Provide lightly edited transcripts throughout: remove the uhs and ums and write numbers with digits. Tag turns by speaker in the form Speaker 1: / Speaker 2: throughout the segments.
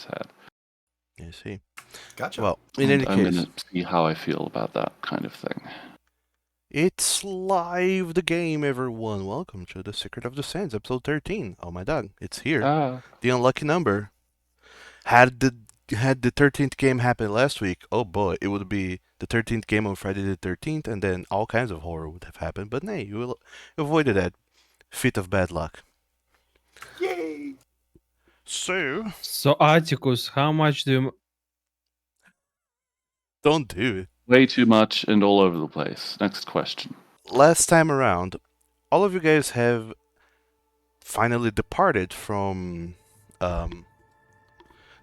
Speaker 1: had.
Speaker 2: I see.
Speaker 3: Gotcha.
Speaker 2: Well, in
Speaker 1: And
Speaker 2: any
Speaker 1: I'm
Speaker 2: case,
Speaker 1: going to see how I feel about that kind of thing.
Speaker 2: it's live the game, everyone. Welcome to The Secret of the Sands, episode 13. Oh my dog, it's here. The unlucky number. Had the 13th game happened last week, oh boy, it would be the 13th game on Friday the 13th, and then all kinds of horror would have happened. But nay, you avoided that feat of bad luck.
Speaker 3: Yay!
Speaker 2: So,
Speaker 4: Atticus, how much do you...
Speaker 2: don't do it.
Speaker 1: Way too much and all over the place. Next question.
Speaker 2: Last time around, all of you guys have finally departed from the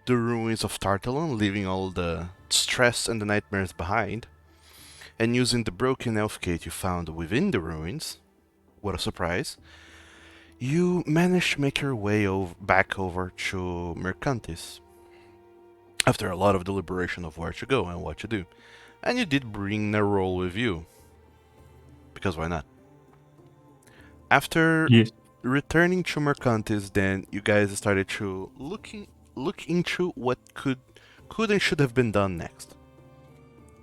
Speaker 2: ruins of Tartalon, leaving all the stress and the nightmares behind, and using the broken elf gate you found within the ruins. What a surprise. You managed to make your way back over to Mercantis, after a lot of deliberation of where to go and what to do. And you did bring Nerol with you, because why not? After returning to Mercantis, then you guys started to look into what could and should have been done next.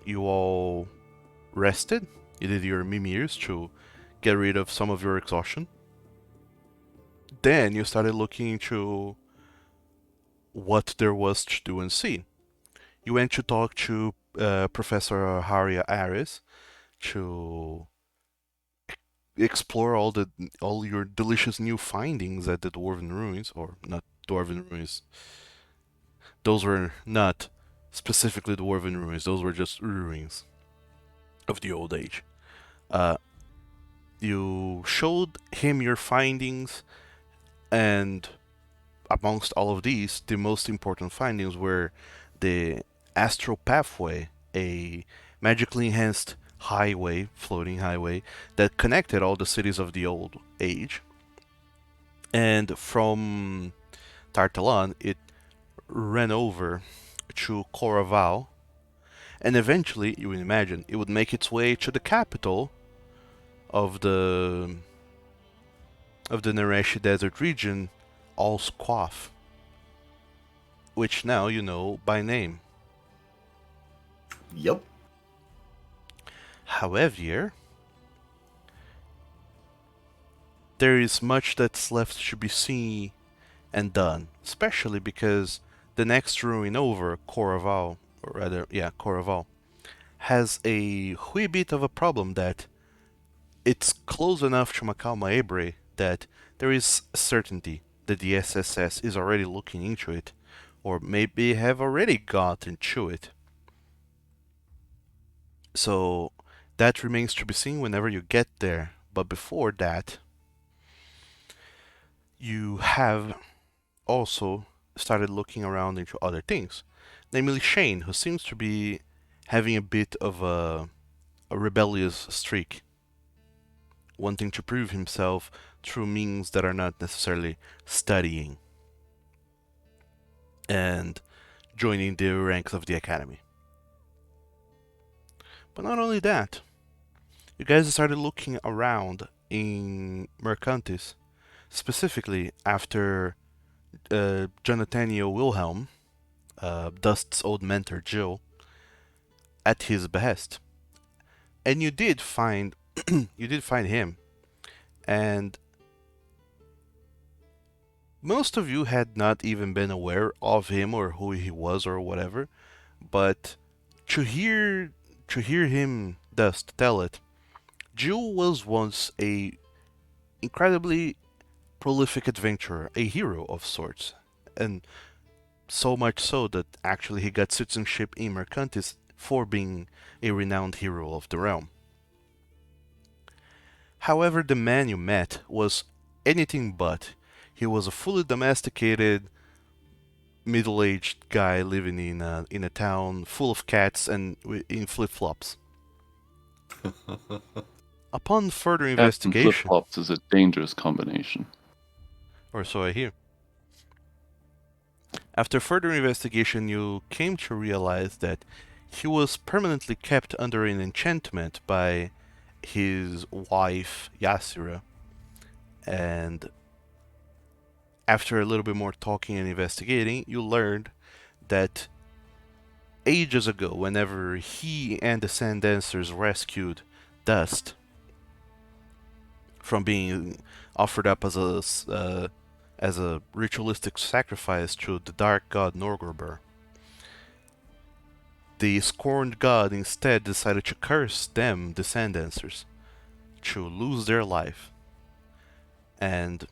Speaker 2: You all rested. You did your mimirs to get rid of some of your exhaustion. Then you started looking into what there was to do and see. You went to talk to Professor Haria Aris to explore all your delicious new findings at the Dwarven Ruins, or not Dwarven Ruins. Those were not specifically Dwarven Ruins, those were just ruins of the old age. You showed him your findings, and amongst all of these, the most important findings were the Astral Pathway, a magically enhanced highway, floating highway, that connected all the cities of the old age. And from Tartalon, it ran over to Coraval, and eventually, you would imagine, it would make its way to the capital of the Nareshi Desert region, Alsquaf, which now you know by name.
Speaker 3: Yep.
Speaker 2: However, there is much that's left to be seen and done, especially because the next ruin over, Coraval, Coraval, has a wee bit of a problem that it's close enough to Macalma Ebre that there is certainty that the SSS is already looking into it, or maybe have already gotten to it. So that remains to be seen whenever you get there. But before that, you have also started looking around into other things. Namely Shane, who seems to be having a bit of a rebellious streak, wanting to prove himself through means that are not necessarily studying and joining the ranks of the academy. But not only that, you guys started looking around in Mercantis, specifically after Jonathaniel Wilhelm, Dust's old mentor Jill, at his behest. And you did find him, and most of you had not even been aware of him or who he was or whatever, but to hear him Dust tell it, Jill was once a incredibly prolific adventurer, a hero of sorts, and so much so that actually he got citizenship in Mercantis for being a renowned hero of the realm. However, the man you met was anything but. He was a fully domesticated, middle-aged guy living in a town full of cats and in flip-flops. Upon further investigation,
Speaker 1: flip-flops is a dangerous combination.
Speaker 2: Or so I hear. After further investigation, you came to realize that he was permanently kept under an enchantment by his wife, Yasira. And after a little bit more talking and investigating, you learned that ages ago, whenever he and the Sand Dancers rescued Dust from being offered up as a ritualistic sacrifice to the dark god Norgorber, the scorned god instead decided to curse them, the Sand Dancers, to lose their life. And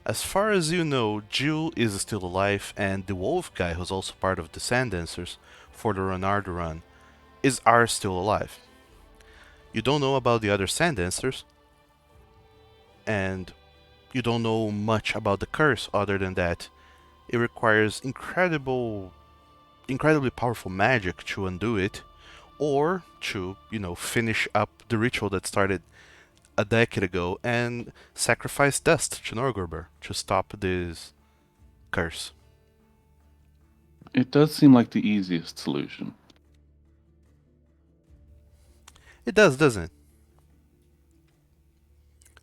Speaker 2: as far as you know, Jill is still alive, and the wolf guy, who's also part of the Sand Dancers for the Renardo run, are still alive. You don't know about the other Sand Dancers, and you don't know much about the curse other than that it requires incredibly powerful magic to undo it, or to, finish up the ritual that started a decade ago and sacrifice Dust to Norgorber to stop this curse.
Speaker 1: It does seem like the easiest solution.
Speaker 2: It does, doesn't it?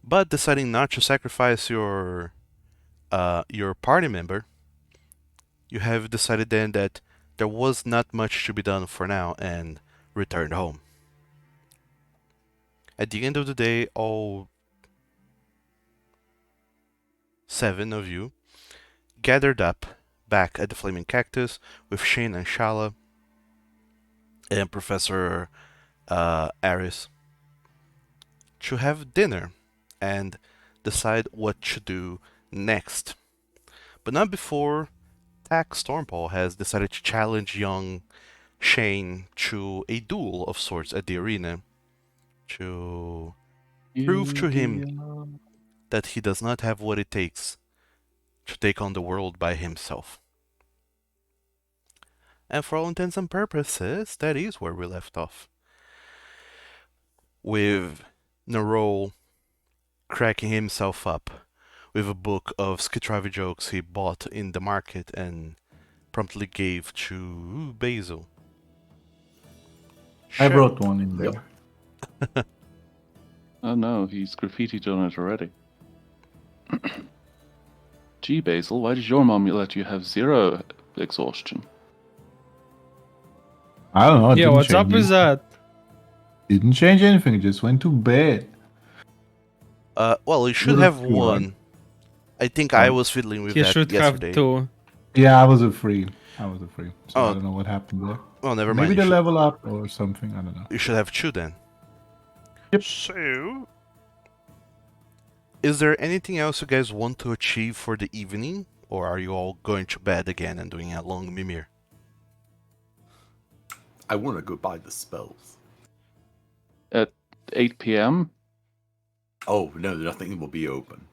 Speaker 2: But deciding not to sacrifice your party member, you have decided then that there was not much to be done for now and returned home. At the end of the day, all 7 of you gathered up back at the Flaming Cactus with Shane and Shala and Professor Aris to have dinner and decide what to do next. But not before Tak Stormpaw has decided to challenge young Shane to a duel of sorts at the arena to prove to him that he does not have what it takes to take on the world by himself. And for all intents and purposes, that is where we left off. With Nerol cracking himself up with a book of Skitravi jokes he bought in the market and promptly gave to Basil.
Speaker 5: I wrote one in there.
Speaker 3: Yep.
Speaker 1: Oh no, he's graffitied on it already. Gee, Basil, why did your mom let you have 0 exhaustion?
Speaker 5: I don't know. It
Speaker 4: Yeah,
Speaker 5: didn't
Speaker 4: what's up
Speaker 5: change
Speaker 4: with that?
Speaker 5: Didn't change anything. It just went to bed.
Speaker 2: Well, you should
Speaker 5: Little
Speaker 2: have
Speaker 5: too hard.
Speaker 2: one. I think I was fiddling with
Speaker 4: He
Speaker 2: that
Speaker 4: should
Speaker 2: yesterday.
Speaker 4: have 2.
Speaker 5: Yeah, I was afraid. So
Speaker 2: Oh.
Speaker 5: I don't know what happened there.
Speaker 2: Oh, never
Speaker 5: Maybe
Speaker 2: mind.
Speaker 5: the level up or something. I don't know.
Speaker 2: You should have 2 then.
Speaker 5: Yep.
Speaker 2: So, is there anything else you guys want to achieve for the evening? Or are you all going to bed again and doing a long mimir?
Speaker 3: I want to go buy the spells.
Speaker 1: At 8 p.m.?
Speaker 3: Oh, no, nothing will be open.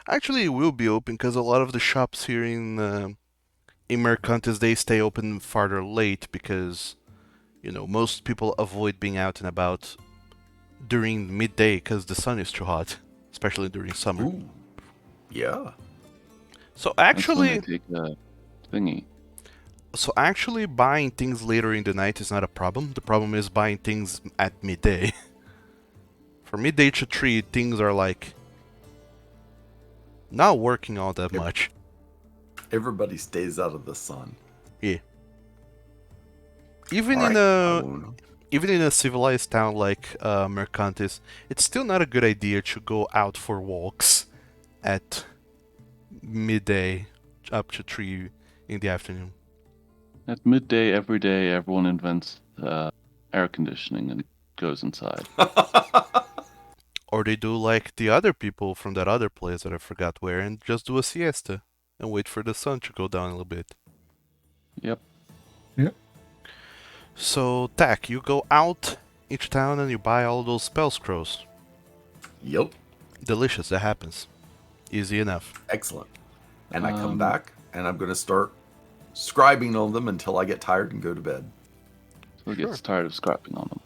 Speaker 2: Actually, it will be open because a lot of the shops here in Mercantis, they stay open farther late because, most people avoid being out and about during midday because the sun is too hot, especially during summer.
Speaker 3: Ooh. Yeah.
Speaker 2: So
Speaker 1: That's when
Speaker 2: actually,
Speaker 1: they take a thingy.
Speaker 2: buying things later in the night is not a problem. The problem is buying things at midday. For midday to 3, things are like not working all that
Speaker 3: Yep.
Speaker 2: much.
Speaker 3: Everybody stays out of the sun.
Speaker 2: Yeah. Even
Speaker 3: All
Speaker 2: in
Speaker 3: right, I
Speaker 2: a
Speaker 3: won't-
Speaker 2: even in a civilized town like Mercantis, it's still not a good idea to go out for walks at midday up to 3 in the afternoon.
Speaker 1: At midday every day, everyone invents air conditioning and goes inside.
Speaker 2: Or they do like the other people from that other place that I forgot where and just do a siesta and wait for the sun to go down a little bit.
Speaker 1: Yep.
Speaker 2: So, Tak, you go out each town and you buy all those spell scrolls.
Speaker 3: Yep.
Speaker 2: Delicious, that happens. Easy enough.
Speaker 3: Excellent. And I come
Speaker 1: Um,
Speaker 3: back, and I'm going to start scribing on them until I get tired and go to bed.
Speaker 1: So he gets tired of scrapping on them.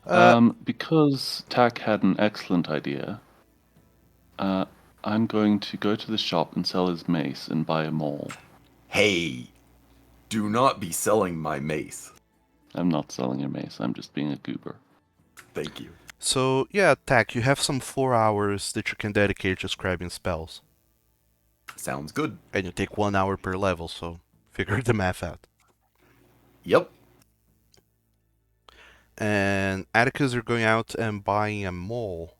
Speaker 2: Uh,
Speaker 1: Because Tak had an excellent idea, I'm going to go to the shop and sell his mace and buy a mole.
Speaker 3: Hey, do not be selling my mace.
Speaker 1: I'm not selling your mace, I'm just being a goober.
Speaker 3: Thank you.
Speaker 2: So, yeah, Tak, you have some 4 hours that you can dedicate to scribing spells.
Speaker 3: Sounds good.
Speaker 2: And you take 1 hour per level, so Figure the math out.
Speaker 3: Yep.
Speaker 2: And Atticus are going out and buying a maul.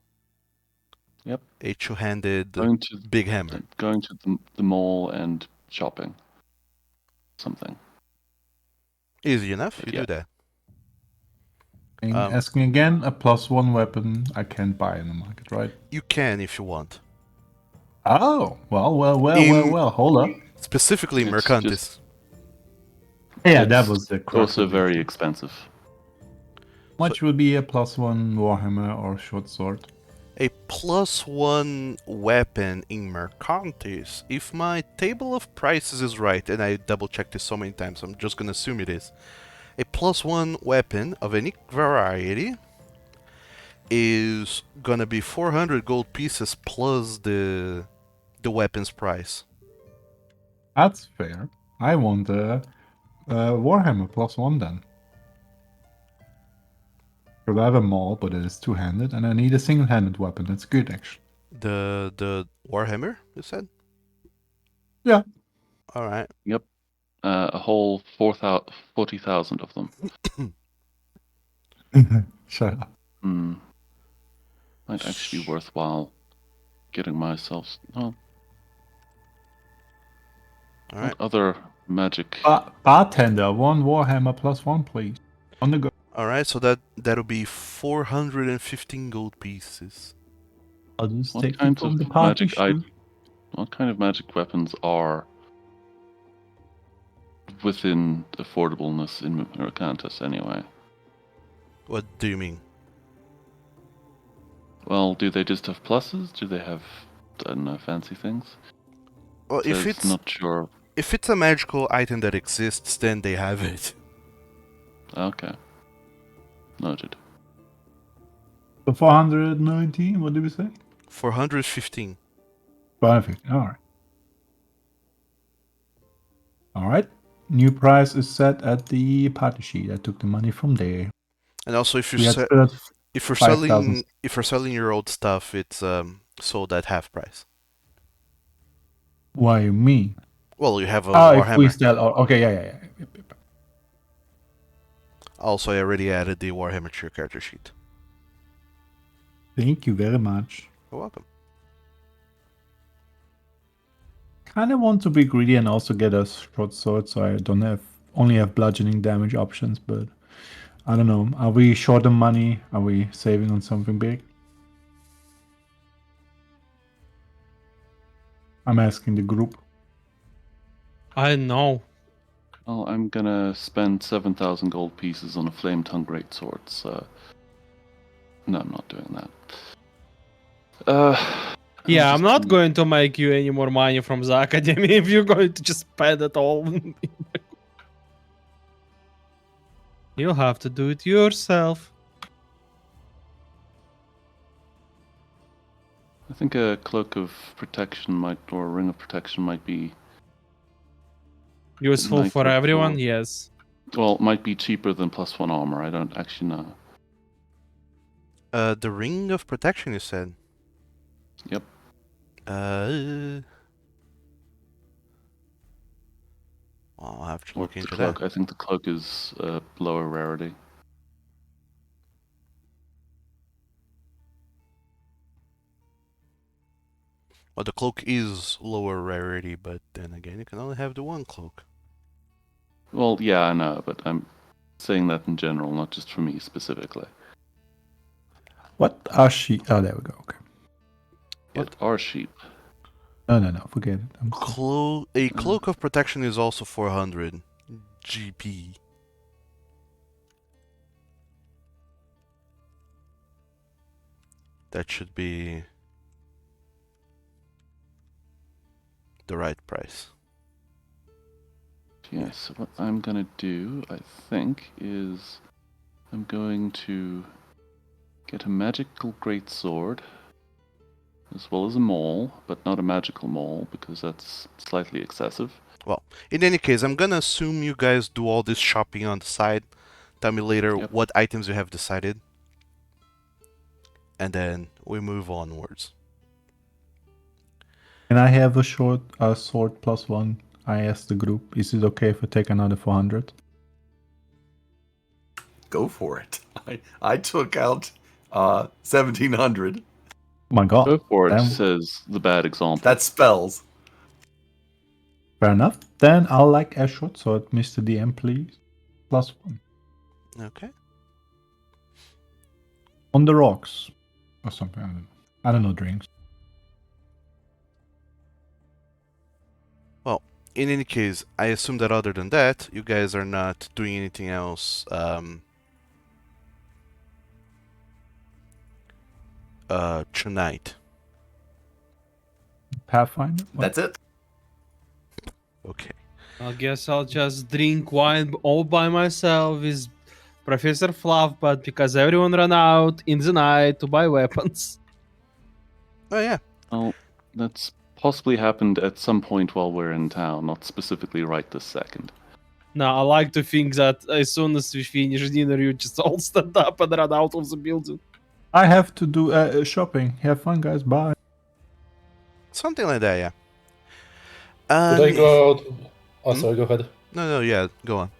Speaker 1: Yep.
Speaker 2: A two-handed
Speaker 1: Going to
Speaker 2: big hammer.
Speaker 1: the mall and shopping. Something.
Speaker 2: Easy enough.
Speaker 1: But
Speaker 2: You
Speaker 1: yeah.
Speaker 2: do that.
Speaker 5: And
Speaker 2: Um,
Speaker 5: asking again, a +1 weapon I can't buy in the market, right?
Speaker 2: You can if you want.
Speaker 5: Oh, well. Hold up.
Speaker 2: Specifically
Speaker 1: It's
Speaker 2: Mercantis.
Speaker 1: just-
Speaker 5: Yeah,
Speaker 1: It's
Speaker 5: that was the crux
Speaker 1: also
Speaker 5: of the
Speaker 1: very
Speaker 5: issue.
Speaker 1: expensive.
Speaker 5: How much would be a +1 Warhammer or short sword?
Speaker 2: A +1 weapon in Mercantis. If my table of prices is right, and I double checked this so many times, I'm just gonna assume it is. A +1 weapon of any variety is gonna be 400 gold pieces plus the weapon's price.
Speaker 5: That's fair. I want a Warhammer +1 then. Because I have a maul, but it is two-handed, and I need a single-handed weapon. That's good, actually.
Speaker 2: The Warhammer, you said?
Speaker 5: Yeah.
Speaker 2: Alright.
Speaker 1: Yep. A whole 40,000 of them.
Speaker 5: Shut up.
Speaker 1: Might actually be worthwhile getting myself. Oh,
Speaker 2: Alright.
Speaker 1: what other magic?
Speaker 5: Bartender, one Warhammer +1, please. On the go.
Speaker 2: Alright, so that'll be 415 gold pieces.
Speaker 5: I'll just
Speaker 1: What
Speaker 5: take it
Speaker 1: kinds
Speaker 5: from
Speaker 1: of
Speaker 5: the party
Speaker 1: magic
Speaker 5: sheet.
Speaker 1: What kind of magic weapons are within affordableness in Mercantis anyway?
Speaker 2: What do you mean?
Speaker 1: Well, do they just have pluses? Do they have, I don't know, fancy things?
Speaker 2: Well, if
Speaker 1: Says
Speaker 2: it's
Speaker 1: not sure.
Speaker 2: if it's a magical item that exists, then they have it.
Speaker 1: Okay. Noted.
Speaker 5: So 419, what did we say?
Speaker 2: 415.
Speaker 5: 415, alright. Alright. New price is set at the party sheet. I took the money from there.
Speaker 2: And also, if
Speaker 5: We
Speaker 2: you're
Speaker 5: had still at
Speaker 2: if you're
Speaker 5: 5,000.
Speaker 2: selling your old stuff, it's sold at half price.
Speaker 5: What do you mean?
Speaker 2: Well, you have a
Speaker 5: If we
Speaker 2: Warhammer.
Speaker 5: sell. Oh, okay, yeah. Yep.
Speaker 2: Also, I already added the Warhammer to your character sheet.
Speaker 5: Thank you very much.
Speaker 2: You're welcome.
Speaker 5: Kind of want to be greedy and also get a short sword, so I don't only have bludgeoning damage options. But I don't know. Are we short on money? Are we saving on something big? I'm asking the group.
Speaker 4: I know.
Speaker 1: Well, I'm gonna spend 7,000 gold pieces on a flame tongue greatsword, so. No, I'm not doing that.
Speaker 4: Yeah, I'm not
Speaker 1: just-
Speaker 4: going to make you any more money from the academy if you're going to just spend it all. You'll have to do it yourself.
Speaker 1: I think a cloak of protection or a ring of protection might be.
Speaker 4: Useful
Speaker 1: Nice
Speaker 4: for
Speaker 1: for-
Speaker 4: everyone, yes.
Speaker 1: Well, might be cheaper than +1 armor. I don't actually know.
Speaker 2: The ring of protection, you said.
Speaker 1: Yep.
Speaker 2: I'll have to
Speaker 1: Or
Speaker 2: look
Speaker 1: the
Speaker 2: into
Speaker 1: cloak.
Speaker 2: that.
Speaker 1: I think the cloak is lower rarity.
Speaker 2: Well, the cloak is lower rarity, but then again, you can only have the one cloak.
Speaker 1: Well, yeah, I know, but I'm saying that in general, not just for me specifically.
Speaker 5: What are she? Oh, there we go. Okay.
Speaker 1: It are sheep.
Speaker 5: No. Forget it. I'm sorry.
Speaker 2: A cloak of protection is also 400 GP. That should be the right price.
Speaker 1: Yes, so what I'm gonna do, I think, is I'm going to get a magical greatsword, as well as a maul, but not a magical maul, because that's slightly excessive.
Speaker 2: Well, in any case, I'm gonna assume you guys do all this shopping on the side. Tell me later
Speaker 1: Yep.
Speaker 2: what items you have decided. And then we move onwards.
Speaker 5: Can I have a sword +1 I asked the group, is it okay if I take another 400?
Speaker 3: Go for it. I took out 1,700.
Speaker 5: Oh my god.
Speaker 1: Go for it,
Speaker 5: Then,
Speaker 1: says the bad example.
Speaker 3: That's spells.
Speaker 5: fair enough. Then I'll like a short sword, Mr. DM, please. +1.
Speaker 2: Okay.
Speaker 5: On the rocks. Or something, I don't know. I don't know drinks.
Speaker 2: Well, in any case, I assume that other than that, you guys are not doing anything else tonight.
Speaker 5: Pathfinder? What?
Speaker 3: That's it.
Speaker 2: Okay.
Speaker 4: I guess I'll just drink wine all by myself with Professor Fluffbutt because everyone ran out in the night to buy weapons.
Speaker 2: Oh yeah.
Speaker 1: Well, that's possibly happened at some point while we're in town, not specifically right this second.
Speaker 4: Now, I like to think that as soon as we finish dinner, you just all stand up and run out of the building.
Speaker 5: I have to do shopping. Have fun, guys. Bye.
Speaker 2: Something like that, yeah.
Speaker 6: Could I go out? Oh,
Speaker 2: Hmm?
Speaker 6: sorry, go ahead.
Speaker 2: No, yeah, go on.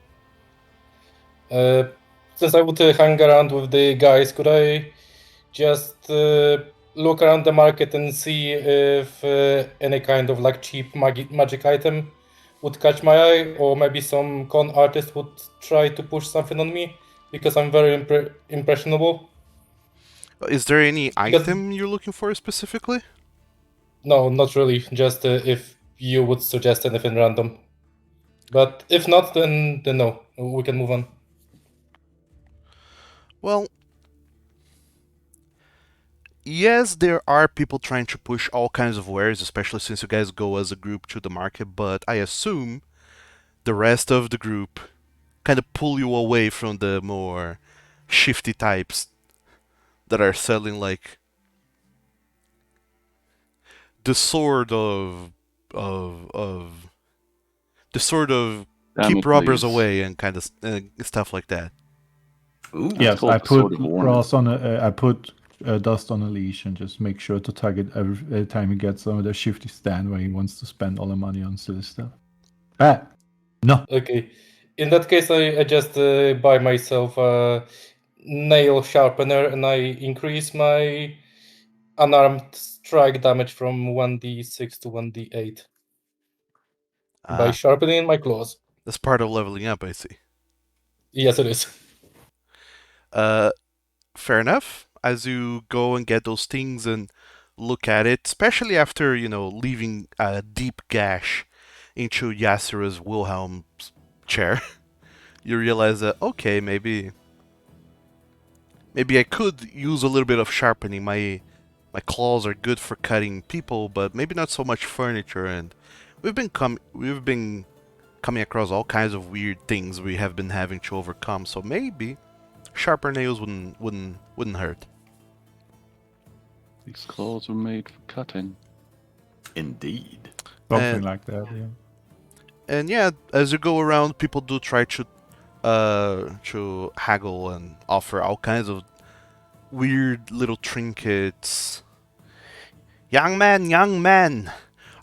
Speaker 6: Since I would hang around with the guys, could I just look around the market and see if any kind of like cheap magic item would catch my eye, or maybe some con artist would try to push something on me because I'm very impressionable?
Speaker 2: Is there any
Speaker 6: Because
Speaker 2: item you're looking for specifically?
Speaker 6: no, not really. Just if you would suggest anything random. But if not, then no, we can move on.
Speaker 2: Well, yes, there are people trying to push all kinds of wares, especially since you guys go as a group to the market, but I assume the rest of the group kind of pull you away from the more shifty types that are selling like the sword of the sort of keep robbers
Speaker 1: Damocles.
Speaker 2: away and kind of stuff like that.
Speaker 3: Ooh.
Speaker 5: Yes,
Speaker 1: called
Speaker 5: I
Speaker 1: the Sword
Speaker 5: put
Speaker 1: of Warning.
Speaker 5: Ross on I put Dust on a leash and just make sure to target every time he gets some of the shifty stand where he wants to spend all the money on silly stuff. No.
Speaker 6: Okay. In that case, I just buy myself a nail sharpener and I increase my unarmed strike damage from 1d6 to 1d8 by
Speaker 2: Ah,
Speaker 6: sharpening my claws.
Speaker 2: that's part of leveling up, I see.
Speaker 6: Yes, it is.
Speaker 2: Uh, fair enough. As you go and get those things and look at it, especially after, leaving a deep gash into Yasura's Wilhelm's chair, you realize that, okay, maybe I could use a little bit of sharpening. My claws are good for cutting people, but maybe not so much furniture. And we've been coming across all kinds of weird things we have been having to overcome. So maybe sharper nails wouldn't hurt.
Speaker 1: These claws were made for cutting.
Speaker 3: Indeed.
Speaker 5: Something like that, yeah.
Speaker 2: And yeah, as you go around, people do try to haggle and offer all kinds of weird little trinkets. Young man,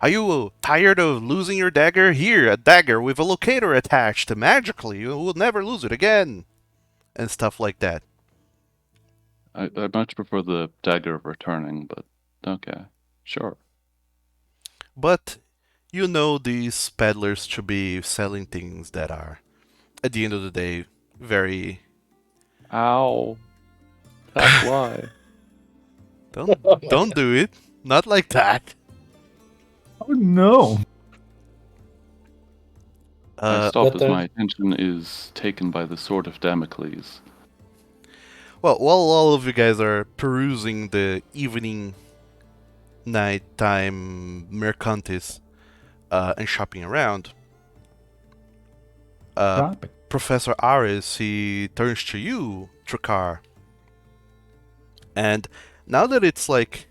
Speaker 2: are you tired of losing your dagger? Here, a dagger with a locator attached. Magically, you will never lose it again. And stuff like that.
Speaker 1: I much prefer the dagger of returning, but okay, sure.
Speaker 2: But you know these peddlers to be selling things that are, at the end of the day, very...
Speaker 1: Ow. That's why.
Speaker 2: Don't do it. Not like that.
Speaker 5: Oh no.
Speaker 1: I stop as
Speaker 6: Better.
Speaker 1: my attention is taken by the Sword of Damocles.
Speaker 2: Well, while all of you guys are perusing the evening, nighttime mercantis and shopping around,
Speaker 5: Stop it.
Speaker 2: Professor Aris, he turns to you, Trakar. And now that it's like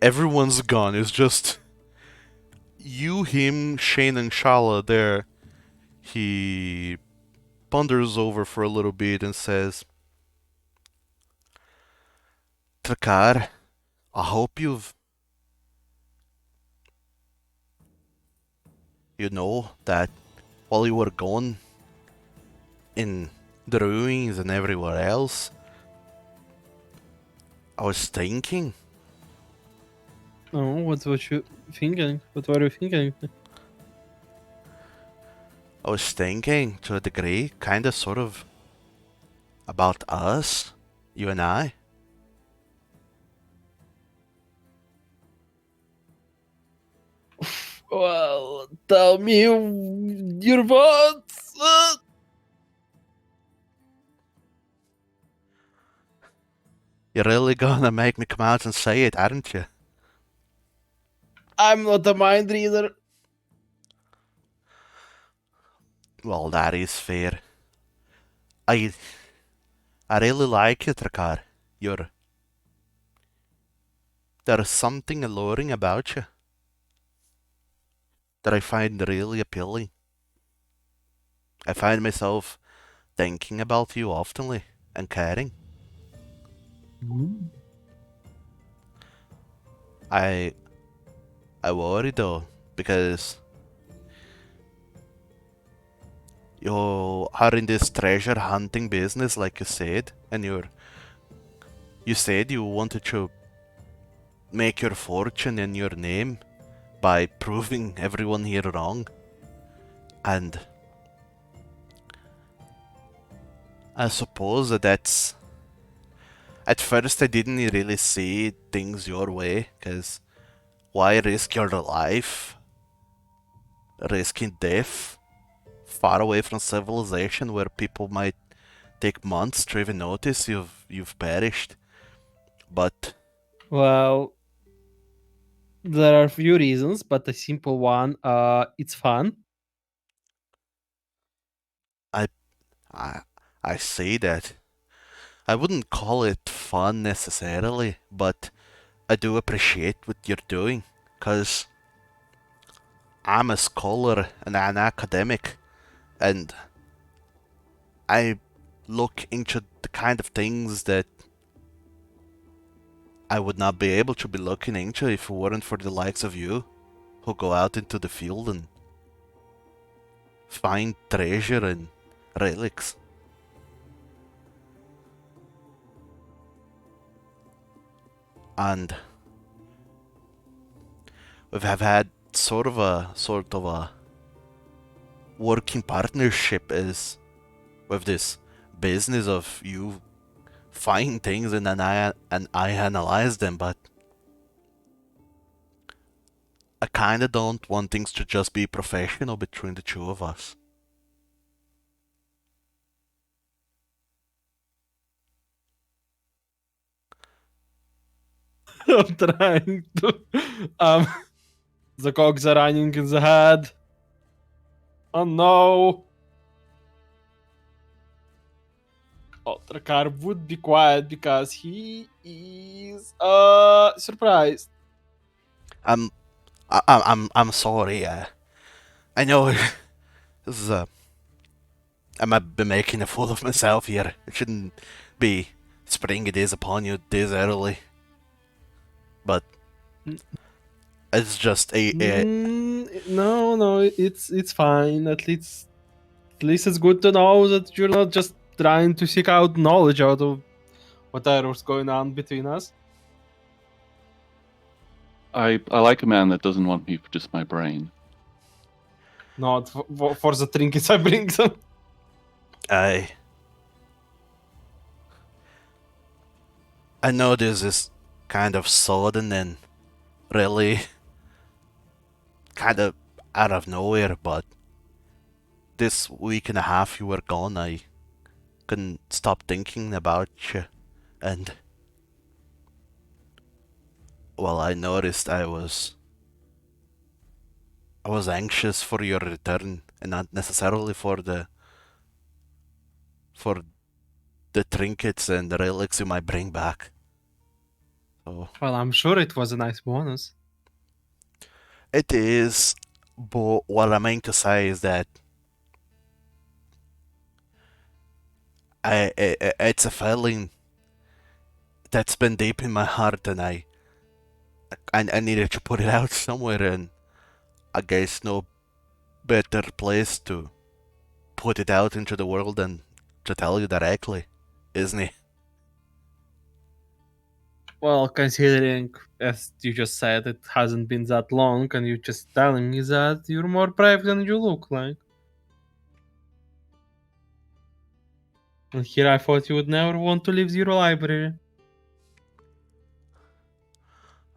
Speaker 2: everyone's gone, it's just you, him, Shane, and Shala there. He ponders over for a little bit and says, Trakar, I hope you've you know that while you were gone in the ruins and everywhere else, I was thinking.
Speaker 4: Oh, what you thinking? What were you thinking?
Speaker 2: I was thinking to a degree, kind of sort of, about us, you and I.
Speaker 4: Well, tell me your thoughts.
Speaker 2: You're really gonna make me come out and say it, aren't you?
Speaker 4: I'm not a mind reader.
Speaker 2: Well, that is fair. I I really like you, Trakar. You're There's something alluring about you that I find really appealing. I find myself thinking about you oftenly and caring. I I worry though, because you are in this treasure hunting business, like you said, and you said you wanted to make your fortune and your name by proving everyone here wrong. And I suppose that's... At first I didn't really see things your way, because why risk your life, risking death, far away from civilization where people might take months to even notice you've perished? But
Speaker 4: Well, there are a few reasons, but a simple one, it's fun.
Speaker 2: I I say that. I wouldn't call it fun necessarily, but I do appreciate what you're doing, because I'm a scholar and an academic, and I look into the kind of things that I would not be able to be looking into if it weren't for the likes of you, who go out into the field and find treasure and relics. And we have had sort of a working partnership is with this business of you find things and then I analyze them, but I kinda don't want things to just be professional between the two of us.
Speaker 4: I'm trying to. Um, the cogs are running in the head. Oh no! Otrakar would be quiet because he is surprised.
Speaker 2: I'm I'm sorry. I know this is I might be making a fool of myself here. I shouldn't be springing this upon you this early, but it's just a
Speaker 4: No, it's fine. At least it's good to know that you're not just trying to seek out knowledge out of whatever's going on between us.
Speaker 1: I like a man that doesn't want me for just my brain.
Speaker 4: Not for the trinkets I bring them.
Speaker 2: I know this is kind of sudden and really kind of out of nowhere, but this week and a half you were gone, I couldn't stop thinking about you, and well, I noticed I was anxious for your return, and not necessarily for the trinkets and the relics you might bring back. So
Speaker 4: Well, I'm sure it was a nice bonus.
Speaker 2: it is, but what I mean to say is that it's a feeling that's been deep in my heart, and I needed to put it out somewhere, and I guess better place to put it out into the world than to tell you directly, isn't he?
Speaker 4: Well, considering, as you just said, it hasn't been that long, and you're just telling me that you're more brave than you look like. And here I thought you would never want to leave Zero Library.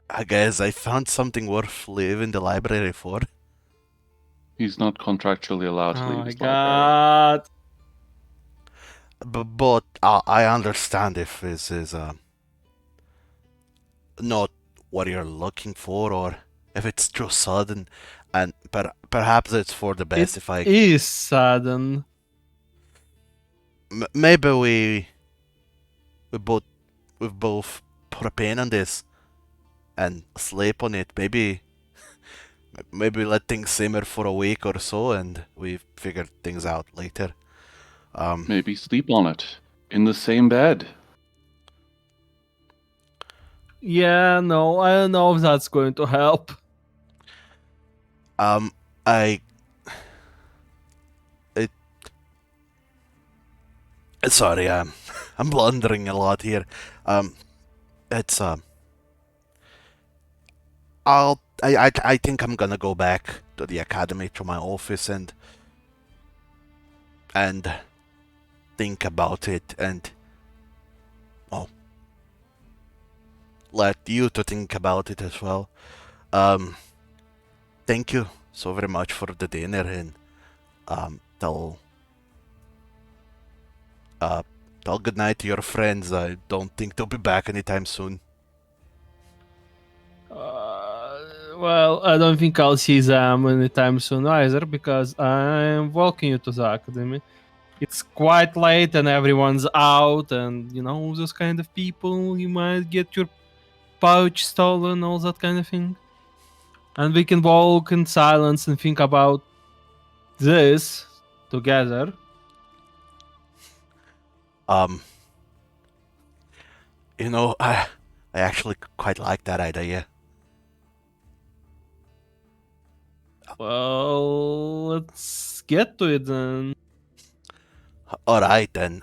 Speaker 2: I guess I found something worth leaving the library for.
Speaker 1: He's not contractually allowed to
Speaker 4: Oh
Speaker 1: leave
Speaker 4: my
Speaker 1: his library.
Speaker 4: god.
Speaker 2: But I understand if this is not what you're looking for, or if it's too sudden, and perhaps it's for the best
Speaker 4: It
Speaker 2: if I
Speaker 4: is sudden.
Speaker 2: maybe we both we've both put a pin on this and sleep on it. Maybe let things simmer for a week or so, and we figure things out later.
Speaker 1: Maybe sleep on it. In the same bed.
Speaker 4: Yeah, no, I don't know if that's going to help.
Speaker 2: I sorry, I'm blundering a lot here. It's I think I'm gonna go back to the academy, to my office, and think about it, and let you to think about it as well. Thank you so very much for the dinner, and tell good night to your friends. I don't think they'll be back anytime soon.
Speaker 4: Well, I don't think I'll see them anytime soon either, because I'm walking you to the academy. It's quite late and everyone's out, and you know, those kind of people, you might get your pouch stolen, all that kind of thing. And we can walk in silence and think about this together.
Speaker 2: You know, I actually quite like that idea.
Speaker 4: Well, let's get to it then.
Speaker 2: All right then.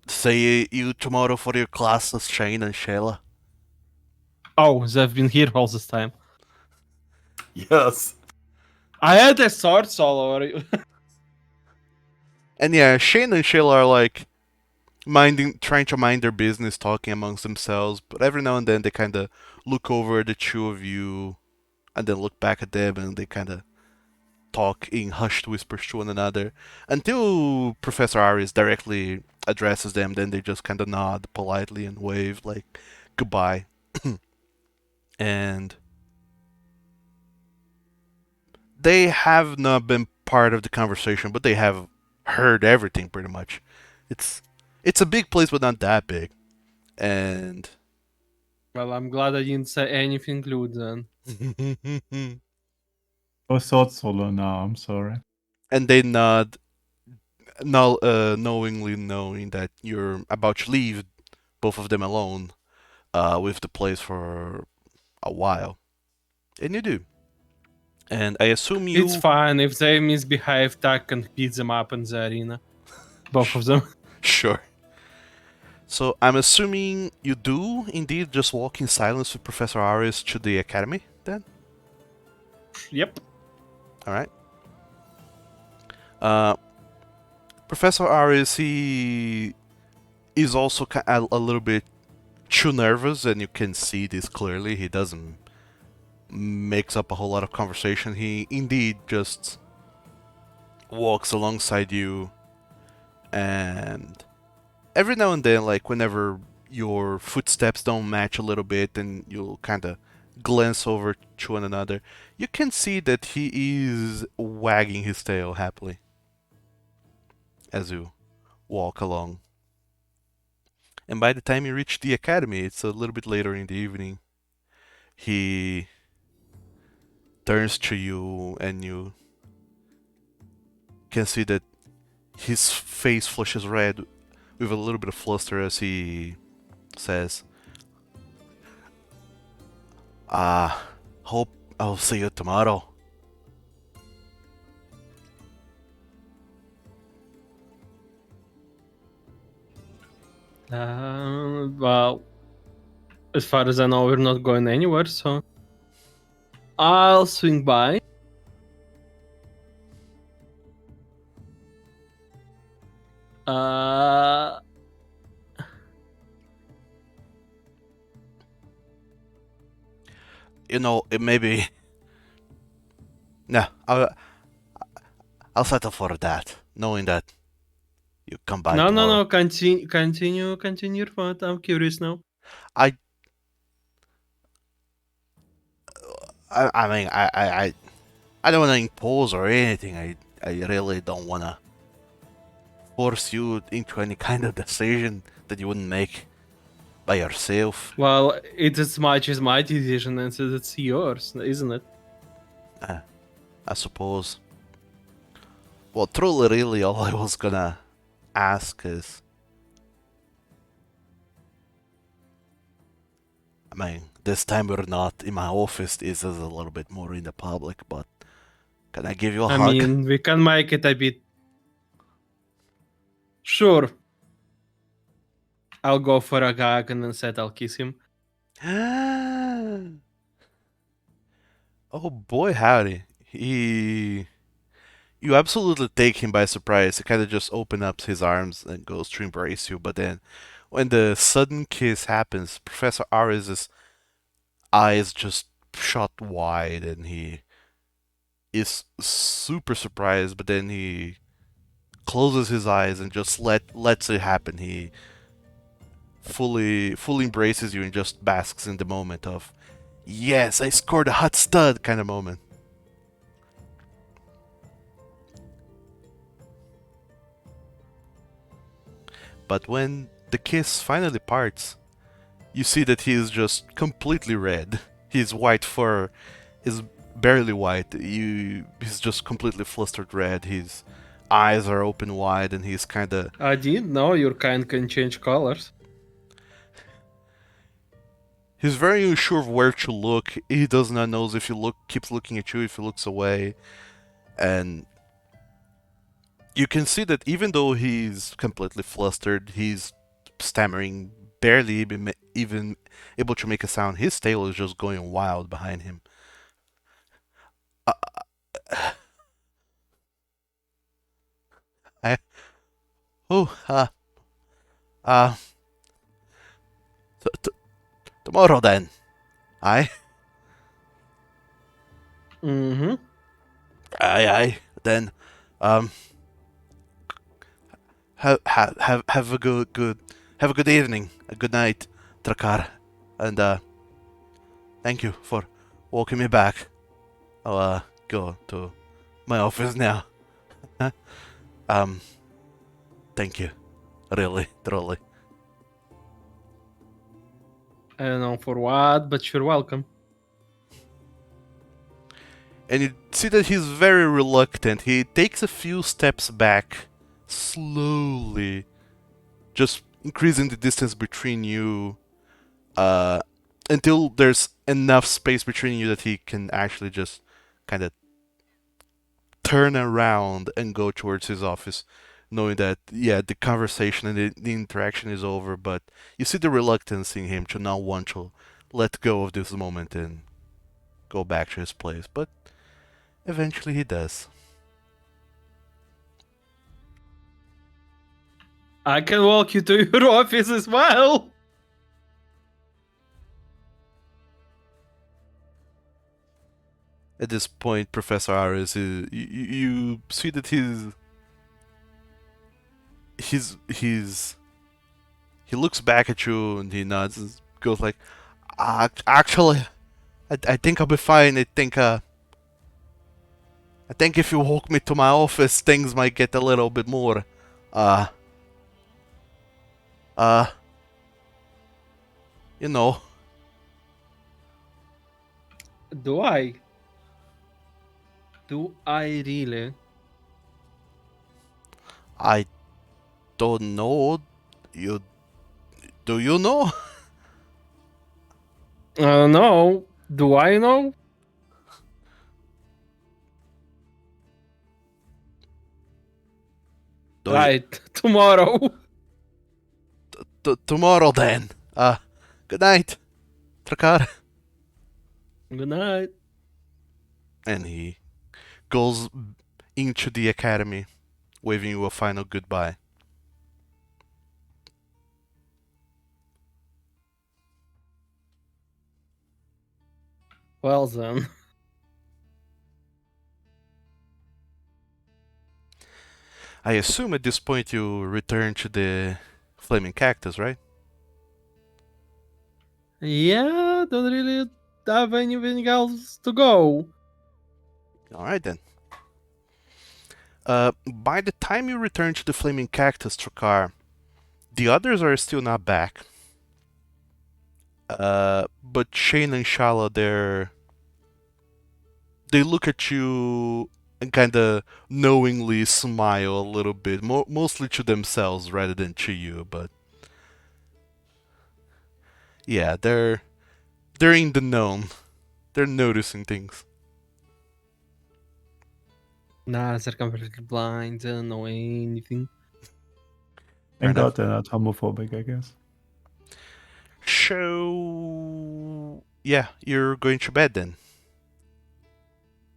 Speaker 2: See you tomorrow for your classes, Shane and Shayla.
Speaker 4: Oh, they've been here all this time.
Speaker 3: Yes.
Speaker 4: I had a sword solo already.
Speaker 2: And yeah, Shane and Shayla are like trying to mind their business, talking amongst themselves. But every now and then they kind of look over at the two of you, and then look back at them, and they kind of talk in hushed whispers to one another until Professor Arias directly addresses them. Then they just kind of nod politely and wave like goodbye. And they have not been part of the conversation, but they have heard everything pretty much. It's a big place, but not that big. And
Speaker 4: Well, I'm glad I didn't say anything lewd then.
Speaker 5: Oh, sword solo now. I'm sorry.
Speaker 2: and they nod, knowingly knowing that you're about to leave both of them alone with the place for a while. And you do. And I assume you...
Speaker 4: It's fine. If they misbehave, Tack can beat them up in the arena. Both of them.
Speaker 2: Sure. So I'm assuming you do indeed just walk in silence with Professor Arias to the academy, then?
Speaker 4: Yep.
Speaker 2: Alright. Professor Arias, he is also a little bit too nervous, and you can see this clearly. He doesn't mix up a whole lot of conversation. He indeed just walks alongside you, and every now and then, like whenever your footsteps don't match a little bit and you'll kind of glance over to one another, you can see that he is wagging his tail happily as you walk along. And by the time you reach the academy, it's a little bit later in the evening. He turns to you, and you can see that his face flushes red with a little bit of fluster as he says, hope I'll see you tomorrow.
Speaker 4: Well, as far as I know, we're not going anywhere, so I'll swing by. Uh,
Speaker 2: You know, it maybe. Nah, I'll settle for that, knowing that you come by
Speaker 4: no,
Speaker 2: tomorrow.
Speaker 4: continue your thought. I'm curious now.
Speaker 2: I, I mean, I don't want to impose or anything. I really don't want to force you into any kind of decision that you wouldn't make by yourself.
Speaker 4: Well, it's as much as my decision as it's yours, isn't it?
Speaker 2: I suppose. Well, truly, really, all I was gonna ask is, I mean, this time we're not in my office. This is a little bit more in the public, but can I give you a
Speaker 4: I
Speaker 2: hug?
Speaker 4: mean, we can make it a bit. Sure. I'll go for a gag and then said I'll kiss him.
Speaker 2: Oh boy, howdy. You absolutely take him by surprise. He kind of just opens up his arms and goes to embrace you, but then when the sudden kiss happens, Professor Ares' eyes just shut wide and he is super surprised, but then he closes his eyes and just lets it happen. He fully embraces you and just basks in the moment of, yes, I scored a hot stud kind of moment. But when the kiss finally parts, you see that he is just completely red. His white fur is barely white. He's just completely flustered red. His eyes are open wide and he's kind of.
Speaker 4: I didn't know your kind can change colors.
Speaker 2: He's very unsure of where to look. He does not know if he keeps looking at you, if he looks away. And you can see that even though he's completely flustered, he's stammering, barely even able to make a sound. His tail is just going wild behind him. Uh, I, oh, uh, tomorrow then. Aye,
Speaker 4: Mm-hmm.
Speaker 2: aye. Then, um, have a have a good evening, a good night, Drakar, and thank you for walking me back. I'll go to my office now. Thank you, really, truly.
Speaker 4: I don't know for what, but you're welcome.
Speaker 2: And you see that he's very reluctant. He takes a few steps back, slowly, just increasing the distance between you, until there's enough space between you that he can actually just kind of turn around and go towards his office, knowing that, yeah, the conversation and the interaction is over, but you see the reluctance in him to not want to let go of this moment and go back to his place, but eventually he does.
Speaker 4: I can walk you to your office as well.
Speaker 2: At this point, Professor Ares, you see that he's he looks back at you and he nods and goes like, actually, I think I'll be fine. I think if you walk me to my office, things might get a little bit more, uh, uh, you know,
Speaker 4: Do I? Do I really?
Speaker 2: I don't know. You do you know?
Speaker 4: I don't know. Do I know?
Speaker 2: Do you
Speaker 4: Right. Tomorrow.
Speaker 2: Tomorrow then. Good night, Trakar.
Speaker 4: Good night.
Speaker 2: And he goes into the academy, waving you a final goodbye.
Speaker 4: Well then.
Speaker 2: I assume at this point you return to the flaming cactus, right?
Speaker 4: Yeah, don't really have anything else to go.
Speaker 2: Alright then. By the time you return to the flaming cactus, Trakar, the others are still not back. But Shane and Shala, they look at you and kind of knowingly smile a little bit, mostly to themselves rather than to you. But yeah, they're in the known. They're noticing things.
Speaker 4: Nah, they're completely blind, they don't know anything.
Speaker 2: Fair
Speaker 5: Thank
Speaker 2: enough.
Speaker 5: God they're not homophobic, I guess.
Speaker 2: So yeah, you're going to bed then.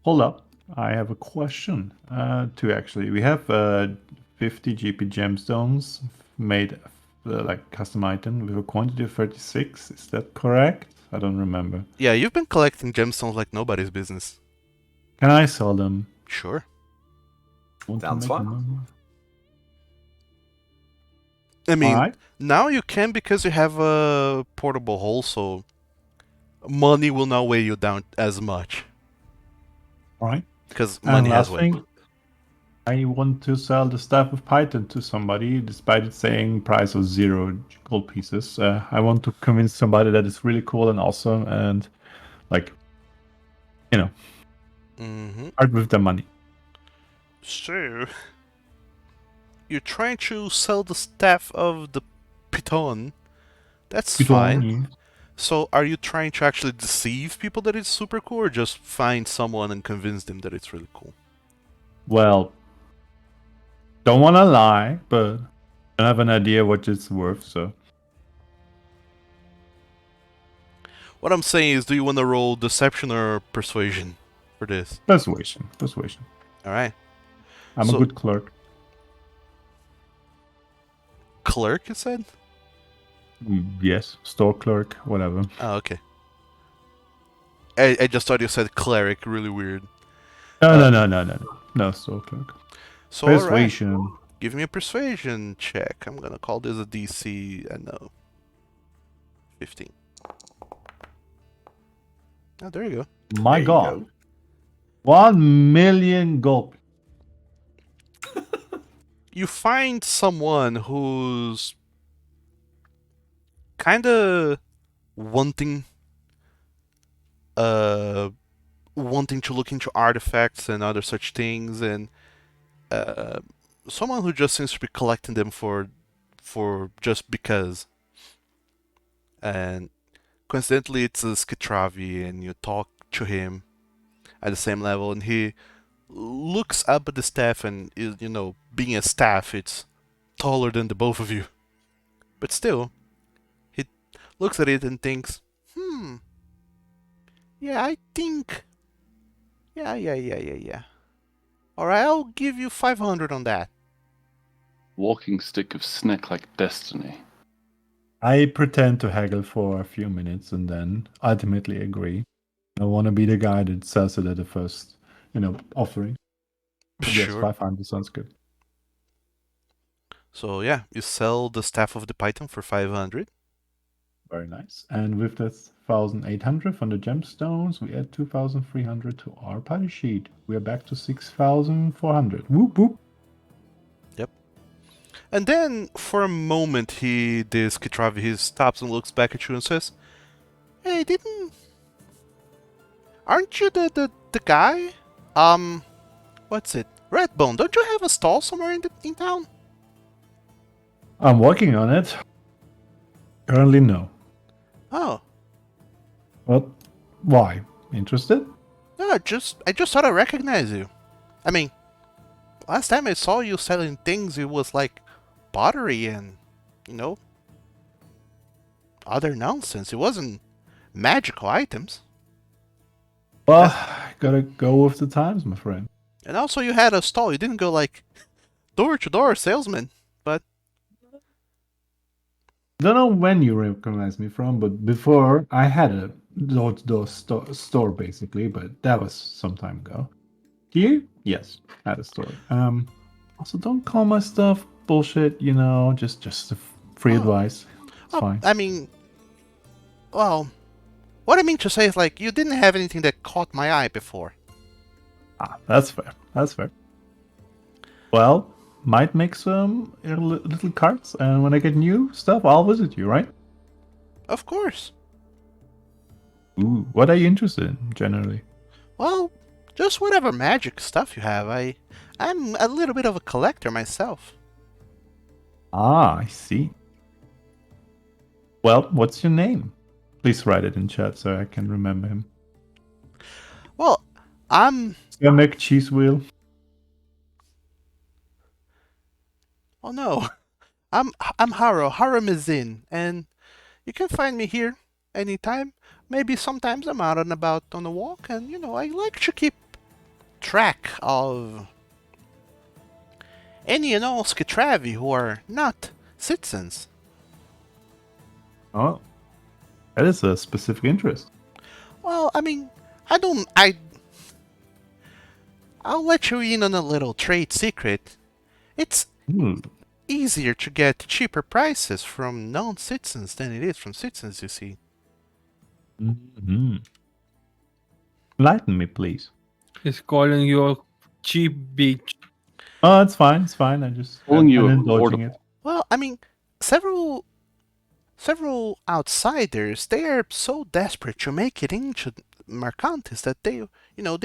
Speaker 5: Hold up. I have a question. Two actually. We have 50 GP gemstones made like custom item with a quantity of 36. Is that correct? I don't remember.
Speaker 2: Yeah, you've been collecting gemstones like nobody's business.
Speaker 5: Can I sell them?
Speaker 2: Sure.
Speaker 5: Want to
Speaker 3: Sounds
Speaker 5: make
Speaker 3: fun.
Speaker 5: them?
Speaker 2: I mean,
Speaker 5: Alright.
Speaker 2: now you can because you have a portable hole, so money will not weigh you down as much.
Speaker 5: Alright.
Speaker 2: Because
Speaker 5: And
Speaker 2: money has
Speaker 5: last
Speaker 2: weight.
Speaker 5: thing, I want to sell the staff of Python to somebody, despite it saying price of 0 gold pieces. I want to convince somebody that it's really cool and awesome, and like,
Speaker 2: Mm-hmm.
Speaker 5: part with the money.
Speaker 2: So, you're trying to sell the staff of the Python. That's fine.
Speaker 5: Yeah.
Speaker 2: So, are you trying to actually deceive people that it's super cool, or just find someone and convince them that it's really cool?
Speaker 5: Well, don't want to lie, but I have an idea what it's worth. So
Speaker 2: What I'm saying is, do you want to roll deception or persuasion for this?
Speaker 5: persuasion.
Speaker 2: Alright.
Speaker 5: I'm
Speaker 2: So-
Speaker 5: a good clerk.
Speaker 2: Clerk, you said?
Speaker 5: Yes, store clerk, whatever.
Speaker 2: Oh, okay. I just thought you said cleric, really weird.
Speaker 5: No, store clerk.
Speaker 2: So, alright.
Speaker 5: Persuasion.
Speaker 2: Give me a persuasion check. I'm gonna call this a DC, I know. 15. Oh, there you go.
Speaker 5: My
Speaker 3: There you
Speaker 5: God,
Speaker 3: go.
Speaker 5: 1 million gold.
Speaker 2: You find someone who's kind of wanting wanting to look into artifacts and other such things, and someone who just seems to be collecting them for just because. And coincidentally, it's a Skitravi, and you talk to him at the same level, and he looks up at the staff, and being a staff, it's taller than the both of you. But still, he looks at it and thinks, yeah, I think, yeah. Alright, I'll give you 500 on that.
Speaker 1: Walking stick of snack like destiny.
Speaker 5: I pretend to haggle for a few minutes and then ultimately agree. I want to be the guy that sells it at the first, offering. But yes,
Speaker 2: Sure.
Speaker 5: 500 sounds good.
Speaker 2: So yeah, you sell the staff of the Python for 500.
Speaker 5: Very nice. And with that 1,800 from the gemstones, we add 2,300 to our party sheet. We are back to 6,400. Whoop whoop.
Speaker 2: And then, for a moment, this Kitravi, he stops and looks back at you and says, "Hey, aren't you the guy? What's it? Redbone, don't you have a stall somewhere in town?"
Speaker 5: I'm working on it. Currently, no.
Speaker 2: Oh,
Speaker 5: But why? Interested?
Speaker 2: no, I just thought I recognized you. I mean, last time I saw you selling things, it was like pottery and, other nonsense. It wasn't magical items.
Speaker 5: Well,
Speaker 2: That's-
Speaker 5: gotta go with the times, my friend.
Speaker 2: And also, you had a stall. You didn't go like door-to-door salesman. But
Speaker 5: Don't know when you recognize me from, but before I had a door-to-door store basically, but that was some time ago. Here, yes, had a store. Also don't call my stuff bullshit. Just a free
Speaker 2: Oh.
Speaker 5: advice. It's fine.
Speaker 2: I mean, well, what I mean to say is like you didn't have anything that caught my eye before.
Speaker 5: That's fair. That's fair. Well, might make some little carts, and when I get new stuff, I'll visit you, right?
Speaker 2: Of course.
Speaker 5: Ooh, what are you interested in generally?
Speaker 2: Well, just whatever magic stuff you have. I'm a little bit of a collector myself.
Speaker 5: I see. Well, what's your name? Please write it in chat so I can remember him.
Speaker 2: Well, I'm.
Speaker 5: Stomach cheese wheel.
Speaker 2: Oh no, I'm Haro Mizin, and you can find me here anytime. Maybe sometimes I'm out and about on a walk, and I like to keep track of any and all Skitravi who are not citizens.
Speaker 5: Oh, that is a specific interest.
Speaker 2: Well, I mean, I'll let you in on a little trade secret. It's
Speaker 5: Hmm.
Speaker 2: easier to get cheaper prices from non-citizens than it is from citizens, you see.
Speaker 5: Mm-hmm. Enlighten me, please.
Speaker 4: He's calling you a cheap bitch.
Speaker 5: Oh, it's fine. It's fine. I just
Speaker 1: Calling you
Speaker 5: I'm indulging
Speaker 1: affordable.
Speaker 5: it.
Speaker 2: Well, I mean, several outsiders, they are so desperate to make it into Mercantis that they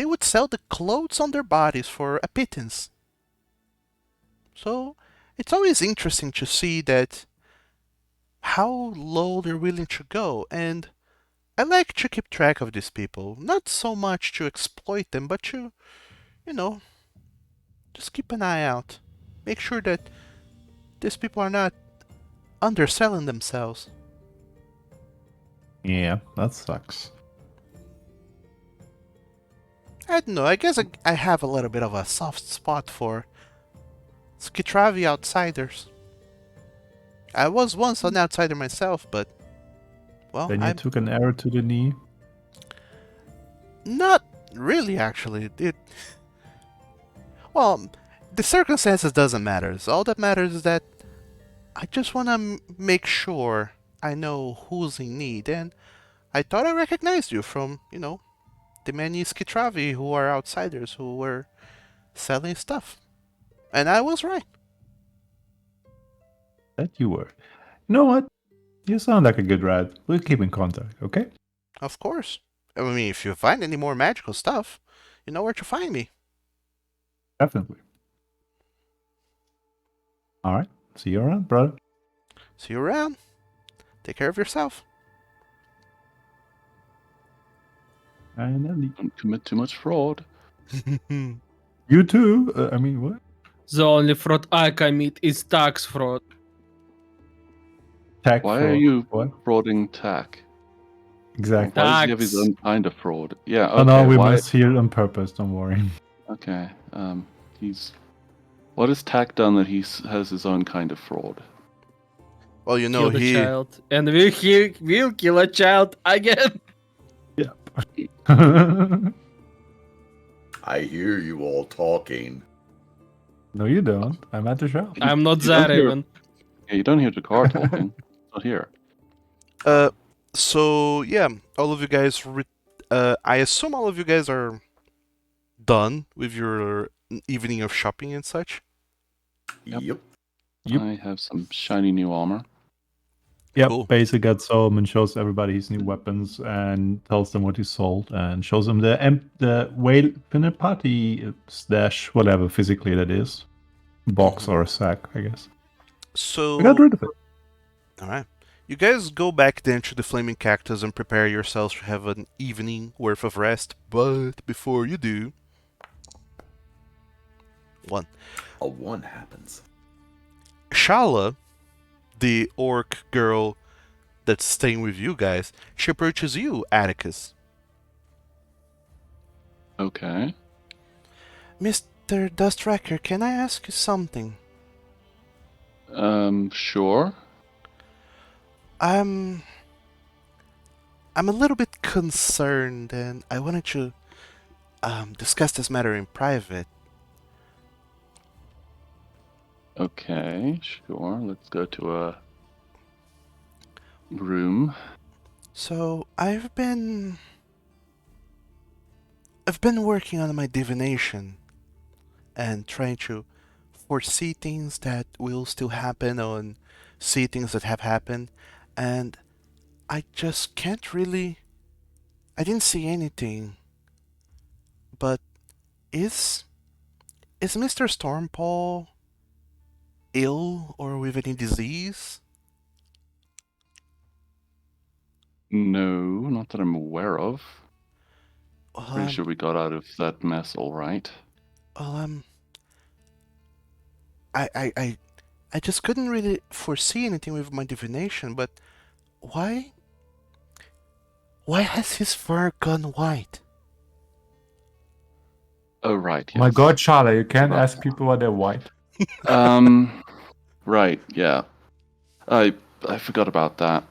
Speaker 2: would sell the clothes on their bodies for a pittance. So, it's always interesting to see that how low they're willing to go, and I like to keep track of these people. Not so much to exploit them, but to, you know, just keep an eye out. Make sure that these people are not underselling themselves.
Speaker 5: Yeah, that sucks.
Speaker 2: I don't know, I guess I have a little bit of a soft spot for Skitravi outsiders. I was once an outsider myself, but, well,
Speaker 5: Then you
Speaker 2: I'm
Speaker 5: took an arrow to the knee.
Speaker 2: not really actually. Well, the circumstances doesn't matter. All that matters is that I just want to make sure I know who's in need, and I thought I recognized you from, the many Skitravi who are outsiders who were selling stuff. And I was right.
Speaker 5: That you were. You know what? You sound like a good lad. We'll keep in contact, okay?
Speaker 2: Of course. I mean, if you find any more magical stuff, you know where to find me.
Speaker 5: Definitely. All right. See you around, brother.
Speaker 2: See you around. Take care of yourself.
Speaker 5: And then
Speaker 1: Don't commit too much fraud.
Speaker 5: you too. I mean, what?
Speaker 4: The only fraud I commit is tax fraud.
Speaker 5: Tech
Speaker 1: Why
Speaker 5: fraud.
Speaker 1: are you
Speaker 5: What?
Speaker 1: frauding Tack?
Speaker 5: Exactly.
Speaker 1: Why does he have his
Speaker 4: Tax.
Speaker 1: own kind of fraud? Yeah,
Speaker 5: Oh
Speaker 1: okay.
Speaker 5: no, we
Speaker 1: why?
Speaker 5: must hear on purpose. Don't worry.
Speaker 1: Okay. He's. What has Tack done that has his own kind of fraud?
Speaker 2: Well,
Speaker 4: Kill the child. And we'll kill a child again.
Speaker 5: Yep.
Speaker 3: I hear you all talking.
Speaker 5: No, you don't. I'm at the shop.
Speaker 4: I'm not
Speaker 1: You don't
Speaker 4: there
Speaker 1: hear-
Speaker 4: even.
Speaker 1: Yeah, you don't hear the car talking. It's not here.
Speaker 2: So yeah, all of you guys. I assume all of you guys are done with your evening of shopping and such.
Speaker 1: Yep.
Speaker 3: Yep.
Speaker 1: I have some shiny new armor.
Speaker 5: Yep.
Speaker 2: Cool.
Speaker 5: Basically gets home and shows everybody his new weapons and tells them what he sold and shows them the whale peanut party stash, whatever physically that is. Box or a sack, I guess.
Speaker 2: So
Speaker 5: I got rid of it.
Speaker 2: all right. You guys go back then to the Flaming Cactus and prepare yourselves to have an evening worth of rest. But before you do,
Speaker 3: A one happens.
Speaker 2: Shala, the orc girl, that's staying with you guys, she approaches you, Atticus.
Speaker 1: Okay.
Speaker 2: Mr. Dusttracker, can I ask you something?
Speaker 1: Sure.
Speaker 2: I'm a little bit concerned, and I wanted to discuss this matter in private.
Speaker 1: Okay, sure. Let's go to a room.
Speaker 2: So I've been working on my divination and trying to foresee things that will still happen or see things that have happened, and I just can't really. I didn't see anything, but is Mr. Stormpaw ill or with any disease?
Speaker 1: No, not that I'm aware of.
Speaker 2: Well,
Speaker 1: Pretty sure we got out of that mess all right.
Speaker 2: well, I, I, I, I just couldn't really foresee anything with my divination, but why? Why has his fur gone white?
Speaker 1: Oh, right, yes.
Speaker 5: My God, Charlie, you can't
Speaker 1: Forgot.
Speaker 5: ask people why they're white.
Speaker 1: Right, yeah. I forgot about that.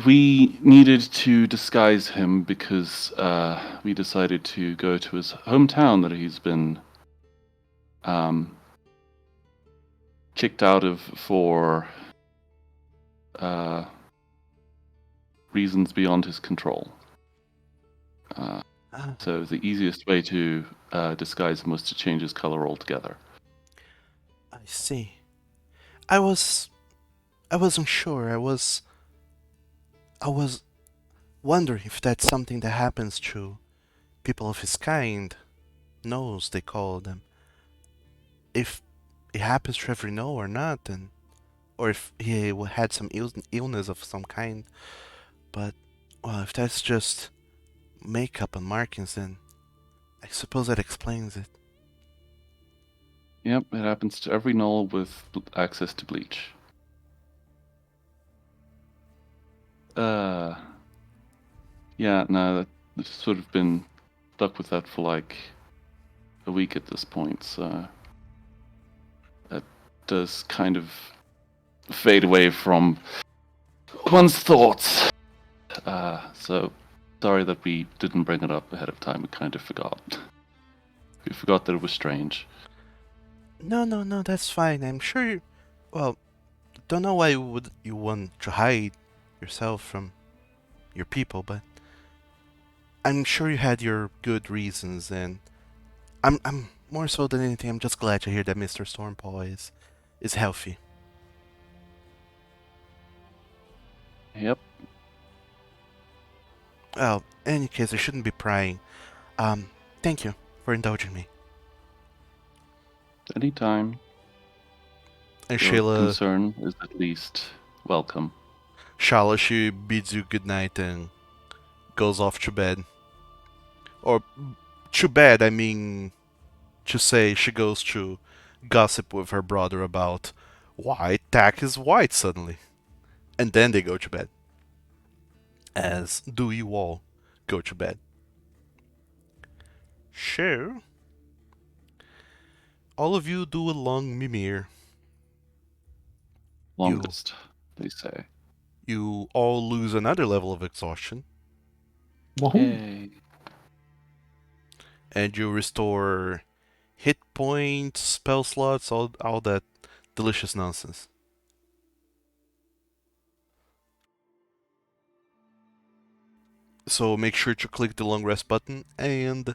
Speaker 1: We needed to disguise him because we decided to go to his hometown that he's been kicked out of for reasons beyond his control. So the easiest way to disguise him was to change his color altogether.
Speaker 2: I see. I wasn't sure. I was wondering if that's something that happens to people of his kind. Knows they call them. If it happens to every know or not, and or if he had some illness of some kind. But well, if that's just makeup and markings, then I suppose that explains it.
Speaker 1: Yep, it happens to every null with access to bleach. Yeah, no, I've sort of been stuck with that for like a week at this point, so that does kind of fade away from one's thoughts. So sorry that we didn't bring it up ahead of time. We kind of forgot. We forgot that it was strange.
Speaker 2: No, that's fine. I'm sure you. Well, don't know why would you want to hide yourself from your people, but I'm sure you had your good reasons, and I'm more so than anything. I'm just glad to hear that Mr. Stormpaw is healthy.
Speaker 1: Yep.
Speaker 2: Well, in any case, I shouldn't be prying. Thank you for indulging me.
Speaker 1: Anytime.
Speaker 2: And
Speaker 1: Your
Speaker 2: Sheila,
Speaker 1: concern is at least welcome.
Speaker 2: Shala, she bids you good night and goes off to bed. Or to bed, I mean, to say she goes to gossip with her brother about why Tack is white suddenly. And then they go to bed. As do you all go to bed. Sure. All of you do a long mimir.
Speaker 1: Longest, they say.
Speaker 2: You all lose another level of exhaustion.
Speaker 5: Whoa.
Speaker 1: Yay.
Speaker 2: And you restore hit points, spell slots, all that delicious nonsense. So make sure to click the long rest button, and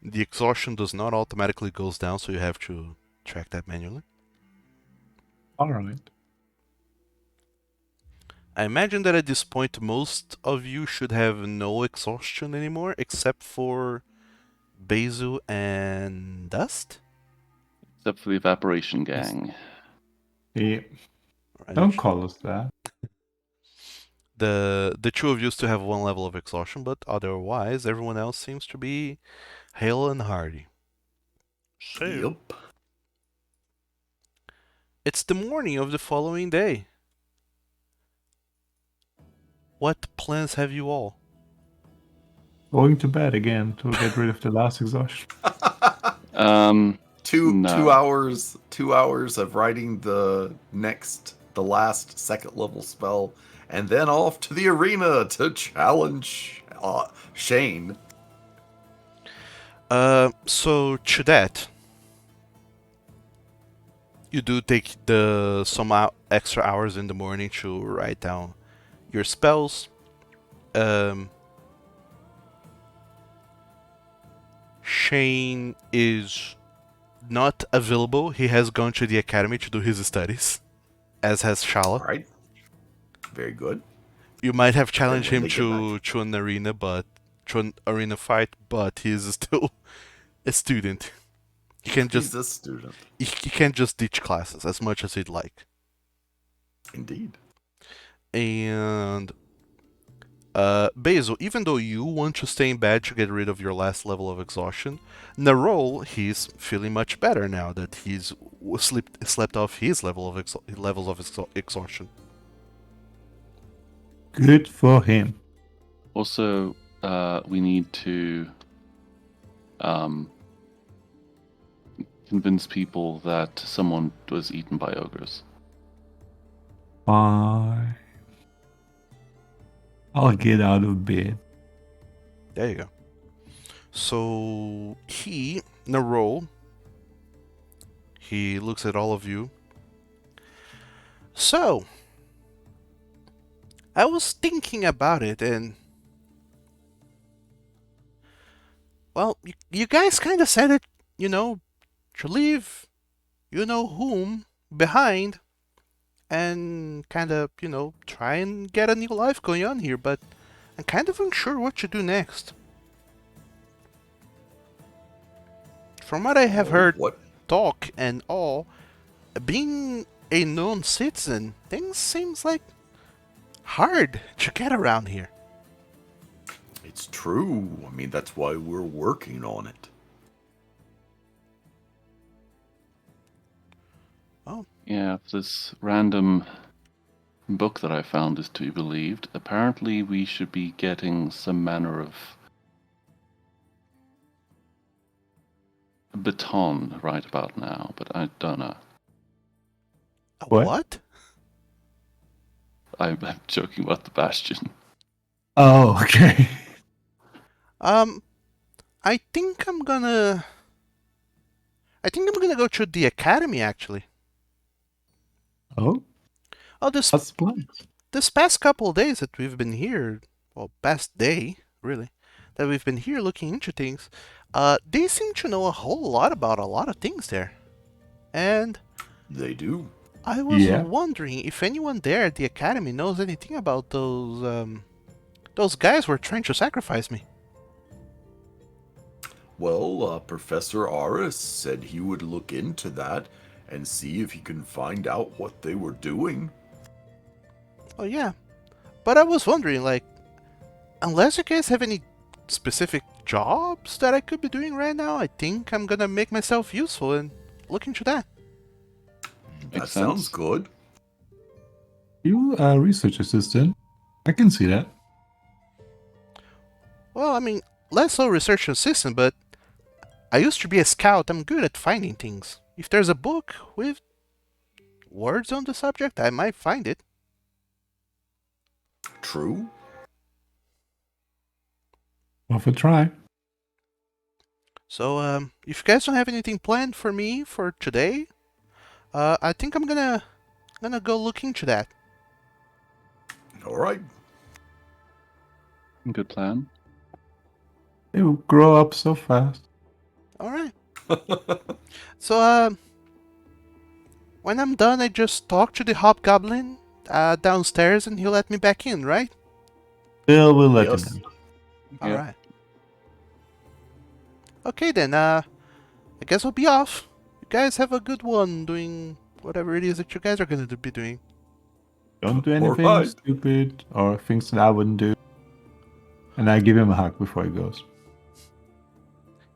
Speaker 2: the exhaustion does not automatically goes down, so you have to track that manually.
Speaker 5: All right.
Speaker 2: I imagine that at this point most of you should have no exhaustion anymore, except for Bezu and Dust.
Speaker 1: Except for the evaporation gang.
Speaker 5: Yeah.
Speaker 2: Right,
Speaker 5: Don't call us that.
Speaker 2: the two of you still have one level of exhaustion, but otherwise everyone else seems to be hale and hearty. So
Speaker 3: Yep.
Speaker 2: it's the morning of the following day. plans have you all?
Speaker 5: Going to bed again to get rid of the last exhaustion.
Speaker 3: Two
Speaker 1: No.
Speaker 3: hours. 2 hours of writing the last second level spell, and then off to the arena to challenge Shane.
Speaker 2: So to that, you do take some extra hours in the morning to write down your spells. Shane is not available. He has gone to the academy to do his studies, as has
Speaker 3: All
Speaker 2: Shala.
Speaker 3: right. Very good.
Speaker 2: You might have challenged
Speaker 3: when
Speaker 2: him
Speaker 3: they get
Speaker 2: to an arena fight, but he is still a student. He can't
Speaker 3: He's
Speaker 2: just
Speaker 3: a student.
Speaker 2: he can't just ditch classes as much as he'd like.
Speaker 3: Indeed.
Speaker 2: And Basil, even though you want to stay in bed to get rid of your last level of exhaustion, Narol, he's feeling much better now that he's slept off his levels of exhaustion.
Speaker 5: Good for him.
Speaker 1: Also, we need to convince people that someone was eaten by ogres.
Speaker 5: Fine. I'll get out of bed.
Speaker 2: There you go. So Narol, he looks at all of you. So, I was thinking about it, and well, you guys kind of said it, to leave, whom behind, and kind of, try and get a new life going on here. But I'm kind of unsure what to do next. From what I have heard,
Speaker 3: What?
Speaker 2: talk and all, being a known citizen, things seems like hard to get around here.
Speaker 3: It's true. I mean, that's why we're working on it.
Speaker 2: Oh,
Speaker 1: Yeah, if this random book that I found is to be believed, apparently we should be getting some manner of baton right about now, but I don't know.
Speaker 2: a
Speaker 5: What?
Speaker 2: what?
Speaker 1: I'm joking about the Bastion.
Speaker 5: Oh, okay.
Speaker 2: I think I'm gonna go to the academy actually.
Speaker 5: Oh,
Speaker 2: Oh, this
Speaker 5: that's the plan.
Speaker 2: past couple of days that we've been here, well, past day really, that we've been here looking into things, they seem to know a whole lot about a lot of things there, and
Speaker 3: They do.
Speaker 2: I was
Speaker 5: Yeah.
Speaker 2: wondering if anyone there at the academy knows anything about those guys who were trying to sacrifice me.
Speaker 3: Well, Professor Aris said he would look into that and see if he can find out what they were doing.
Speaker 2: Oh yeah, but I was wondering, like, unless you guys have any specific jobs that I could be doing right now, I think I'm gonna make myself useful and look into that.
Speaker 3: That
Speaker 1: Makes
Speaker 3: sounds
Speaker 1: sense.
Speaker 3: good.
Speaker 5: You are a research assistant. I can see that.
Speaker 2: Well, I mean, less so research assistant, but I used to be a scout. I'm good at finding things. If there's a book with words on the subject, I might find it.
Speaker 3: True.
Speaker 5: Worth a try.
Speaker 2: So, if you guys don't have anything planned for me for today, I think I'm gonna go look into that.
Speaker 3: All right.
Speaker 1: Good plan.
Speaker 5: They will grow up so fast.
Speaker 2: All right. So, when I'm done, I just talk to the hobgoblin downstairs, and he'll let me back in, right?
Speaker 5: Bill will let
Speaker 3: Yes.
Speaker 5: him.
Speaker 2: All
Speaker 1: Yeah.
Speaker 2: right. Okay then. I guess I'll be off. You guys have a good one doing whatever it is that you guys are gonna be doing.
Speaker 5: Don't do anything
Speaker 3: Alright.
Speaker 5: stupid or things that I wouldn't do. And I give him a hug before he goes.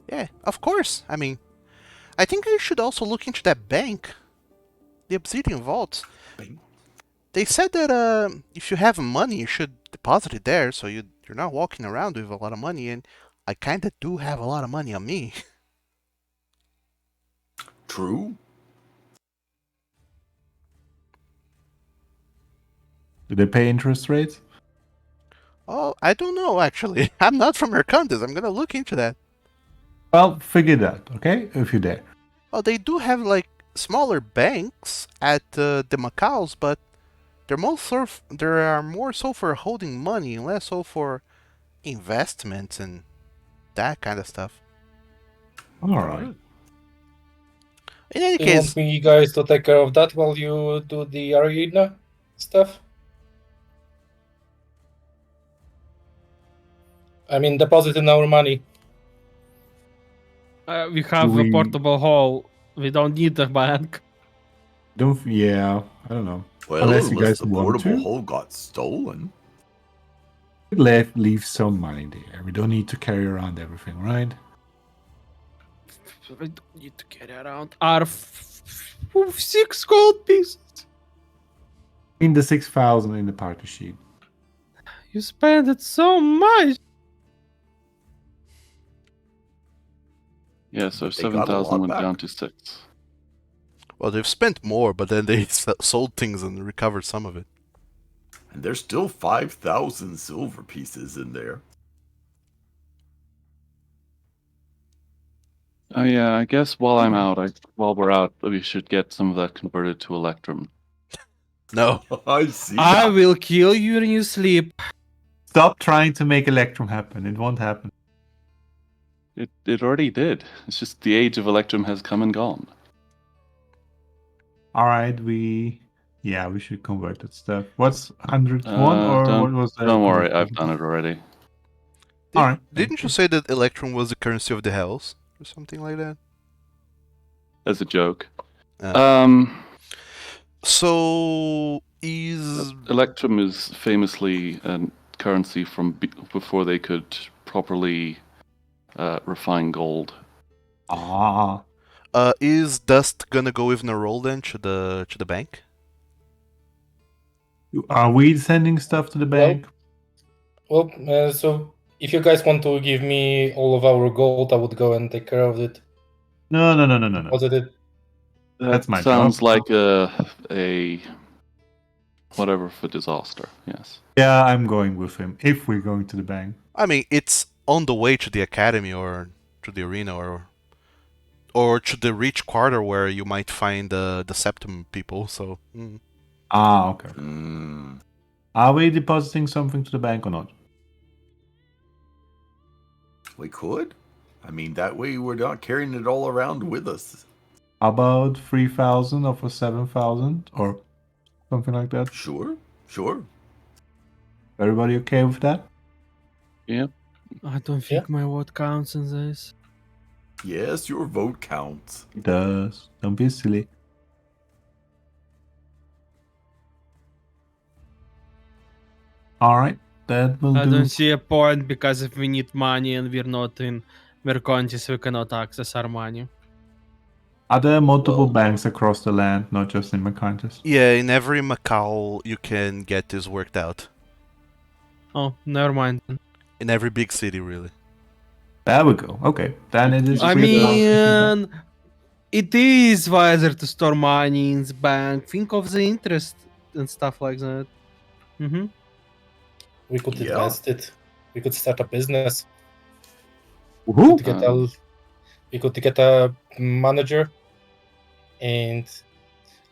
Speaker 2: Yeah, of course. I mean, I think I should also look into that bank, the Obsidian Vaults. They said that if you have money, you should deposit it there, so you're not walking around with a lot of money. And I kind of do have a lot of money on me.
Speaker 3: True.
Speaker 5: Do they pay interest rates?
Speaker 2: Oh, I don't know actually. I'm not from Mercantis. I'm gonna look into that.
Speaker 5: Well, figure that, okay? If you dare.
Speaker 2: Oh, they do have like smaller banks at the Macaos, but they are more so for holding money, less so for investments and that kind of stuff.
Speaker 5: All right.
Speaker 2: In any
Speaker 6: Do you want
Speaker 2: case,
Speaker 6: me guys to take care of that while you do the arena stuff? I mean, depositing our money.
Speaker 4: We have
Speaker 5: We-
Speaker 4: a portable hall. We don't need a bank.
Speaker 5: Yeah, I don't know.
Speaker 3: Well,
Speaker 5: Unless you
Speaker 3: unless
Speaker 5: guys
Speaker 3: the
Speaker 5: want
Speaker 3: portable
Speaker 5: to.
Speaker 3: hole got stolen.
Speaker 5: Leave some money there. We don't need to carry around everything, right?
Speaker 4: We don't need to carry around our 6 gold pieces.
Speaker 5: In the 6,000 in the party sheet.
Speaker 4: You spend it so much.
Speaker 1: Yeah, so
Speaker 3: But they got a
Speaker 1: 7,000
Speaker 3: lot
Speaker 1: went
Speaker 3: back.
Speaker 1: down to 6.
Speaker 2: well, they've spent more, but then they sold things and recovered some of it.
Speaker 3: And there's still 5,000 silver pieces in there.
Speaker 1: Oh yeah, I guess while we're out, we should get some of that converted to Electrum.
Speaker 2: No.
Speaker 3: I see.
Speaker 4: I
Speaker 3: that.
Speaker 4: will kill you in your sleep.
Speaker 5: Stop trying to make Electrum happen. It won't happen.
Speaker 1: It already did. It's just the age of Electrum has come and gone.
Speaker 5: All right, we should convert that stuff. What's 101 or what was that?
Speaker 1: Don't worry, I've done it already.
Speaker 5: All right.
Speaker 2: Didn't you say that Electrum was the currency of the hells or something like that?
Speaker 1: As a joke.
Speaker 2: Uh, So is
Speaker 1: Electrum is famously a currency from before they could properly refine gold.
Speaker 2: is Dust gonna go with Nerol then to the bank?
Speaker 5: Are we sending stuff to the bank?
Speaker 6: Well, so if you guys want to give me all of our gold, I would go and take care of it.
Speaker 5: No.
Speaker 6: Deposit it.
Speaker 1: That
Speaker 5: That's my
Speaker 1: sounds
Speaker 5: job.
Speaker 1: like a whatever for disaster. Yes.
Speaker 5: Yeah, I'm going with him if we're going to the bank.
Speaker 2: I mean, it's on the way to the academy or to the arena or to the rich quarter where you might find the Septum people. So
Speaker 5: Okay.
Speaker 3: Mm,
Speaker 5: Are we depositing something to the bank or not?
Speaker 3: we could. I mean, that way we're not carrying it all around with us.
Speaker 5: How about 3,000 or for 7,000 or something like that?
Speaker 3: Sure.
Speaker 5: Everybody okay with that?
Speaker 1: Yeah.
Speaker 4: I don't think my vote counts in this.
Speaker 3: Yes, your vote counts.
Speaker 5: It does. Don't be silly. All right, that will
Speaker 4: I
Speaker 5: do.
Speaker 4: don't see a point because if we need money and we're not in Mercantis, we cannot access our money.
Speaker 5: Are there multiple
Speaker 3: Well-
Speaker 5: banks across the land, not just in Mercantis?
Speaker 2: yeah, in every Macau you can get this worked out.
Speaker 4: Oh, never mind.
Speaker 2: In every big city, really.
Speaker 5: There we go. Okay, then it is.
Speaker 4: I mean, it is wiser to store money in the bank. Think of the interest and stuff like that. Mm-hmm.
Speaker 6: We could
Speaker 3: Yeah.
Speaker 6: invest it. We could start a business.
Speaker 5: Woohoo!
Speaker 6: We could get a manager. And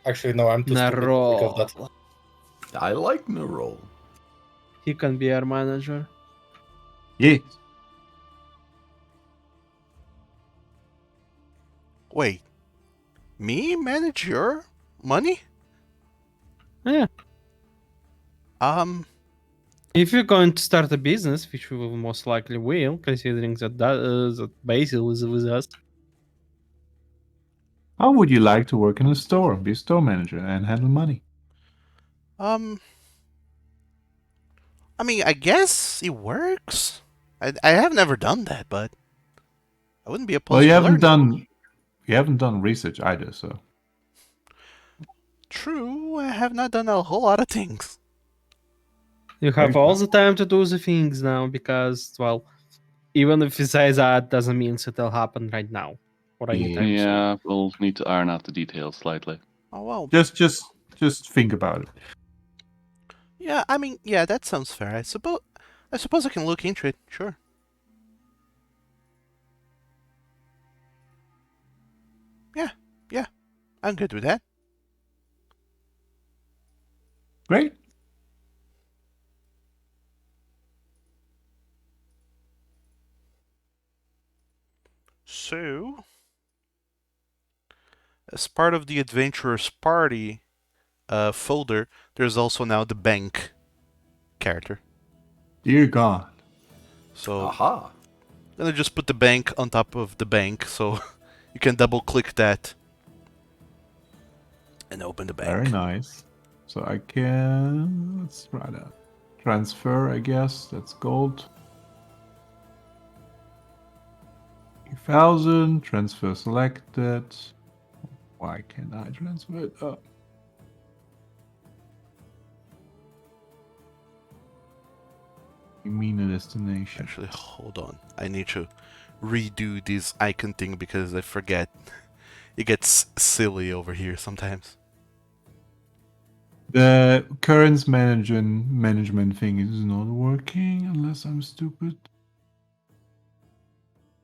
Speaker 6: actually, no, I'm too stupid to think of that.
Speaker 4: Nerol.
Speaker 3: I like Nerol.
Speaker 4: He can be our manager.
Speaker 5: Yes.
Speaker 2: Wait, me manage your money?
Speaker 4: Yeah. If you're going to start a business, which we will most likely will, considering that Basil is with us.
Speaker 5: How would you like to work in a store, be a store manager, and handle money?
Speaker 2: I mean, I guess it works. I have never done that, but I wouldn't be opposed
Speaker 5: Well,
Speaker 2: to learning.
Speaker 5: you haven't done research either, so
Speaker 2: True, I have not done a whole lot of things.
Speaker 4: You have
Speaker 5: Right.
Speaker 4: all the time to do the things now because, well, even if he says that, doesn't mean it'll happen right now or anytime soon.
Speaker 1: Yeah, we'll need to iron out the details slightly.
Speaker 2: Oh well.
Speaker 5: Just think about it.
Speaker 2: Yeah, I mean, yeah, that sounds fair. I suppose I can look into it. Sure. Yeah, I'm good with that.
Speaker 5: Great.
Speaker 2: So, as part of the Adventurers Party folder, there's also now the bank character.
Speaker 5: Dear God.
Speaker 2: So,
Speaker 3: Aha.
Speaker 2: I'm gonna just put the bank on top of the bank so you can double click that and open the bank.
Speaker 5: Very nice. So I can, let's try that. Transfer, I guess. That's gold. 3,000. Transfer selected. Why can't I transfer it? Oh. You mean a destination?
Speaker 2: Actually, hold on. I need to redo this icon thing because I forget. It gets silly over here sometimes.
Speaker 5: The current management thing is not working unless I'm stupid.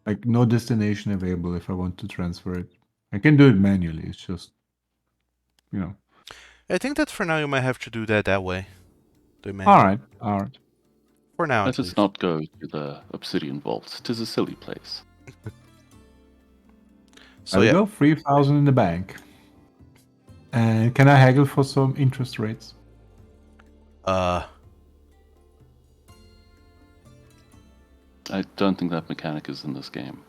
Speaker 5: Like no destination available if I want to transfer it. I can do it manually. It's just, you know.
Speaker 2: I think that for now you might have to do that way.
Speaker 5: All right.
Speaker 2: For now,
Speaker 1: Let
Speaker 2: at
Speaker 1: us
Speaker 2: least.
Speaker 1: not go to the Obsidian Vault. 'Tis a silly place.
Speaker 2: So
Speaker 5: There we
Speaker 2: yeah,
Speaker 5: go. 3,000 in the bank. And can I haggle for some interest rates?
Speaker 1: I don't think that mechanic is in this game.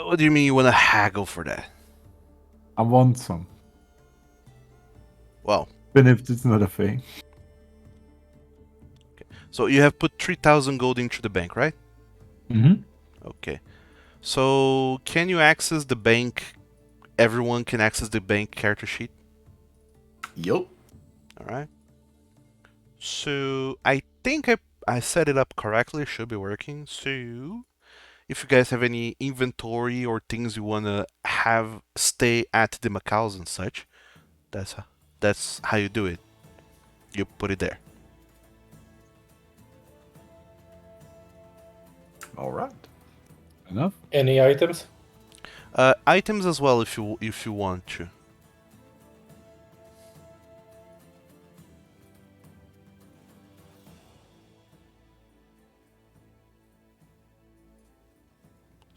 Speaker 2: what do you mean you want to haggle for that?
Speaker 5: I want some,
Speaker 2: Well,
Speaker 5: even if it's not a thing.
Speaker 2: so you have put 3,000 gold into the bank, right?
Speaker 5: Mm-hmm.
Speaker 2: Okay. So can you access the bank? Everyone can access the bank character sheet.
Speaker 3: Yup.
Speaker 2: All right. So I think I set it up correctly. It should be working. So if you guys have any inventory or things you wanna have stay at the Macaws and such, that's how you do it. You put it there.
Speaker 3: All right.
Speaker 5: Enough.
Speaker 6: Any items?
Speaker 2: Items as well if you want to.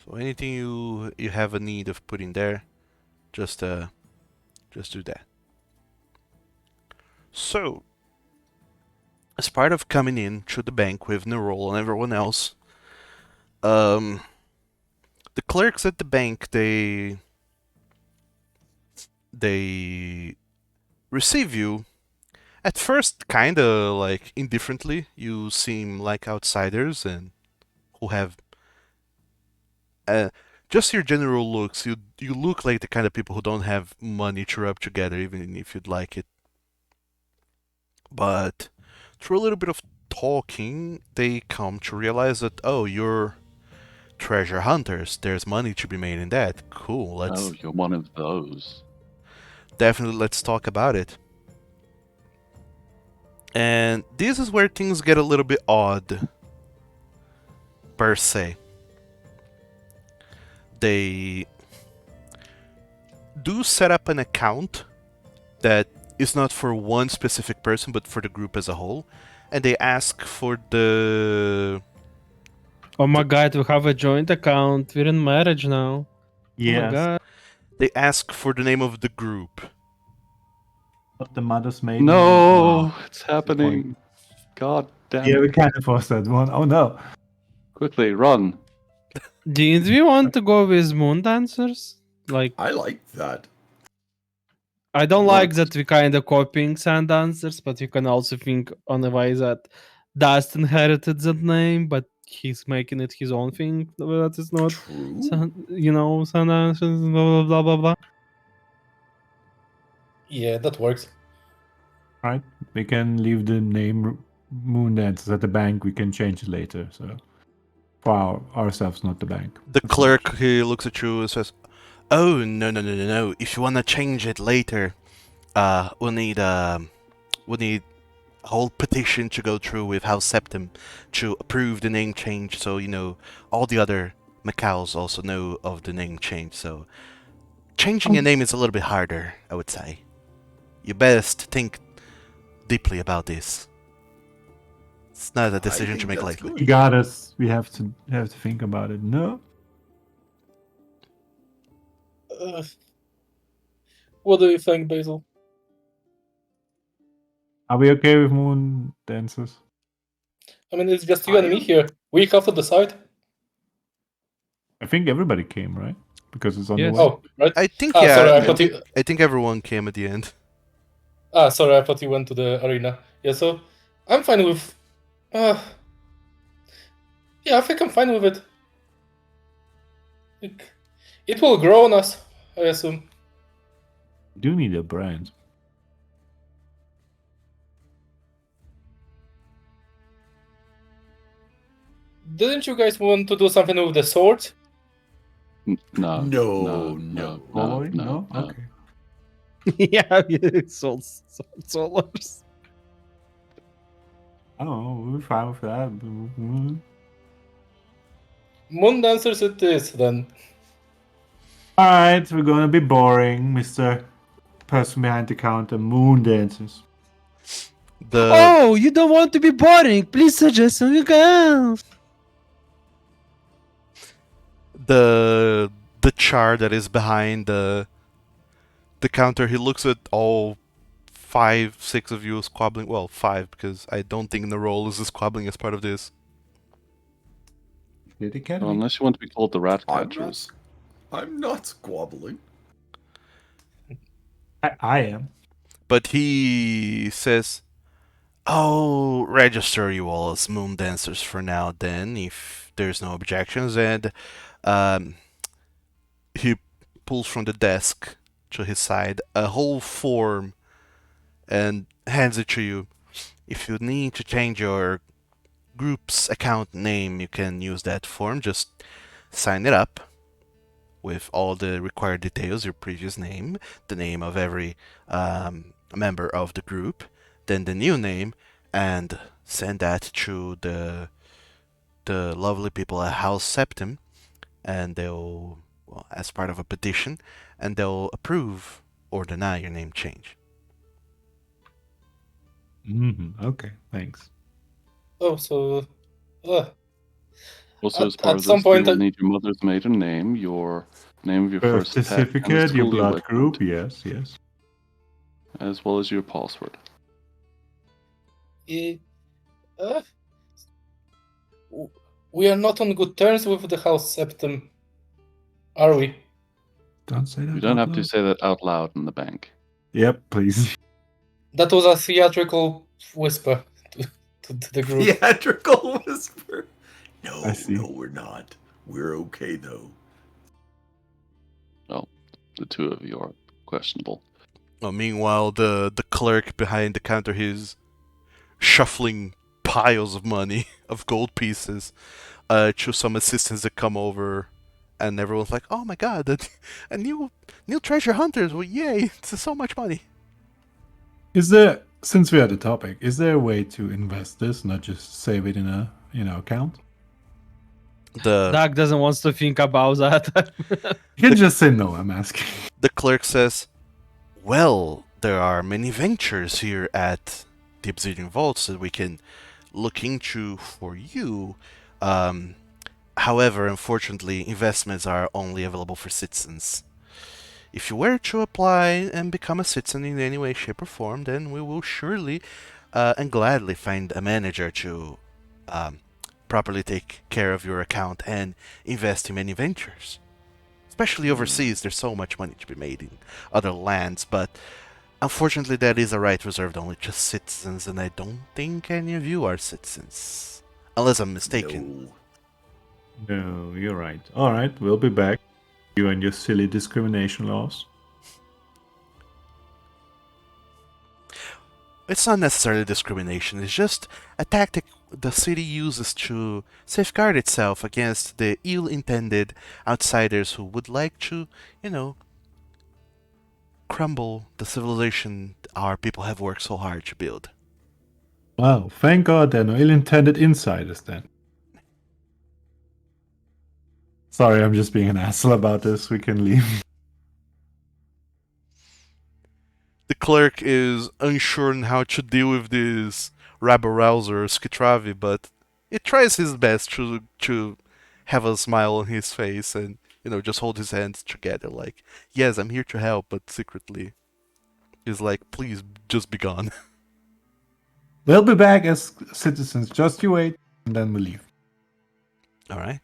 Speaker 2: So anything you have a need of putting there, just do that. So, as part of coming in to the bank with Nerol and everyone else, the clerks at the bank they receive you at first kind of like indifferently. You seem like outsiders and who have just your general looks. You look like the kind of people who don't have money to rub together, even if you'd like it. But through a little bit of talking, they come to realize that, oh, you're treasure hunters. There's money to be made in that. Cool.
Speaker 1: Oh, you're one of those.
Speaker 2: Let's talk about it. And this is where things get a little bit odd, per se. They do set up an account that is not for one specific person, but for the group as a whole. And they ask for the...
Speaker 4: Oh my god, we have a joint account. We're in marriage now.
Speaker 5: Yes.
Speaker 4: Oh my god.
Speaker 2: They ask for the name of the group.
Speaker 5: Not the mother's maiden.
Speaker 1: No,
Speaker 5: Oh,
Speaker 1: it's happening. God damn
Speaker 5: yeah,
Speaker 1: it.
Speaker 5: we kind of forced that one. Oh no.
Speaker 1: Quickly, run.
Speaker 4: Did we want to go with moon dancers? Like,
Speaker 3: I like that.
Speaker 4: I don't like
Speaker 1: Works.
Speaker 4: that we kind of copying sand dancers, but you can also think on a way that Dust inherited that name, but he's making it his own thing. That is not,
Speaker 3: True.
Speaker 4: blah blah blah blah.
Speaker 6: Yeah, that works.
Speaker 5: Right? We can leave the name Moon Dancers at the bank. We can change it later. So for ourselves, not the bank.
Speaker 2: The
Speaker 5: That's
Speaker 2: clerk,
Speaker 5: fine.
Speaker 2: he looks at you and says, "Oh, no. If you want to change it later, we'll need a whole petition to go through with House Septim to approve the name change, so, all the other Macaws also know of the name change, so changing a name is a little bit harder, I would say. You best think deeply about this. It's not a decision to
Speaker 3: think
Speaker 2: make
Speaker 3: that's
Speaker 2: lightly."
Speaker 3: good.
Speaker 5: You got us. We have to think about it. No.
Speaker 6: What do you think, Basil?
Speaker 5: Are we okay with Moon Dancers?
Speaker 6: I mean, it's just you and me here. We have to decide.
Speaker 5: I think everybody came, right? Because it's on
Speaker 4: Yes.
Speaker 5: the way.
Speaker 6: Oh, right.
Speaker 2: I think,
Speaker 6: Sorry, I
Speaker 2: I
Speaker 6: thought
Speaker 2: think,
Speaker 6: you.
Speaker 2: I think everyone came at the end.
Speaker 6: Sorry, I thought you went to the arena. Yeah, so I'm fine with. Yeah, I think I'm fine with it. It will grow on us, I assume.
Speaker 5: We do need a brand.
Speaker 6: Didn't you guys want to do something with the sword?
Speaker 3: No.
Speaker 5: Following? No? Okay.
Speaker 4: Yeah, solars.
Speaker 5: Oh, we're fine with that. Mhm.
Speaker 6: Moon dancers it is then.
Speaker 5: Alright, we're gonna be boring, Mr. Person behind the counter. Moon Dancers.
Speaker 4: Oh, you don't want to be boring? Please suggest something else.
Speaker 2: The char that is behind the counter, he looks at all 5, 6 of you squabbling. Well, 5, because I don't think Narol is squabbling as part of this.
Speaker 5: Did it
Speaker 1: Well, unless you want to be called the rat
Speaker 3: I'm
Speaker 1: catchers.
Speaker 3: not squabbling.
Speaker 5: I am.
Speaker 2: But he says, "I'll register you all as moon dancers for now then, if there's no objections." And he pulls from the desk to his side a whole form and hands it to you. If you need to change your group's account name, you can use that form. Just sign it up with all the required details, your previous name, the name of every member of the group, then the new name, and send that to the lovely people at House Septim, and they'll, well, as part of a petition, and they'll approve or deny your name change.
Speaker 5: Okay, thanks.
Speaker 6: Oh, so.
Speaker 1: Also, as
Speaker 6: At
Speaker 1: part of
Speaker 6: some
Speaker 1: this,
Speaker 6: point
Speaker 1: you will
Speaker 6: I-
Speaker 1: need your mother's maiden name, your name of your
Speaker 5: Birth
Speaker 1: first pet, and the
Speaker 5: certificate, your
Speaker 1: school you
Speaker 5: blood
Speaker 1: went
Speaker 5: group,
Speaker 1: to,
Speaker 5: yes.
Speaker 1: as well as your password.
Speaker 6: uh, we are not on good terms with the House Septim, are we?
Speaker 5: Don't say that.
Speaker 1: You don't
Speaker 5: out
Speaker 1: have to
Speaker 5: loud.
Speaker 1: say that out loud in the bank.
Speaker 5: Yep, please.
Speaker 6: That was a theatrical whisper to the group.
Speaker 3: Theatrical whisper.
Speaker 5: I see.
Speaker 3: No, we're not. We're okay though.
Speaker 1: Well, the two of you are questionable.
Speaker 2: Well, meanwhile, the clerk behind the counter, he's shuffling piles of money, of gold pieces, to some assistants that come over, and everyone's like, "Oh my god, a new treasure hunters! Well, yay! It's so much money."
Speaker 5: Is there, since we're at the topic, is there a way to invest this, not just save it in a account?
Speaker 4: Doug doesn't want to think about that.
Speaker 5: You can just say no. I'm asking.
Speaker 2: The clerk says, "Well, there are many ventures here at the Obsidian Vaults that we can look into for you. However, unfortunately, investments are only available for citizens. If you were to apply and become a citizen in any way, shape, or form, then we will surely and gladly find a manager to properly take care of your account and invest in many ventures. Especially overseas, there's so much money to be made in other lands, but unfortunately that is a right reserved only to citizens, and I don't think any of you are citizens. Unless I'm mistaken.
Speaker 3: No.
Speaker 5: No, you're right. All right, we'll be back. You and your silly discrimination laws.
Speaker 2: It's not necessarily discrimination, it's just a tactic the city uses to safeguard itself against the ill-intended outsiders who would like to, crumble the civilization our people have worked so hard to build.
Speaker 5: Wow, thank God there are no ill-intended insiders then. Sorry, I'm just being an asshole about this. We can leave.
Speaker 2: The clerk is unsure on how to deal with this rabble-rouser Skitravi, but it tries his best to have a smile on his face and, just hold his hands together like, yes, I'm here to help, but secretly is like, please just be gone.
Speaker 5: We'll be back as citizens. Just you wait, and then we leave.
Speaker 2: Alright.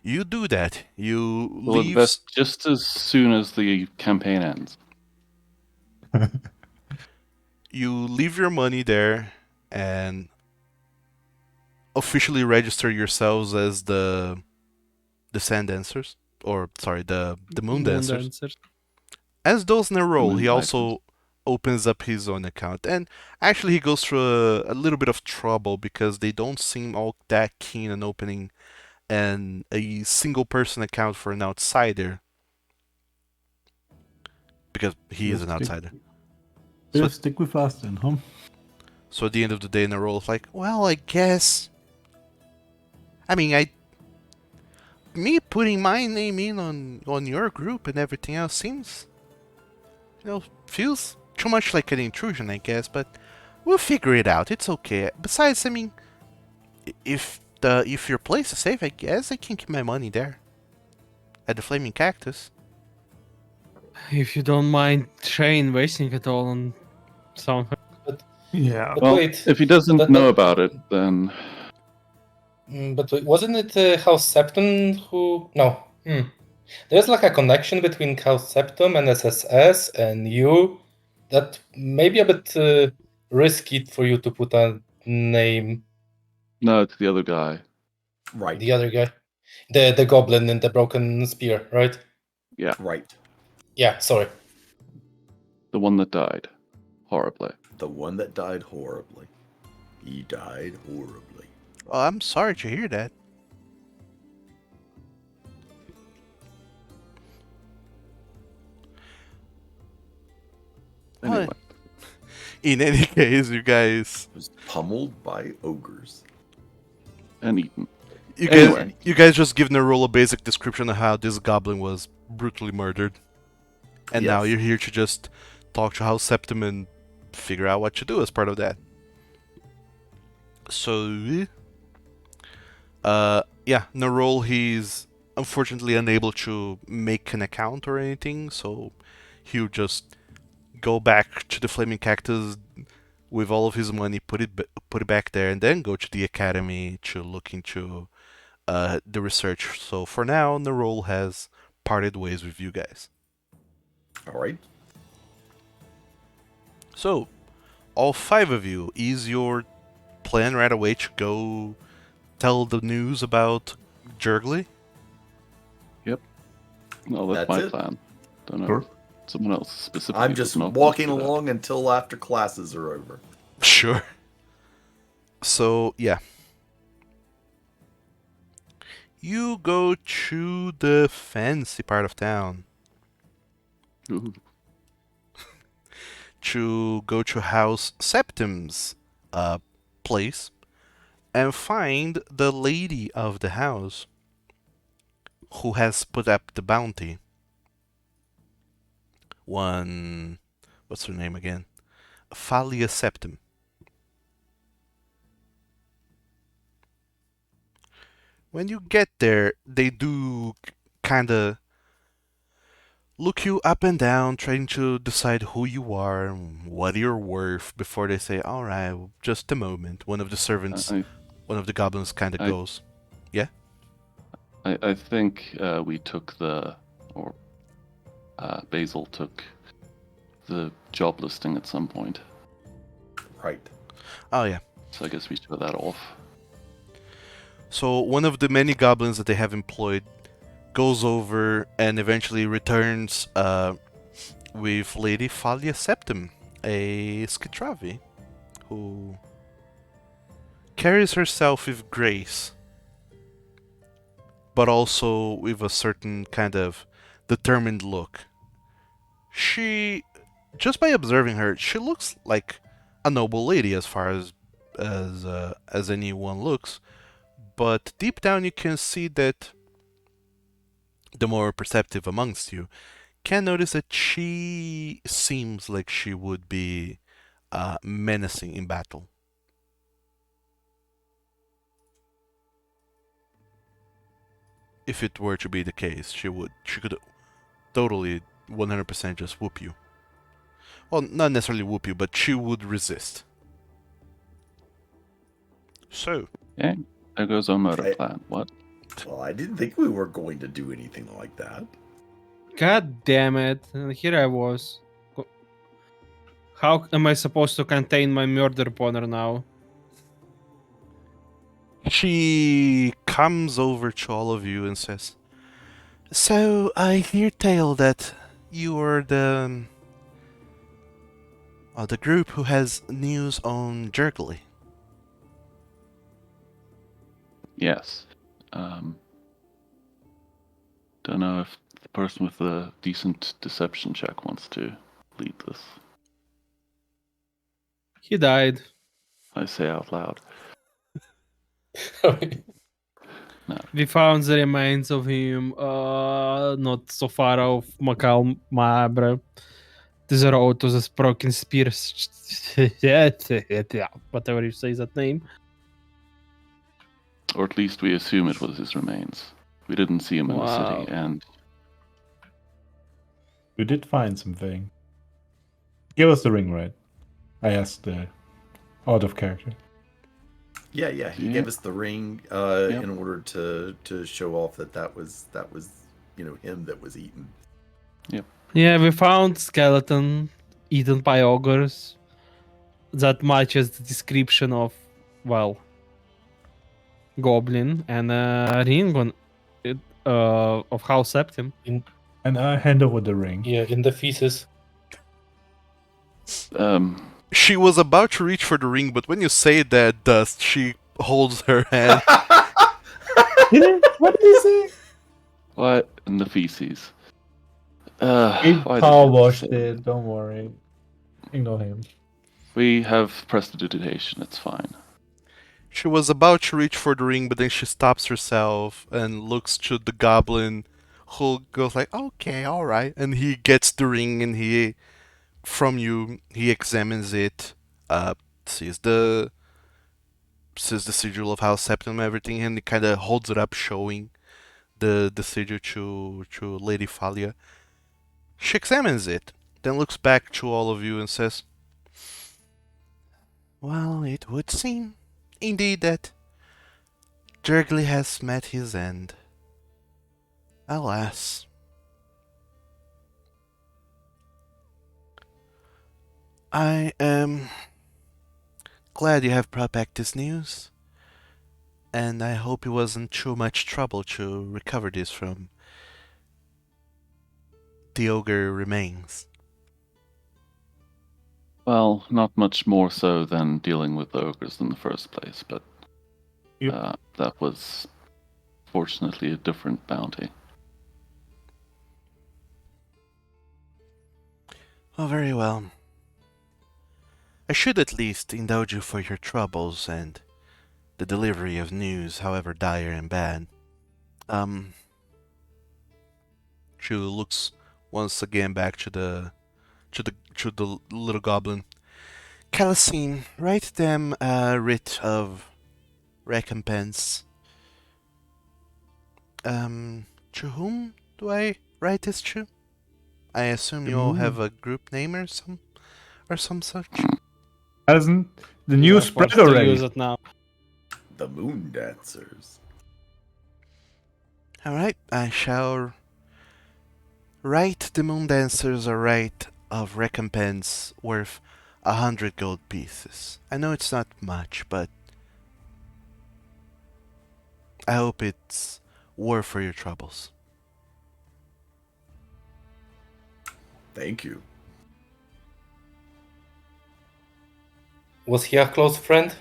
Speaker 2: You do that. You
Speaker 1: We'll
Speaker 2: leave.
Speaker 1: invest just as soon as the campaign ends.
Speaker 2: You leave your money there and officially register yourselves as the Sand Dancers, or sorry, the Moon Dancers. As those in a roll, he also opens up his own account, and actually he goes through a little bit of trouble because they don't seem all that keen on opening a single person account for an outsider, because he is an outsider. So,
Speaker 5: Just stick with us then, huh?
Speaker 2: so at the end of the day, in a roll, it's like, well, I guess. I mean, me putting my name in on your group and everything else seems, feels too much like an intrusion, I guess. But we'll figure it out. It's okay. Besides, I mean, if your place is safe, I guess I can keep my money there at the Flaming Cactus.
Speaker 4: If you don't mind Shane wasting it all on someone.
Speaker 5: Yeah.
Speaker 6: But
Speaker 1: Well,
Speaker 6: wait,
Speaker 1: if he doesn't know about it, then
Speaker 6: but wait, wasn't it House Septum who? No. There's like a connection between House Septum and SSS and you that may be a bit risky for you to put a name.
Speaker 1: no, it's the other guy.
Speaker 3: Right.
Speaker 6: The other guy, the goblin in the broken spear, right?
Speaker 1: Yeah,
Speaker 3: Right.
Speaker 6: Yeah. Sorry.
Speaker 1: the one that died horribly.
Speaker 3: The one that died horribly. He died horribly.
Speaker 2: Oh, I'm sorry to hear that.
Speaker 1: Anyway,
Speaker 2: In any case, you guys,
Speaker 3: Was pummeled by ogres.
Speaker 1: and eaten.
Speaker 2: you guys just give Nerul a basic description of how this goblin was brutally murdered, and now
Speaker 3: Yes.
Speaker 2: you're here to just talk to House Septum and figure out what to do as part of that. So, yeah, Nerul, he's unfortunately unable to make an account or anything, so he'll just go back to the Flaming Cactus with all of his money, put it back there, and then go to the academy to look into the research. So for now, Nerul has parted ways with you guys.
Speaker 3: All right.
Speaker 2: So, all five of you, is your plan right away to go tell the news about Jurgly?
Speaker 1: No, that's
Speaker 3: That's
Speaker 1: my
Speaker 3: it.
Speaker 1: plan. Don't know.
Speaker 5: Sure.
Speaker 1: Someone else specifically.
Speaker 3: I'm just
Speaker 1: does not
Speaker 3: walking
Speaker 1: want to do that.
Speaker 3: along until after classes are over.
Speaker 2: Sure. So, yeah. You go to the fancy part of town
Speaker 1: Ooh.
Speaker 2: to go to House Septum's place and find the lady of the house who has put up the bounty. What's her name again? Thalia Septum. When you get there, they do kinda look you up and down, trying to decide who you are and what you're worth before they say, alright, just a moment. One of the servants, one of the goblins kinda goes.
Speaker 1: I think we took Basil took the job listing at some point.
Speaker 3: Right.
Speaker 2: Oh yeah.
Speaker 1: So I guess we show that off.
Speaker 2: So one of the many goblins that they have employed goes over and eventually returns with Lady Falia Septim, a Skitravi, who carries herself with grace, but also with a certain kind of determined look. She, just by observing her, she looks like a noble lady as far as anyone looks, but deep down you can see that the more perceptive amongst you can notice that she seems like she would be menacing in battle. If it were to be the case, she could totally 100% just whoop you. Well, not necessarily whoop you, but she would resist. So,
Speaker 1: Okay, there goes our murder
Speaker 3: Okay.
Speaker 1: plan. What?
Speaker 3: Well, I didn't think we were going to do anything like that.
Speaker 4: God damn it! And here I was. How am I supposed to contain my murder upon her now?
Speaker 2: she comes over to all of you and says, "So I hear tale that you are the group who has news on Jergly."
Speaker 1: Yes. Don't know if the person with a decent deception check wants to lead this.
Speaker 4: He died.
Speaker 1: I say out loud.
Speaker 4: We found the remains of him not so far off Makal Mabre. This road to the broken spear. Whatever you say that name.
Speaker 1: Or at least we assume it was his remains. We didn't see him in the
Speaker 4: Wow.
Speaker 1: city, and
Speaker 5: You did find something. Give us the ring, right? I asked out of character.
Speaker 3: Yeah, he
Speaker 1: Yeah.
Speaker 3: gave us the ring
Speaker 1: Yep.
Speaker 3: in order to show off that was him that was eaten.
Speaker 4: Yeah, we found skeleton eaten by ogres. That matches the description of, well, goblin and a ring on it of House Septim.
Speaker 5: And I hand over the ring.
Speaker 6: Yeah, in the feces.
Speaker 2: She was about to reach for the ring, but when you say that, Dust, she holds her hand.
Speaker 5: What did he say?
Speaker 1: what in the feces?
Speaker 5: We
Speaker 1: Why did you
Speaker 5: power
Speaker 1: have to
Speaker 5: washed
Speaker 1: say
Speaker 5: it.
Speaker 1: that?
Speaker 5: Don't worry. Ignore him.
Speaker 1: We have prestidigitation. It's fine.
Speaker 2: She was about to reach for the ring, but then she stops herself and looks to the goblin, who goes like, "Okay, all right," and he gets the ring and he examines it, sees the sigil of House Septum, everything, and he kind of holds it up, showing the sigil to Lady Falia. She examines it, then looks back to all of you and says, "Well, it would seem, indeed, that Jergly has met his end. Alas." I am glad you have brought back this news, and I hope it wasn't too much trouble to recover this from the ogre remains.
Speaker 1: Well, not much more so than dealing with the ogres in the first place, but
Speaker 5: Yep.
Speaker 1: that was fortunately a different bounty.
Speaker 2: Oh, very well. I should at least indulge you for your troubles and the delivery of news, however dire and bad. She looks once again back to the little goblin. Calasine, write them a writ of recompense. To whom do I write this to? I assume you all have a group name or some such.
Speaker 5: Hasn't the
Speaker 4: You
Speaker 5: news
Speaker 4: are
Speaker 5: spread
Speaker 4: forced to
Speaker 5: already?
Speaker 4: use it now.
Speaker 3: The Moon Dancers.
Speaker 2: All right, I shall write the Moon Dancers a rite of recompense worth 100 gold pieces. I know it's not much, but I hope it's worth for your troubles.
Speaker 3: Thank you.
Speaker 6: Was he a close friend?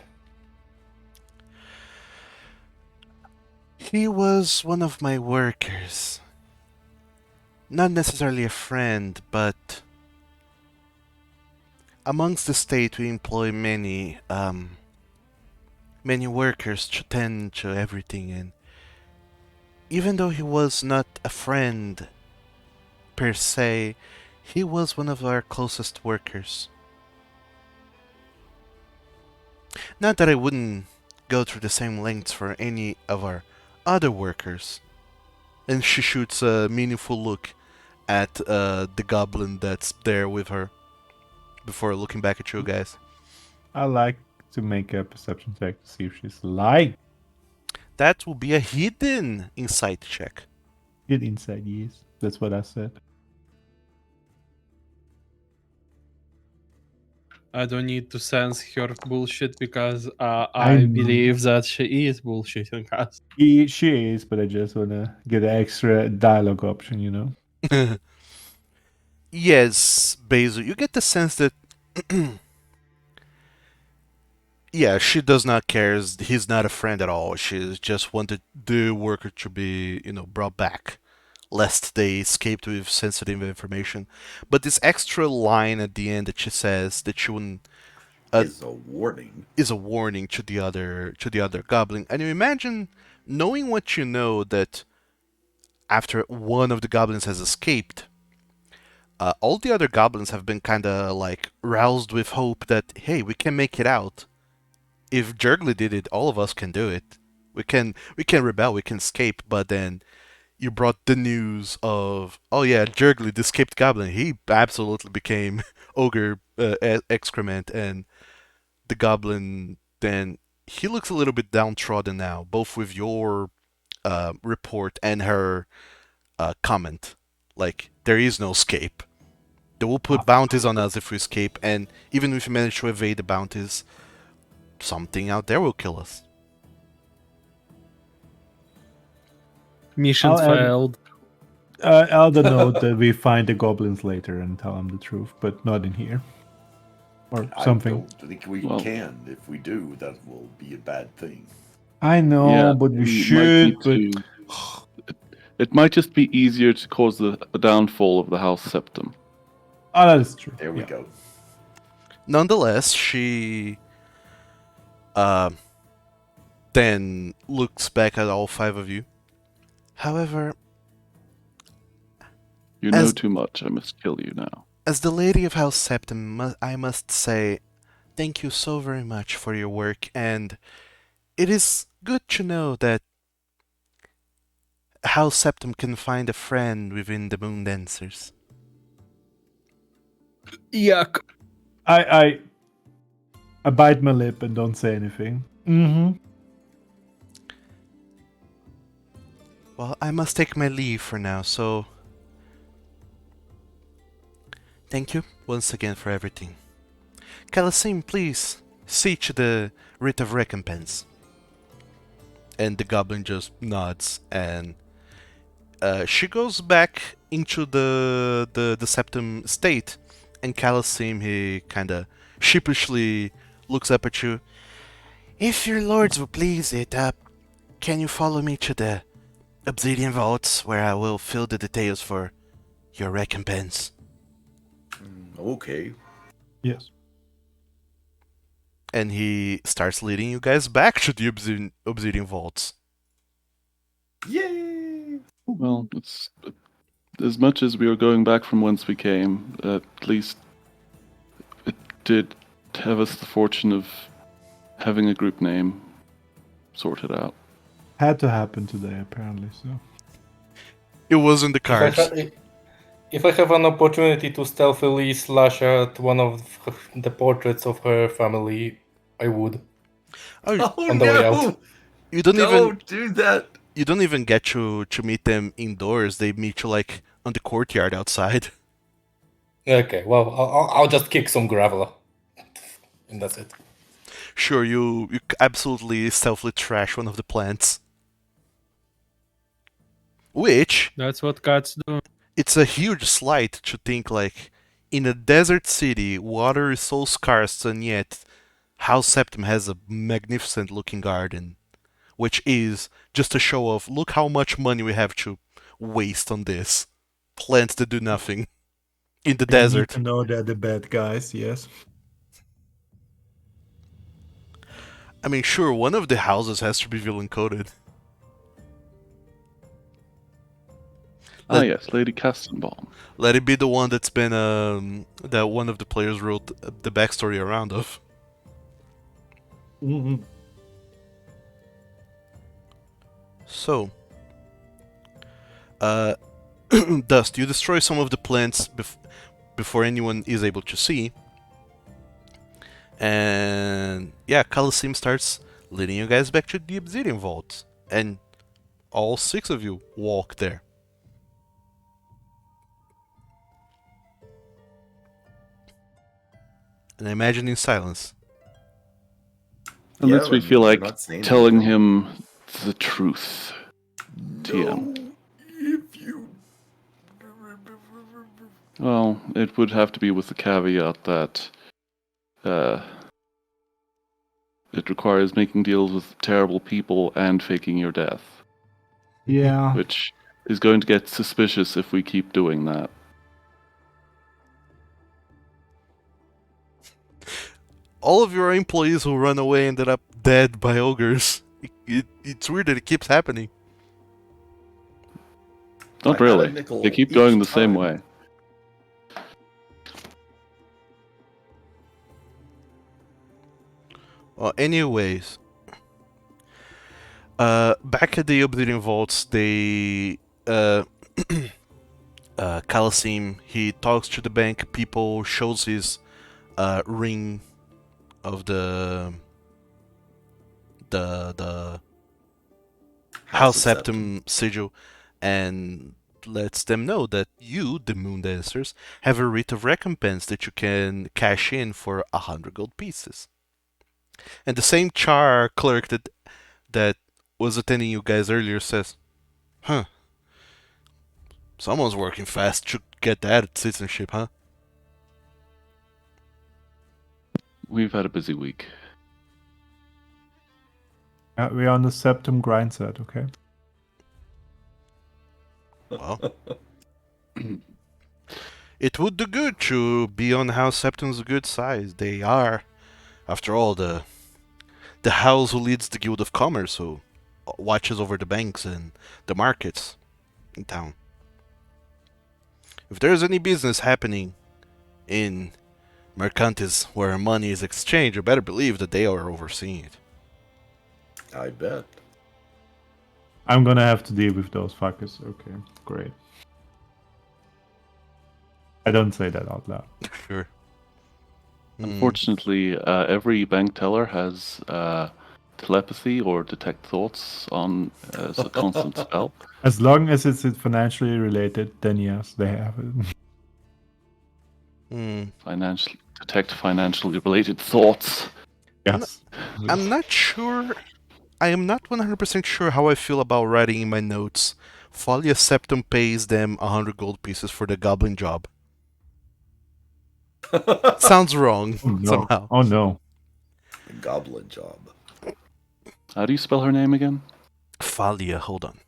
Speaker 2: He was one of my workers. Not necessarily a friend, but amongst the state we employ many workers to tend to everything, and even though he was not a friend per se, he was one of our closest workers. Not that I wouldn't go through the same lengths for any of our other workers. And she shoots a meaningful look at the goblin that's there with her before looking back at you guys.
Speaker 5: I like to make a perception check to see if she's lying.
Speaker 2: That will be a hidden insight check.
Speaker 5: Get inside, yes. That's what I said.
Speaker 4: I don't need to sense her bullshit because
Speaker 5: I
Speaker 4: I
Speaker 5: know.
Speaker 4: believe that she is bullshitting us.
Speaker 5: She is, but I just wanna get an extra dialogue option, you know?
Speaker 2: Yes, Basil, you get the sense that yeah, she does not care. He's not a friend at all. She just wanted the worker to be, brought back, lest they escaped with sensitive information. But this extra line at the end that she says that she wouldn't
Speaker 3: Is a warning.
Speaker 2: is a warning to the other goblin. And you imagine, knowing what you know, that after one of the goblins has escaped, all the other goblins have been kind of like roused with hope that hey, we can make it out. If Jurgly did it, all of us can do it. We can rebel, we can escape. But then you brought the news of, oh yeah, Jurgly, the escaped goblin, he absolutely became ogre excrement, and the goblin then he looks a little bit downtrodden now, both with your report and her comment. Like there is no escape. They will put bounties on us if we escape, and even if we manage to evade the bounties, something out there will kill us.
Speaker 4: Mission
Speaker 5: I'll add-
Speaker 4: failed.
Speaker 5: I'll the note that we find the goblins later and tell them the truth, but not in here. Or something.
Speaker 3: I don't think we
Speaker 1: Well-
Speaker 3: can. If we do, that will be a bad thing.
Speaker 5: I know,
Speaker 1: Yeah,
Speaker 5: but we
Speaker 1: might
Speaker 5: should.
Speaker 1: need
Speaker 5: But
Speaker 1: to- It might just be easier to cause the downfall of the House Septum.
Speaker 5: oh, that is true.
Speaker 3: There we
Speaker 5: Yeah.
Speaker 3: go.
Speaker 2: Nonetheless, she then looks back at all five of you. However,
Speaker 1: You know
Speaker 2: As-
Speaker 1: too much. I must kill you now.
Speaker 2: as the Lady of House Septim, I must say thank you so very much for your work, and it is good to know that House Septim can find a friend within the Moon Dancers.
Speaker 4: Yuck.
Speaker 5: I bite my lip and don't say anything. Mm-hmm.
Speaker 2: Well, I must take my leave for now, so thank you once again for everything. Calasim, please see to the writ of recompense. And the goblin just nods, and she goes back into the septum state, and Calasim, he kind of sheepishly looks up at you. If your lords will please it, can you follow me to the obsidian vaults, where I will fill the details for your recompense?
Speaker 3: Okay.
Speaker 5: Yes.
Speaker 2: And he starts leading you guys back to the obsidian vaults.
Speaker 3: Yay!
Speaker 1: Well, it's as much as we are going back from whence we came. At least it did have us the fortune of having a group name sorted out.
Speaker 5: Had to happen today, apparently. So
Speaker 2: It was in the
Speaker 6: If I,
Speaker 2: cards.
Speaker 6: ha- if I have an opportunity to stealthily slash at one of the portraits of her family, I would.
Speaker 2: Oh,
Speaker 3: Oh
Speaker 6: On the way
Speaker 3: no!
Speaker 6: out.
Speaker 2: you don't even
Speaker 3: Don't do that.
Speaker 2: you don't even get to meet them indoors. They meet you like on the courtyard outside.
Speaker 6: Okay, well, I'll just kick some gravel. and that's it.
Speaker 2: Sure, you absolutely stealthily trash one of the plants. Which,
Speaker 4: That's what cats do.
Speaker 2: it's a huge slight to think like, in a desert city, water is so scarce, and yet House Septum has a magnificent looking garden, which is just a show of look how much money we have to waste on this. Plants that do nothing in the
Speaker 5: We need
Speaker 2: desert.
Speaker 5: to know they're the bad guys, yes.
Speaker 2: I mean, sure, one of the houses has to be villain coded.
Speaker 1: Ah, yes, Lady Castenbaum.
Speaker 2: Let it be the one that's been that one of the players wrote the backstory around of.
Speaker 5: Mm-hmm.
Speaker 2: So, Dust, you destroy some of the plants before anyone is able to see, and yeah, Coliseum starts leading you guys back to the Obsidian Vault, and all 6 of you walk there. And I imagine in silence.
Speaker 1: It makes me feel
Speaker 3: we're
Speaker 1: like
Speaker 3: not saying
Speaker 1: telling
Speaker 3: anything.
Speaker 1: him the truth. TM.
Speaker 3: No, if you.
Speaker 1: Well, it would have to be with the caveat that it requires making deals with terrible people and faking your death,
Speaker 5: Yeah.
Speaker 1: which is going to get suspicious if we keep doing that.
Speaker 2: All of your employees who run away ended up dead by ogres. It's weird that it keeps happening.
Speaker 1: Not
Speaker 3: I had a
Speaker 1: really.
Speaker 3: nickel
Speaker 1: They keep
Speaker 3: each
Speaker 1: going the same
Speaker 3: time.
Speaker 1: way.
Speaker 2: Well, anyways, back at the Obsidian Vaults, they Coliseum, he talks to the bank people, shows his ring of the House
Speaker 3: of
Speaker 2: Septum sigil, and lets them know that you, the Moon Dancers, have a writ of recompense that you can cash in for 100 gold pieces. And the same char clerk that was attending you guys earlier says, "Huh, someone's working fast to get that citizenship, huh?"
Speaker 1: We've had a busy week.
Speaker 5: We're on the Septum grind set, okay?
Speaker 2: Well, it would do good to be on House Septum's good side. They are, after all, the house who leads the Guild of Commerce, who watches over the banks and the markets in town. If there's any business happening in Mercantis where money is exchanged, you better believe that they are overseeing it.
Speaker 3: I bet.
Speaker 5: I'm gonna have to deal with those fuckers. Okay, great. I don't say that out loud.
Speaker 2: Sure.
Speaker 1: Unfortunately, every bank teller has telepathy or detect thoughts on as a constant spell.
Speaker 5: As long as it's financially related, then yes, they have it.
Speaker 1: Detect financially related thoughts.
Speaker 5: Yes.
Speaker 2: I'm not sure. I am not 100% sure how I feel about writing in my notes. Folia Septum pays them 100 gold pieces for the goblin job. Sounds wrong
Speaker 5: Oh no.
Speaker 2: somehow.
Speaker 5: Oh no.
Speaker 3: The goblin job.
Speaker 1: How do you spell her name again?
Speaker 2: Folia, hold on.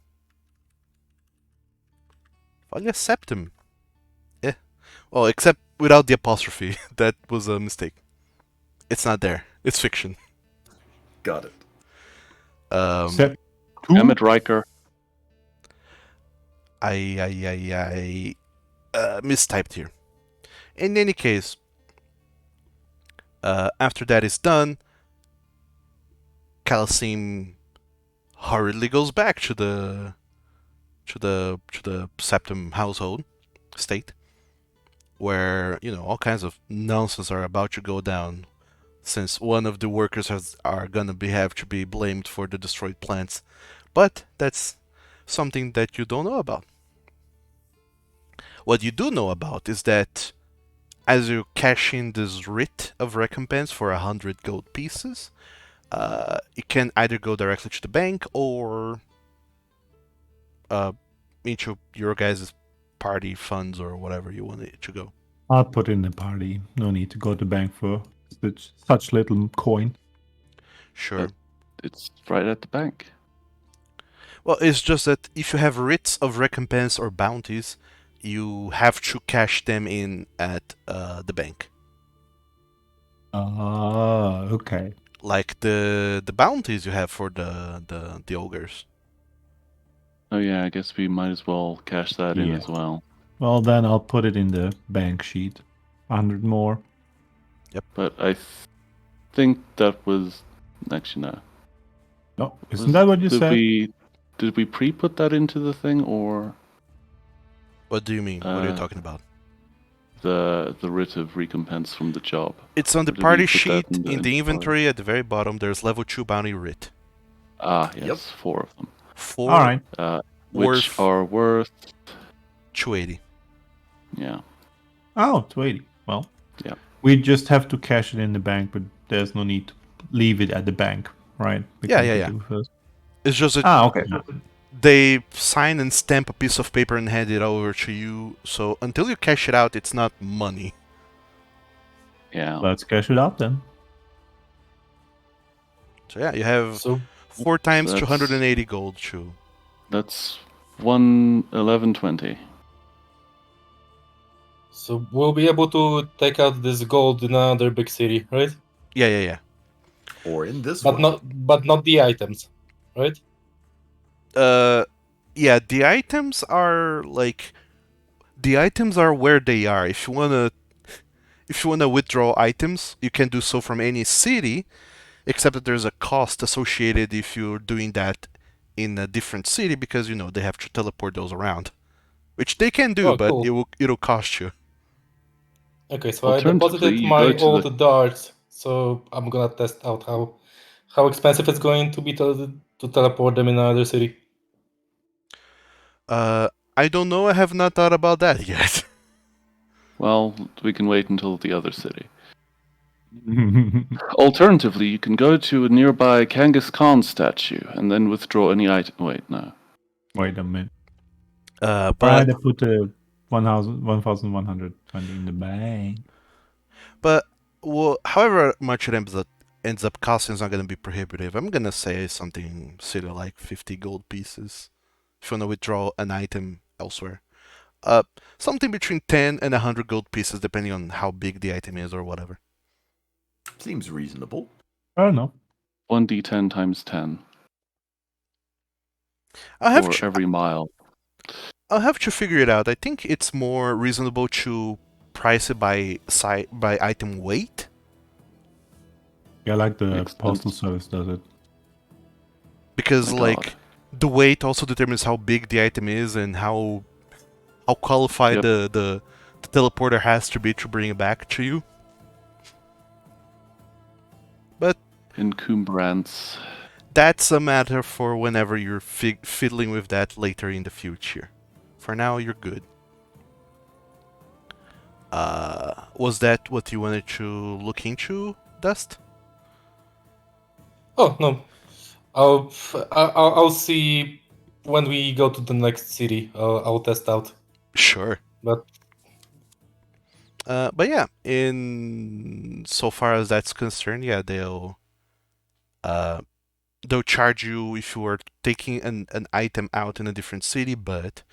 Speaker 2: Folia Septum. Well, except without the apostrophe. That was a mistake. It's not there. It's fiction.
Speaker 3: Got it.
Speaker 5: Sep-
Speaker 1: Emmett Riker.
Speaker 2: I mistyped here. In any case, after that is done, Coliseum hurriedly goes back to the Septum household state, where all kinds of nonsense are about to go down, since one of the workers are gonna have to be blamed for the destroyed plants. But that's something that you don't know about. What you do know about is that as you cash in this writ of recompense for 100 gold pieces, it can either go directly to the bank or into your guys' party funds or whatever you want it to go.
Speaker 5: I'll put it in the party. No need to go to the bank for such little coin.
Speaker 2: Sure.
Speaker 1: But it's right at the bank.
Speaker 2: Well, it's just that if you have writs of recompense or bounties, you have to cash them in at the bank.
Speaker 5: Ah, okay.
Speaker 2: Like the bounties you have for the ogres.
Speaker 1: Oh yeah, I guess we might as well cash that in
Speaker 5: Yeah.
Speaker 1: as well.
Speaker 5: Well, then I'll put it in the bank sheet. 100 more.
Speaker 1: But I think that was actually no.
Speaker 5: No, isn't that what you said?
Speaker 1: Did we pre-put that into the thing, or
Speaker 2: What do you mean? What are you talking about?
Speaker 1: the writ of recompense from the job?
Speaker 2: It's on the
Speaker 1: Or did we
Speaker 2: party
Speaker 1: put that
Speaker 2: sheet
Speaker 1: in the
Speaker 2: in the
Speaker 1: inventory?
Speaker 2: inventory at the very bottom. There's level 2 bounty writ.
Speaker 1: Ah, yes,
Speaker 3: Yep.
Speaker 1: 4 of them.
Speaker 2: 4
Speaker 5: All right.
Speaker 1: Which are worth
Speaker 2: 280.
Speaker 1: yeah.
Speaker 5: Oh, 280. Well,
Speaker 1: Yeah.
Speaker 5: we just have to cash it in the bank, but there's no need to leave it at the bank, right?
Speaker 2: Yeah.
Speaker 5: Do first.
Speaker 2: It's just that
Speaker 5: Okay.
Speaker 2: they sign and stamp a piece of paper and hand it over to you. So until you cash it out, it's not money.
Speaker 1: Yeah.
Speaker 5: Let's cash it out then.
Speaker 2: So yeah, you have
Speaker 6: So
Speaker 2: 4 times
Speaker 1: that's-
Speaker 2: 280 gold to.
Speaker 1: That's 111.20.
Speaker 6: so we'll be able to take out this gold in another big city, right?
Speaker 2: Yeah.
Speaker 3: Or in this
Speaker 6: But
Speaker 3: one.
Speaker 6: not the items, right?
Speaker 2: Yeah, the items are like the items are where they are. If you wanna withdraw items, you can do so from any city, except that there's a cost associated if you're doing that in a different city because they have to teleport those around, which they can do,
Speaker 6: Oh,
Speaker 2: but
Speaker 6: cool.
Speaker 2: it'll cost you.
Speaker 6: Okay, so I
Speaker 1: Alternatively,
Speaker 6: deposited
Speaker 1: you
Speaker 6: my
Speaker 1: go to
Speaker 6: old
Speaker 1: the-
Speaker 6: darts, so I'm gonna test out how expensive it's going to be to teleport them in another city.
Speaker 2: I don't know. I have not thought about that yet.
Speaker 1: Well, we can wait until the other city. Alternatively, you can go to a nearby Kangas Khan statue and then withdraw any item. Wait, no.
Speaker 5: Wait a minute.
Speaker 2: But
Speaker 5: Right, I put the 1,120 in the bank.
Speaker 2: well, however much it ends up costing is not going to be prohibitive. I'm going to say something silly like 50 gold pieces if you want to withdraw an item elsewhere. Something between 10 and 100 gold pieces depending on how big the item is or whatever.
Speaker 3: Seems reasonable.
Speaker 5: I don't know.
Speaker 1: 1d10 times 10
Speaker 2: I'll have
Speaker 1: for
Speaker 2: to,
Speaker 1: every mile.
Speaker 2: I'll have to figure it out. I think it's more reasonable to price it by item weight.
Speaker 5: Yeah, like the
Speaker 1: Makes
Speaker 5: postal
Speaker 1: sense.
Speaker 5: service does it.
Speaker 2: Because
Speaker 1: My
Speaker 2: like
Speaker 1: God.
Speaker 2: the weight also determines how big the item is and how qualified
Speaker 1: Yep.
Speaker 2: the teleporter has to be to bring it back to you. But
Speaker 1: Encumbrance.
Speaker 2: that's a matter for whenever you're fiddling with that later in the future. For now, you're good. Was that what you wanted to look into, Dust?
Speaker 6: Oh no, I'll see when we go to the next city. I'll test out.
Speaker 2: Sure.
Speaker 6: But
Speaker 2: Yeah, in so far as that's concerned, yeah, they'll charge you if you are taking an item out in a different city, but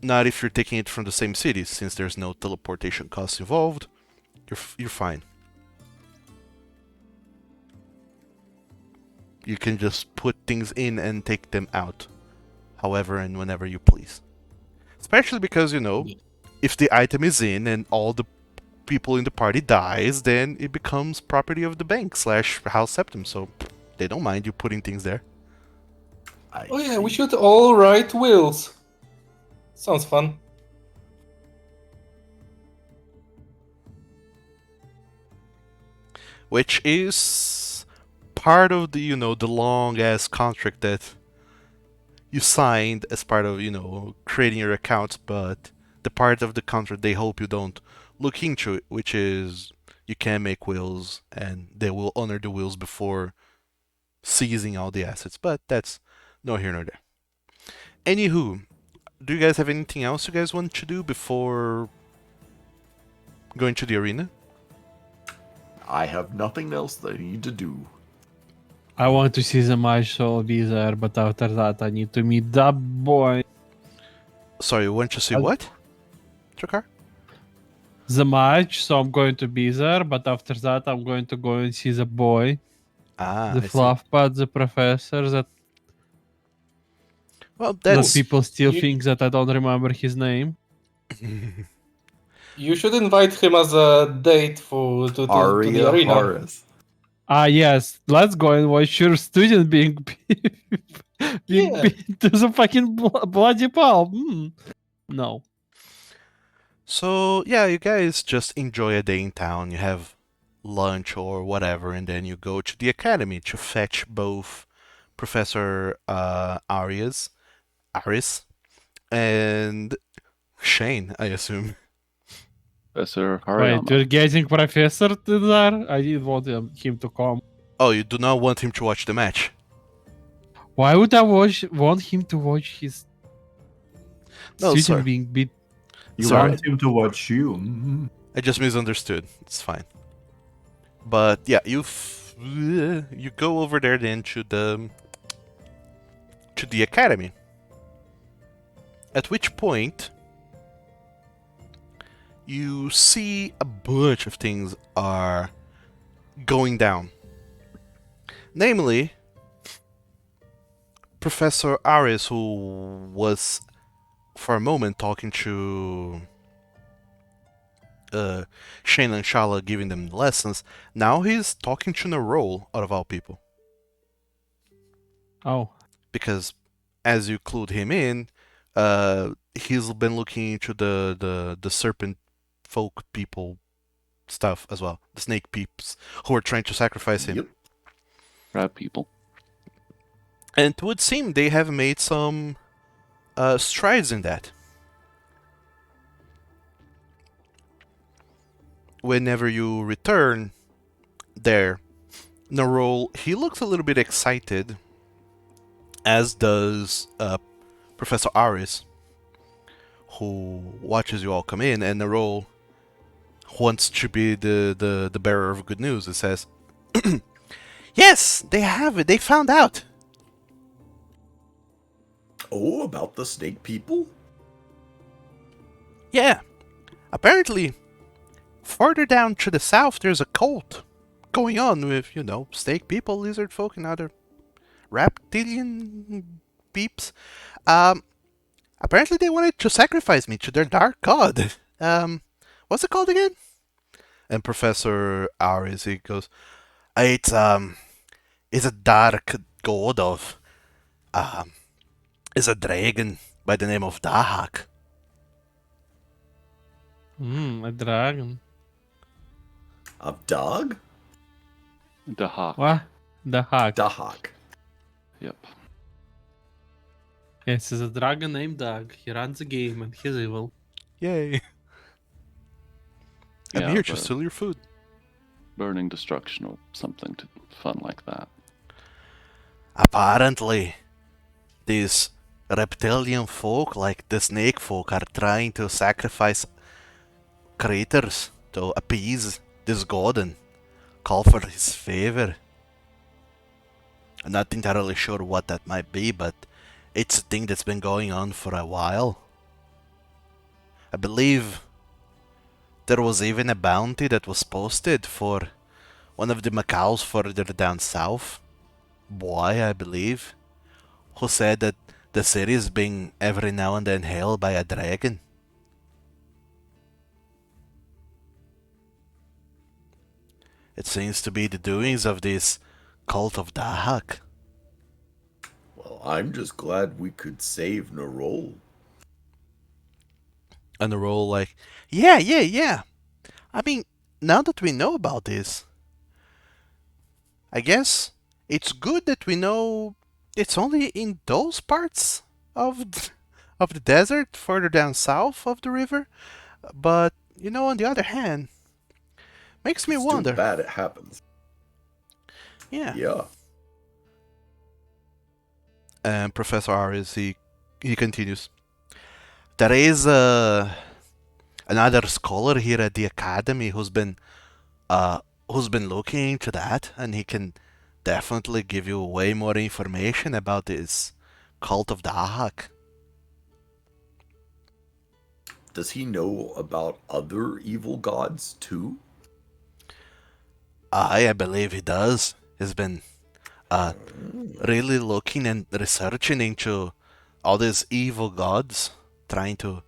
Speaker 2: not if you're taking it from the same city, since there's no teleportation costs involved. You're fine. You can just put things in and take them out, however and whenever you please. Especially because if the item is in and all the people in the party dies, then it becomes property of the bank / House Septum. So they don't mind you putting things there.
Speaker 6: oh yeah, we should all write wills. Sounds fun.
Speaker 2: Which is part of the the long ass contract that you signed as part of creating your accounts, but the part of the contract they hope you don't look into it, which is you can make wills and they will honor the wills before seizing all the assets, but that's no here nor there. Anywho, do you guys have anything else you guys want to do before going to the arena?
Speaker 3: I have nothing else that I need to do.
Speaker 4: I want to see the match, so I'll be there. But after that, I need to meet that boy.
Speaker 2: Sorry, you want to see
Speaker 4: I'll-
Speaker 2: what? Trakar?
Speaker 4: The match, so I'm going to be there. But after that, I'm going to go and see the boy,
Speaker 2: Ah,
Speaker 4: the
Speaker 2: I see.
Speaker 4: fluff pad, the professor.
Speaker 2: Well,
Speaker 4: That
Speaker 2: that's
Speaker 4: people still
Speaker 6: You-
Speaker 4: think that I don't remember his name.
Speaker 6: You should invite him as a date to the
Speaker 3: Aria
Speaker 6: arena.
Speaker 3: Horace.
Speaker 4: Ah, yes. Let's go and watch your student being
Speaker 6: Yeah.
Speaker 4: beat to the fucking bloody pulp. No.
Speaker 2: So, yeah, you guys just enjoy a day in town. You have lunch or whatever, and then you go to the academy to fetch both Professor Aris, and Shane, I assume.
Speaker 1: Professor
Speaker 4: Wait,
Speaker 1: Hariyama.
Speaker 4: you're getting Professor to there? I didn't want him to come.
Speaker 2: Oh, you do not want him to watch the match?
Speaker 4: Why would I want him to watch his
Speaker 2: No,
Speaker 4: student
Speaker 2: sir.
Speaker 4: being beat?
Speaker 5: You
Speaker 2: Sorry.
Speaker 5: want him to watch you.
Speaker 2: I just misunderstood. It's fine. But yeah, you go over there then to the academy. At which point you see a bunch of things are going down. Namely, Professor Aris, who was for a moment talking to Shane and Shala, giving them lessons, now he's talking to Nerol, out of all people.
Speaker 4: Oh,
Speaker 2: Because as you clued him in, he's been looking into the serpent folk people stuff as well. The snake peeps who are trying to sacrifice him.
Speaker 3: Yep.
Speaker 1: Crab people.
Speaker 2: And it would seem they have made some strides in that. Whenever you return there, Nerol, he looks a little bit excited, as does Professor Aris, who watches you all come in, and Nerol wants to be the bearer of good news. It says, yes, they have it. They found out.
Speaker 3: Oh, about the snake people?
Speaker 2: Yeah. Apparently, farther down to the south, there's a cult going on with, snake people, lizard folk, and other reptilian peeps. Apparently they wanted to sacrifice me to their dark god. What's it called again? And Professor Aris, he goes, it's a dark god of, is a dragon by the name of Dahak.
Speaker 4: a dragon.
Speaker 3: A dog?
Speaker 1: Dahak.
Speaker 4: What? The hack.
Speaker 3: Dahak.
Speaker 1: Yep.
Speaker 4: Yes, it's a dragon named Doug. He runs a game and he's evil.
Speaker 2: Yay. I'm
Speaker 1: Yeah,
Speaker 2: here to
Speaker 1: the
Speaker 2: steal your food.
Speaker 1: burning destruction or something fun like that.
Speaker 2: Apparently, these reptilian folk, like the snake folk, are trying to sacrifice creatures to appease this god and call for his favor. I'm not entirely sure what that might be, but it's a thing that's been going on for a while. I believe there was even a bounty that was posted for one of the macaws further down south. Boy, I believe, who said that the city is being every now and then held by a dragon. It seems to be the doings of this cult of Dahak.
Speaker 3: Well, I'm just glad we could save Nerol.
Speaker 2: And they're all like, yeah. I mean, now that we know about this, I guess it's good that we know it's only in those parts of the desert further down south of the river. But on the other hand, makes me
Speaker 3: It's too
Speaker 2: wonder.
Speaker 3: bad it happens.
Speaker 2: Yeah.
Speaker 3: Yeah.
Speaker 2: And Professor Aris, he continues. There is another scholar here at the academy who's been looking into that, and he can definitely give you way more information about this cult of Dahak.
Speaker 3: Does he know about other evil gods too?
Speaker 2: I believe he does. He's been really looking and researching into all these evil gods, trying to.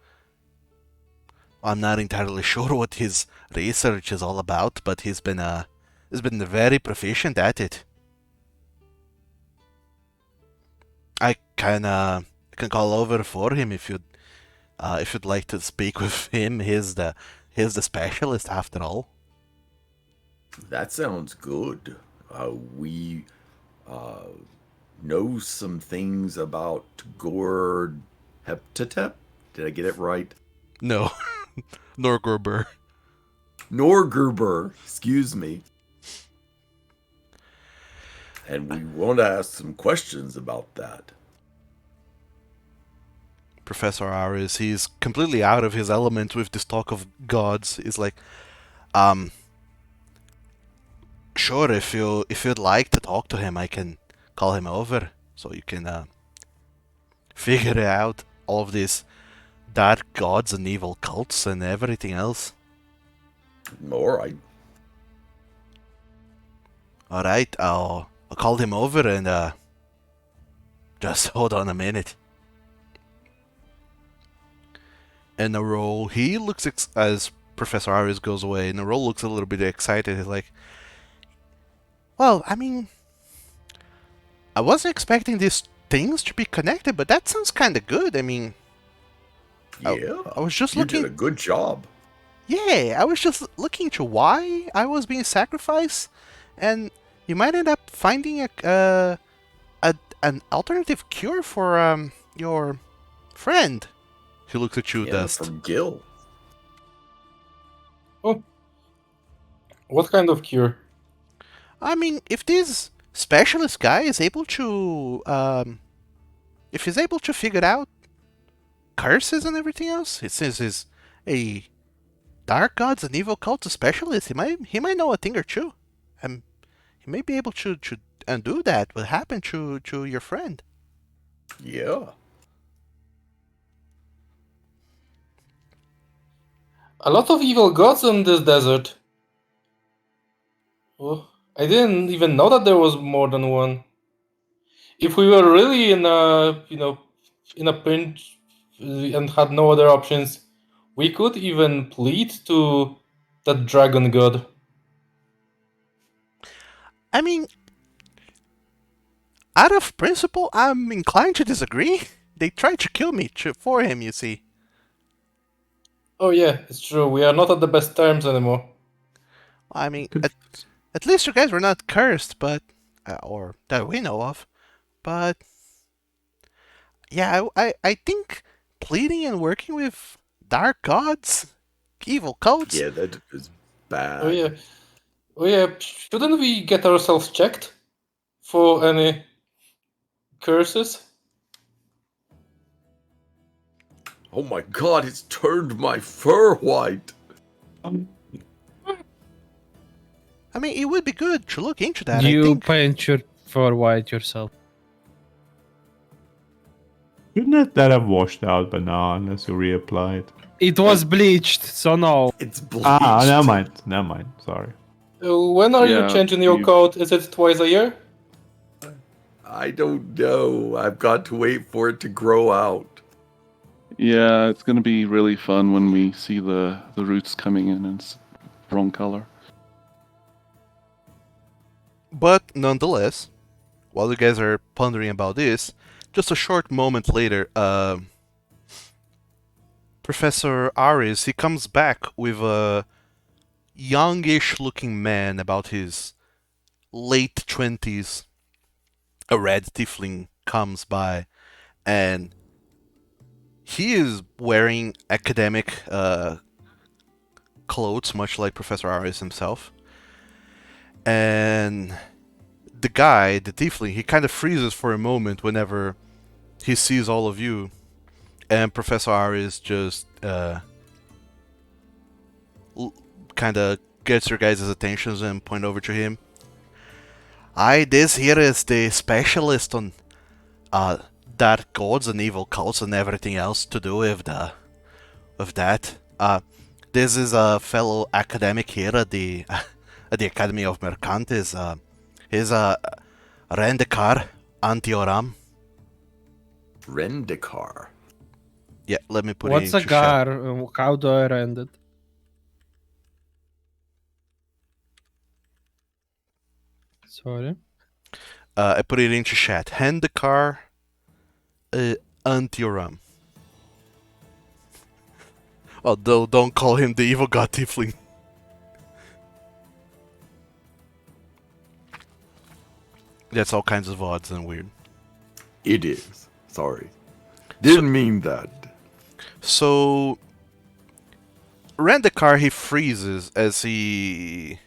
Speaker 2: I'm not entirely sure what his research is all about, but he's been very proficient at it. I can call over for him if you'd like to speak with him. He's the specialist after all.
Speaker 3: That sounds good. We know some things about Gord Heptatep. Did I get it right?
Speaker 2: No, Norgorber.
Speaker 3: Norgerber, excuse me. And we want to ask some questions about that.
Speaker 2: Professor Aris, he's completely out of his element with this talk of gods. He's like, sure, if you'd like to talk to him, I can call him over so you can figure out all of these dark gods and evil cults and everything else.
Speaker 3: All right.
Speaker 2: All right, I'll call him over and just hold on a minute. And Narol, he looks as Professor Aris goes away. Narol looks a little bit excited. He's like, "Well, I mean, I wasn't expecting these things to be connected, but that sounds kind of good. I mean,
Speaker 3: Yeah.
Speaker 2: I was just
Speaker 3: you
Speaker 2: looking.
Speaker 3: did a good job.
Speaker 2: Yeah, I was just looking into why I was being sacrificed, and you might end up finding an alternative cure for your friend." He looks at you,
Speaker 3: Yeah,
Speaker 2: Dust.
Speaker 3: from Gil.
Speaker 6: Oh, what kind of cure?
Speaker 2: I mean, if this specialist guy is able to, if he's able to figure out curses and everything else, it says he's a dark gods and evil cult specialist. He might know a thing or two, and he may be able to undo that. What happened to your friend?
Speaker 3: Yeah.
Speaker 6: A lot of evil gods in this desert. Oh, I didn't even know that there was more than one. If we were really in a pinch and had no other options, we could even plead to that dragon god.
Speaker 2: I mean, out of principle, I'm inclined to disagree. They tried to kill me for him, you see.
Speaker 6: Oh yeah, it's true. We are not at the best terms anymore.
Speaker 2: I mean,
Speaker 5: Could-
Speaker 2: at least you guys were not cursed, but or that we know of. But yeah, I think pleading and working with dark gods, evil cults.
Speaker 3: Yeah, that is bad.
Speaker 6: Oh yeah. Shouldn't we get ourselves checked for any curses?
Speaker 3: Oh my god, it's turned my fur white.
Speaker 2: I mean, it would be good to look into that.
Speaker 4: You
Speaker 2: I think.
Speaker 4: paint your fur white yourself.
Speaker 5: Shouldn't that have washed out by now unless you reapply it?
Speaker 4: It was bleached, so no.
Speaker 3: It's bleached.
Speaker 5: Ah, never mind. Never mind. Sorry.
Speaker 6: When are you
Speaker 1: Yeah,
Speaker 6: changing your
Speaker 1: you-
Speaker 6: coat? Is it twice a year?
Speaker 3: I don't know. I've got to wait for it to grow out.
Speaker 1: Yeah, it's gonna be really fun when we see the roots coming in and it's wrong color.
Speaker 2: But nonetheless, while you guys are pondering about this, just a short moment later, Professor Aris, he comes back with a youngish-looking man about his late 20s. A red tiefling comes by, and he is wearing academic clothes, much like Professor Arias himself. And the guy, the tiefling, he kind of freezes for a moment whenever he sees all of you. And Professor Arias just kind of gets your guys' attentions and point over to him. This here is the specialist on dark gods and evil cults and everything else to do with that. This is a fellow academic here at the at the Academy of Mercantes. He's Rendikar Antioram.
Speaker 3: Rendikar.
Speaker 2: Yeah, let me put
Speaker 4: What's
Speaker 2: it
Speaker 4: a
Speaker 2: into chat.
Speaker 4: gar? How do I rend it? Sorry.
Speaker 2: I put it into chat. Rendikar Antioram. Oh, don't call him the evil god tiefling. That's all kinds of odds and weird.
Speaker 3: It is. Sorry. Didn't mean that.
Speaker 2: So, Rendikar, he freezes as he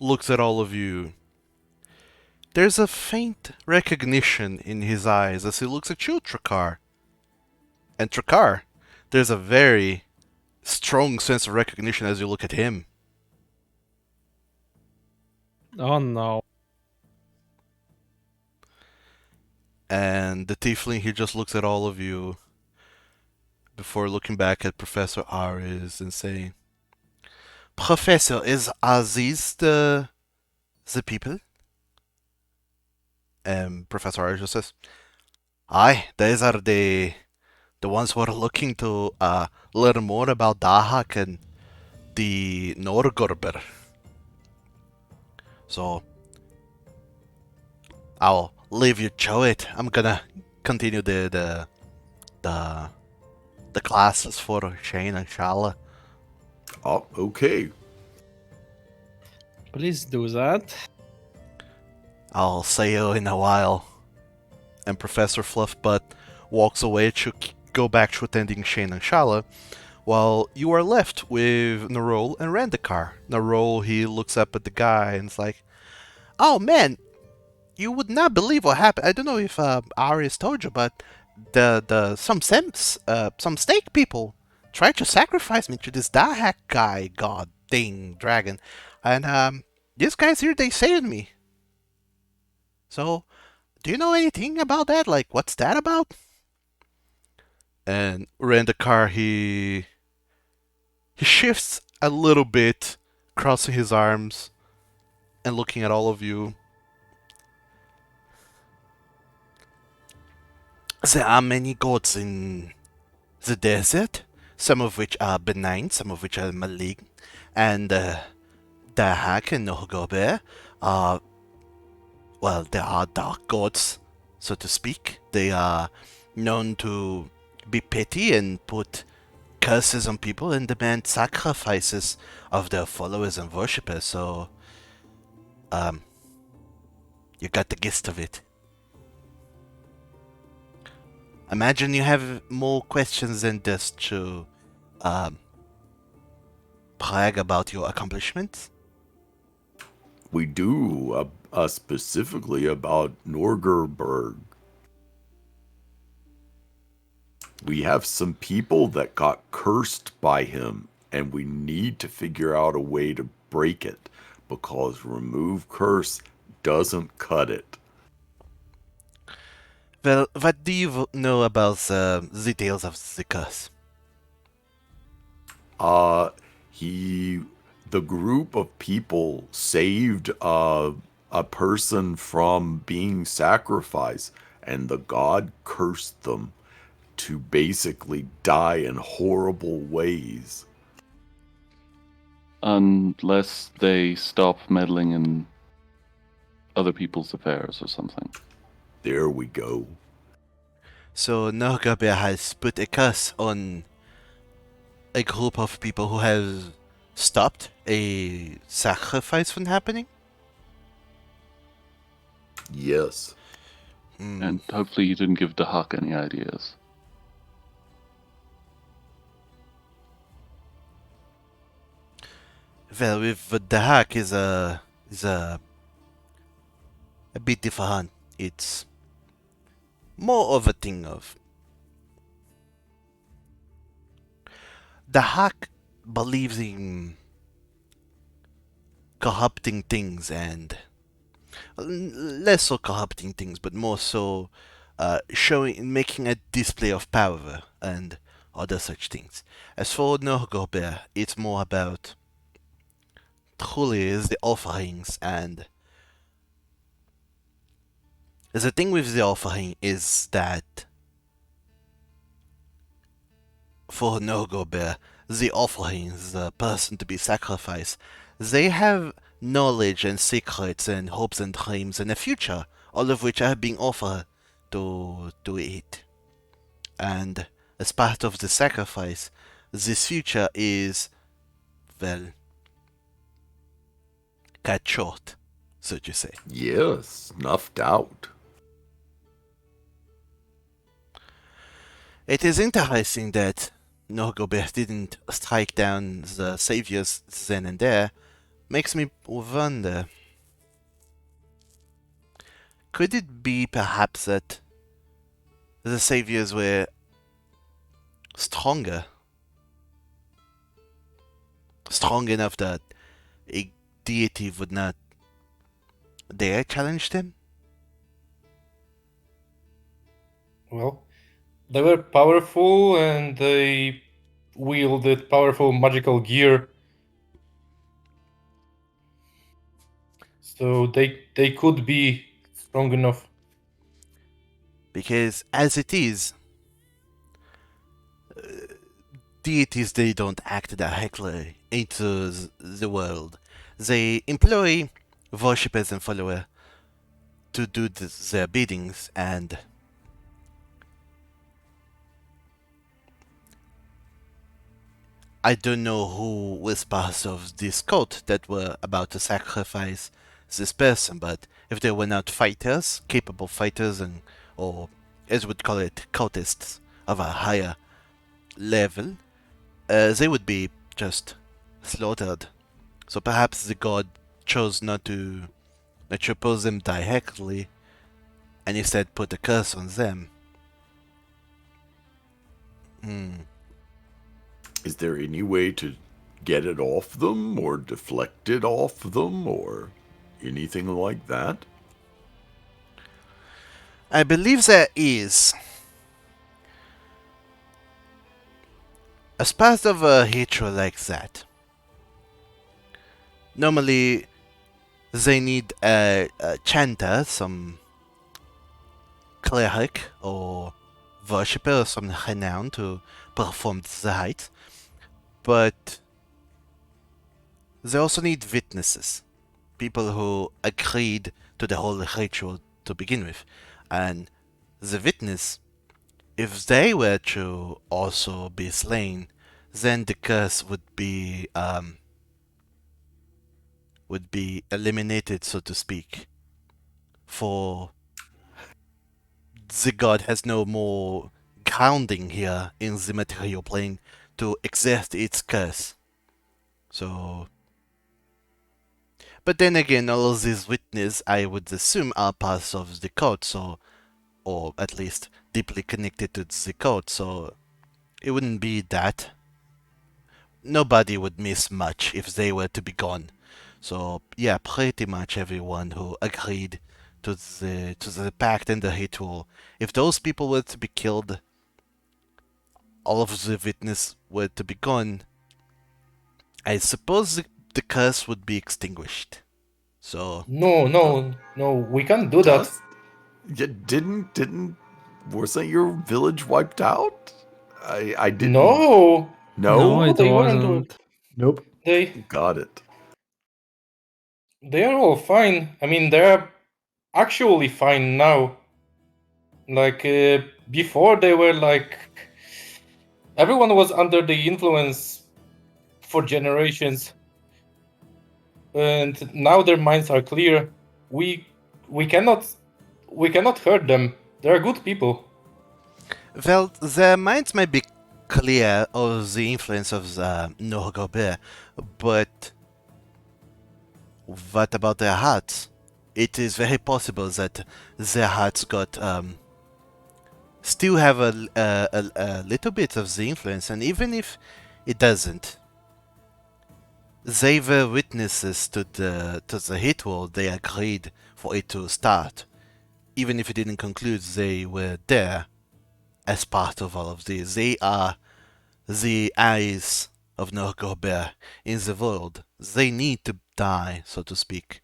Speaker 2: looks at all of you. There's a faint recognition in his eyes as he looks at you, Trakar. And Trakar, there's a very strong sense of recognition as you look at him.
Speaker 4: Oh no.
Speaker 2: And the tiefling, he just looks at all of you before looking back at Professor Aris and saying, Professor, are these the people? And Professor Aris just says, Aye, these are the ones who are looking to learn more about Dahak and the Norgorber. So, I'll leave you to it. I'm gonna continue the classes for Shane and Shala.
Speaker 3: Oh, okay.
Speaker 4: Please do that.
Speaker 2: I'll see you in a while. And Professor Fluffbutt walks away to go back to attending Shane and Shala, while you are left with Narol and Rendikar. Narol, he looks up at the guy and is like, Oh man, you would not believe what happened. I don't know if Arius told you, but some snake people tried to sacrifice me to this Dahak guy, god thing, dragon, and these guys here, they saved me. So, do you know anything about that? Like, what's that about? And Rendikar, he shifts a little bit, crossing his arms and looking at all of you. There are many gods in the desert, some of which are benign, some of which are malignant, and Dahak and Norgober are, well, they are dark gods, so to speak. They are known to be petty and put curses on people and demand sacrifices of their followers and worshippers, so, you got the gist of it. Imagine you have more questions than just to brag about your accomplishments.
Speaker 3: We do, specifically about Norgerberg. We have some people that got cursed by him, and we need to figure out a way to break it, because remove curse doesn't cut it.
Speaker 2: Well, what do you know about the details of the curse?
Speaker 3: The group of people saved a person from being sacrificed, and the god cursed them to basically die in horrible ways.
Speaker 1: Unless they stop meddling in other people's affairs or something.
Speaker 3: There we go.
Speaker 2: So Norgaber has put a curse on a group of people who has stopped a sacrifice from happening?
Speaker 3: Yes.
Speaker 1: And hopefully you didn't give Dahak any ideas.
Speaker 2: Well, with the hack is a bit different. It's more of a thing of the hack believes in corrupting things and less so corrupting things, but more so making a display of power and other such things. As for Norgobert, it's more about truly is the offerings, and the thing with the offering is that for Norgobert, the offerings, the person to be sacrificed, they have knowledge and secrets and hopes and dreams and a future, all of which are being offered to it. And as part of the sacrifice, this future is, well, cut short, so to say.
Speaker 3: Yes, snuffed out.
Speaker 2: It is interesting that Norgobert didn't strike down the saviors then and there. Makes me wonder. Could it be perhaps that the saviors were stronger? Strong enough that a deity would not dare challenge them?
Speaker 6: Well, they were powerful and they wielded powerful magical gear. So they could be strong enough.
Speaker 2: Because as it is, deities they don't act directly into the world. They employ worshippers and followers to do their biddings, and I don't know who was part of this cult that were about to sacrifice this person, but if they were not fighters, capable fighters, and or as we'd call it, cultists of a higher level, they would be just slaughtered. So perhaps the god chose not to oppose them directly, and instead put a curse on them.
Speaker 3: Is there any way to get it off them or deflect it off them or anything like that?
Speaker 2: I believe there is. As part of a ritual like that, normally they need a chanter, some cleric or worshipper of some renown to perform the rite, but they also need witnesses, people who agreed to the whole ritual to begin with, and the witness, if they were to also be slain, then the curse would be eliminated, so to speak. For the god has no more grounding here in the material plane to exert its curse. So, but then again, all of these witnesses, I would assume, are parts of the cult, so, or at least deeply connected to the cult, so it wouldn't be that. Nobody would miss much if they were to be gone. So yeah, pretty much everyone who agreed to the pact and the ritual. If those people were to be killed, all of the witnesses were to be gone. I suppose the curse would be extinguished. So
Speaker 6: No, we can't do that.
Speaker 3: Dust? Yeah, didn't wasn't your village wiped out? I didn't.
Speaker 6: No,
Speaker 4: No,
Speaker 3: No?
Speaker 4: it
Speaker 6: they weren't.
Speaker 4: wasn't.
Speaker 5: Nope.
Speaker 6: They
Speaker 3: Got it.
Speaker 6: they are all fine. I mean, they're actually fine now. Like before, they were like everyone was under the influence for generations, and now their minds are clear. We cannot hurt them. They're good people.
Speaker 2: well, their minds might be clear of the influence of the Norgobert, but what about their hearts? It is very possible that their hearts got still have a little bit of the influence, and even if it doesn't, they were witnesses to the ritual. They agreed for it to start. Even if it didn't conclude, they were there as part of all of this. They are the eyes of Norgobert in the world. They need to die, so to speak.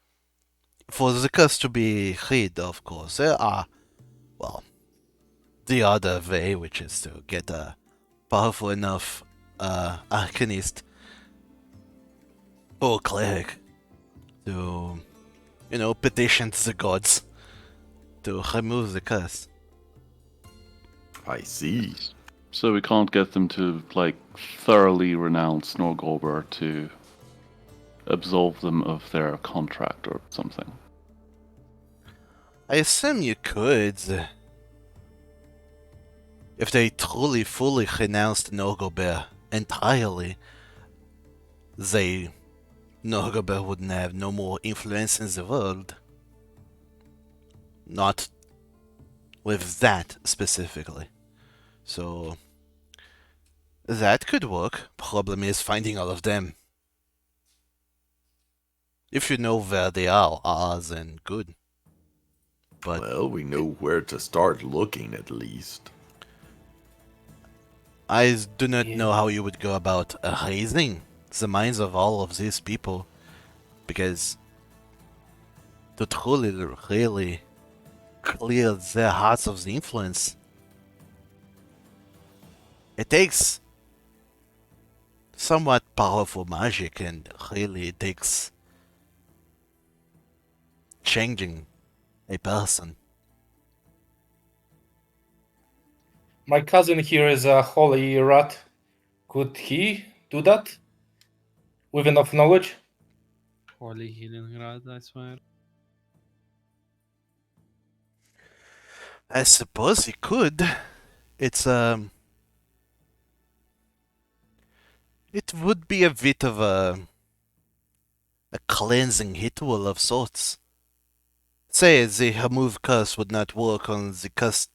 Speaker 2: For the curse to be rid, of course, there are, well, the other way, which is to get a powerful enough arcanist or cleric to, petition the gods to remove the curse.
Speaker 3: I see.
Speaker 1: So we can't get them to, like, thoroughly renounce Norgolber to absolve them of their contract or something.
Speaker 2: I assume you could. If they truly, fully renounced Norgobert entirely, Norgobert wouldn't have no more influence in the world. Not with that specifically. So, that could work. Problem is finding all of them. If you know where they are, then good. But
Speaker 3: Well, we know where to start looking at least.
Speaker 2: I do not know how you would go about erasing the minds of all of these people, because to truly, really clear their hearts of the influence, it takes somewhat powerful magic, and really it takes changing a person.
Speaker 6: My cousin here is a holy rat. Could he do that? With enough knowledge?
Speaker 4: Holy healing rod, I swear.
Speaker 2: I suppose he could. It's it would be a bit of a cleansing ritual of sorts. Say the remove curse would not work on the cursed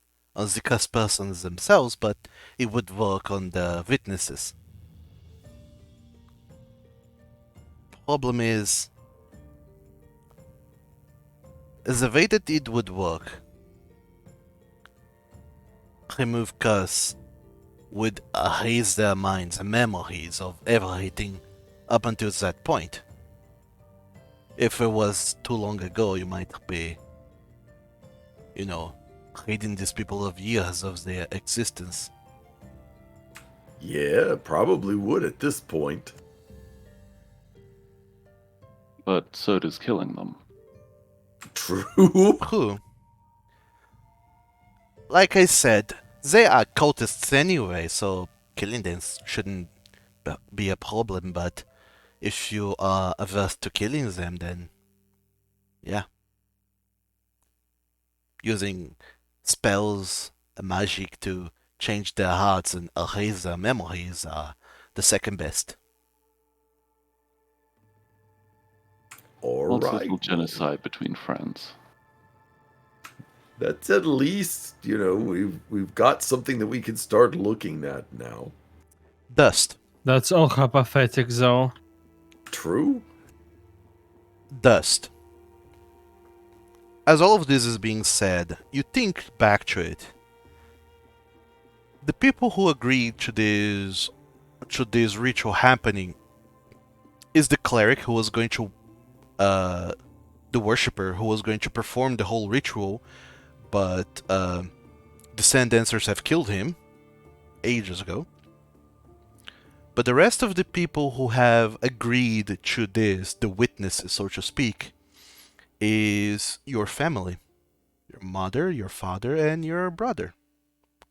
Speaker 2: persons themselves, but it would work on the witnesses. Problem is, the way that it would work, remove curse would erase their minds and memories of everything up until that point. If it was too long ago, you might be, ridding these people of years of their existence.
Speaker 3: Yeah, probably would at this point.
Speaker 1: But so does killing them.
Speaker 3: True.
Speaker 2: Who? Like I said, they are cultists anyway, so killing them shouldn't be a problem, but if you are averse to killing them, then yeah. Using spells and magic to change their hearts and erase their memories are the second best.
Speaker 3: All
Speaker 1: It's a
Speaker 3: right.
Speaker 1: little genocide between friends.
Speaker 3: That's at least, we've got something that we can start looking at now.
Speaker 2: Dust.
Speaker 4: That's all pathetic, though.
Speaker 3: True.
Speaker 2: Dust. As all of this is being said, you think back to it. The people who agreed to this ritual happening is the cleric who was going to the worshipper who was going to perform the whole ritual, but the Sand Dancers have killed him ages ago. But the rest of the people who have agreed to this, the witnesses, so to speak, is your family. Your mother, your father, and your brother.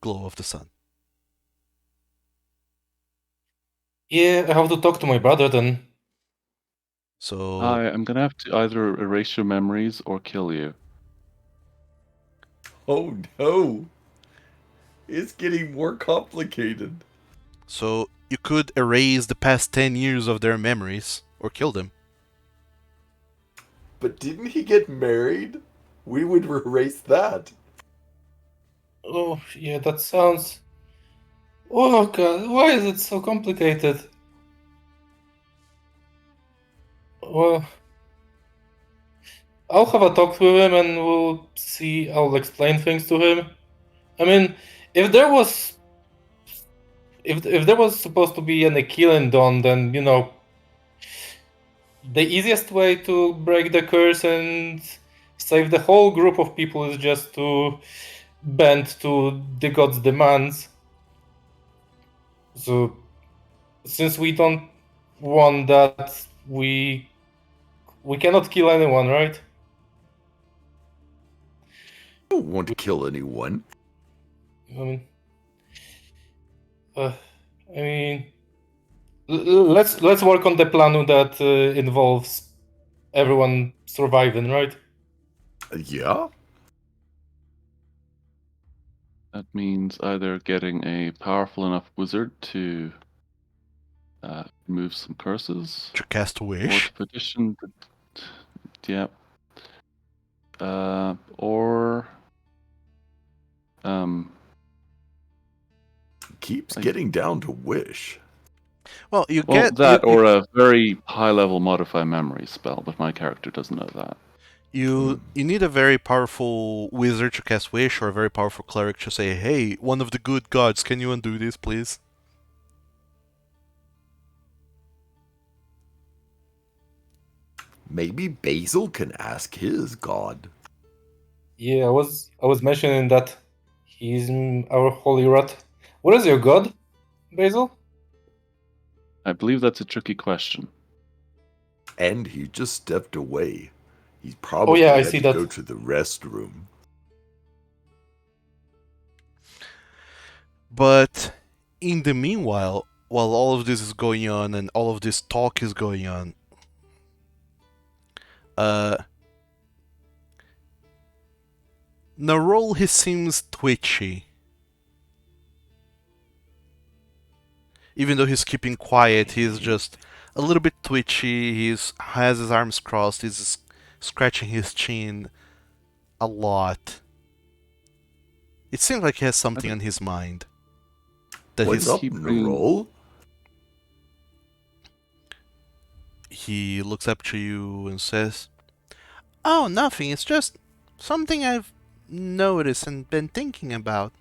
Speaker 2: Glow of the Sun.
Speaker 6: Yeah, I have to talk to my brother then.
Speaker 2: So
Speaker 1: I'm gonna have to either erase your memories or kill you.
Speaker 3: Oh no. It's getting more complicated.
Speaker 2: So you could erase the past 10 years of their memories or kill them.
Speaker 3: But didn't he get married? We would erase that.
Speaker 6: Oh, yeah, that sounds... Oh god, why is it so complicated? Well, I'll have a talk with him and we'll see. I'll explain things to him. I mean, if there was... If there was supposed to be an killing done, then, the easiest way to break the curse and save the whole group of people is just to bend to the god's demands. So, since we don't want that, we cannot kill anyone, right?
Speaker 3: I don't want to kill anyone.
Speaker 6: I mean, uh, I mean, let's work on the plan that involves everyone surviving, right?
Speaker 3: Yeah?
Speaker 1: That means either getting a powerful enough wizard to remove some curses,
Speaker 2: To cast a
Speaker 1: or
Speaker 2: wish.
Speaker 1: to petition. Yeah. Or
Speaker 3: Keeps getting down to wish.
Speaker 2: Well, you
Speaker 1: well,
Speaker 2: get
Speaker 1: that
Speaker 2: you,
Speaker 1: or a very high level modify memory spell, but my character doesn't know that.
Speaker 2: you need a very powerful wizard to cast wish, or a very powerful cleric to say, "Hey, one of the good gods, can you undo this, please?"
Speaker 3: Maybe Basil can ask his god.
Speaker 6: Yeah, I was mentioning that he's our holy rat. What is your god, Basil?
Speaker 1: I believe that's a tricky question.
Speaker 3: And he just stepped away. He's
Speaker 6: Oh
Speaker 3: probably
Speaker 6: yeah, I
Speaker 3: had
Speaker 6: see
Speaker 3: to
Speaker 6: that.
Speaker 3: go to the restroom.
Speaker 2: But in the meanwhile, while all of this is going on and all of this talk is going on, Narol, he seems twitchy. Even though he's keeping quiet, he's just a little bit twitchy. He's has his arms crossed. He's scratching his chin a lot. It seems like he has something on his mind. That
Speaker 3: What's up,
Speaker 1: keep bringing-
Speaker 3: Nerol?
Speaker 2: he looks up to you and says, "Oh, nothing. It's just something I've noticed and been thinking about.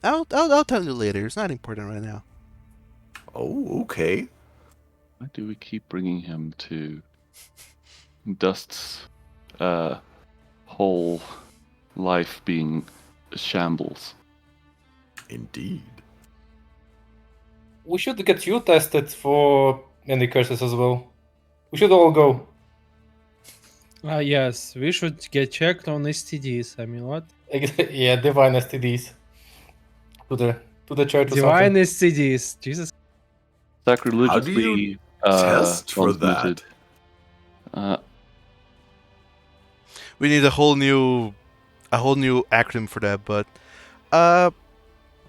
Speaker 2: I'll tell you later. It's not important right now."
Speaker 3: Oh, okay.
Speaker 1: Why do we keep bringing him to Dust's whole life being a shambles?
Speaker 3: Indeed.
Speaker 6: We should get you tested for any curses as well. We should all go.
Speaker 4: Yes, we should get checked on STDs. I mean, what?
Speaker 6: Yeah, divine STDs. To the church or
Speaker 4: Divine
Speaker 6: something.
Speaker 4: STDs. Jesus.
Speaker 1: Sacrilegiously
Speaker 3: test for
Speaker 1: transmitted.
Speaker 2: We need a whole new acronym for that, but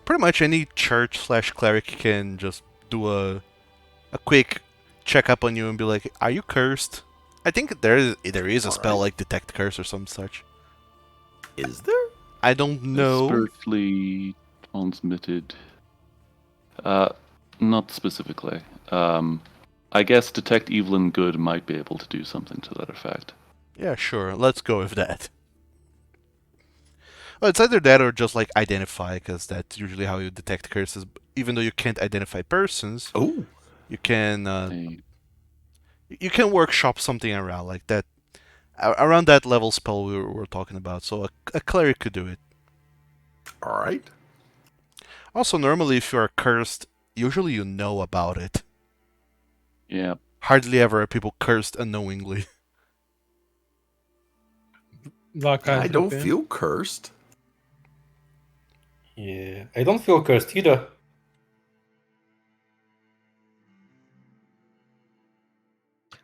Speaker 2: pretty much any church slash cleric can just do a quick checkup on you and be like, "Are you cursed?" I think there is a spell like detect curse or some such.
Speaker 3: Is there?
Speaker 2: I don't know.
Speaker 1: Spiritually transmitted. Not specifically. I guess detect evil and good might be able to do something to that effect.
Speaker 2: Yeah, sure. Let's go with that. Well, it's either that or just like identify, because that's usually how you detect curses. Even though you can't identify persons,
Speaker 3: Oh,
Speaker 2: you can
Speaker 1: A-
Speaker 2: you can workshop something around like that, around that level spell we were talking about. So a cleric could do it.
Speaker 3: all right.
Speaker 2: Also, normally if you are cursed, usually you know about it.
Speaker 1: yeah.
Speaker 2: Hardly ever are people cursed unknowingly.
Speaker 3: I don't feel cursed.
Speaker 6: Yeah, I don't feel cursed either.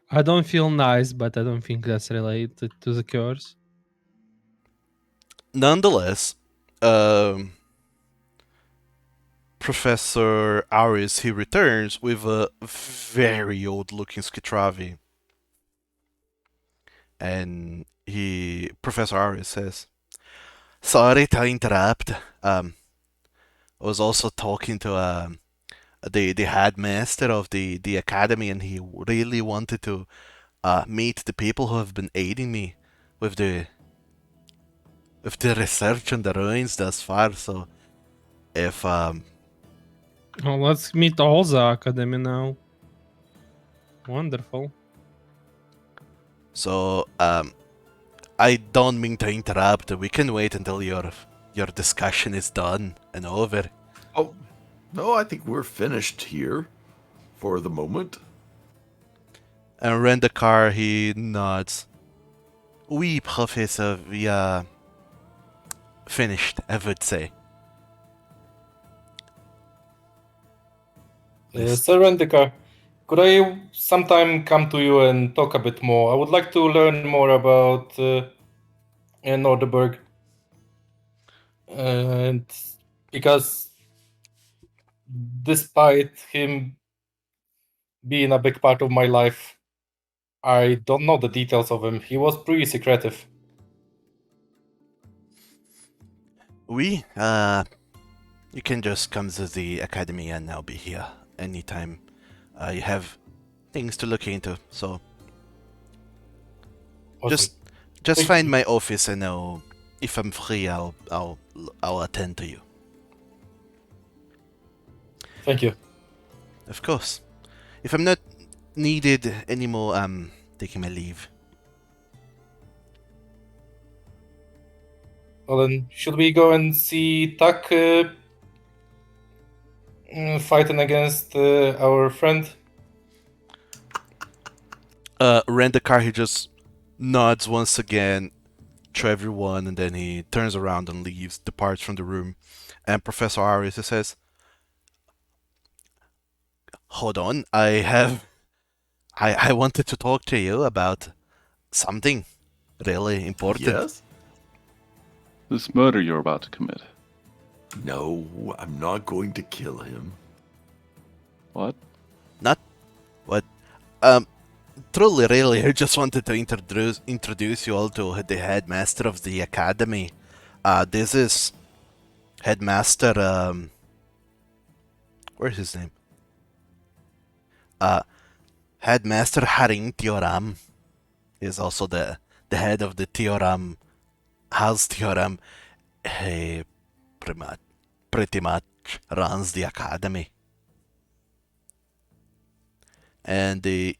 Speaker 4: I don't feel nice, but I don't think that's related to the curse.
Speaker 2: Nonetheless, Professor Aris, he returns with a very old-looking Skitravi. And Professor Ari says, "Sorry to interrupt. I was also talking to the headmaster of the academy, and he really wanted to meet the people who have been aiding me with the research on the ruins thus far. So if
Speaker 4: Oh, let's meet all the academy now. Wonderful.
Speaker 2: I don't mean to interrupt. We can wait until your discussion is done and over."
Speaker 3: Oh, no, I think we're finished here for the moment.
Speaker 2: And Rendekar, he nods. "Oui, Professor, we are finished, I would say."
Speaker 6: Sir Rendika, could I sometime come to you and talk a bit more? I would like to learn more about Norderberg. And because despite him being a big part of my life, I don't know the details of him. He was pretty secretive.
Speaker 2: "Oui, you can just come to the academy and I'll be here anytime you have things to look into. So
Speaker 6: Awesome.
Speaker 2: just
Speaker 6: Thank
Speaker 2: find
Speaker 6: you.
Speaker 2: my office and if I'm free, I'll attend to you."
Speaker 6: Thank you.
Speaker 2: Of course. If I'm not needed anymore, I'm taking my leave.
Speaker 6: Well then, should we go and see Tak fighting against our friend?
Speaker 2: Rendekar, he just nods once again to everyone, and then he turns around and leaves, departs from the room. And Professor Arias says, "Hold on, I wanted to talk to you about something really important."
Speaker 3: Yes?
Speaker 1: This murder you're about to commit.
Speaker 3: No, I'm not going to kill him.
Speaker 1: What?
Speaker 2: Not what? Truly, really, I just wanted to introduce you all to the headmaster of the academy. This is headmaster. Where's his name? Headmaster Haring Tioram is also the head of the Tioram House. Tioram, he pretty much runs the academy. And the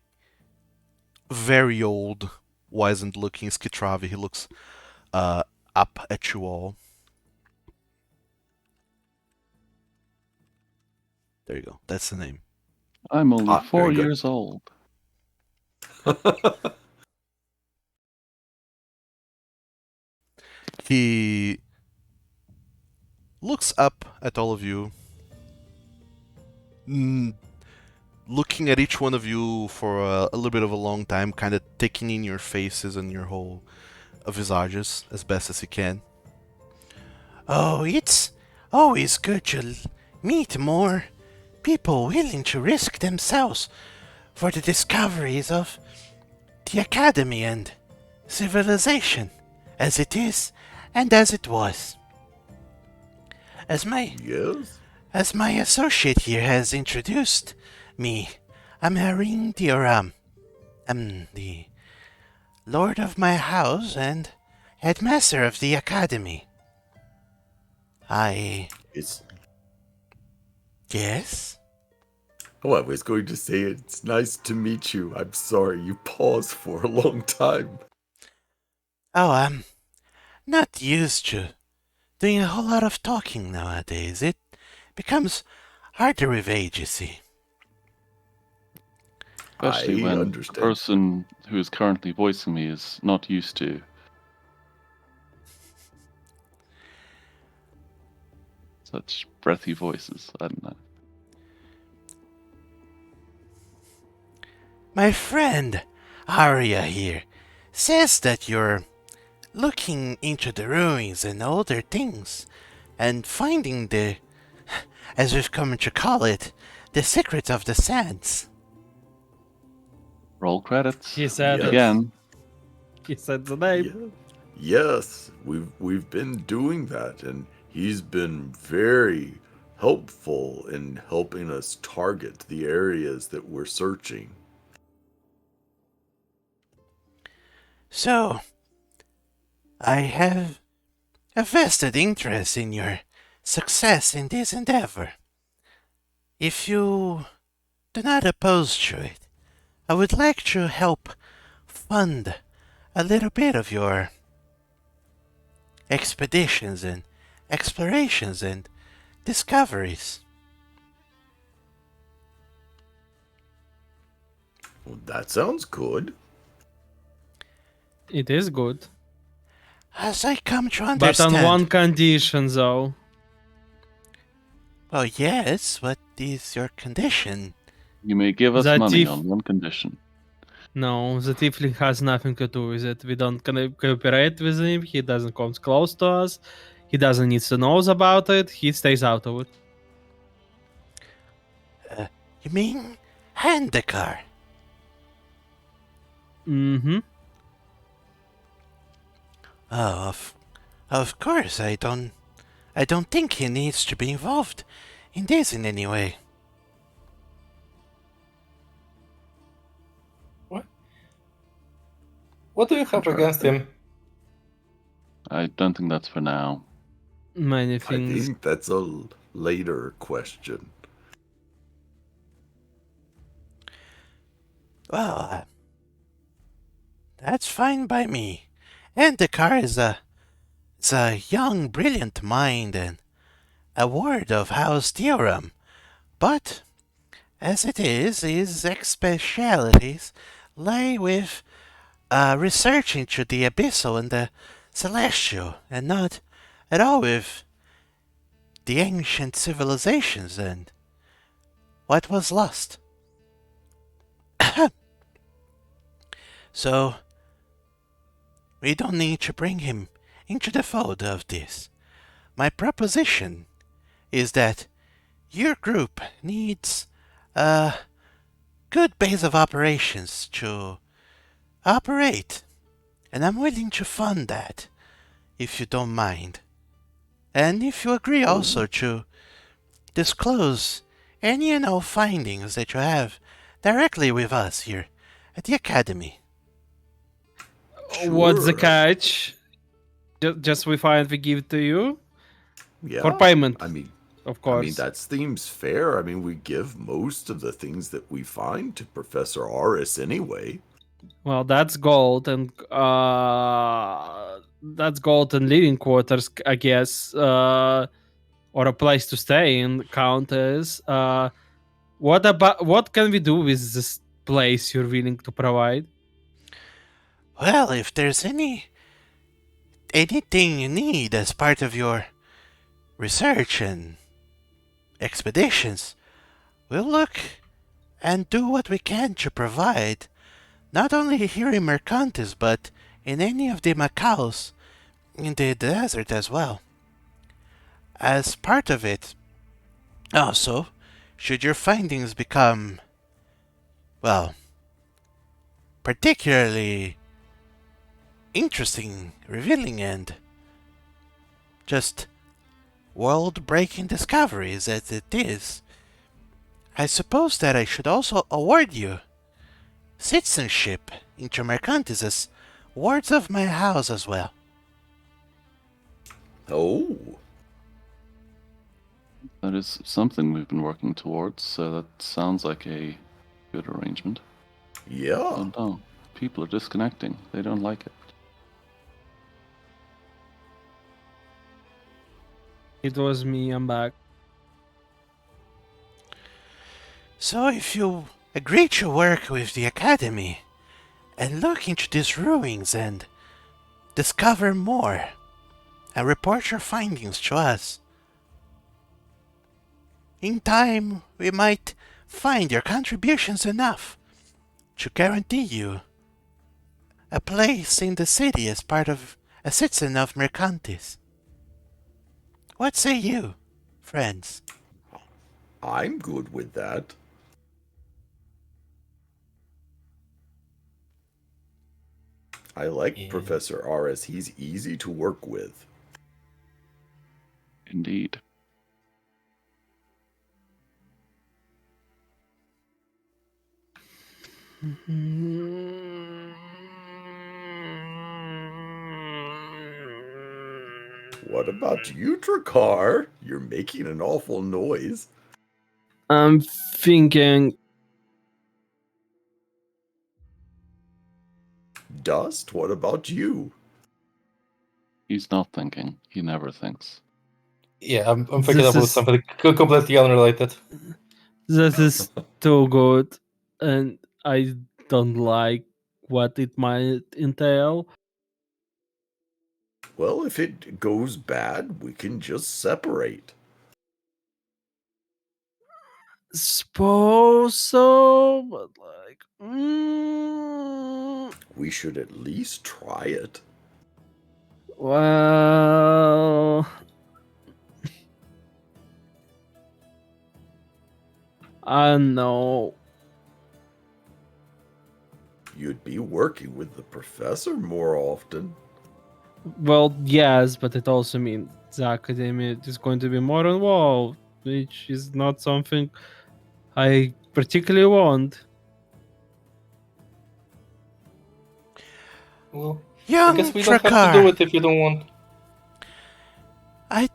Speaker 2: very old, wizened-looking Skitravi, he looks up at you all. There you go. That's the name.
Speaker 1: I'm only
Speaker 3: Ah,
Speaker 1: 4
Speaker 3: very good.
Speaker 1: years old.
Speaker 2: He looks up at all of you, looking at each one of you for a little bit of a long time, kind of taking in your faces and your whole visages as best as he can. "Oh, it's always good to meet more people willing to risk themselves for the discoveries of the academy and civilization, as it is and as it was. As my
Speaker 3: Yes?
Speaker 2: associate here has introduced me, I'm Haring Dioram. I'm the lord of my house and headmaster of the academy.
Speaker 3: It's.
Speaker 2: Yes?
Speaker 3: Oh, I was going to say it's nice to meet you. I'm sorry you paused for a long time.
Speaker 2: Oh, I'm not used to doing a whole lot of talking nowadays. It becomes harder with age, you see."
Speaker 1: Especially
Speaker 3: I
Speaker 1: when the
Speaker 3: understand.
Speaker 1: person who is currently voicing me is not used to such breathy voices. I don't know.
Speaker 2: "My friend Arya here says that you're looking into the ruins and older things and finding as we've come to call it, the secret of the sands."
Speaker 1: Roll credits.
Speaker 4: He said
Speaker 3: Yes.
Speaker 4: it.
Speaker 1: Again.
Speaker 4: he said the name.
Speaker 3: Yeah. Yes, we've been doing that, and he's been very helpful in helping us target the areas that we're searching.
Speaker 2: So, I have a vested interest in your success in this endeavor. If you do not oppose to it, I would like to help fund a little bit of your expeditions and explorations and discoveries.
Speaker 3: Well, that sounds good.
Speaker 4: It is good.
Speaker 2: As I come to
Speaker 4: But
Speaker 2: understand.
Speaker 4: on one condition, though.
Speaker 2: Oh, yes, what is your condition?
Speaker 1: You may give us
Speaker 4: That
Speaker 1: money
Speaker 4: if-
Speaker 1: on one condition.
Speaker 4: No, the tiefling has nothing to do with it. We don't cooperate with him. He doesn't come close to us. He doesn't need to know about it. He stays out of it.
Speaker 2: You mean Handekar?
Speaker 4: Mm-hmm.
Speaker 2: Oh, of course, I don't think he needs to be involved in this in any way.
Speaker 6: What do you have against him?
Speaker 1: I don't think that's for now.
Speaker 4: Many
Speaker 3: I
Speaker 4: things.
Speaker 3: think that's a later question.
Speaker 2: Well, that's fine by me. Handekar is a young, brilliant mind and a ward of House Theorem, but as it is, his specialities lay with research into the abyssal and the celestial, and not at all with the ancient civilizations and what was lost. So, we don't need to bring him into the fold of this. My proposition is that your group needs a good base of operations to operate, and I'm willing to fund that, if you don't mind. And if you agree also to disclose any and all findings that you have directly with us here at the Academy.
Speaker 4: What's the
Speaker 3: Sure.
Speaker 4: catch? Just we find we give it to you
Speaker 3: Yeah.
Speaker 4: for payment,
Speaker 3: I mean,
Speaker 4: of course.
Speaker 3: that seems fair. I mean, we give most of the things that we find to Professor Aris anyway.
Speaker 4: Well, that's gold and living quarters, I guess, or a place to stay in. Count as. What can we do with this place you're willing to provide?
Speaker 2: Well, if there's anything you need as part of your research and expeditions, we'll look and do what we can to provide, not only here in Mercantis, but in any of the Macaos in the desert as well. As part of it, also, should your findings become, well, particularly interesting, revealing, and just world breaking discoveries as it is, I suppose that I should also award you citizenship into Mercantis as wards of my house as well.
Speaker 3: Oh,
Speaker 1: That is something we've been working towards, so that sounds like a good arrangement.
Speaker 3: yeah.
Speaker 1: Oh no, people are disconnecting. They don't like it.
Speaker 4: It was me. I'm back.
Speaker 2: So if you agree to work with the Academy and look into these ruins and discover more and report your findings to us, in time we might find your contributions enough to guarantee you a place in the city as part of a citizen of Mercantis. What say you, friends?
Speaker 3: I'm good with that. I like
Speaker 6: Yeah.
Speaker 3: Professor Ares. He's easy to work with.
Speaker 1: Indeed.
Speaker 3: What about you, Drakkar? You're making an awful noise.
Speaker 4: I'm thinking.
Speaker 3: Dust, what about you?
Speaker 1: He's not thinking. He never thinks.
Speaker 6: Yeah, I'm thinking
Speaker 4: This
Speaker 6: about
Speaker 4: is-
Speaker 6: something completely unrelated.
Speaker 4: This is too good, and I don't like what it might entail.
Speaker 3: Well, if it goes bad, we can just separate.
Speaker 4: Suppose so, but
Speaker 3: We should at least try it.
Speaker 4: well, I don't know.
Speaker 3: You'd be working with the professor more often.
Speaker 4: Well, yes, but it also means the academy is going to be more involved, which is not something I particularly want.
Speaker 6: Well, I
Speaker 2: Young
Speaker 6: guess we don't have to do
Speaker 2: Drakkar,
Speaker 6: it if you don't want.
Speaker 2: I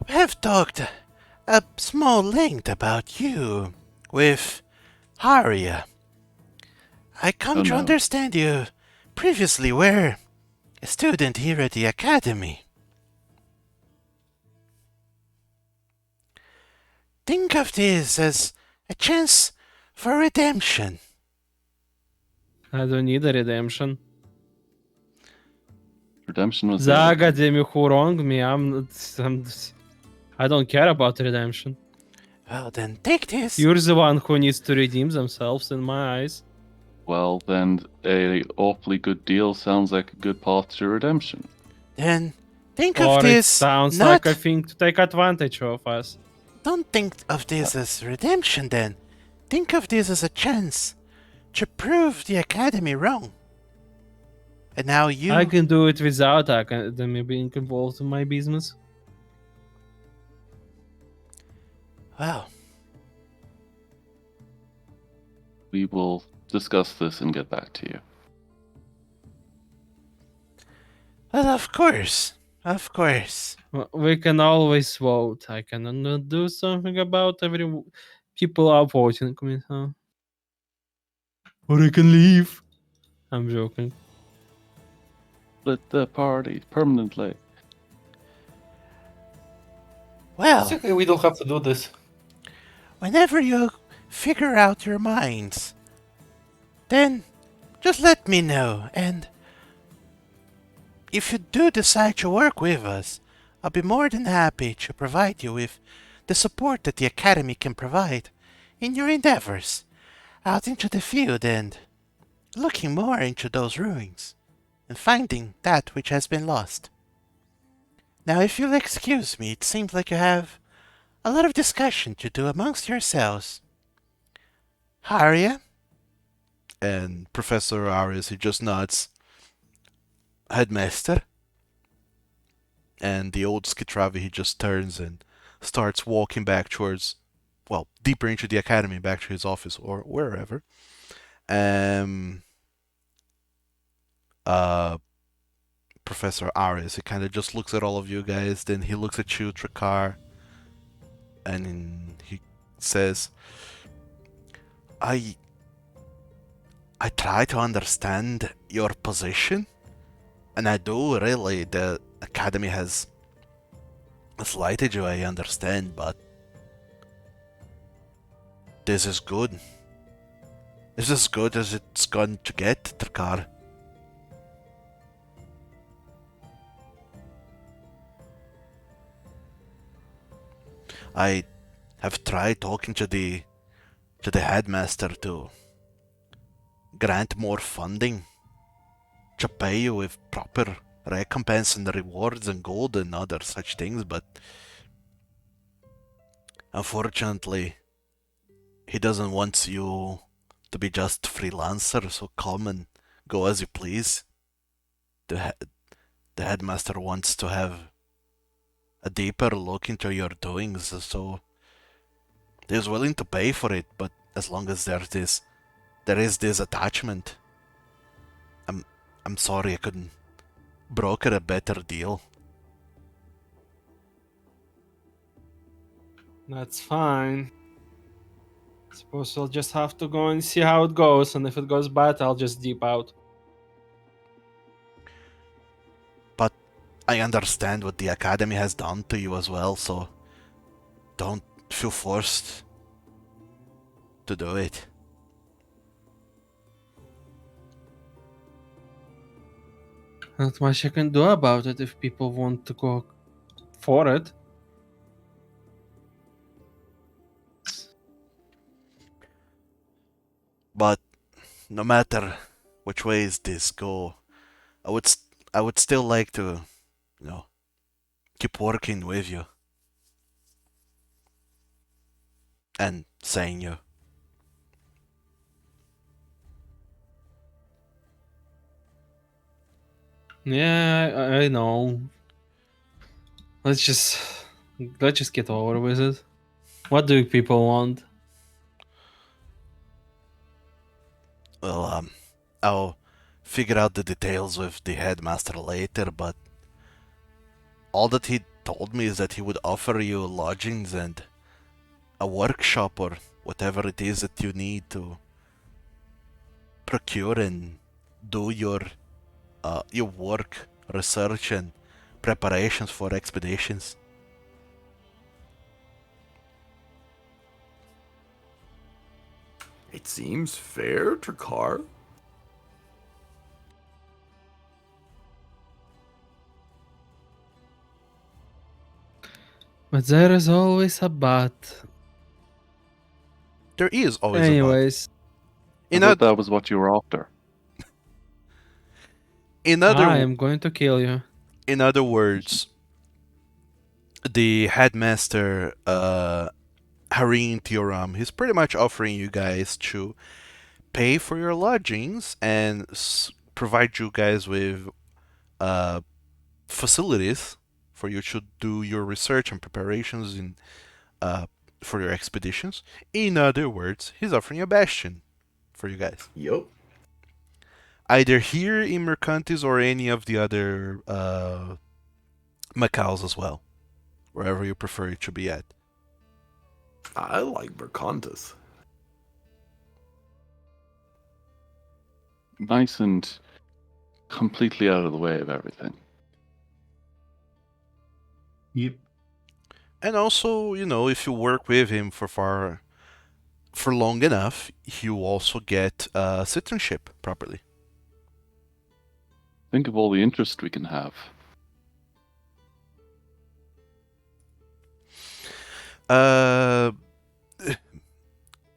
Speaker 2: have talked a small length about you with Haria. I come
Speaker 1: Oh,
Speaker 2: to
Speaker 1: no.
Speaker 2: understand you previously were a student here at the academy. Think of this as a chance for redemption.
Speaker 4: I don't need a redemption.
Speaker 1: Redemption was
Speaker 4: The
Speaker 1: the other thing.
Speaker 4: academy who wronged me, I don't care about redemption.
Speaker 2: Well, then take this.
Speaker 4: You're the one who needs to redeem themselves in my eyes.
Speaker 1: Well, then a awfully good deal sounds like a good path to redemption.
Speaker 2: Then think
Speaker 4: Or
Speaker 2: of
Speaker 4: it
Speaker 2: this
Speaker 4: sounds
Speaker 2: not.
Speaker 4: like a thing to take advantage of us.
Speaker 2: Don't think of this as redemption then. Think of this as a chance to prove the academy wrong. And now you.
Speaker 4: I can do it without academy being involved in my business.
Speaker 2: Well,
Speaker 1: We will discuss this and get back to you.
Speaker 2: well, of course. Of course.
Speaker 4: We can always vote. I cannot do something about every people are voting me. Huh? Or I can leave. I'm joking.
Speaker 1: Split the party permanently.
Speaker 2: Well,
Speaker 6: It's okay, we don't have to do this.
Speaker 2: whenever you figure out your minds, then just let me know. And if you do decide to work with us, I'll be more than happy to provide you with the support that the Academy can provide in your endeavors out into the field and looking more into those ruins and finding that which has been lost. Now, if you'll excuse me, it seems like you have a lot of discussion to do amongst yourselves. Haria? And Professor Arias, he just nods. Headmaster? And the old Skitravi, he just turns and starts walking back towards, well, deeper into the academy, back to his office or wherever. Professor Arias, he kind of just looks at all of you guys, then he looks at you, Drakkar, and he says, I try to understand your position, and I do really. The academy has slighted you, I understand, but this is good. This is as good as it's going to get, Drakkar. I have tried talking to the headmaster to grant more funding to pay you with proper recompense and rewards and gold and other such things, but unfortunately, he doesn't want you to be just freelancers who come and go as you please. The headmaster wants to have a deeper look into your doings, so he's willing to pay for it. But as long as there is this attachment, I'm sorry I couldn't broker a better deal.
Speaker 4: That's fine. Suppose I'll just have to go and see how it goes, and if it goes bad, I'll just dip out.
Speaker 2: But I understand what the Academy has done to you as well, so don't feel forced to do it.
Speaker 4: Not much I can do about it if people want to go for it.
Speaker 2: But no matter which ways this go, I would still like to, keep working with you and seeing you.
Speaker 4: Yeah, I know. Let's just get over with it. What do people want?
Speaker 2: Well, I'll figure out the details with the headmaster later, but all that he told me is that he would offer you lodgings and a workshop or whatever it is that you need to procure and do your work, research, and preparations for expeditions.
Speaker 3: It seems fair, Trakar.
Speaker 4: But there is always a but.
Speaker 2: There is always
Speaker 4: Anyways,
Speaker 1: I thought that was what you were after.
Speaker 4: I am going to kill you.
Speaker 2: In other words, the headmaster, Harin Tioram, he's pretty much offering you guys to pay for your lodgings and provide you guys with facilities for you to do your research and preparations in for your expeditions. In other words, he's offering a bastion for you guys.
Speaker 3: Yup.
Speaker 2: Either here in Mercantis or any of the other Macaos as well, wherever you prefer it to be at.
Speaker 3: I like Mercantis.
Speaker 1: Nice and completely out of the way of everything.
Speaker 5: Yep.
Speaker 2: And also, if you work with him for long enough, you also get citizenship properly.
Speaker 1: Think of all the interest we can have.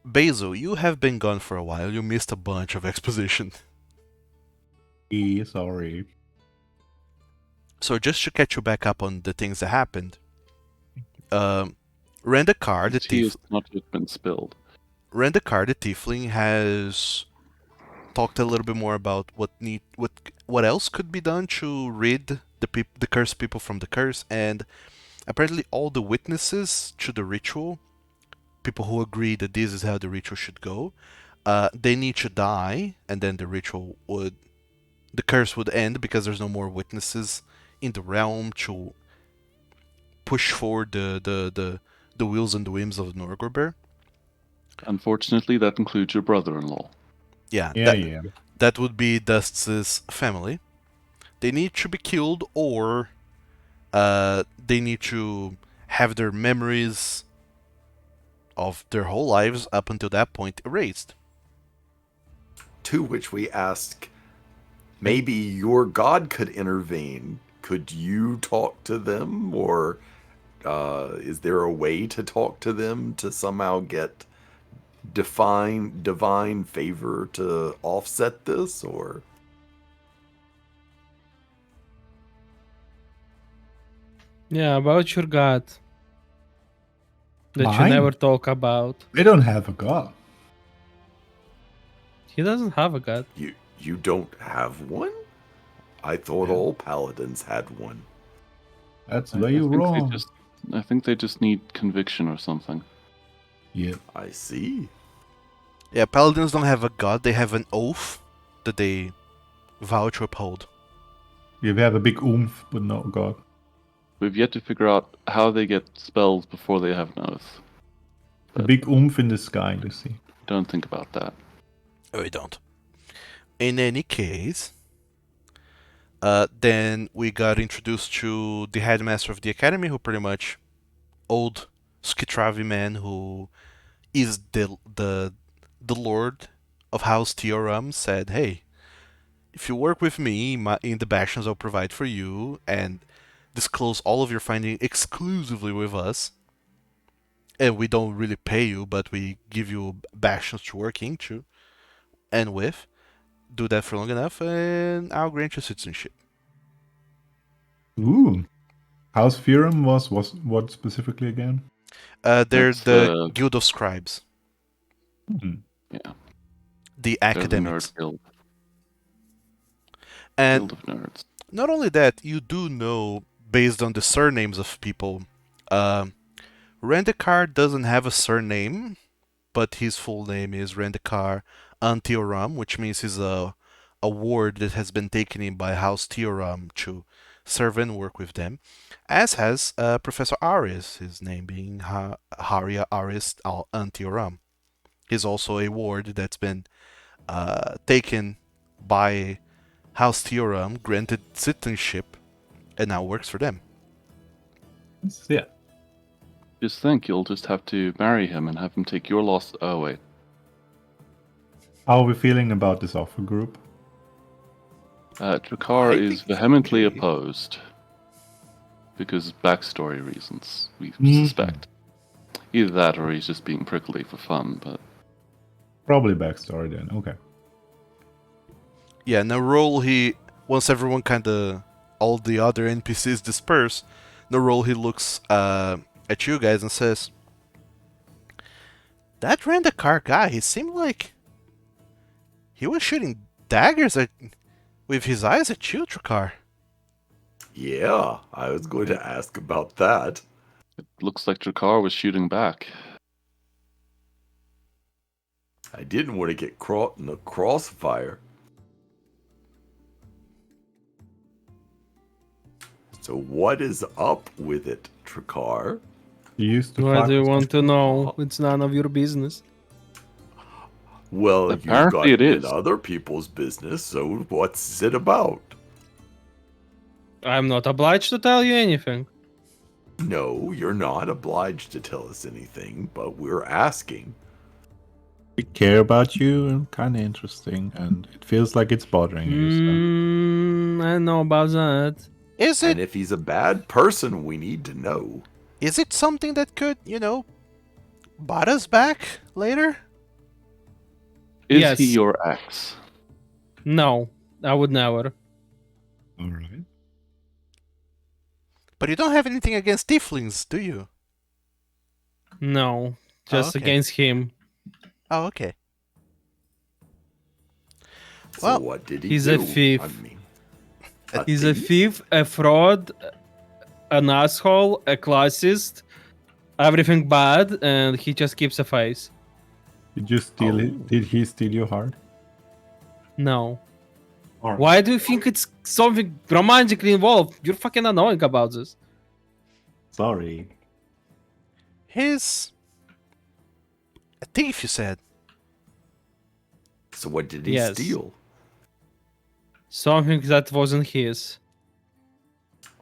Speaker 2: Basil, you have been gone for a while. You missed a bunch of exposition.
Speaker 5: Sorry.
Speaker 2: So just to catch you back up on the things that happened, Rendakar, the
Speaker 1: Tea has not yet been spilled.
Speaker 2: Rendakar, the Tiefling, has talked a little bit more about what else could be done to rid the cursed people from the curse, and apparently all the witnesses to the ritual, people who agree that this is how the ritual should go, they need to die, and then the curse would end because there's no more witnesses in the realm to push forward the wills and the whims of Norgorber.
Speaker 1: Unfortunately, that includes your brother-in-law.
Speaker 2: Yeah. That would be Dust's family. They need to be killed, or they need to have their memories of their whole lives up until that point erased.
Speaker 3: To which we ask, maybe your god could intervene. Could you talk to them, or is there a way to talk to them to somehow get divine favor to offset this, or?
Speaker 4: Yeah, about your god. That
Speaker 5: Mine?
Speaker 4: you never talk about.
Speaker 5: They don't have a god.
Speaker 4: He doesn't have a god.
Speaker 3: You don't have one? I thought
Speaker 5: Yeah.
Speaker 3: all paladins had one.
Speaker 5: That's
Speaker 1: I
Speaker 5: where you're
Speaker 1: think
Speaker 5: wrong.
Speaker 1: I think they just need conviction or something.
Speaker 5: Yeah.
Speaker 3: I see.
Speaker 2: Yeah, paladins don't have a god, they have an oath that they vow to uphold.
Speaker 5: You have a big oomph, but no god.
Speaker 1: We've yet to figure out how they get spells before they have an oath.
Speaker 5: A big oomph in the sky, you see.
Speaker 1: Don't think about that.
Speaker 2: Oh, we don't. In any case, then we got introduced to the headmaster of the academy, who pretty much old Skitravi man who is the lord of House Tioram, said, "Hey, if you work with me in the bastions, I'll provide for you and disclose all of your findings exclusively with us. And we don't really pay you, but we give you bastions to work into and with. Do that for long enough, and I'll grant you citizenship."
Speaker 5: Ooh. House Furum was what specifically again?
Speaker 2: They're
Speaker 1: That's
Speaker 2: the Guild of Scribes,
Speaker 5: Hmm.
Speaker 1: yeah.
Speaker 2: the
Speaker 1: They're the
Speaker 2: academics.
Speaker 1: nerd guild.
Speaker 2: And
Speaker 1: Guild of nerds.
Speaker 2: not only that, you do know, based on the surnames of people, Rendikar doesn't have a surname, but his full name is Rendikar Antioram, which means he's a ward that has been taken in by House Tioram to serve and work with them, as has Professor Aris, his name being Haria Aris Antioram. He's also a ward that's been taken by House Tioram, granted citizenship, and now works for them.
Speaker 5: Yeah.
Speaker 1: Just think, you'll just have to marry him and have him take your loss. Oh, wait.
Speaker 5: How are we feeling about this offer group?
Speaker 1: Drakkar
Speaker 3: I
Speaker 1: is
Speaker 3: think it's
Speaker 1: vehemently
Speaker 3: okay.
Speaker 1: opposed. Because of backstory reasons, we
Speaker 5: Mhm.
Speaker 1: suspect. Either that or he's just being prickly for fun, but
Speaker 5: Probably backstory then. Okay.
Speaker 2: Yeah, Narol, once everyone all the other NPCs disperse, Narol, he looks at you guys and says, "That Rendikar guy, he seemed like he was shooting daggers with his eyes at you, Drakkar."
Speaker 3: Yeah, I was going to ask about that.
Speaker 1: it looks like Drakkar was shooting back.
Speaker 3: I didn't want to get caught in the crossfire. So what is up with it, Drakkar?
Speaker 5: You used to
Speaker 4: Why
Speaker 5: fight
Speaker 4: do you
Speaker 5: with
Speaker 4: want to
Speaker 5: some-
Speaker 4: know? It's none of your business.
Speaker 3: Well, you've
Speaker 1: Apparently it
Speaker 3: gotten in
Speaker 1: is.
Speaker 3: other people's business, so what's it about?
Speaker 4: I'm not obliged to tell you anything.
Speaker 3: No, you're not obliged to tell us anything, but we're asking.
Speaker 5: We care about you and kind of interesting, and it feels like it's bothering you. So.
Speaker 4: I know about that.
Speaker 2: Is
Speaker 3: And
Speaker 2: it
Speaker 3: if he's a bad person, we need to know.
Speaker 2: something that could, butt us back later?
Speaker 1: Is
Speaker 4: Yes.
Speaker 1: he your ex?
Speaker 4: No, I would never.
Speaker 5: All right.
Speaker 2: But you don't have anything against tieflings, do you?
Speaker 4: No, just
Speaker 2: okay.
Speaker 4: against him.
Speaker 2: Oh, okay.
Speaker 3: So
Speaker 2: Well,
Speaker 3: what did he
Speaker 4: he's
Speaker 3: do?
Speaker 4: a thief.
Speaker 3: I mean,
Speaker 4: He's a thief, a fraud, an asshole, a classist, everything bad, and he just keeps a face.
Speaker 5: Did you steal
Speaker 3: Oh.
Speaker 5: it? Did he steal your heart?
Speaker 4: No.
Speaker 5: All right.
Speaker 4: Why do you think it's something romantically involved? You're fucking annoying about this.
Speaker 5: Sorry.
Speaker 2: he's a thief, you said.
Speaker 3: So what did he
Speaker 4: Yes.
Speaker 3: steal?
Speaker 4: Something that wasn't his.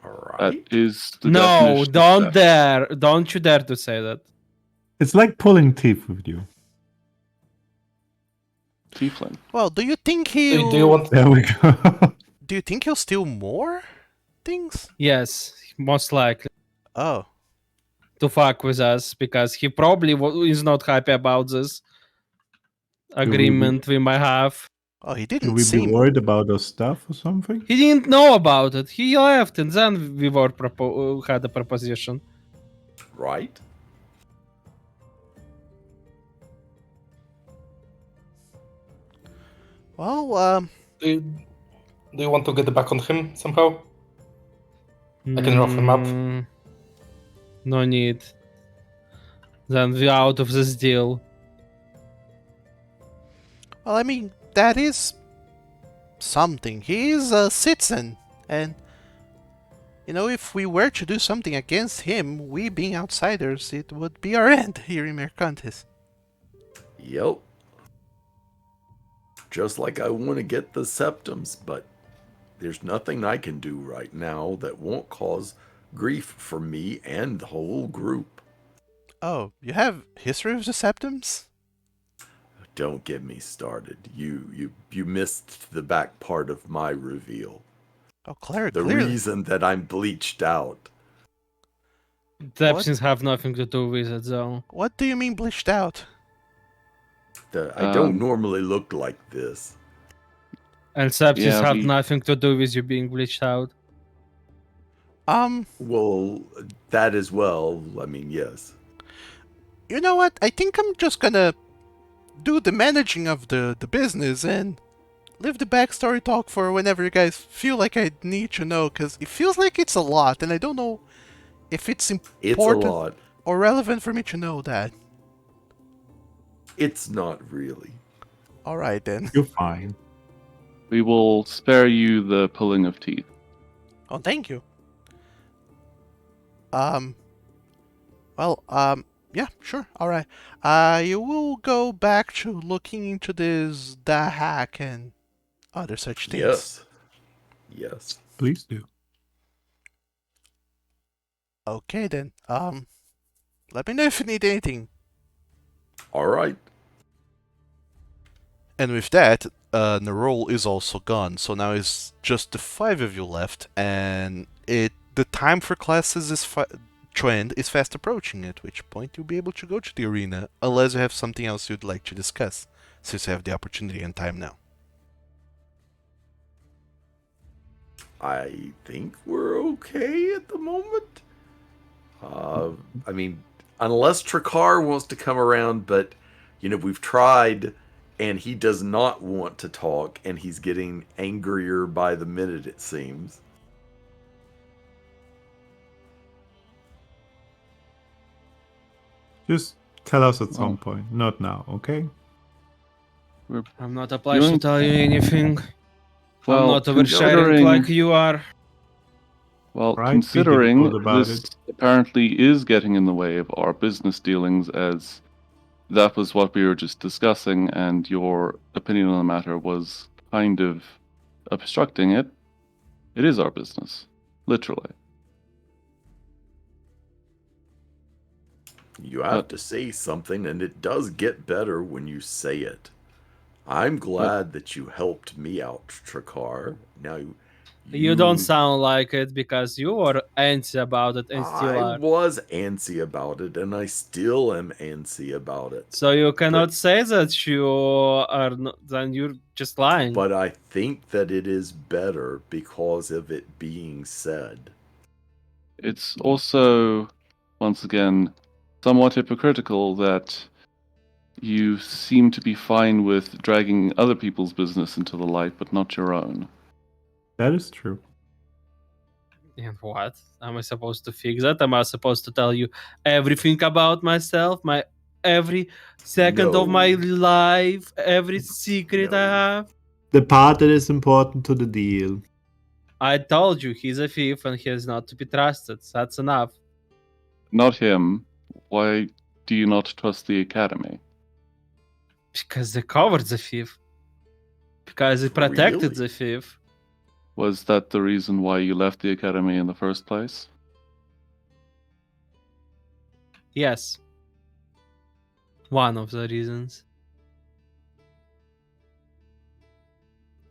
Speaker 3: All
Speaker 1: That
Speaker 3: right.
Speaker 1: is the
Speaker 4: No,
Speaker 1: definition of
Speaker 4: don't
Speaker 1: theft.
Speaker 4: dare. Don't you dare to say that.
Speaker 5: It's like pulling teeth with you.
Speaker 1: Tiefling.
Speaker 2: Well, do you think
Speaker 6: Do you want?
Speaker 5: There we go.
Speaker 2: Do you think he'll steal more things?
Speaker 4: Yes, most likely.
Speaker 2: Oh.
Speaker 4: To fuck with us because he probably is not happy about this agreement we might have.
Speaker 2: Oh, he
Speaker 5: Should
Speaker 2: didn't
Speaker 5: we be
Speaker 2: seem.
Speaker 5: worried about our stuff or something?
Speaker 4: He didn't know about it. He left, and then we were had a proposition.
Speaker 3: Right?
Speaker 2: Well,
Speaker 6: Do you want to get back on him somehow? I can rough him up.
Speaker 4: No need. Then we're out of this deal.
Speaker 2: Well, I mean, that is something. He is a citizen, and you know, if we were to do something against him, we being outsiders, it would be our end here in Mercantis.
Speaker 3: Yep. Just like I want to get the septums, but there's nothing I can do right now that won't cause grief for me and the whole group.
Speaker 2: Oh, you have history of the septums?
Speaker 3: Don't get me started. You missed the back part of my reveal.
Speaker 2: Oh, Cleric,
Speaker 3: The
Speaker 2: clearly.
Speaker 3: reason that I'm bleached out.
Speaker 4: Septums have nothing to do with it, though.
Speaker 2: What do you mean bleached out?
Speaker 3: I don't normally look like this.
Speaker 4: And sepsis
Speaker 1: Yeah,
Speaker 4: have
Speaker 1: we-
Speaker 4: nothing to do with you being bleached out.
Speaker 3: Well, that as well. I mean, yes.
Speaker 2: You know what? I think I'm just gonna do the managing of the business and leave the backstory talk for whenever you guys feel like I need to know, because it feels like it's a lot, and I don't know if it's important
Speaker 3: It's a lot.
Speaker 2: or relevant for me to know that.
Speaker 3: It's not really.
Speaker 2: Alright then.
Speaker 5: You're fine.
Speaker 1: We will spare you the pulling of teeth.
Speaker 2: Oh, thank you. Yeah, sure, alright. You will go back to looking into this hack and other such things.
Speaker 3: Yes. Yes.
Speaker 5: Please do.
Speaker 2: Okay then. Let me know if you need anything.
Speaker 3: All right.
Speaker 2: And with that, Nerol is also gone, so now it's just the 5 of you left, and the time for classes trend is fast approaching, at which point you'll be able to go to the arena, unless you have something else you'd like to discuss, since you have the opportunity and time now.
Speaker 3: I think we're okay at the moment. I mean, unless Trakar wants to come around, but, you know, we've tried, and he does not want to talk, and he's getting angrier by the minute, it seems.
Speaker 5: Just tell us at some point, not now, okay?
Speaker 4: I'm not obliged to
Speaker 1: Doing-
Speaker 4: tell you anything. I'm
Speaker 1: Well,
Speaker 4: not oversharing
Speaker 1: considering-
Speaker 4: like you are.
Speaker 1: Well,
Speaker 5: Right, be
Speaker 1: considering
Speaker 5: difficult about
Speaker 1: this apparently is getting in the way of our business dealings, as that was what we were just discussing, and your opinion on the matter was kind of obstructing it, it is our business. Literally.
Speaker 3: You have to say something, and it does get better when you say it. I'm glad that you helped me out, Trakar. Now,
Speaker 4: You don't sound like it because you were antsy about it and still
Speaker 3: I
Speaker 4: are.
Speaker 3: was antsy about it, and I still am antsy about it.
Speaker 4: So you cannot say that you are not, then you're just lying.
Speaker 3: But I think that it is better because of it being said.
Speaker 1: It's also, once again, somewhat hypocritical that you seem to be fine with dragging other people's business into the light, but not your own.
Speaker 5: That is true.
Speaker 4: And what? Am I supposed to fix that? Am I supposed to tell you everything about myself? My every second of my
Speaker 3: No.
Speaker 4: life, every secret I
Speaker 3: No.
Speaker 4: have?
Speaker 5: The part that is important to the deal.
Speaker 4: I told you he's a thief and he is not to be trusted. That's enough.
Speaker 1: Not him. Why do you not trust the Academy?
Speaker 4: Because they covered the thief. Because they protected
Speaker 3: Really?
Speaker 4: the thief.
Speaker 1: Was that the reason why you left the Academy in the first place?
Speaker 4: Yes. One of the reasons.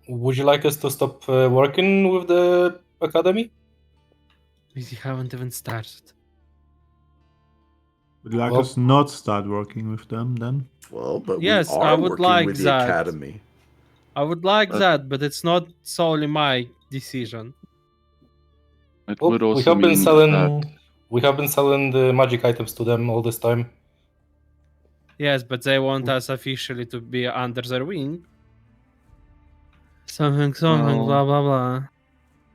Speaker 6: Would you like us to stop working with the academy?
Speaker 4: We haven't even started.
Speaker 5: Would you like
Speaker 6: Well-
Speaker 5: us not start working with them then?
Speaker 3: Well, but
Speaker 4: Yes,
Speaker 3: we are
Speaker 4: I would
Speaker 3: working
Speaker 4: like
Speaker 3: with the
Speaker 4: that.
Speaker 3: academy.
Speaker 4: I would like
Speaker 1: But-
Speaker 4: that, but it's not solely my decision.
Speaker 1: It
Speaker 6: Well,
Speaker 1: would
Speaker 6: we
Speaker 1: also
Speaker 6: have been
Speaker 1: mean
Speaker 6: selling.
Speaker 1: that
Speaker 6: We have been selling the magic items to them all this time.
Speaker 4: Yes, but they want us officially to be under their wing. Something,
Speaker 1: Well-
Speaker 4: blah blah blah.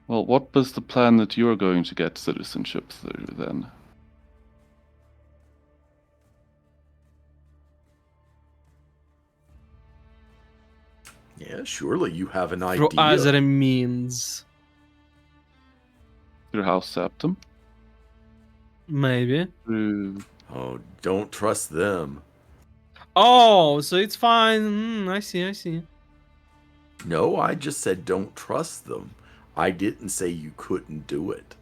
Speaker 1: Well, what was the plan that you're going to get citizenship through then?
Speaker 3: Yeah, surely you have an
Speaker 4: Through
Speaker 3: idea.
Speaker 4: other means.
Speaker 1: Through House Septum?
Speaker 4: Maybe.
Speaker 1: Through...
Speaker 3: Oh, don't trust them.
Speaker 4: Oh, so it's fine. I see.
Speaker 3: No, I just said don't trust them. I didn't say you couldn't do it.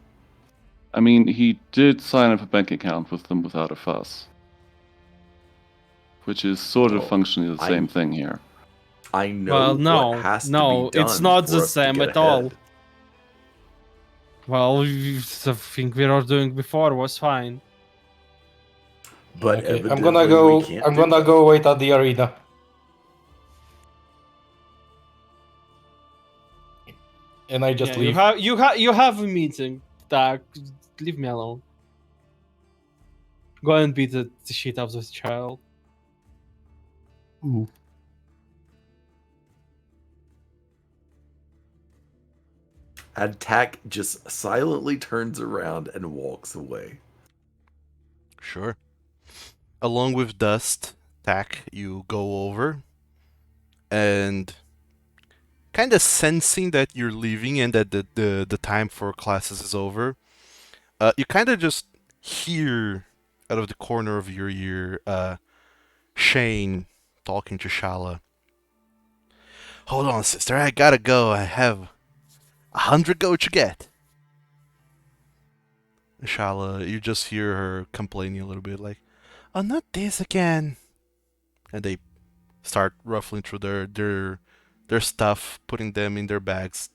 Speaker 1: I mean, he did sign up a bank account with them without a fuss. Which is sort of
Speaker 3: Well,
Speaker 1: functionally the same thing here.
Speaker 3: I know
Speaker 4: Well, no,
Speaker 3: what has
Speaker 4: no,
Speaker 3: to be done
Speaker 4: it's not
Speaker 3: for
Speaker 4: the
Speaker 3: us to
Speaker 4: same
Speaker 3: get
Speaker 4: at all.
Speaker 3: ahead.
Speaker 4: Well, the thing we were doing before was fine.
Speaker 3: But
Speaker 6: Okay,
Speaker 3: evidently
Speaker 6: I'm gonna go.
Speaker 3: we can't
Speaker 6: I'm
Speaker 3: do
Speaker 6: gonna
Speaker 3: it.
Speaker 6: go wait at the arena. And I just leave.
Speaker 4: You have a meeting. Tak, leave me alone. Go and beat the shit out of this child.
Speaker 5: Ooh.
Speaker 3: And Tack just silently turns around and walks away.
Speaker 2: Sure. Along with Dust, Tack, you go over and kind of sensing that you're leaving and that the time for classes is over, you kind of just hear out of the corner of your ear Shane talking to Shala. Hold on, sister, I gotta go. I have 100 gold to get. Shala, you just hear her complaining a little bit, like, "Oh, not this again." And they start ruffling through their stuff, putting them in their bags,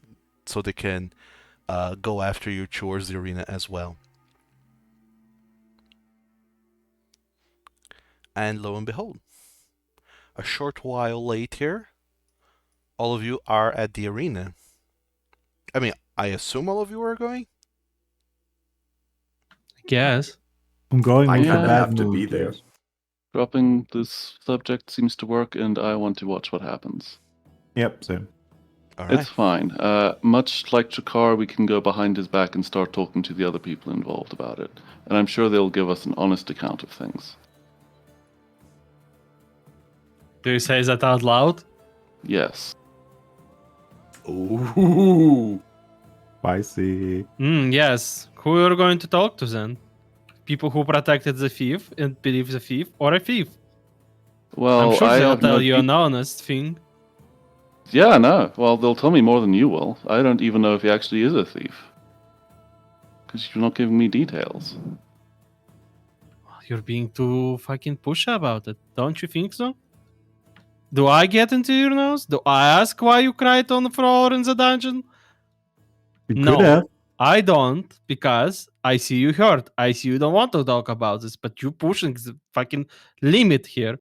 Speaker 2: so they can go after you towards the arena as well. And lo and behold, a short while later, all of you are at the arena. I mean, I assume all of you are going?
Speaker 4: Guess.
Speaker 5: I'm going
Speaker 3: I
Speaker 5: with a
Speaker 1: kinda
Speaker 5: bad
Speaker 3: have to
Speaker 5: mood,
Speaker 3: be there.
Speaker 5: yes.
Speaker 1: Dropping this subject seems to work, and I want to watch what happens.
Speaker 5: Yep, same.
Speaker 2: Alright.
Speaker 1: It's fine. Much like Chakar, we can go behind his back and start talking to the other people involved about it. And I'm sure they'll give us an honest account of things.
Speaker 4: Do you say that out loud?
Speaker 1: Yes.
Speaker 3: Ooh.
Speaker 5: Spicy.
Speaker 4: Yes. Who you're going to talk to then? People who protected the thief and believe the thief, or a thief?
Speaker 1: Well,
Speaker 4: I'm sure
Speaker 1: I
Speaker 4: they'll
Speaker 1: have
Speaker 4: tell
Speaker 1: no
Speaker 4: you an honest thing.
Speaker 1: Yeah, no. Well, they'll tell me more than you will. I don't even know if he actually is a thief. Because you're not giving me details.
Speaker 4: You're being too fucking pushy about it. Don't you think so? Do I get into your nose? Do I ask why you cried on the floor in the dungeon?
Speaker 5: You
Speaker 4: No.
Speaker 5: could have.
Speaker 4: I don't, because I see you hurt. I see you don't want to talk about this, but you pushing the fucking limit here.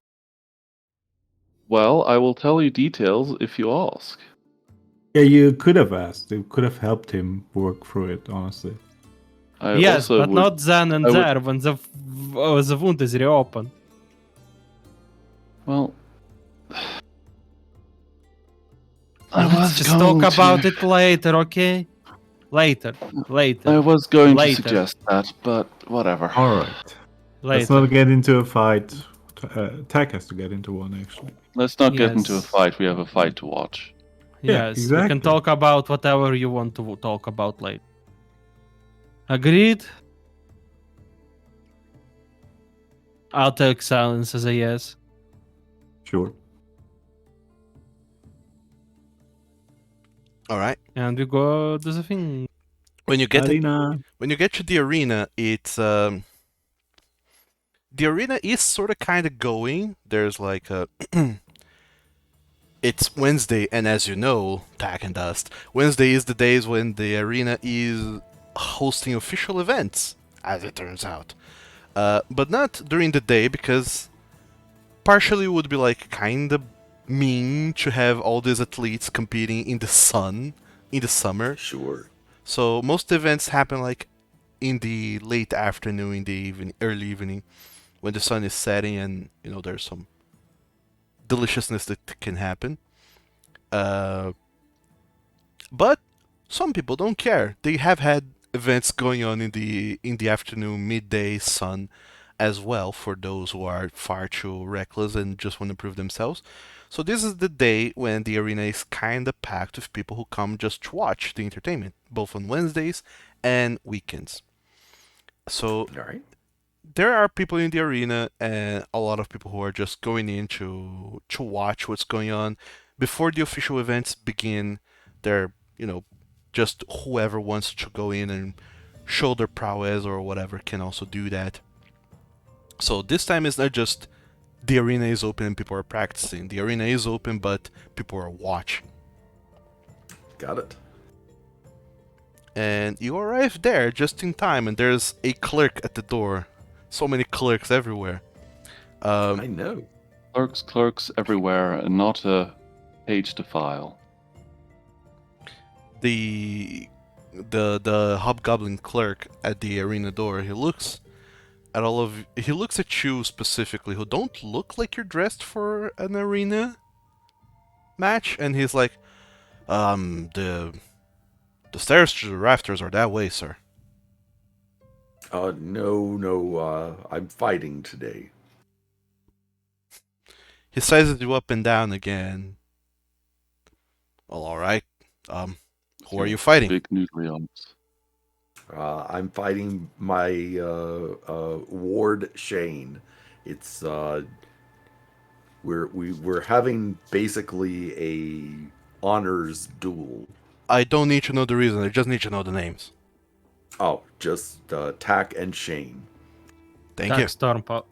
Speaker 1: Well, I will tell you details if you ask.
Speaker 5: Yeah, you could have asked. It could have helped him work through it, honestly.
Speaker 1: I
Speaker 4: Yes,
Speaker 1: also
Speaker 4: but
Speaker 1: would...
Speaker 4: not then and
Speaker 1: I would-
Speaker 4: there when the wound is reopened.
Speaker 1: Well... I
Speaker 4: Let's
Speaker 1: was
Speaker 4: just
Speaker 1: going
Speaker 4: talk about
Speaker 1: to...
Speaker 4: it later, okay? Later.
Speaker 1: I was going
Speaker 4: Later.
Speaker 1: to suggest that, but whatever.
Speaker 5: Alright. Let's
Speaker 4: Later.
Speaker 5: not get into a fight. Tack has to get into one, actually.
Speaker 1: Let's not get into a
Speaker 4: Yes.
Speaker 1: fight. We have a fight to watch.
Speaker 5: Yeah,
Speaker 4: Yes, we
Speaker 5: exactly.
Speaker 4: can talk about whatever you want to talk about later. Agreed? I'll take silence as a yes.
Speaker 5: Sure.
Speaker 2: Alright.
Speaker 4: And we go do the thing.
Speaker 2: When you get
Speaker 5: Arena.
Speaker 2: when you get to the arena, it's the arena is sort of kind of going. There's like a it's Wednesday, and as you know, Tack and Dust, Wednesday is the days when the arena is hosting official events, as it turns out. But not during the day, because partially it would be like kind of mean to have all these athletes competing in the sun in the summer.
Speaker 3: Sure.
Speaker 2: So most events happen like in the late afternoon, in the evening, early evening, when the sun is setting, and there's some deliciousness that can happen. But some people don't care. They have had events going on in the afternoon, midday sun as well for those who are far too reckless and just want to prove themselves. So this is the day when the arena is kind of packed with people who come just to watch the entertainment, both on Wednesdays and weekends. So
Speaker 3: All right.
Speaker 2: there are people in the arena and a lot of people who are just going in to watch what's going on before the official events begin. They're just whoever wants to go in and show their prowess or whatever can also do that. So this time it's not just the arena is open and people are practicing. The arena is open, but people are watching.
Speaker 3: Got it.
Speaker 2: And you arrive there just in time, and there's a clerk at the door. So many clerks everywhere.
Speaker 3: I know.
Speaker 1: Clerks everywhere, and not a page to file.
Speaker 2: The hobgoblin clerk at the arena door, he looks at you specifically, who don't look like you're dressed for an arena match, and he's like, the stairs to the rafters are that way, sir.
Speaker 3: No, I'm fighting today.
Speaker 2: He sizes you up and down again. Well, alright. Who are you fighting?
Speaker 1: Big noodly arms.
Speaker 3: I'm fighting my ward Shane. It's we're having basically a honors duel.
Speaker 2: I don't need to know the reason, I just need to know the names.
Speaker 3: Oh, just Tack and Shane.
Speaker 2: Thank you.
Speaker 4: Stormpot.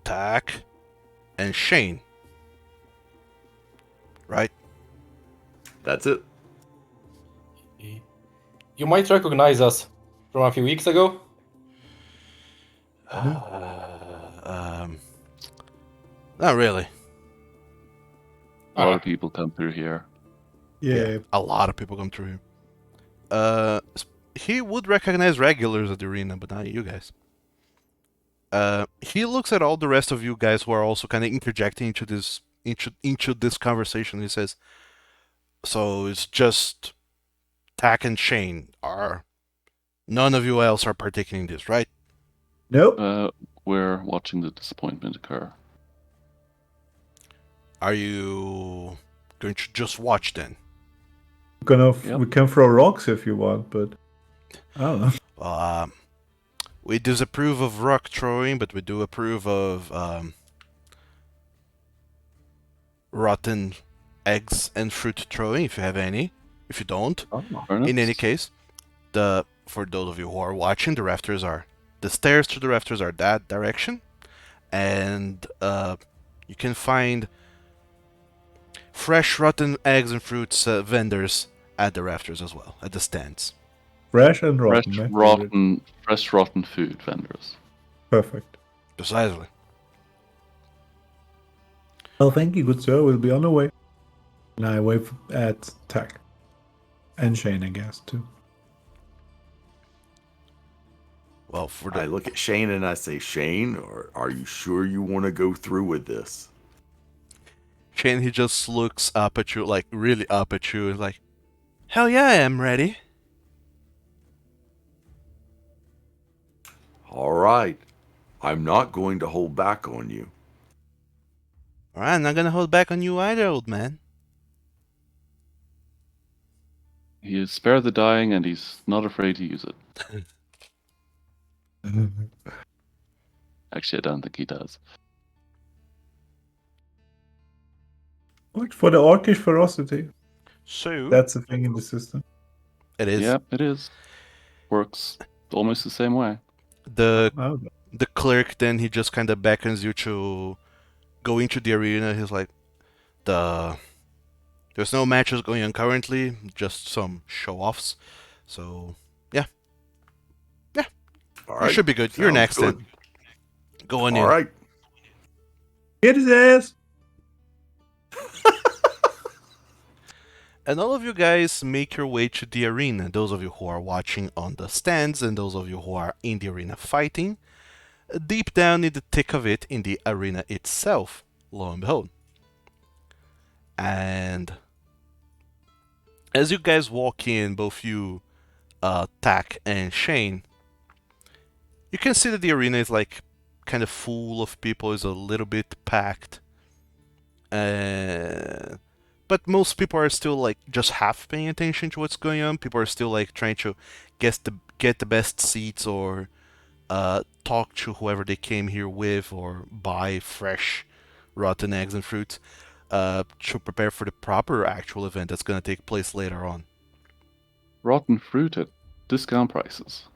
Speaker 2: Tack and Shane. Right?
Speaker 3: That's it.
Speaker 6: You might recognize us from a few weeks ago.
Speaker 2: Not really.
Speaker 1: A lot of people come through here.
Speaker 5: Yeah.
Speaker 2: A lot of people come through here. He would recognize regulars at the arena, but not you guys. He looks at all the rest of you guys who are also kind of interjecting into this conversation. He says, "So it's just Tack and Shane. None of you else are partaking in this, right?"
Speaker 5: Nope.
Speaker 1: We're watching the disappointment occur.
Speaker 2: Are you going to just watch then?
Speaker 5: We can throw rocks if you want, but I don't know.
Speaker 2: Well, we disapprove of rock throwing, but we do approve of rotten eggs and fruit throwing, if you have any. If you don't, in any case, for those of you who are watching, the stairs to the rafters are that direction, and you can find fresh rotten eggs and fruits vendors at the rafters as well, at the stands.
Speaker 5: Fresh and rotten.
Speaker 1: Fresh rotten food vendors.
Speaker 5: Perfect.
Speaker 2: Precisely.
Speaker 5: Well, thank you, good sir. We'll be on the way. And I wave at Tack. And Shane, I guess, too.
Speaker 2: Well,
Speaker 3: I look at Shane and I say, Shane, are you sure you want to go through with this?
Speaker 2: Shane, he just looks up at you, like really up at you, and like, hell yeah, I am ready.
Speaker 3: All right. I'm not going to hold back on you.
Speaker 2: Alright, I'm not gonna hold back on you either, old man.
Speaker 1: He is spare the dying, and he's not afraid to use it. Actually, I don't think he does.
Speaker 5: Look for the orcish ferocity.
Speaker 2: So
Speaker 5: That's a thing in the system.
Speaker 2: it is.
Speaker 1: Yep, it is. Works almost the same way.
Speaker 2: The
Speaker 5: Oh,
Speaker 2: clerk then he just kind of beckons you to go into the arena. He's like, there's no matches going on currently, just some show-offs. So yeah,
Speaker 3: All right.
Speaker 2: you should be good. You're
Speaker 3: Sounds
Speaker 2: next
Speaker 3: good.
Speaker 2: then. Go on in.
Speaker 3: All right.
Speaker 5: Get his ass!
Speaker 2: And all of you guys make your way to the arena. Those of you who are watching on the stands and those of you who are in the arena fighting. Deep down in the thick of it, in the arena itself, lo and behold. And as you guys walk in, both you, Tack and Shane, you can see that the arena is like kind of full of people, is a little bit packed. But most people are still like just half paying attention to what's going on. People are still like trying to get the best seats or talk to whoever they came here with or buy fresh rotten eggs and fruits to prepare for the proper actual event that's going to take place later on.
Speaker 1: Rotten fruit at discount prices.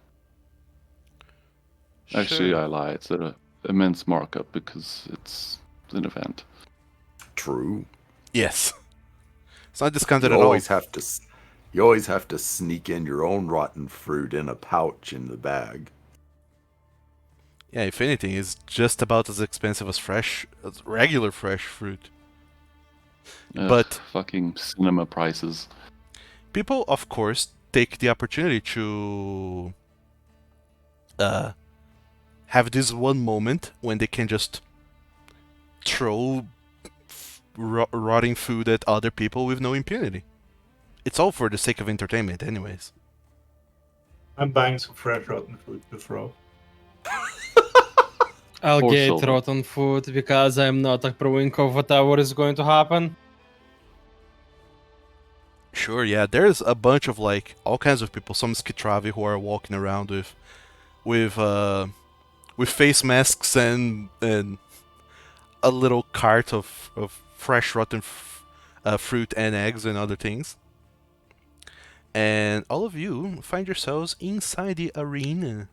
Speaker 1: Actually,
Speaker 2: Sure.
Speaker 1: I lie. It's at an immense markup because it's an event.
Speaker 3: True.
Speaker 2: Yes. It's not discounted
Speaker 3: You
Speaker 2: at all.
Speaker 3: you always have to sneak in your own rotten fruit in a pouch in the bag.
Speaker 2: Yeah, if anything, it's just about as expensive as regular fresh fruit.
Speaker 1: Ugh,
Speaker 2: But
Speaker 1: fucking cinema prices.
Speaker 2: people, of course, take the opportunity to have this one moment when they can just throw rotting food at other people with no impunity. It's all for the sake of entertainment, anyways.
Speaker 5: I'm buying some fresh rotten fruit to throw.
Speaker 4: I'll
Speaker 1: Or
Speaker 4: get
Speaker 1: silver.
Speaker 4: rotten food because I'm not approving of whatever is going to happen.
Speaker 2: Sure, yeah. There's a bunch of like all kinds of people, some Skitravi who are walking around with face masks and a little cart of fresh rotten fruit and eggs and other things. And all of you find yourselves inside the arena.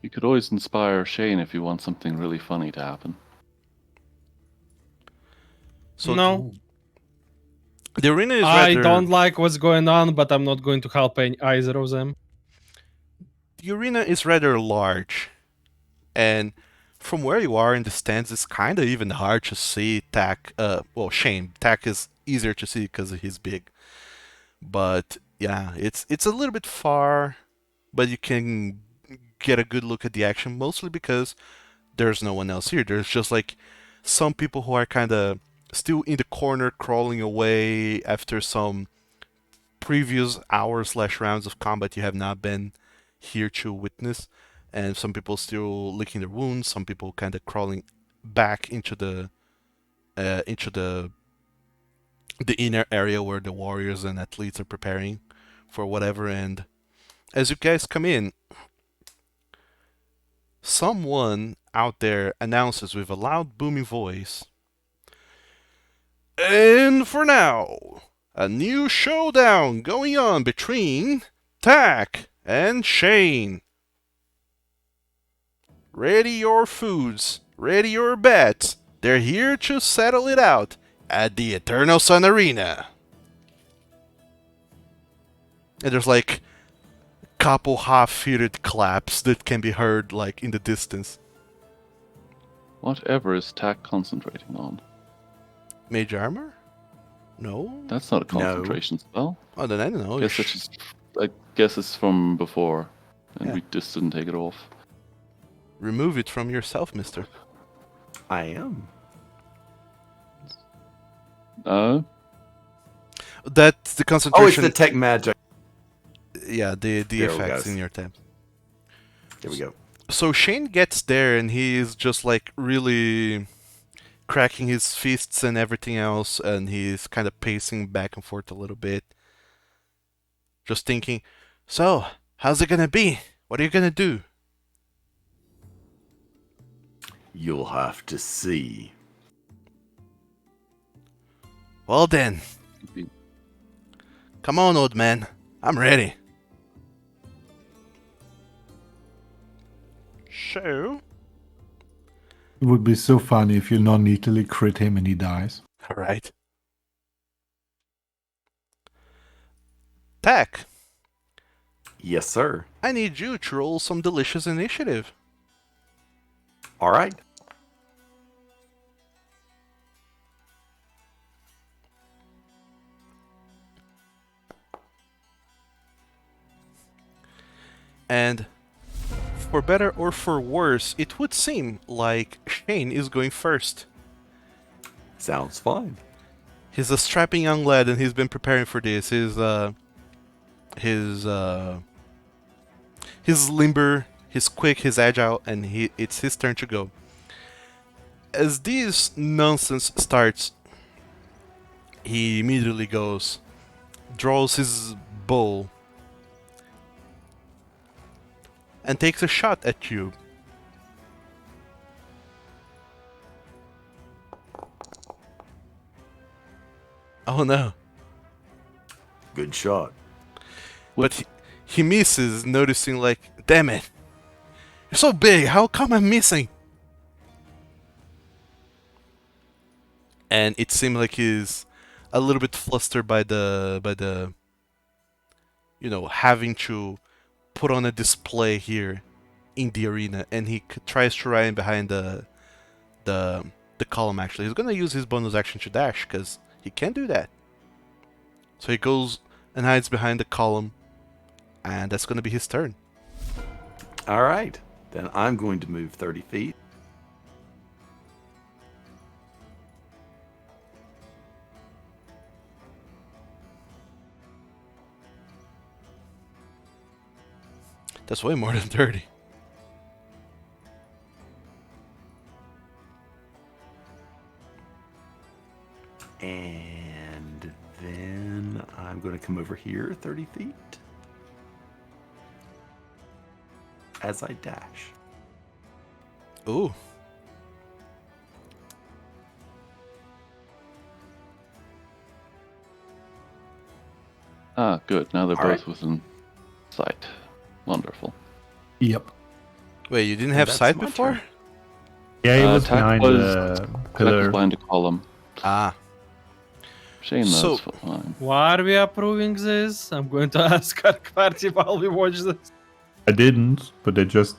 Speaker 1: You could always inspire Shane if you want something really funny to happen.
Speaker 2: So
Speaker 4: No,
Speaker 2: the arena is
Speaker 4: I
Speaker 2: rather
Speaker 4: don't like what's going on, but I'm not going to help either of them.
Speaker 2: the arena is rather large, and from where you are in the stands, it's kind of even hard to see Tack. Shane. Tack is easier to see because he's big. But yeah, it's a little bit far, but you can get a good look at the action, mostly because there's no one else here. There's just like some people who are kind of still in the corner crawling away after some previous hours/rounds of combat you have not been here to witness, and some people still licking their wounds, some people kind of crawling back into the inner area where the warriors and athletes are preparing for whatever. And as you guys come in, someone out there announces with a loud booming voice, "And for now, a new showdown going on between Tack and Shane. Ready your foods, ready your bets. They're here to settle it out at the Eternal Sun Arena." And there's like a couple half-hearted claps that can be heard like in the distance.
Speaker 1: Whatever is Tack concentrating on?
Speaker 2: Mage armor? No?
Speaker 1: That's not a concentration spell.
Speaker 2: Oh, then I don't know.
Speaker 1: I guess it's from before, and
Speaker 2: Yeah.
Speaker 1: we just didn't take it off.
Speaker 2: Remove it from yourself, mister.
Speaker 3: I am.
Speaker 2: That's the
Speaker 3: Oh, it's
Speaker 2: concentration.
Speaker 3: the tech magic.
Speaker 2: Yeah, the
Speaker 3: There we
Speaker 2: effects
Speaker 3: go.
Speaker 2: in your tab.
Speaker 3: There we go.
Speaker 2: So Shane gets there and he's just like really cracking his fists and everything else, and he's kind of pacing back and forth a little bit. Just thinking, so, how's it gonna be? What are you gonna do?
Speaker 3: You'll have to see.
Speaker 2: Well then,
Speaker 1: Be-
Speaker 2: come on, old man. I'm ready. So,
Speaker 5: It would be so funny if you non-lethally crit him and he dies.
Speaker 2: alright. Tack,
Speaker 3: Yes, sir.
Speaker 2: I need you to roll some delicious initiative.
Speaker 3: All right.
Speaker 2: And for better or for worse, it would seem like Shane is going first.
Speaker 3: Sounds fine.
Speaker 2: He's a strapping young lad, and he's been preparing for this. He's limber, he's quick, he's agile, and it's his turn to go. As this nonsense starts, he immediately goes, draws his bow, and takes a shot at you. Oh no.
Speaker 3: Good shot.
Speaker 2: But he misses, noticing like, damn it, you're so big, how come I'm missing? And it seemed like he's a little bit flustered by the having to put on a display here in the arena, and he tries to run behind the column. Actually, he's gonna use his bonus action to dash because he can do that. So he goes and hides behind the column, and that's gonna be his turn.
Speaker 3: All right. Then I'm going to move 30 feet.
Speaker 2: That's way more than 30.
Speaker 3: And then I'm going to come over here 30 feet as I dash.
Speaker 2: Ooh.
Speaker 1: Ah, good. Now they're
Speaker 3: All
Speaker 1: both
Speaker 3: right.
Speaker 1: within sight. Wonderful.
Speaker 5: Yep.
Speaker 2: Wait, you didn't have
Speaker 3: That's
Speaker 2: sight
Speaker 3: my
Speaker 2: before?
Speaker 3: turn.
Speaker 5: Yeah, he was
Speaker 1: attack
Speaker 5: behind
Speaker 1: was-
Speaker 5: the
Speaker 1: Attack was
Speaker 5: pillar.
Speaker 1: behind a column.
Speaker 2: Ah.
Speaker 1: Shane
Speaker 2: So-
Speaker 1: knows fine.
Speaker 4: Why are we approving this? I'm going to ask our party while we watch this.
Speaker 5: I didn't, but they just,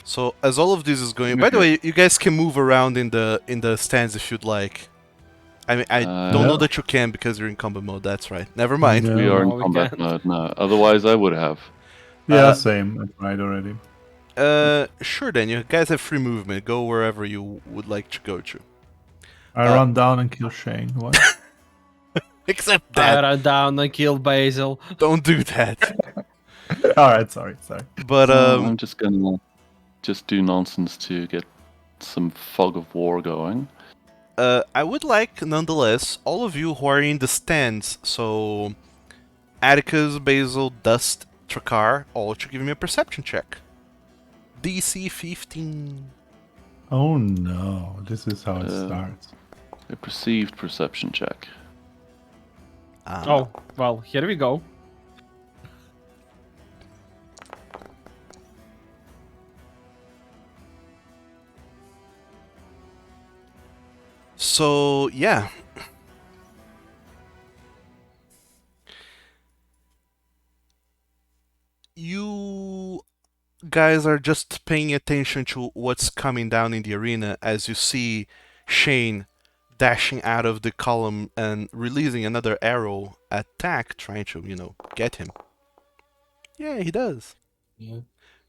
Speaker 2: So as all of this is going, by the way, you guys can move around in the stands if you'd like. I mean, I don't know
Speaker 5: Yeah.
Speaker 2: that you can because you're in combat mode. That's right. Never mind.
Speaker 5: Yeah.
Speaker 1: We are in
Speaker 4: No, we
Speaker 1: combat
Speaker 4: can't.
Speaker 1: mode now. Otherwise, I would have.
Speaker 5: Yeah,
Speaker 2: Uh,
Speaker 5: same. I tried already.
Speaker 2: Sure then. You guys have free movement. Go wherever you would like to go to.
Speaker 5: I run down and kill Shane. What?
Speaker 2: Except
Speaker 4: I
Speaker 2: that.
Speaker 4: ran down and killed Basil.
Speaker 2: Don't do that.
Speaker 5: All right, sorry.
Speaker 2: But
Speaker 1: I'm just gonna do nonsense to get some fog of war going.
Speaker 2: I would like, nonetheless, all of you who are in the stands, so Atticus, Basil, Dust, Trakar, all to give me a perception check. DC 15.
Speaker 5: Oh no, this is how it
Speaker 1: Uh,
Speaker 5: starts.
Speaker 1: A perceived perception check.
Speaker 4: Oh, well, here we go.
Speaker 2: So, yeah. You guys are just paying attention to what's coming down in the arena as you see Shane dashing out of the column and releasing another arrow attack, trying to, get him. Yeah, he does.
Speaker 6: Yeah.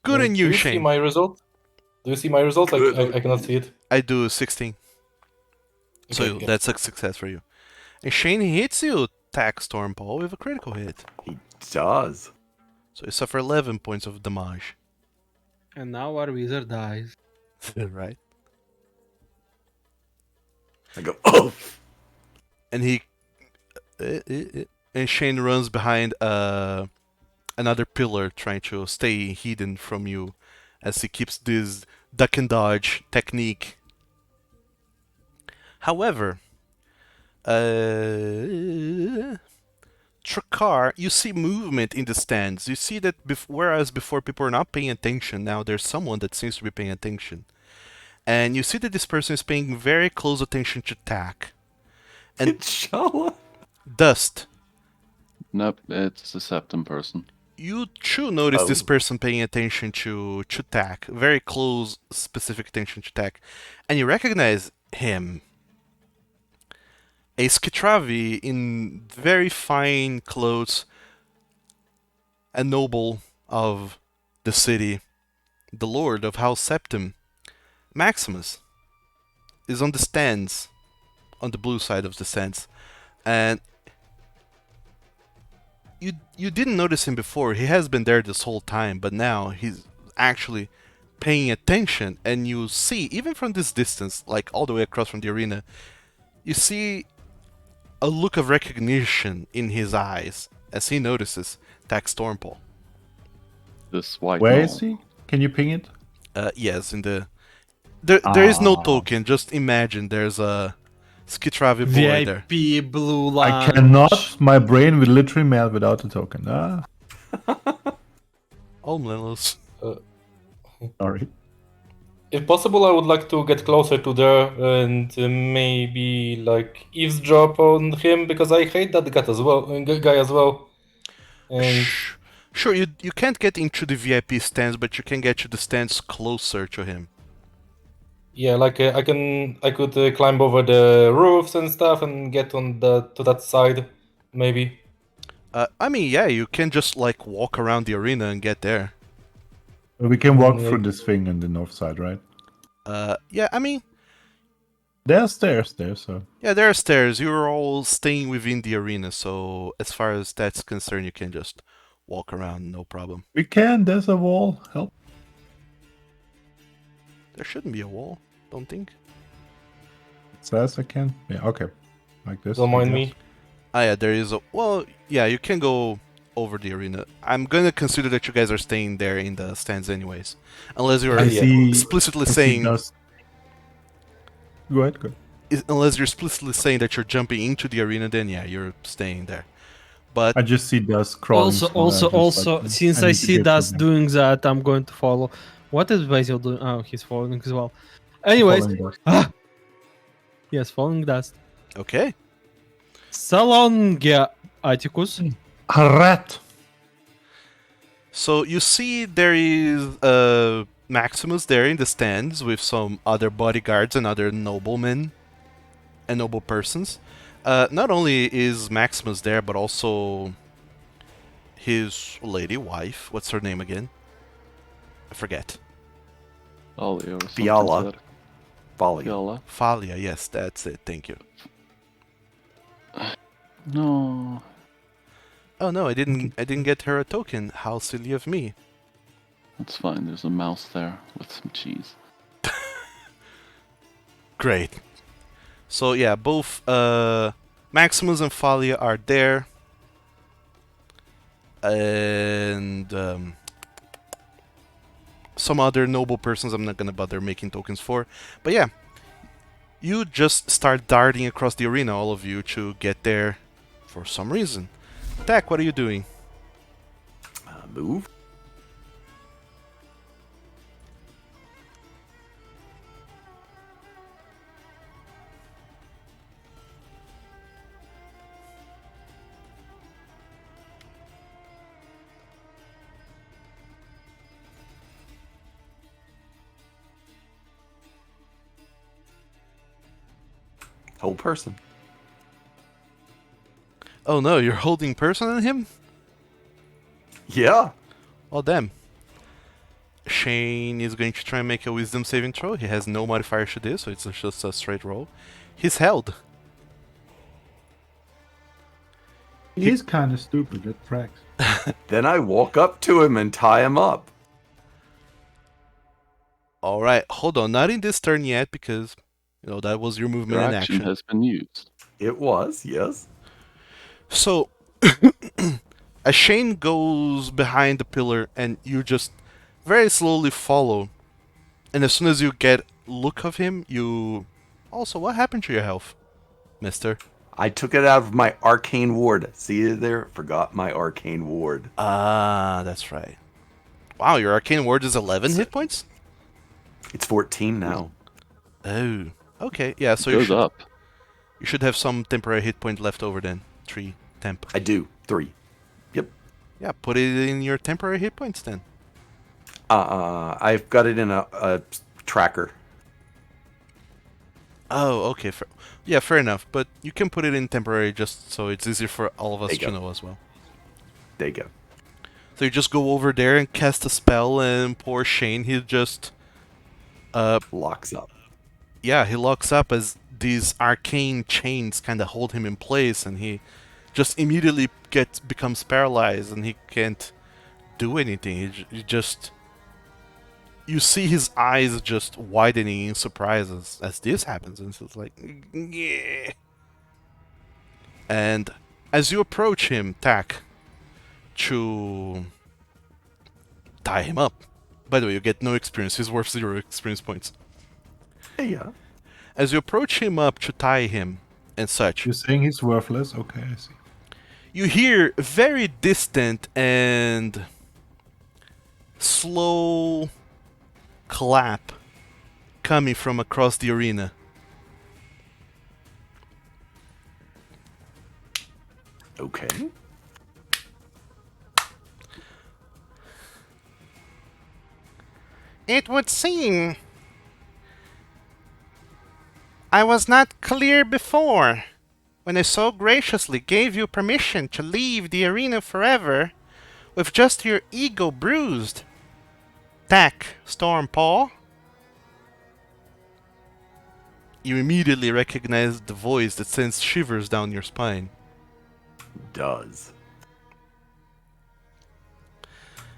Speaker 2: Good in
Speaker 6: Do
Speaker 2: you,
Speaker 6: you see
Speaker 2: Shane.
Speaker 6: my result? Do you see my result?
Speaker 3: Good.
Speaker 6: I cannot see it.
Speaker 2: I do 16. So
Speaker 6: Okay, yeah.
Speaker 2: that's a success for you. And Shane hits you, attack Stormpaw, with a critical hit.
Speaker 3: He does.
Speaker 2: So you suffer 11 points of damage.
Speaker 4: And now our wizard dies.
Speaker 2: Right?
Speaker 3: I go, oh!
Speaker 2: And he... and Shane runs behind another pillar, trying to stay hidden from you as he keeps this duck and dodge technique. However, Trakar, you see movement in the stands. You see that whereas before people were not paying attention, now there's someone that seems to be paying attention. And you see that this person is paying very close attention to tack. And
Speaker 3: It's Shala.
Speaker 2: Dust,
Speaker 1: Nope, it's a septum person.
Speaker 2: you too notice this
Speaker 3: Oh.
Speaker 2: person paying attention to tack. Very close, specific attention to tack. And you recognize him. A Skitravi in very fine clothes, a noble of the city, the lord of House Septim, Maximus, is on the stands, on the blue side of the stands, And you didn't notice him before. He has been there this whole time, but now he's actually paying attention, and you see, even from this distance, like all the way across from the arena, you see a look of recognition in his eyes as he notices Tax Stormpole.
Speaker 1: This white
Speaker 5: Where
Speaker 1: mole.
Speaker 5: is he? Can you ping it?
Speaker 2: Yes, in the... There is no
Speaker 5: Ah.
Speaker 2: token, just imagine there's a Skitravi boy there.
Speaker 4: VIP blue
Speaker 5: I
Speaker 4: launch.
Speaker 5: cannot. My brain will literally melt without a token. Ah,
Speaker 2: Oh, Mlenos.
Speaker 5: sorry.
Speaker 6: If possible, I would like to get closer to there and maybe like eavesdrop on him because I hate that guy as well. And
Speaker 2: Sure, you can't get into the VIP stands, but you can get to the stands closer to him.
Speaker 6: yeah, like I could climb over the roofs and stuff and get on to that side, maybe.
Speaker 2: I mean, yeah, you can just like walk around the arena and get there.
Speaker 5: We can walk
Speaker 6: Yeah.
Speaker 5: through this thing on the north side, right?
Speaker 2: Yeah, I mean,
Speaker 5: There are stairs there, so
Speaker 2: yeah, there are stairs. You're all staying within the arena, so as far as that's concerned, you can just walk around, no problem.
Speaker 5: we can. There's a wall. Help.
Speaker 2: There shouldn't be a wall, don't think.
Speaker 5: It says I can. Yeah. Okay. Like this.
Speaker 6: Don't
Speaker 5: I
Speaker 6: mind
Speaker 5: guess.
Speaker 6: me.
Speaker 2: Ah, yeah, there is a... Well, yeah, you can go over the arena. I'm gonna consider that you guys are staying there in the stands anyways. Unless you're
Speaker 5: I see.
Speaker 2: explicitly
Speaker 5: I see
Speaker 2: saying...
Speaker 5: dust. Go ahead. Go.
Speaker 2: Unless you're explicitly saying that you're jumping into the arena, then yeah, you're staying there. But
Speaker 5: I just see dust crawling.
Speaker 4: Also, since I
Speaker 5: need to
Speaker 4: see
Speaker 5: get to
Speaker 4: Dust
Speaker 5: them.
Speaker 4: doing that, I'm going to follow. What is Basil doing? Oh, he's following as well. Anyways,
Speaker 5: Following dust.
Speaker 4: yes, following Dust.
Speaker 2: okay.
Speaker 4: Salongia Atticus.
Speaker 5: A rat.
Speaker 2: So you see there is Maximus there in the stands with some other bodyguards and other noblemen and noble persons. Not only is Maximus there, but also his lady wife. What's her name again? I forget.
Speaker 1: Ollie or something.
Speaker 3: Fiala.
Speaker 1: to that-
Speaker 3: Folly.
Speaker 1: Fiala.
Speaker 2: Falia, yes, that's it. Thank you.
Speaker 1: No.
Speaker 2: Oh no, I didn't get her a token. How silly of me.
Speaker 1: That's fine. There's a mouse there with some cheese.
Speaker 2: Great. So yeah, both Maximus and Falia are there. And some other noble persons I'm not gonna bother making tokens for. But yeah, you just start darting across the arena, all of you, to get there for some reason. Tak, what are you doing?
Speaker 3: Move. Whole person.
Speaker 2: Oh no, you're holding person on him?
Speaker 3: Yeah.
Speaker 2: Oh damn. Shane is going to try and make a wisdom saving throw. He has no modifiers to this, so it's just a straight roll. He's held.
Speaker 5: He's kind of stupid. That tracks.
Speaker 3: Then I walk up to him and tie him up.
Speaker 2: Alright, hold on, not in this turn yet, because that was your movement
Speaker 1: Your
Speaker 2: in
Speaker 1: action
Speaker 2: action.
Speaker 1: has been used.
Speaker 3: It was, yes.
Speaker 2: So, as Shane goes behind the pillar and you just very slowly follow, and as soon as you get look of him, you... Also, what happened to your health, mister?
Speaker 3: I took it out of my arcane ward. See it there? Forgot my arcane ward.
Speaker 2: Ah, that's right. Wow, your arcane ward is 11 hit points?
Speaker 3: It's 14 now.
Speaker 2: Oh, okay. Yeah, so
Speaker 1: It goes up.
Speaker 2: you should have some temporary hit point left over then. 3 temp.
Speaker 3: I do. 3. Yep.
Speaker 2: Yeah, put it in your temporary hit points then.
Speaker 3: I've got it in a tracker.
Speaker 2: Oh, okay. Yeah, fair enough. But you can put it in temporary just so it's easier for all of us
Speaker 3: There you
Speaker 2: to
Speaker 3: go.
Speaker 2: know as well.
Speaker 3: There you go.
Speaker 2: So you just go over there and cast a spell, and poor Shane, he just...
Speaker 3: Locks up.
Speaker 2: Yeah, he locks up as these arcane chains kind of hold him in place, and he just immediately becomes paralyzed, and he can't do anything. He just, you see his eyes just widening in surprise as this happens, and it's like, yeah. And as you approach him, Tack, to tie him up. By the way, you get no experience. He's worth 0 experience points.
Speaker 3: Yeah.
Speaker 2: As you approach him up to tie him and such,
Speaker 5: You're saying he's worthless? Okay, I see.
Speaker 2: you hear very distant and slow clap coming from across the arena.
Speaker 3: Okay.
Speaker 2: It would seem I was not clear before when I so graciously gave you permission to leave the arena forever with just your ego bruised. Tack, Stormpaw. You immediately recognize the voice that sends shivers down your spine.
Speaker 3: Does.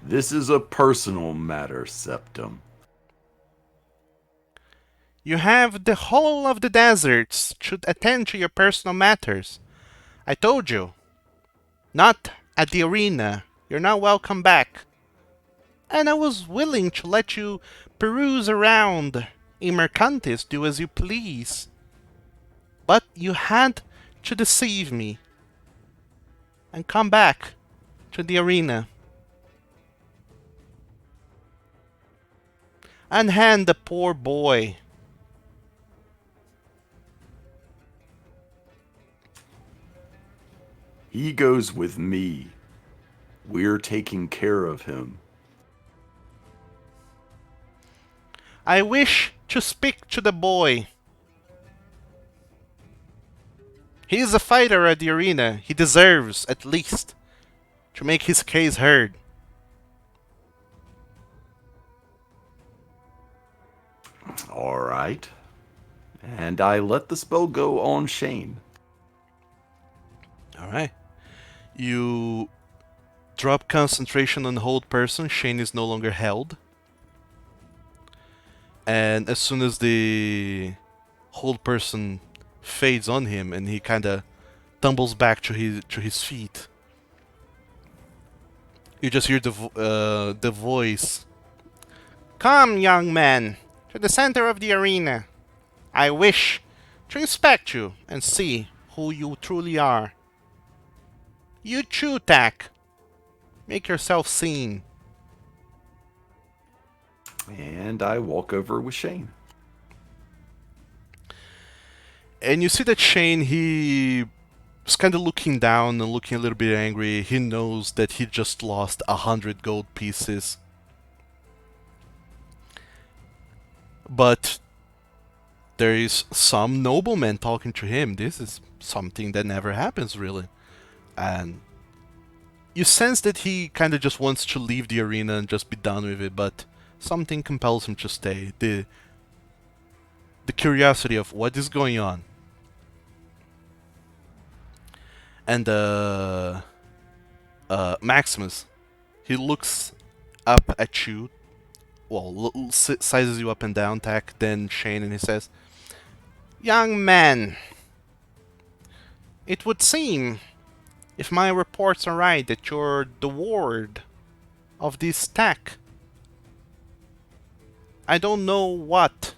Speaker 3: This is a personal matter, Septum.
Speaker 2: You have the whole of the deserts should attend to your personal matters. I told you. Not at the arena. You're not welcome back. And I was willing to let you peruse around in Mercantis, do as you please. But you had to deceive me and come back to the arena. Unhand the poor boy.
Speaker 3: He goes with me. We're taking care of him.
Speaker 2: I wish to speak to the boy. He is a fighter at the arena. He deserves, at least, to make his case heard.
Speaker 3: All right. And I let the spell go on Shane.
Speaker 2: Alright. You drop concentration on hold person. Shane is no longer held. And as soon as the hold person fades on him and he kind of tumbles back to his feet, you just hear the voice. Come, young man, to the center of the arena. I wish to inspect you and see who you truly are. You too, Tack. Make yourself seen.
Speaker 3: And I walk over with Shane.
Speaker 2: And you see that Shane, he is kind of looking down and looking a little bit angry. He knows that he just lost 100 gold pieces. But there is some nobleman talking to him. This is something that never happens, really. And you sense that he kind of just wants to leave the arena and just be done with it, but something compels him to stay. The curiosity of what is going on. And Maximus, he looks up at you, well, sizes you up and down, Tack, then Shane, and he says, Young man, it would seem, if my reports are right, that you're the ward of this Tack. I don't know what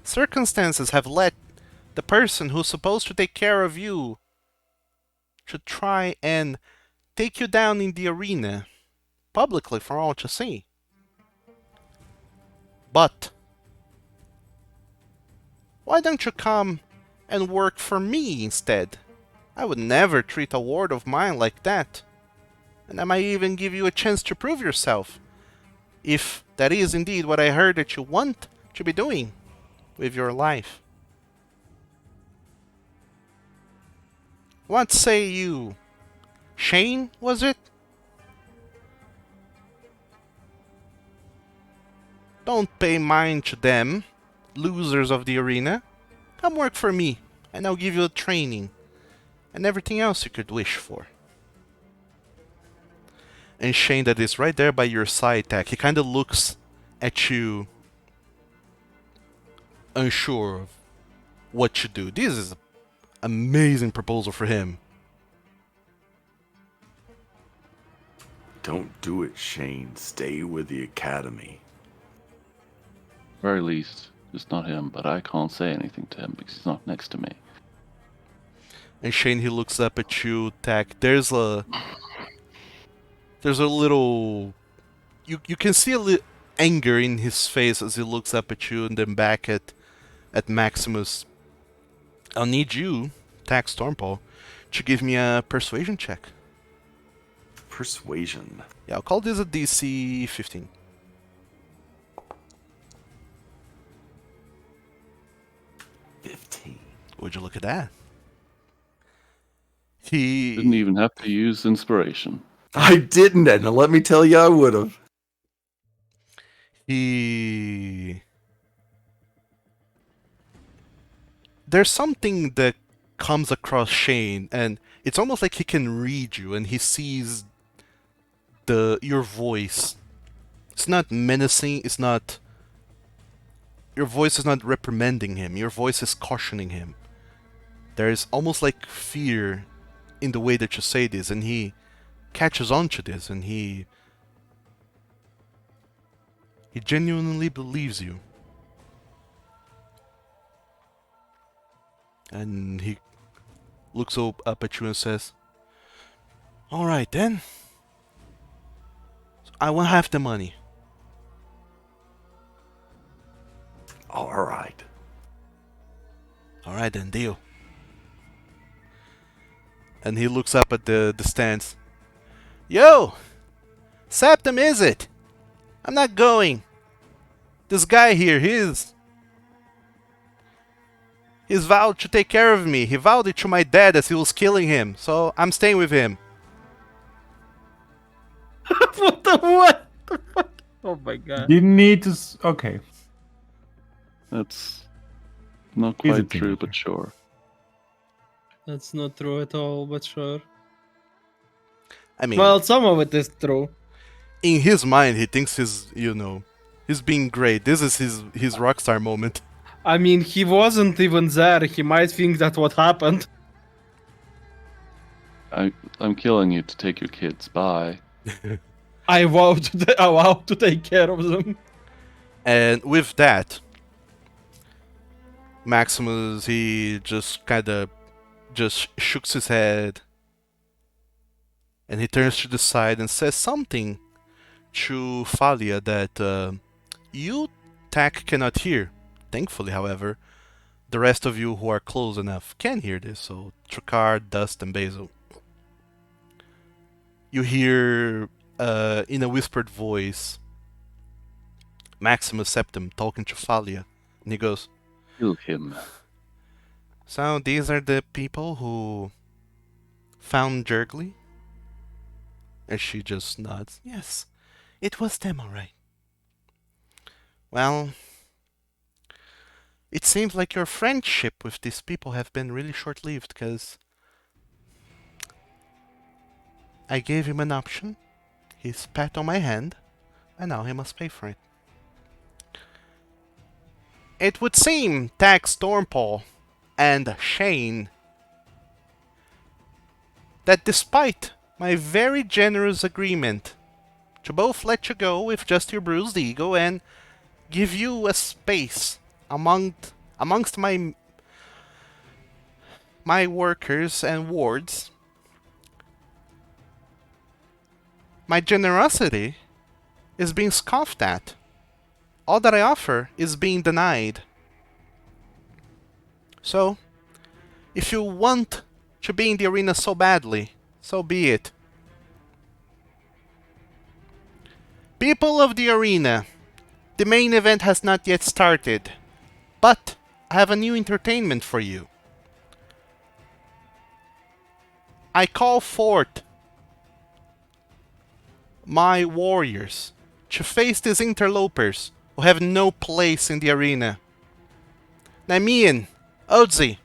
Speaker 2: circumstances have led the person who's supposed to take care of you to try and take you down in the arena, publicly for all to see. But why don't you come and work for me instead? I would never treat a ward of mine like that. And I might even give you a chance to prove yourself, if that is indeed what I heard that you want to be doing with your life. What say you? Shane, was it? Don't pay mind to them, losers of the arena. Come work for me, and I'll give you a training and everything else you could wish for. And Shane, that is right there by your side, Tack, he kind of looks at you, unsure of what to do. This is an amazing proposal for him.
Speaker 3: Don't do it, Shane. Stay with the academy.
Speaker 1: Very least, it's not him, but I can't say anything to him because he's not next to me.
Speaker 2: And Shane, he looks up at you, Tack. There's a little, you can see a little anger in his face as he looks up at you and then back at Maximus. I'll need you, Tack Stormpaw, to give me a persuasion check.
Speaker 3: Persuasion.
Speaker 2: Yeah, I'll call this a DC 15. Would you look at that? He
Speaker 1: Didn't even have to use inspiration.
Speaker 3: I didn't, and let me tell you, I would have.
Speaker 2: There's something that comes across Shane, and it's almost like he can read you, and he sees your voice. It's not menacing. It's not. Your voice is not reprimanding him. Your voice is cautioning him. There's almost like fear in the way that you say this, and he catches on to this, and he genuinely believes you. And he looks up at you and says, "All right then. I will have the money."
Speaker 3: All right.
Speaker 2: All right then, deal. And he looks up at the stands. "Yo! Septum, is it? I'm not going. This guy here, he's vowed to take care of me. He vowed it to my dad as he was killing him, so I'm staying with him."
Speaker 4: What the fuck? Oh my god.
Speaker 5: Didn't need to. Okay.
Speaker 1: That's not
Speaker 5: He's a
Speaker 1: quite true, but
Speaker 5: teenager.
Speaker 1: sure.
Speaker 4: That's not true at all, but sure.
Speaker 2: I mean,
Speaker 4: Well, some of it is true.
Speaker 2: in his mind, he thinks he's being great. This is his rockstar moment.
Speaker 4: I mean, he wasn't even there. He might think that what happened.
Speaker 1: I'm killing you to take your kids. Bye.
Speaker 4: I vow to take care of them.
Speaker 2: And with that, Maximus, he just kind of just shooks his head, and he turns to the side and says something to Thalia that you, Tack, cannot hear. Thankfully, however, the rest of you who are close enough can hear this, so Tricard, Dust, and Basil. You hear, in a whispered voice, Maximus Septum talking to Thalia, and he goes,
Speaker 1: Kill him.
Speaker 2: "So these are the people who found Jergly?" And she just nods. "Yes, it was them, all right. Well, it seems like your friendship with these people have been really short-lived, because I gave him an option, he spat on my hand, and now he must pay for it. It would seem, Tack Stormpaw and Shane, that despite my very generous agreement to both let you go with just your bruised ego and give you a space amongst my workers and wards, my generosity is being scoffed at. All that I offer is being denied. So, if you want to be in the arena so badly, so be it. People of the arena, the main event has not yet started, but I have a new entertainment for you. I call forth my warriors to face these interlopers who have no place in the arena. Nemean, Odzi,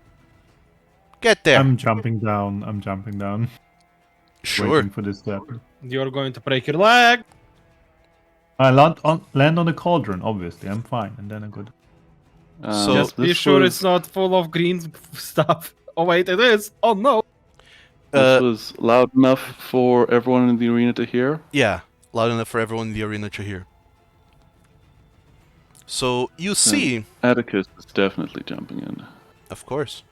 Speaker 2: get there.
Speaker 5: I'm jumping down. I'm jumping down.
Speaker 2: Sure.
Speaker 5: Waiting for this to happen.
Speaker 4: You're going to break your leg.
Speaker 5: I land on the cauldron, obviously. I'm fine. And then I go.
Speaker 2: So-
Speaker 4: Just be
Speaker 1: this
Speaker 4: sure
Speaker 1: was-
Speaker 4: it's not full of green stuff. Oh wait, it is. Oh no.
Speaker 1: This
Speaker 2: Uh,
Speaker 1: was loud enough for everyone in the arena to hear.
Speaker 2: Yeah, loud enough for everyone in the arena to hear. So you see,
Speaker 1: Atticus is definitely jumping in.
Speaker 2: of course,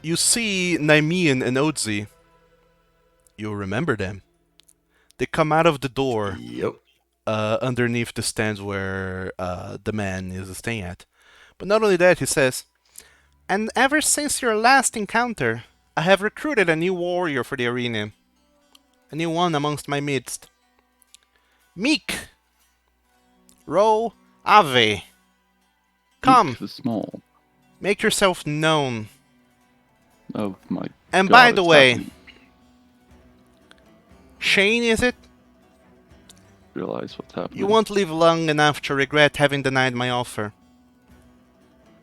Speaker 2: you see Nymean and Odzi. You remember them. They come out of the door
Speaker 3: Yep.
Speaker 2: underneath the stands where the man is staying at. But not only that, he says, and ever since your last encounter, I have recruited a new warrior for the arena. A new one amongst my midst. Meek! Ro Ave. Come,
Speaker 1: Meek the small.
Speaker 2: make yourself known.
Speaker 1: Oh my
Speaker 2: And
Speaker 1: god.
Speaker 2: by the
Speaker 1: it's
Speaker 2: way,
Speaker 1: happening.
Speaker 2: Shane, is it?
Speaker 1: Realize what's happening.
Speaker 2: You won't live long enough to regret having denied my offer.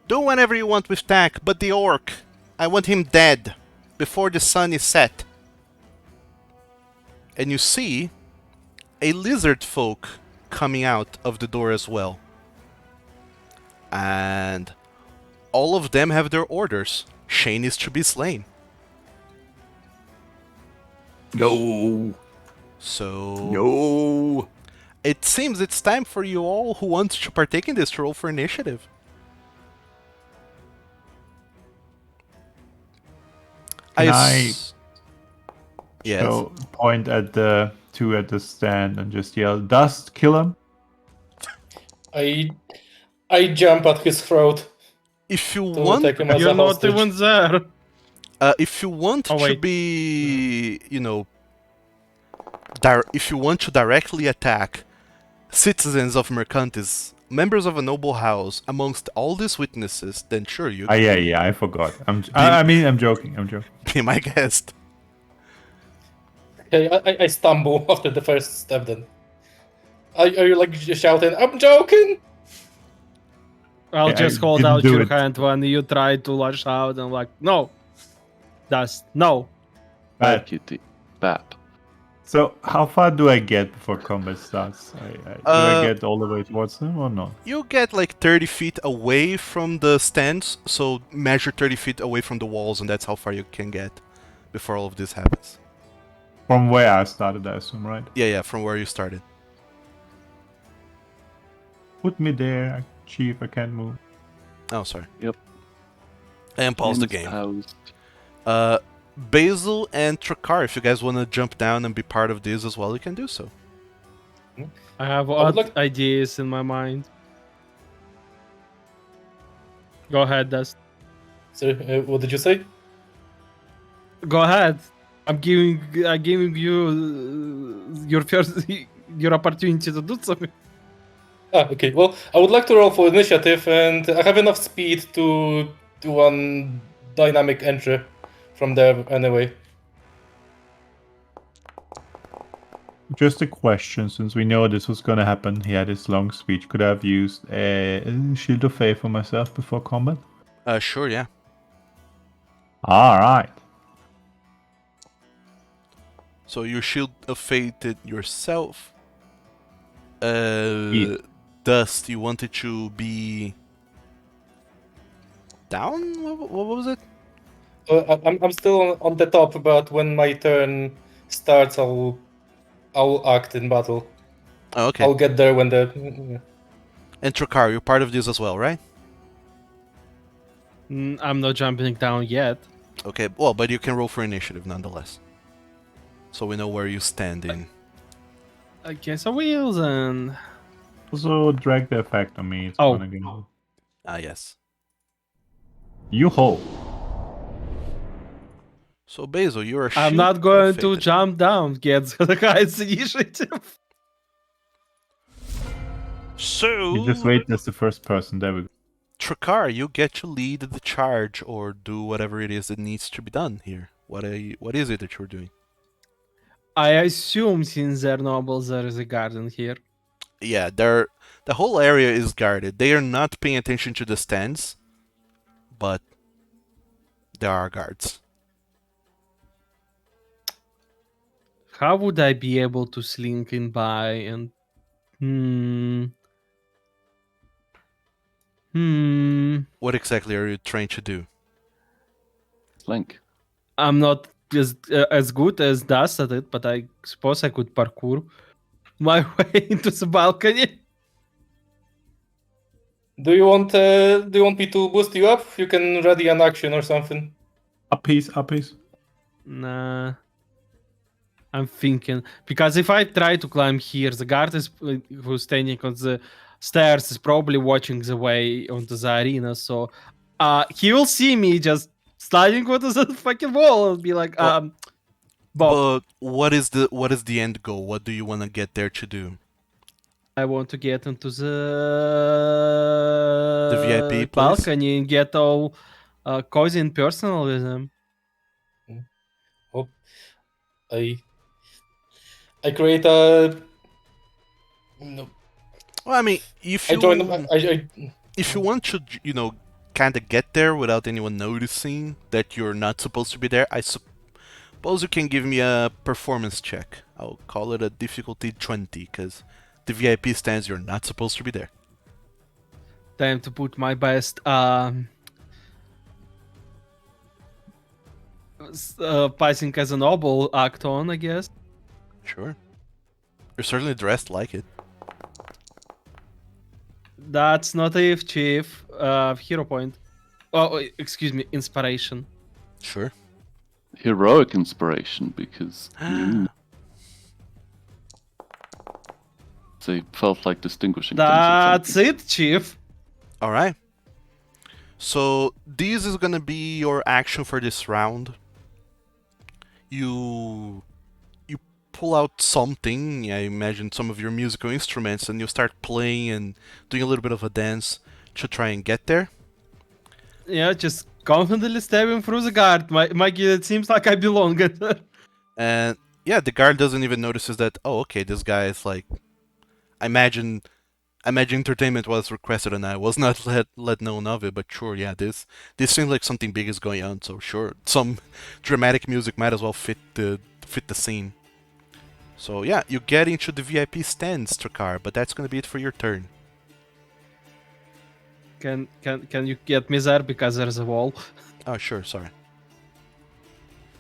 Speaker 2: Do whatever you want with Tak, but the orc, I want him dead, before the sun is set. And you see a lizard folk coming out of the door as well. And all of them have their orders. Shane is to be slain.
Speaker 3: No.
Speaker 2: So
Speaker 3: No.
Speaker 2: it seems it's time for you all who want to partake in this to roll for initiative.
Speaker 5: Can
Speaker 2: Yes.
Speaker 5: So point at the two at the stand and just yell, "Dust, kill him!"
Speaker 6: I jump at his throat
Speaker 2: If you
Speaker 6: to
Speaker 2: want,
Speaker 6: take him as
Speaker 4: You're
Speaker 6: a
Speaker 4: not
Speaker 6: hostage.
Speaker 4: even there.
Speaker 2: if you want
Speaker 4: Oh,
Speaker 2: to
Speaker 4: wait.
Speaker 2: be, if you want to directly attack citizens of Mercantis, members of a noble house, amongst all these witnesses, then sure, you
Speaker 5: Yeah, I forgot. I mean, I'm joking. I'm joking.
Speaker 2: be my guest.
Speaker 6: Okay, I stumble after the first step then. Are you like shouting, I'm joking?
Speaker 4: I'll
Speaker 5: I
Speaker 4: just hold
Speaker 5: didn't
Speaker 4: out
Speaker 5: do
Speaker 4: your
Speaker 5: it.
Speaker 4: hand when you try to lash out and I'm like, no. That's no.
Speaker 1: Bad
Speaker 5: Bad.
Speaker 1: kitty. Bap.
Speaker 5: So how far do I get before combat starts? Do I get all the way towards them or not?
Speaker 2: You get like 30 feet away from the stands, so measure 30 feet away from the walls, and that's how far you can get before all of this happens.
Speaker 5: From where I started, I assume, right?
Speaker 2: Yeah, from where you started.
Speaker 5: Put me there, Chief. I can't move.
Speaker 2: Oh, sorry.
Speaker 1: Yep.
Speaker 2: And pause the
Speaker 1: Name is
Speaker 2: game.
Speaker 1: housed.
Speaker 2: Basil and Trakar, if you guys want to jump down and be part of this as well, you can do so.
Speaker 4: I have
Speaker 6: would
Speaker 4: odd
Speaker 6: like-
Speaker 4: ideas in my mind. Go ahead, Dust.
Speaker 6: So, what did you say?
Speaker 4: Go ahead. I'm giving you your first your opportunity to do something.
Speaker 6: Okay. Well, I would like to roll for initiative, and I have enough speed to do one dynamic entry from there anyway.
Speaker 5: Just a question, since we know this was gonna happen. He had his long speech. Could I have used a shield of faith for myself before combat?
Speaker 2: Sure, yeah.
Speaker 5: All right.
Speaker 2: So you shield of fated yourself.
Speaker 5: Yeah.
Speaker 2: Dust, you wanted to be down? What was it?
Speaker 6: I'm still on the top, but when my turn starts, I'll act in battle.
Speaker 2: Oh, okay.
Speaker 6: I'll get there when the.
Speaker 2: And Trakar, you're part of this as well, right?
Speaker 4: I'm not jumping down yet.
Speaker 2: Okay, well, but you can roll for initiative nonetheless. So we know where you stand in.
Speaker 4: I guess I will then.
Speaker 5: Also, drag the effect on me. It's
Speaker 4: Oh.
Speaker 5: gonna go.
Speaker 2: Yes.
Speaker 5: You ho.
Speaker 2: So Basil, you're a
Speaker 4: I'm
Speaker 2: shield
Speaker 4: not
Speaker 2: of
Speaker 4: going to
Speaker 2: fated.
Speaker 4: jump down. Get the guy's initiative.
Speaker 2: So
Speaker 5: You just wait as the first person. There we go.
Speaker 2: Trakar, you get to lead the charge or do whatever it is that needs to be done here. What is it that you're doing?
Speaker 4: I assume since they're nobles, there is a garden here.
Speaker 2: Yeah, the whole area is guarded. They are not paying attention to the stands. but there are guards.
Speaker 4: How would I be able to slink in by and
Speaker 2: What exactly are you trying to do?
Speaker 1: Link.
Speaker 4: I'm not as good as Das at it, but I suppose I could parkour my way into the balcony.
Speaker 6: Do you want me to boost you up? You can ready an action or something.
Speaker 5: Up piece, up piece.
Speaker 4: Nah. I'm thinking because if I try to climb here, the guard is who's standing on the stairs is probably watching the way onto the arena. So he will see me just sliding onto the fucking wall and be like,
Speaker 2: Well,
Speaker 4: Bob,
Speaker 2: But what is the end goal? What do you want to get there to do?
Speaker 4: I want to get into the
Speaker 2: VIP place?
Speaker 4: balcony and get all cozy and personal with him.
Speaker 6: Oh, I create a. No,
Speaker 2: Well, I mean, if
Speaker 6: I
Speaker 2: you
Speaker 6: join.
Speaker 2: if you want to, kind of get there without anyone noticing that you're not supposed to be there, I suppose you can give me a performance check. I'll call it a difficulty 20, because the VIP stands you're not supposed to be there.
Speaker 4: Time to put my best passing as a noble act on, I guess.
Speaker 2: Sure. You're certainly dressed like it.
Speaker 4: That's not a chief. Hero point. Oh, excuse me, inspiration.
Speaker 2: Sure.
Speaker 1: Heroic inspiration, because they felt like distinguishing
Speaker 4: That's
Speaker 1: things.
Speaker 4: it, chief.
Speaker 2: All right. So this is gonna be your action for this round. You pull out something. I imagine some of your musical instruments, and you start playing and doing a little bit of a dance to try and get there.
Speaker 4: Yeah, just confidently stepping through the guard. It seems like I belong.
Speaker 2: And yeah, the guard doesn't even notices that. Oh, okay, this guy is like. I imagine entertainment was requested and I was not let known of it, but sure, yeah, this seems like something big is going on, so sure, some dramatic music might as well fit the scene. So yeah, you get into the VIP stands, Trakar, but that's gonna be it for your turn.
Speaker 4: Can you get me there because there's a wall?
Speaker 2: Oh sure, sorry.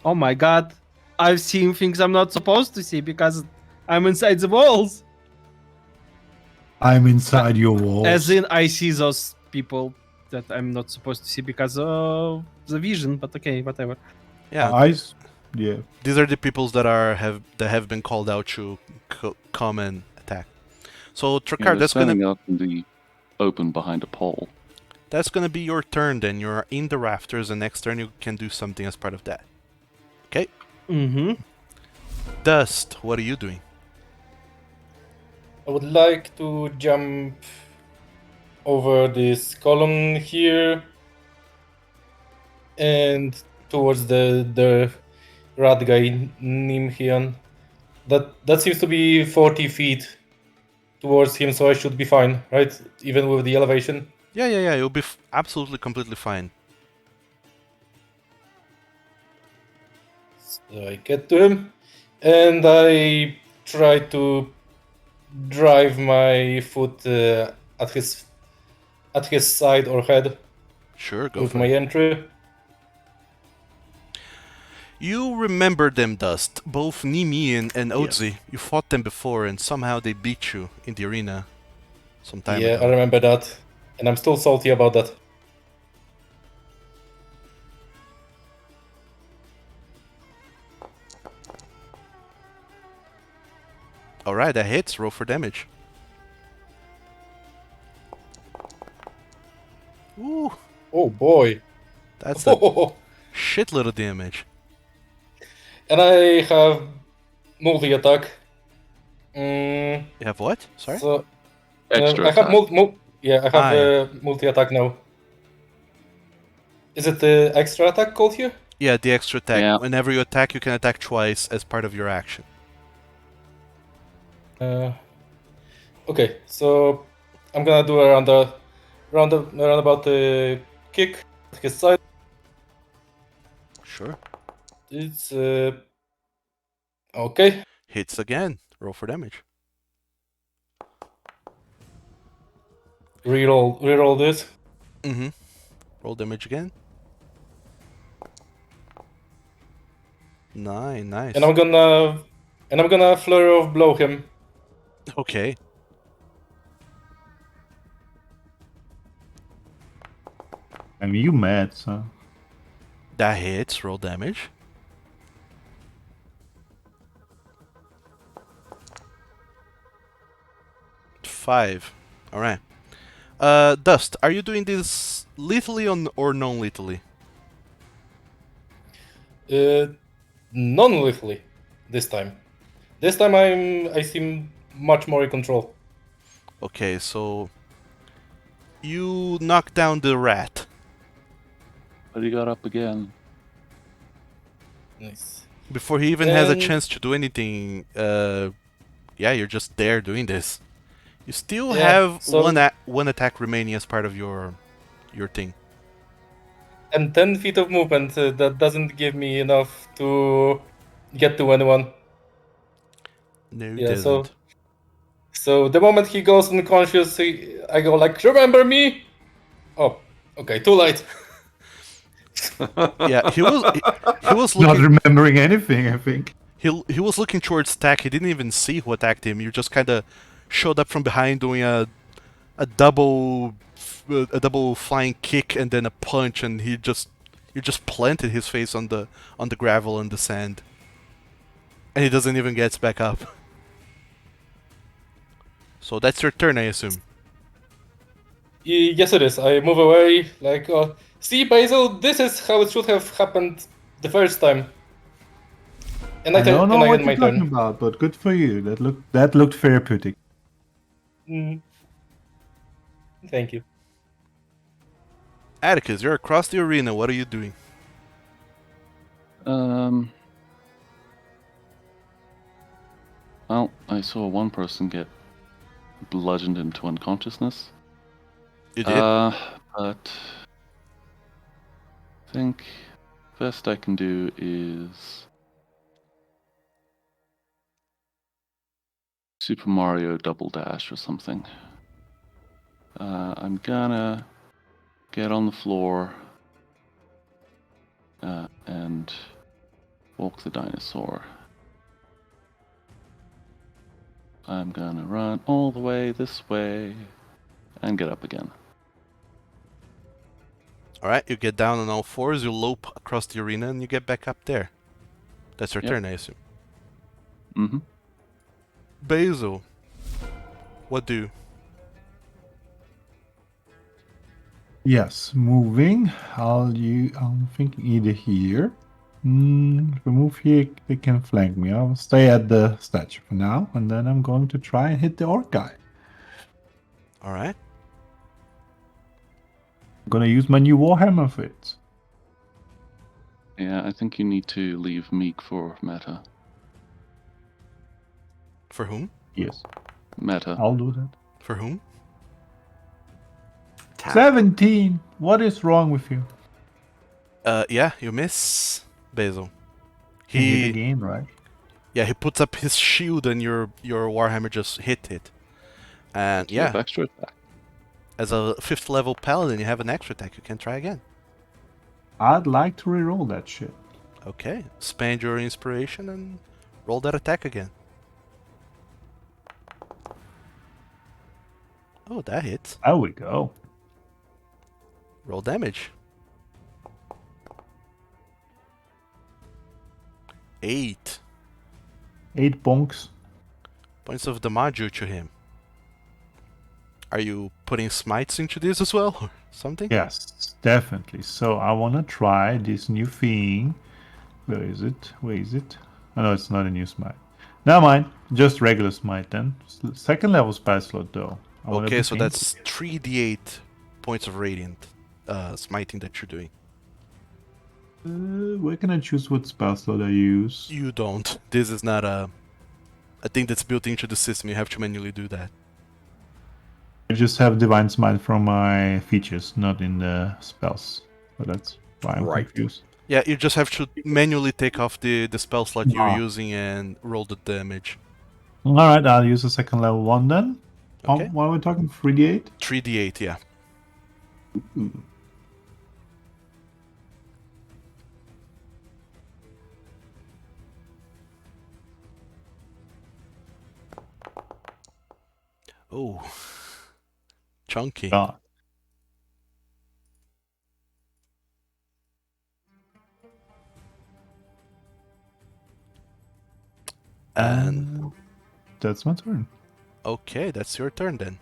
Speaker 4: Oh my god, I've seen things I'm not supposed to see because I'm inside the walls.
Speaker 5: I'm inside your walls.
Speaker 4: As in, I see those people that I'm not supposed to see because of the vision. But okay, whatever.
Speaker 2: Yeah,
Speaker 5: yeah.
Speaker 2: these are the peoples that have been called out to come and attack. So Trakar,
Speaker 1: They're standing out in the open behind a pole.
Speaker 2: That's gonna be your turn then. You're in the rafters, and next turn you can do something as part of that. Okay?
Speaker 4: Mm-hmm.
Speaker 2: Dust, what are you doing?
Speaker 6: I would like to jump over this column here and towards the rat guy Nimhian. That seems to be 40 feet towards him, so I should be fine, right? Even with the elevation.
Speaker 2: Yeah. You'll be absolutely, completely fine.
Speaker 6: So I get to him, and I try to drive my foot at his side or head.
Speaker 2: Sure, go
Speaker 6: with
Speaker 2: for
Speaker 6: my
Speaker 2: it.
Speaker 6: entry.
Speaker 2: You remember them, Dust. Both Nimi and Odzi.
Speaker 3: Yes.
Speaker 2: You fought them before, and somehow they beat you in the arena some time
Speaker 6: Yeah,
Speaker 2: ago.
Speaker 6: I remember that, and I'm still salty about that.
Speaker 2: Alright, that hits. Roll for damage. Ooh,
Speaker 6: Oh boy.
Speaker 2: that's a shitload of damage.
Speaker 6: And I have multi-attack.
Speaker 2: You have what? Sorry?
Speaker 6: So,
Speaker 1: Extra
Speaker 6: I have
Speaker 1: attack.
Speaker 6: I have multi-attack now. Is it the extra attack called here?
Speaker 2: Yeah, the extra attack.
Speaker 1: Yeah.
Speaker 2: Whenever you attack, you can attack twice as part of your action.
Speaker 6: Okay, so I'm gonna do a roundabout kick. his side.
Speaker 2: Sure.
Speaker 6: It's okay.
Speaker 2: Hits again. Roll for damage.
Speaker 6: Reroll this.
Speaker 2: Mm-hmm. Roll damage again. 9, nice.
Speaker 6: And I'm gonna flurry of blow him.
Speaker 2: Okay.
Speaker 5: I mean, you mad, so.
Speaker 2: That hits. Roll damage. Five. All right. Dust, are you doing this lethally or non-lethally?
Speaker 6: Non-lethally this time. This time I seem much more in control.
Speaker 2: Okay, so you knock down the rat.
Speaker 1: But he got up again.
Speaker 6: Nice.
Speaker 2: Before he even has a
Speaker 6: And-
Speaker 2: chance to do anything, yeah, you're just there doing this. You still
Speaker 6: Yeah,
Speaker 2: have
Speaker 6: so-
Speaker 2: one attack remaining as part of your thing.
Speaker 6: And 10 feet of movement, that doesn't give me enough to get to anyone.
Speaker 2: No, it
Speaker 6: Yeah,
Speaker 2: doesn't.
Speaker 6: so the moment he goes unconscious, I go like, remember me? Oh, okay, too late.
Speaker 2: Yeah, he was
Speaker 5: Not
Speaker 2: looking.
Speaker 5: remembering anything, I think.
Speaker 2: He was looking towards Tack. He didn't even see who attacked him. You just kind of showed up from behind doing a double flying kick and then a punch, and you just planted his face on the gravel and the sand, and he doesn't even get back up. So that's your turn, I assume.
Speaker 6: Yes, it is. I move away, like, see, Basil, this is how it should have happened the first time. And
Speaker 5: I don't know
Speaker 6: and I
Speaker 5: what
Speaker 6: end my
Speaker 5: you're talking
Speaker 6: turn.
Speaker 5: about, but good for you. That looked therapeutic.
Speaker 6: Mm. Thank you.
Speaker 2: Atticus, you're across the arena. What are you doing?
Speaker 1: Well, I saw one person get bludgeoned into unconsciousness.
Speaker 2: You did.
Speaker 1: But I think best I can do is Super Mario Double Dash or something. I'm gonna get on the floor and walk the dinosaur. I'm gonna run all the way this way and get up again.
Speaker 2: All right, you get down on all fours. You lope across the arena, and you get back up there. That's your
Speaker 1: Yep.
Speaker 2: turn, I assume.
Speaker 1: Mm-hmm.
Speaker 2: Basil, what do?
Speaker 5: Yes, moving. I'm thinking either here. If I move here, they can flank me. I'll stay at the statue for now, and then I'm going to try and hit the orc guy.
Speaker 2: All right.
Speaker 5: I'm gonna use my new Warhammer for it.
Speaker 1: Yeah, I think you need to leave Meek for meta.
Speaker 2: For whom?
Speaker 5: Yes,
Speaker 1: Meta.
Speaker 5: I'll do that.
Speaker 2: For whom?
Speaker 5: 17! What is wrong with you?
Speaker 2: Yeah, you miss, Basil.
Speaker 5: Can hit
Speaker 2: He
Speaker 5: again, right?
Speaker 2: Yeah, he puts up his shield and your Warhammer just hit it. And
Speaker 1: You have
Speaker 2: yeah,
Speaker 1: extra attack.
Speaker 2: as a 5th level paladin, you have an extra attack. You can try again.
Speaker 5: I'd like to reroll that shit.
Speaker 2: Okay, spend your inspiration and roll that attack again. Oh, that hits.
Speaker 5: There we go.
Speaker 2: Roll damage. 8
Speaker 5: 8 bonks.
Speaker 2: points of damage to him. Are you putting smites into this as well, or something?
Speaker 5: Yes, definitely. So I want to try this new thing. Where is it? Where is it? Oh, no, it's not a new smite. Never mind. Just regular smite then. Second level spell slot though. I wanna
Speaker 2: Okay,
Speaker 5: be
Speaker 2: so that's 3d8 points of radiant smiting that you're doing.
Speaker 5: where can I choose what spell slot I use?
Speaker 2: You don't. This is not a thing that's built into the system. You have to manually do that.
Speaker 5: I just have Divine Smite from my features, not in the spells. So that's why I'm
Speaker 3: Right.
Speaker 5: confused.
Speaker 2: Yeah, you just have to manually take off the spell slot you're
Speaker 5: Ah.
Speaker 2: using and roll the damage.
Speaker 5: All right, I'll use a second level one then.
Speaker 2: Okay.
Speaker 5: What are we talking? 3d8?
Speaker 2: 3d8, yeah.
Speaker 3: Mm.
Speaker 2: Oh. Chunky.
Speaker 5: God.
Speaker 2: And
Speaker 5: That's my turn.
Speaker 2: okay, that's your turn then.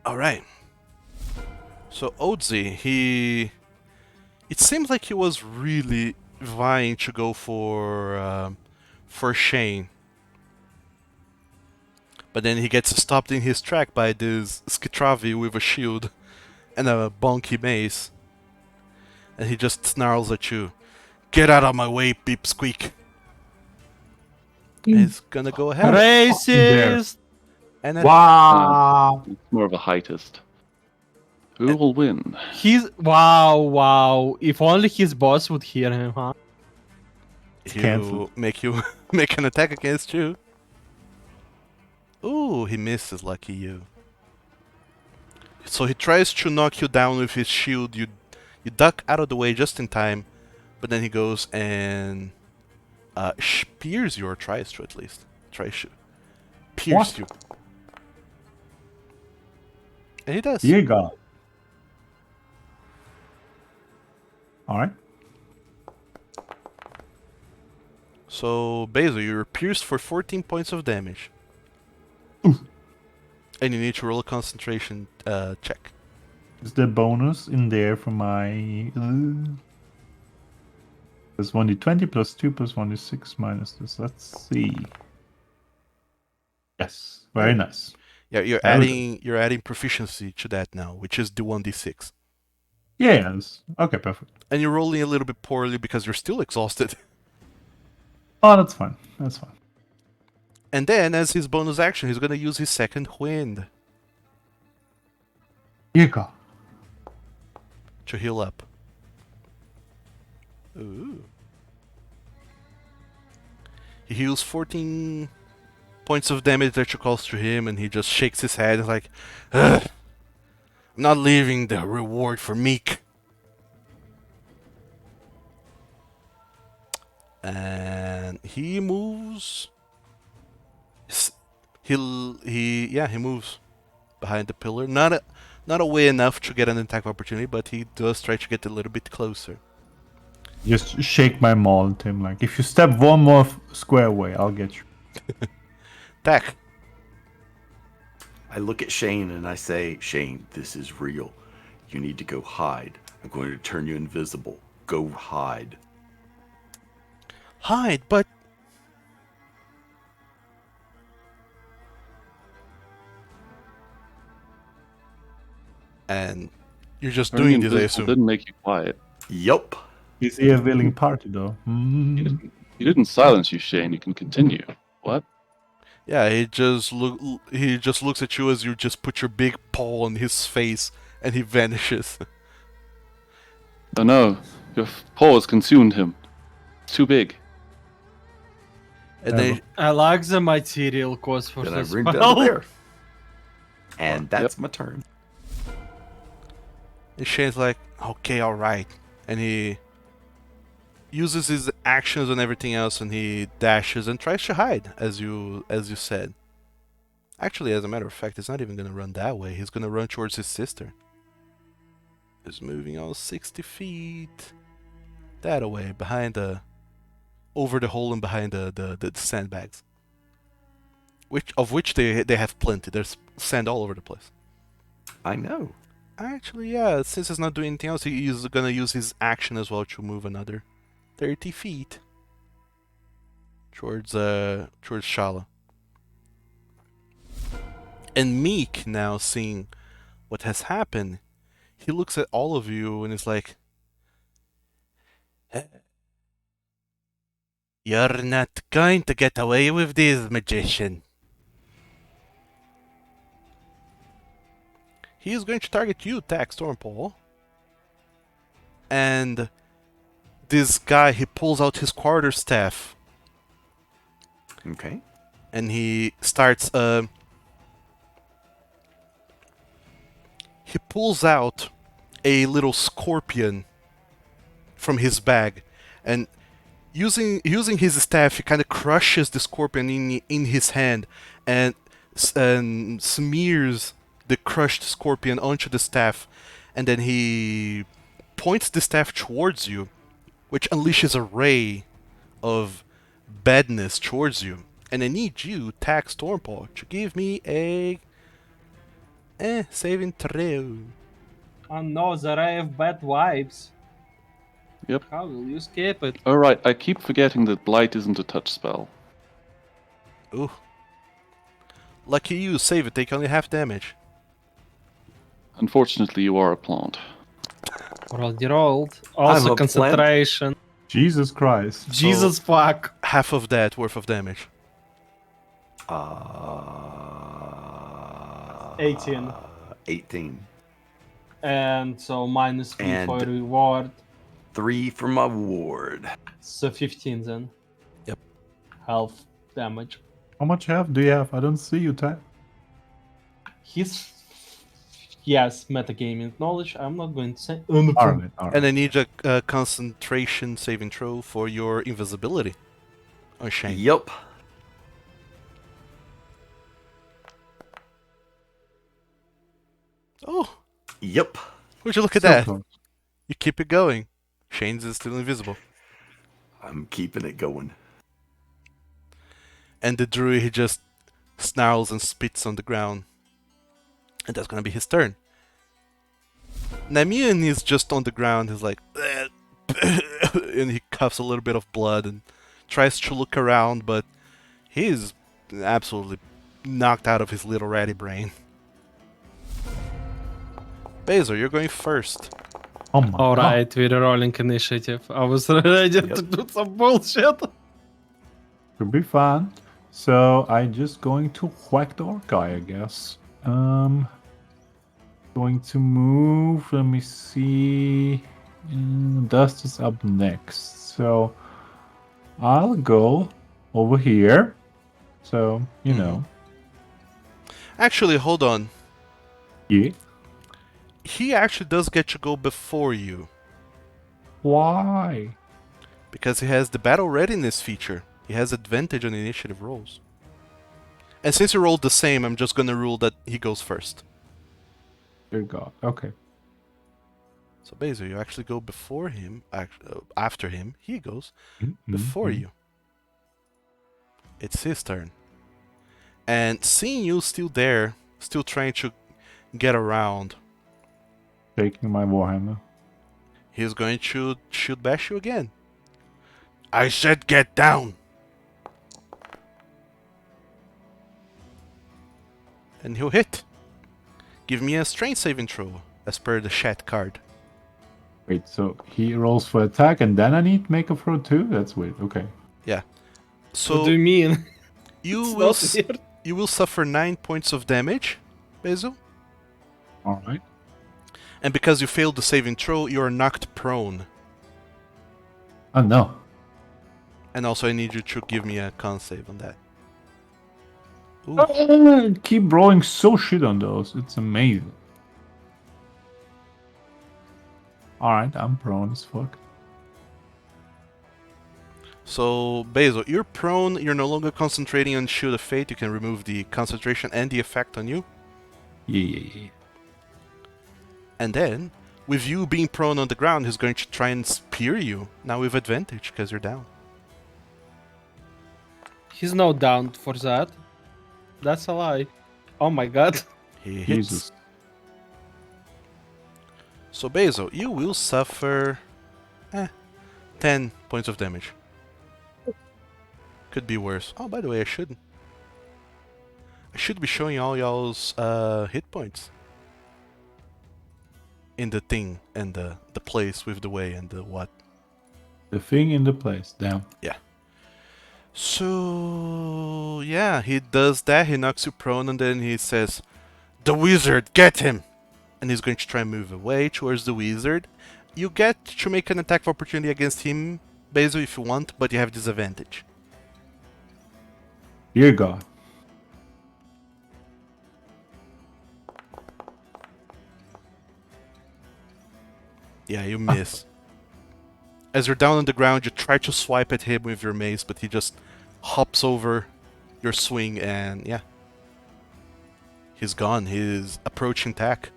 Speaker 2: Alright. So Odzi, it seems like he was really vying to go for Shane. But then he gets stopped in his track by this Skitravi with a shield and a bonky mace. And he just snarls at you. Get out of my way, Pipsqueak. And he's gonna go ahead.
Speaker 4: Racist!
Speaker 2: And
Speaker 5: Wow.
Speaker 1: It's more of a heightist. Who will win?
Speaker 4: He's wow. If only his boss would hear him, huh?
Speaker 5: Cancelled.
Speaker 2: make make an attack against you. Ooh, he misses, lucky you. So he tries to knock you down with his shield. You duck out of the way just in time, but then he goes and spears you, or tries to at least. Tries to pierce
Speaker 5: What?
Speaker 2: you. And he does.
Speaker 5: Dear God. All right.
Speaker 2: So basically, you're pierced for 14 points of damage. And you need to roll a concentration check.
Speaker 5: Is the bonus in there for my... Plus 1d20 plus 2 plus 1d6 minus this. Let's see. Yes. Very nice.
Speaker 2: Yeah, you're
Speaker 5: That was
Speaker 2: adding proficiency to that now, which is the 1d6.
Speaker 5: Yes. Okay, perfect.
Speaker 2: And you're rolling a little bit poorly because you're still exhausted.
Speaker 5: Oh, that's fine. That's fine.
Speaker 2: And then, as his bonus action, he's gonna use his second wind
Speaker 5: Dear God.
Speaker 2: to heal up. Ooh. He heals 14 points of damage that you cause to him, and he just shakes his head and is like, ugh, I'm not leaving the reward for Meek. And he moves. He moves behind the pillar. Not away enough to get an attack opportunity, but he does try to get a little bit closer.
Speaker 5: Just shake my maul at him. Like, if you step one more square away, I'll get you.
Speaker 2: Attack.
Speaker 3: I look at Shane and I say, Shane, this is real. You need to go hide. I'm going to turn you invisible. Go hide.
Speaker 2: Hide, but and you're just
Speaker 1: Turning
Speaker 2: doing this, I
Speaker 1: invisible
Speaker 2: assume.
Speaker 1: didn't make you quiet.
Speaker 3: Yup.
Speaker 5: Is he a willing party, though?
Speaker 1: He didn't silence you, Shane. You can continue. What?
Speaker 2: Yeah, he just looks at you as you just put your big paw on his face, and he vanishes.
Speaker 1: Oh no, your paw has consumed him. It's too big.
Speaker 2: And then
Speaker 4: I like the material cost for
Speaker 3: Then I
Speaker 4: this
Speaker 3: bring down
Speaker 4: spell.
Speaker 3: the bear. And that's my turn.
Speaker 2: Shane's like, okay, alright. And he uses his actions and everything else, and he dashes and tries to hide, as you said. Actually, as a matter of fact, he's not even gonna run that way. He's gonna run towards his sister. He's moving all 60 feet that away, over the hole and behind the sandbags. Which they have plenty. There's sand all over the place.
Speaker 3: I know.
Speaker 2: Actually, yeah, since he's not doing anything else, he's gonna use his action as well to move another 30 feet towards Shala. And Meek, now seeing what has happened, he looks at all of you and is like, you're not going to get away with this, magician. He is going to target you, Tax Stormpaw. And this guy, he pulls out his quarterstaff
Speaker 3: Okay.
Speaker 2: and he starts. He pulls out a little scorpion from his bag, and using his staff, he kind of crushes the scorpion in his hand, and smears the crushed scorpion onto the staff, and then he points the staff towards you, which unleashes a ray of badness towards you. And I need you, Tax Stormpaw, to give me a saving throw.
Speaker 4: Oh no, that I have bad vibes.
Speaker 1: Yep.
Speaker 4: How will you skip it?
Speaker 1: Alright, I keep forgetting that Blight isn't a touch spell.
Speaker 2: Ooh. Lucky you, save it, take only half damage.
Speaker 1: Unfortunately, you are a plant.
Speaker 4: Rolled, you rolled.
Speaker 3: I'm
Speaker 4: Also
Speaker 3: a plant.
Speaker 4: concentration.
Speaker 5: Jesus Christ.
Speaker 4: Jesus fuck.
Speaker 2: Half of that worth of damage.
Speaker 4: 18.
Speaker 3: 18.
Speaker 4: And so minus 3
Speaker 3: And-
Speaker 4: for reward.
Speaker 3: 3 for my ward.
Speaker 4: So 15 then.
Speaker 2: Yep.
Speaker 4: Half damage.
Speaker 5: How much health do you have? I don't see you, Ty.
Speaker 4: He's... Yes, metagaming knowledge. I'm not going to say...
Speaker 5: Alright,
Speaker 2: And I need a concentration saving throw for your invisibility. On Shane.
Speaker 3: Yup.
Speaker 2: Oh,
Speaker 3: Yup.
Speaker 2: would you look at
Speaker 5: So
Speaker 2: that?
Speaker 5: close.
Speaker 2: You keep it going. Shane's is still invisible.
Speaker 3: I'm keeping it going.
Speaker 2: And the druid, he just snarls and spits on the ground. And that's gonna be his turn. Namian is just on the ground, he's like... and he coughs a little bit of blood and tries to look around, but he's absolutely knocked out of his little ratty brain. Basil, you're going first.
Speaker 5: Oh my god.
Speaker 4: Alright, we're rolling initiative. I was ready to do some bullshit.
Speaker 5: Could be fun. So I just going to whack the orc guy, I guess. Going to move. Let me see. Dust is up next, so I'll go over here. So you know,
Speaker 2: Actually, hold on.
Speaker 5: yeah.
Speaker 2: He actually does get to go before you,
Speaker 5: Why?
Speaker 2: because he has the battle readiness feature. He has advantage on initiative rolls. And since you rolled the same, I'm just gonna rule that he goes first.
Speaker 5: Dear God. Okay.
Speaker 2: So Basil, you actually go before him. After him, he goes
Speaker 5: Mm-hmm.
Speaker 2: before you. It's his turn. And seeing you still there, still trying to get around,
Speaker 5: Taking my warhammer.
Speaker 2: he's going to shoot bash you again. I said get down! And he'll hit. Give me a strength saving throw, as per the chat card.
Speaker 5: Wait, so he rolls for attack and then I need to make a throw too? That's weird. Okay.
Speaker 2: So
Speaker 4: What do you mean?
Speaker 2: you
Speaker 4: It's
Speaker 2: will
Speaker 4: not weird.
Speaker 2: you will suffer 9 points of damage, Basil.
Speaker 5: All right.
Speaker 2: And because you failed the saving throw, you are knocked prone.
Speaker 5: Oh no.
Speaker 2: And also I need you to give me a con save on that. Ooh.
Speaker 5: Keep rolling so shit on those. It's amazing. Alright, I'm prone as fuck.
Speaker 2: So, Basil, you're prone, you're no longer concentrating on Shield of Fate, you can remove the concentration and the effect on you.
Speaker 5: Yeah.
Speaker 2: And then, with you being prone on the ground, he's going to try and spear you, now with advantage, because you're down.
Speaker 4: He's no down for that. That's a lie. Oh my god.
Speaker 2: He hits.
Speaker 5: Jesus.
Speaker 2: So, Basil, you will suffer 10 points of damage. Could be worse. Oh, by the way, I should be showing all y'all's hit points in the thing and the place with the way and the what.
Speaker 5: The thing in the place. Down.
Speaker 2: So yeah, he does that. He knocks you prone, and then he says, "The wizard, get him!" and he's going to try and move away towards the wizard. You get to make an attack of opportunity against him, Basil, if you want, but you have disadvantage.
Speaker 5: Dear God.
Speaker 2: Yeah, you miss. As you're down on the ground, you try to swipe at him with your mace, but he just hops over your swing, and yeah. He's gone. He's approaching tack.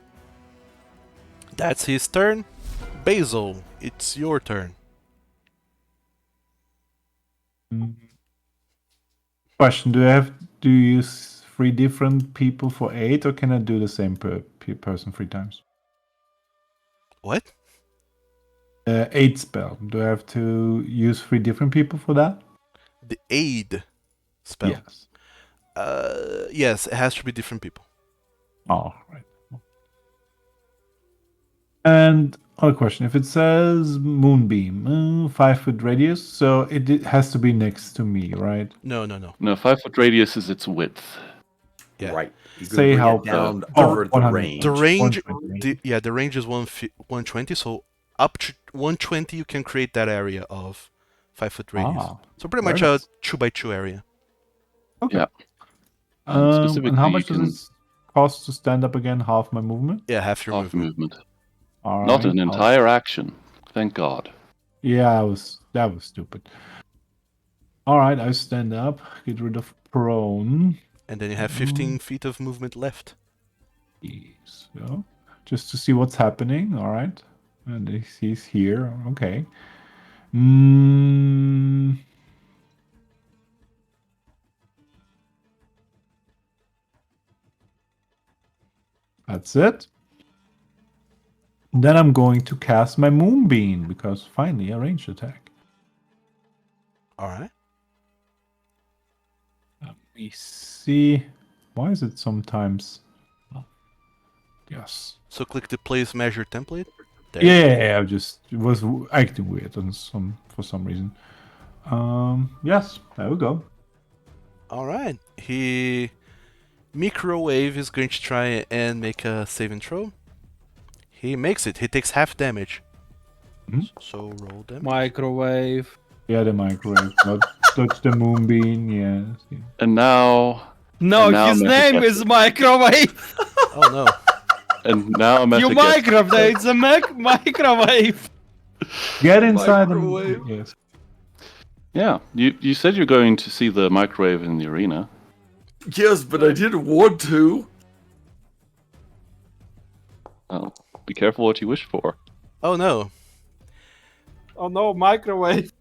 Speaker 2: That's his turn. Basil, it's your turn.
Speaker 5: Question: do you use 3 different people for 8, or can I do the same person 3 times?
Speaker 2: What?
Speaker 5: 8 spell. Do I have to use 3 different people for that?
Speaker 2: The aid spell.
Speaker 5: Yes.
Speaker 2: Yes, it has to be different people.
Speaker 5: Oh, right. And other question: if it says moonbeam, 5-foot radius, so it has to be next to me, right?
Speaker 2: No.
Speaker 1: No, 5-foot radius is its width.
Speaker 2: Yeah.
Speaker 3: Right. You could
Speaker 5: Say
Speaker 3: bring
Speaker 5: how
Speaker 3: it down
Speaker 5: far?
Speaker 3: over the
Speaker 5: 100.
Speaker 3: range.
Speaker 2: The range,
Speaker 5: 120.
Speaker 2: the range is 120, so up to 120 you can create that area of 5-foot radius.
Speaker 5: Ah,
Speaker 2: So pretty
Speaker 5: very
Speaker 2: much
Speaker 5: nice.
Speaker 2: a 2x2 area.
Speaker 5: Okay.
Speaker 1: Yeah.
Speaker 5: And
Speaker 1: Specifically,
Speaker 5: how
Speaker 1: you
Speaker 5: much does
Speaker 1: can-
Speaker 5: it cost to stand up again? Half my movement?
Speaker 2: Yeah, half your
Speaker 1: Half
Speaker 2: movement.
Speaker 5: All
Speaker 1: Not
Speaker 5: right,
Speaker 1: an entire action. Thank God.
Speaker 5: Yeah, that was stupid. All right, I stand up, get rid of prone.
Speaker 2: And then you have 15 feet of movement left.
Speaker 5: So, just to see what's happening. All right, and he's here. Okay. That's it. Then I'm going to cast my Moonbeam because finally a ranged attack.
Speaker 2: Alright.
Speaker 5: Let me see. Why is it sometimes? Oh, yes.
Speaker 2: So click the place measure template. There.
Speaker 5: Yeah, it was acting weird for some reason. Yes, there we go.
Speaker 2: Alright. He microwave is going to try and make a saving throw. He makes it. He takes half damage.
Speaker 5: Mhm.
Speaker 2: So roll damage.
Speaker 4: Microwave.
Speaker 5: Yeah, the microwave. Not touch the Moonbeam. Yes. Yeah.
Speaker 1: And now,
Speaker 4: No,
Speaker 1: And now
Speaker 4: his
Speaker 1: Meta
Speaker 4: name
Speaker 1: gets
Speaker 4: is
Speaker 1: it.
Speaker 4: Microwave.
Speaker 2: Oh no.
Speaker 1: and now Meta
Speaker 4: You
Speaker 1: gets-
Speaker 4: microwave. It's a microwave.
Speaker 5: Get inside
Speaker 3: Microwave.
Speaker 5: the. Yes.
Speaker 1: Yeah, you said you're going to see the microwave in the arena.
Speaker 3: Yes, but I didn't want to.
Speaker 1: Oh, be careful what you wish for.
Speaker 2: Oh no.
Speaker 4: Oh no, microwave.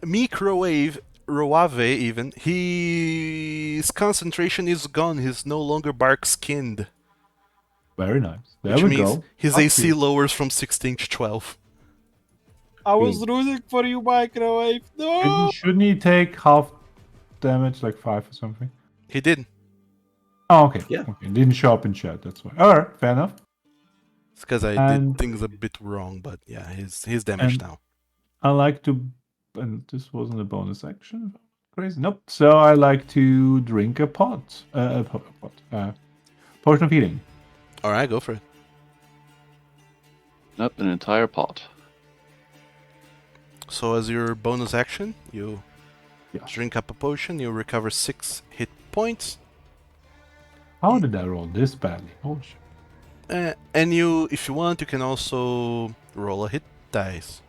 Speaker 2: Microwave Roave even. His concentration is gone. He's no longer bark skinned.
Speaker 5: Very nice. There
Speaker 2: Which
Speaker 5: we
Speaker 2: means
Speaker 5: go.
Speaker 2: his
Speaker 5: Up
Speaker 2: AC
Speaker 5: you.
Speaker 2: lowers from 16 to 12.
Speaker 4: I was rooting for you, microwave. No.
Speaker 5: Shouldn't he take half damage, like 5 or something?
Speaker 2: He did.
Speaker 5: Oh, okay.
Speaker 3: Yeah.
Speaker 5: Okay. Didn't show up in chat. That's why. All right. Fair enough.
Speaker 2: It's because I
Speaker 5: And-
Speaker 2: did things a bit wrong, but yeah, he's damaged
Speaker 5: and-
Speaker 2: now.
Speaker 5: I like to, and this wasn't a bonus action. Crazy. Nope. So I like to drink a pot. Potion of healing.
Speaker 2: Alright, go for it.
Speaker 1: Not an entire pot.
Speaker 2: So as your bonus action, you
Speaker 5: Yeah.
Speaker 2: drink up a potion, you recover 6 hit points,
Speaker 5: How did I roll this badly? Oh shit.
Speaker 2: and you, if you want, you can also roll a hit dice.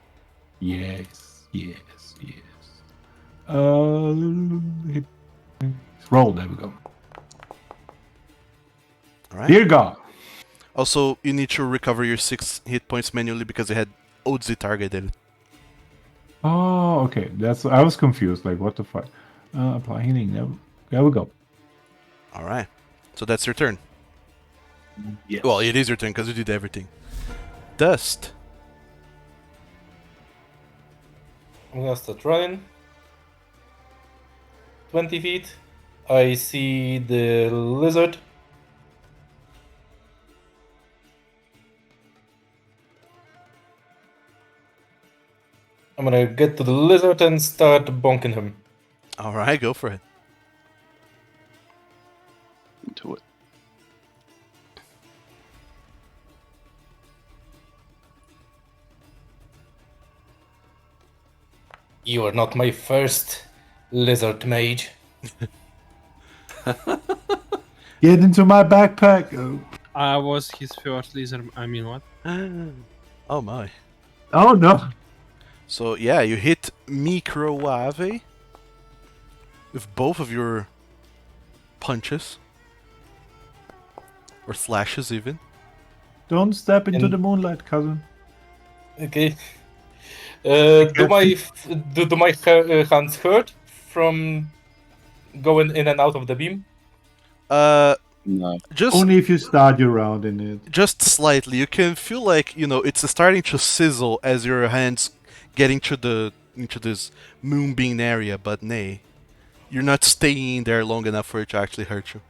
Speaker 5: Yes. Yes. Yes. Hit. Roll. There we go.
Speaker 2: Alright.
Speaker 5: Dear God.
Speaker 2: Also, you need to recover your 6 hit points manually because you had Odzi targeted.
Speaker 5: Oh, okay. I was confused. Like, what the fuck? Apply healing. There we go.
Speaker 2: Alright. So that's your turn.
Speaker 5: Yes.
Speaker 2: Well, it is your turn because you did everything. Dust.
Speaker 6: I'm gonna start running. 20 feet. I see the lizard. I'm gonna get to the lizard and start bonking him.
Speaker 2: Alright, go for it.
Speaker 1: Into it.
Speaker 6: You are not my first lizard mage.
Speaker 5: Get into my backpack. Oh,
Speaker 4: I was his first lizard. I mean, what?
Speaker 2: Oh my.
Speaker 5: oh no.
Speaker 2: So yeah, you hit Microwave with both of your punches. Or slashes even.
Speaker 5: Don't step into
Speaker 6: And-
Speaker 5: the moonlight, cousin.
Speaker 6: Okay.
Speaker 5: Be
Speaker 6: Do my
Speaker 5: careful.
Speaker 6: do my hands hurt from going in and out of the beam?
Speaker 1: No.
Speaker 2: Just
Speaker 5: Only if you start your round in it.
Speaker 2: just slightly. You can feel like, it's starting to sizzle as your hands get into this moonbeam area, but nay. You're not staying in there long enough for it to actually hurt you.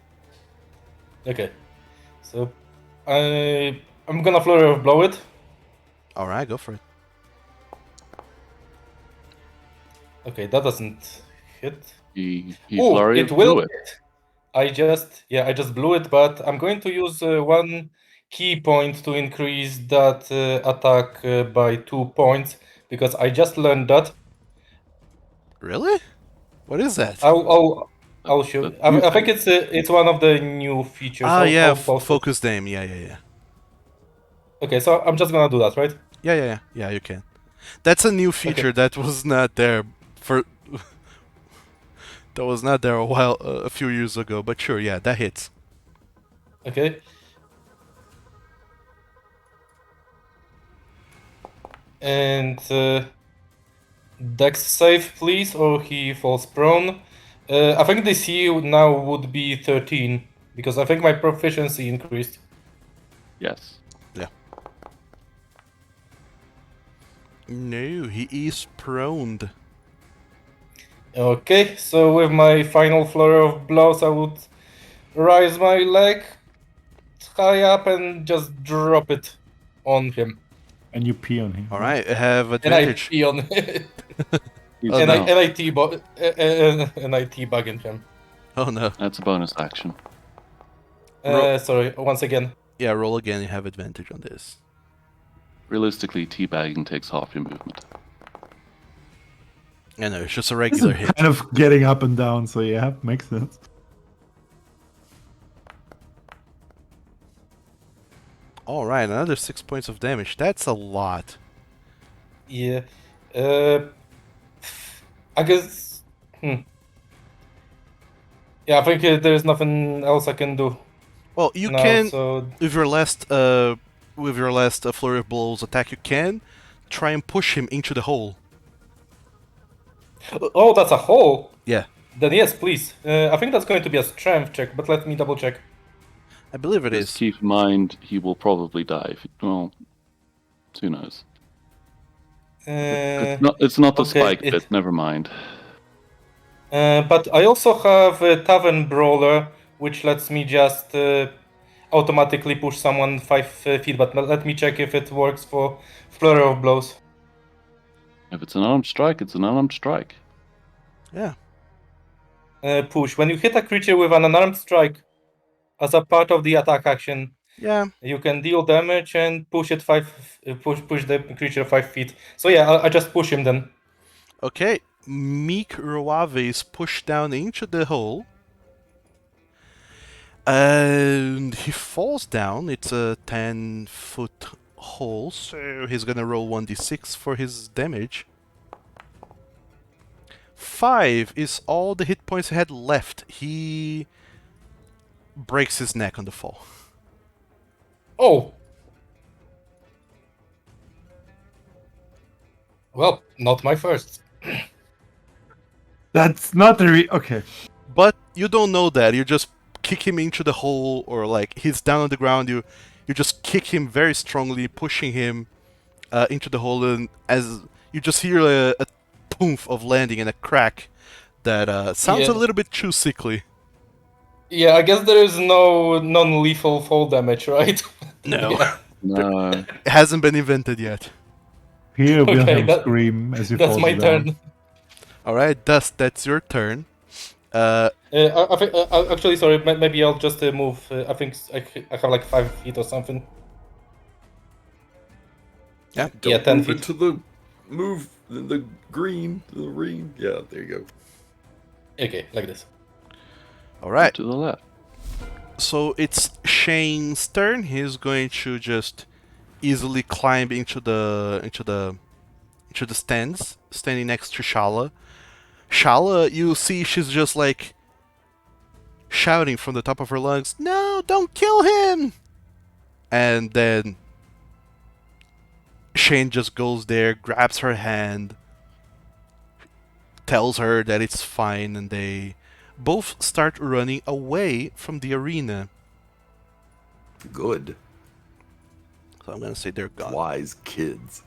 Speaker 6: Okay. So I'm gonna flurry of blow it.
Speaker 2: Alright, go for it.
Speaker 6: Okay, that doesn't hit.
Speaker 1: He
Speaker 6: Oh,
Speaker 1: flurry
Speaker 6: it
Speaker 1: of
Speaker 6: will
Speaker 1: blew it.
Speaker 6: hit. I just blew it, but I'm going to use one key point to increase that attack by 2 points because I just learned that.
Speaker 2: Really? What is that?
Speaker 6: I'll show.
Speaker 1: That's new
Speaker 6: I think
Speaker 1: thing.
Speaker 6: it's one of the new features.
Speaker 2: Yeah,
Speaker 6: I'll post it.
Speaker 2: focus aim. Yeah.
Speaker 6: Okay, so I'm just gonna do that, right?
Speaker 2: Yeah, you can. That's a new feature that was not there for that was not there a few years ago, but sure, yeah, that hits.
Speaker 6: Okay. And Dex save, please, or he falls prone. I think the C now would be 13 because I think my proficiency increased.
Speaker 1: Yes.
Speaker 2: No, he is prone.
Speaker 6: Okay, so with my final flurry of blows, I would raise my leg high up and just drop it on him.
Speaker 5: And you pee on him.
Speaker 2: Alright, I have
Speaker 6: And I
Speaker 2: advantage.
Speaker 6: pee on it.
Speaker 1: He's
Speaker 2: Oh,
Speaker 6: and,
Speaker 2: no.
Speaker 6: I teabag in him.
Speaker 2: Oh no.
Speaker 1: That's a bonus action.
Speaker 6: Sorry, once again.
Speaker 2: Yeah, roll again, you have advantage on this.
Speaker 1: Realistically, teabagging takes half your movement.
Speaker 2: I know, it's just a
Speaker 5: This
Speaker 2: regular
Speaker 5: is
Speaker 2: hit.
Speaker 5: kind of getting up and down, so yeah, makes sense.
Speaker 2: Alright, another 6 points of damage. That's a lot.
Speaker 6: Yeah. I guess. Yeah, I think there's nothing else I can do.
Speaker 2: Well, you
Speaker 6: now,
Speaker 2: can
Speaker 6: So
Speaker 2: with your last flurry of blows attack, you can try and push him into the hole.
Speaker 6: Oh, that's a hole.
Speaker 2: Yeah,
Speaker 6: Then yes, please. I think that's going to be a strength check, but let me double check.
Speaker 2: I believe it
Speaker 1: Just
Speaker 2: is.
Speaker 1: keep in mind, he will probably die. Well, who knows? It's not the
Speaker 6: okay,
Speaker 1: spike bit, never mind.
Speaker 6: But I also have a Tavern Brawler, which lets me just automatically push someone 5 feet. But let me check if it works for Flurry of Blows.
Speaker 1: If it's an armed strike, it's an armed strike.
Speaker 2: Yeah.
Speaker 6: Push. When you hit a creature with an unarmed strike, as a part of the attack action,
Speaker 2: Yeah.
Speaker 6: you can deal damage and push it push the creature 5 feet. So yeah, I just push him then.
Speaker 2: Okay. Meek Roave is pushed down into the hole. And he falls down. It's a 10-foot hole, so he's gonna roll 1d6 for his damage. 5 is all the hit points he had left. He breaks his neck on the fall.
Speaker 6: Oh. Well, not my first.
Speaker 5: That's not the okay.
Speaker 2: But you don't know that. You just kick him into the hole, or like he's down on the ground. You just kick him very strongly, pushing him into the hole, and as you just hear a poof of landing and a crack that sounds a
Speaker 6: Yeah.
Speaker 2: little bit too sickly.
Speaker 6: Yeah, I guess there is no non-lethal fall damage, right?
Speaker 2: No,
Speaker 6: Yeah.
Speaker 1: No.
Speaker 2: it hasn't been invented yet.
Speaker 5: Here,
Speaker 6: Okay,
Speaker 5: Wilhelm
Speaker 6: that-
Speaker 5: scream as you
Speaker 6: That's
Speaker 5: fall
Speaker 6: my
Speaker 5: down.
Speaker 6: turn.
Speaker 2: All right, Dust, that's your turn.
Speaker 6: I think, actually, sorry, maybe I'll just move. I think I have like 5 feet or something.
Speaker 2: Yeah.
Speaker 3: Don't
Speaker 6: 10
Speaker 3: move
Speaker 6: feet.
Speaker 3: into the move the green, the green. Yeah, there you go.
Speaker 6: Okay, like this.
Speaker 2: All right.
Speaker 1: To the left.
Speaker 2: So it's Shane's turn. He's going to just easily climb into the stands, standing next to Shala. Shala, you see, she's just like shouting from the top of her lungs, "No, don't kill him!" And then Shane just goes there, grabs her hand, tells her that it's fine, and they both start running away from the arena.
Speaker 3: Good.
Speaker 2: So I'm gonna say they're gone.
Speaker 3: Wise kids.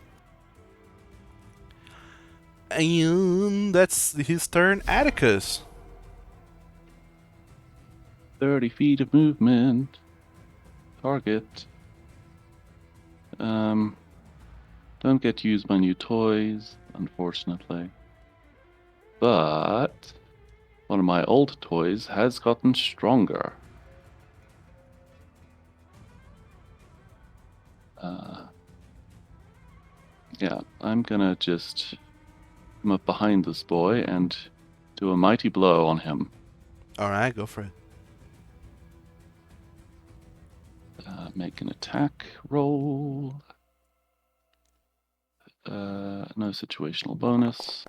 Speaker 2: And that's his turn. Atticus.
Speaker 1: 30 feet of movement. Target. Don't get to use my new toys, unfortunately. But one of my old toys has gotten stronger. Yeah, I'm gonna just come up behind this boy and do a mighty blow on him.
Speaker 2: Alright, go for it.
Speaker 1: Make an attack roll. No situational bonus.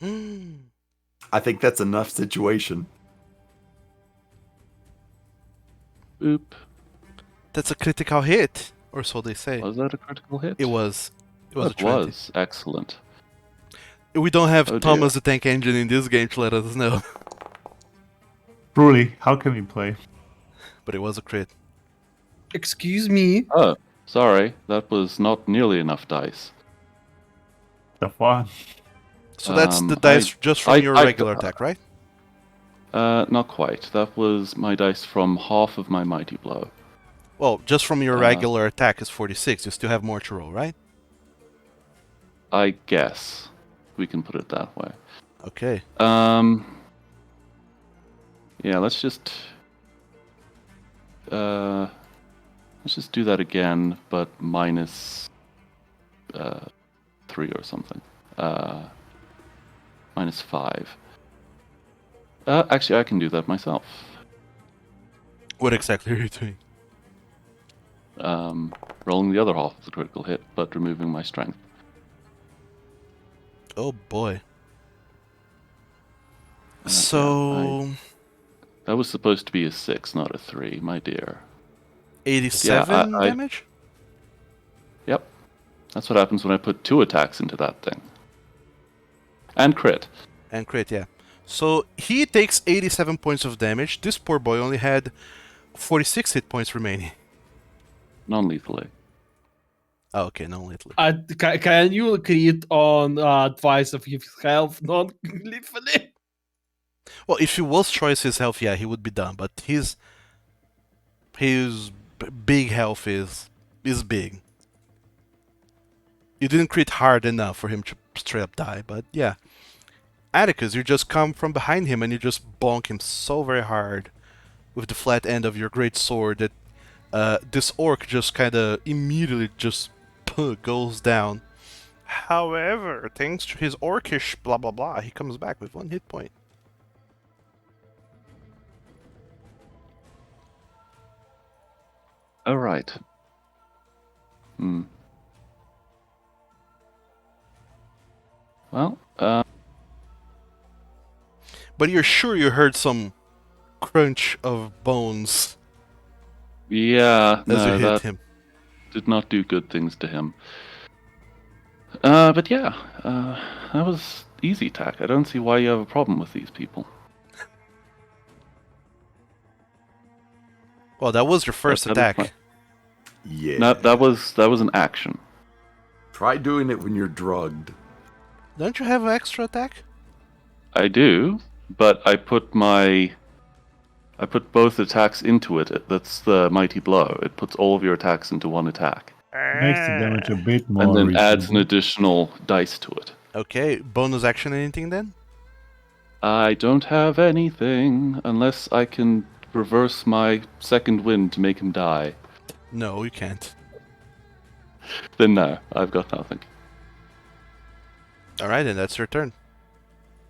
Speaker 3: I think that's enough situation.
Speaker 1: Boop.
Speaker 2: That's a critical hit, or so they say.
Speaker 1: Was that a critical hit?
Speaker 2: It was. It was a
Speaker 1: It
Speaker 2: 20.
Speaker 1: was. Excellent.
Speaker 2: We don't have
Speaker 1: Oh,
Speaker 2: Thomas the Tank Engine in this game to let us know.
Speaker 5: Truly, how can we play?
Speaker 2: But it was a crit.
Speaker 4: Excuse me.
Speaker 1: Oh, sorry. That was not nearly enough dice.
Speaker 5: The fun.
Speaker 2: So that's the dice just from your
Speaker 1: I-
Speaker 2: regular attack, right?
Speaker 1: Not quite. That was my dice from half of my mighty blow.
Speaker 2: Well, just from your regular attack is 46. You still have more to roll, right?
Speaker 1: I guess we can put it that way.
Speaker 2: Okay.
Speaker 1: Yeah, let's just do that again, but minus 3 or something. Minus 5. Actually, I can do that myself.
Speaker 2: What exactly are you doing?
Speaker 1: Rolling the other half of the critical hit, but removing my strength.
Speaker 2: Oh boy.
Speaker 1: Yeah,
Speaker 2: So
Speaker 1: that was supposed to be a 6, not a 3, my dear.
Speaker 2: 87
Speaker 1: I-
Speaker 2: damage?
Speaker 1: Yep. That's what happens when I put 2 attacks into that thing. And crit.
Speaker 2: And crit, yeah. So he takes 87 points of damage. This poor boy only had 46 hit points remaining.
Speaker 1: Non-lethally.
Speaker 2: Oh, okay, no lethally.
Speaker 4: Can you crit on twice of his health non-lethally?
Speaker 2: Well, if he was choice his health, yeah, he would be done. But his big health is big. You didn't crit hard enough for him to straight up die, but yeah. Atticus, you just come from behind him and you just bonk him so very hard with the flat end of your great sword that this orc just kind of immediately just goes down. However, thanks to his orcish blah blah blah, he comes back with 1 hit point.
Speaker 1: All right. Well,
Speaker 2: But you're sure you heard some crunch of bones
Speaker 1: yeah,
Speaker 2: as you
Speaker 1: no,
Speaker 2: hit
Speaker 1: that
Speaker 2: him.
Speaker 1: did not do good things to him. But yeah, that was easy attack. I don't see why you have a problem with these people.
Speaker 2: Well, that was your first
Speaker 1: That is
Speaker 2: attack.
Speaker 1: my-
Speaker 3: Yeah.
Speaker 1: No, that was an action.
Speaker 3: Try doing it when you're drugged.
Speaker 2: Don't you have an extra attack?
Speaker 1: I do, but I put both attacks into it. That's the mighty blow. It puts all of your attacks into one attack,
Speaker 5: Makes the damage a bit more
Speaker 1: and then adds an
Speaker 5: reasonable.
Speaker 1: additional dice to it.
Speaker 2: Okay, bonus action anything then?
Speaker 1: I don't have anything unless I can reverse my second wind to make him die.
Speaker 2: No, you can't.
Speaker 1: Then no, I've got nothing.
Speaker 2: Alright, and that's your turn.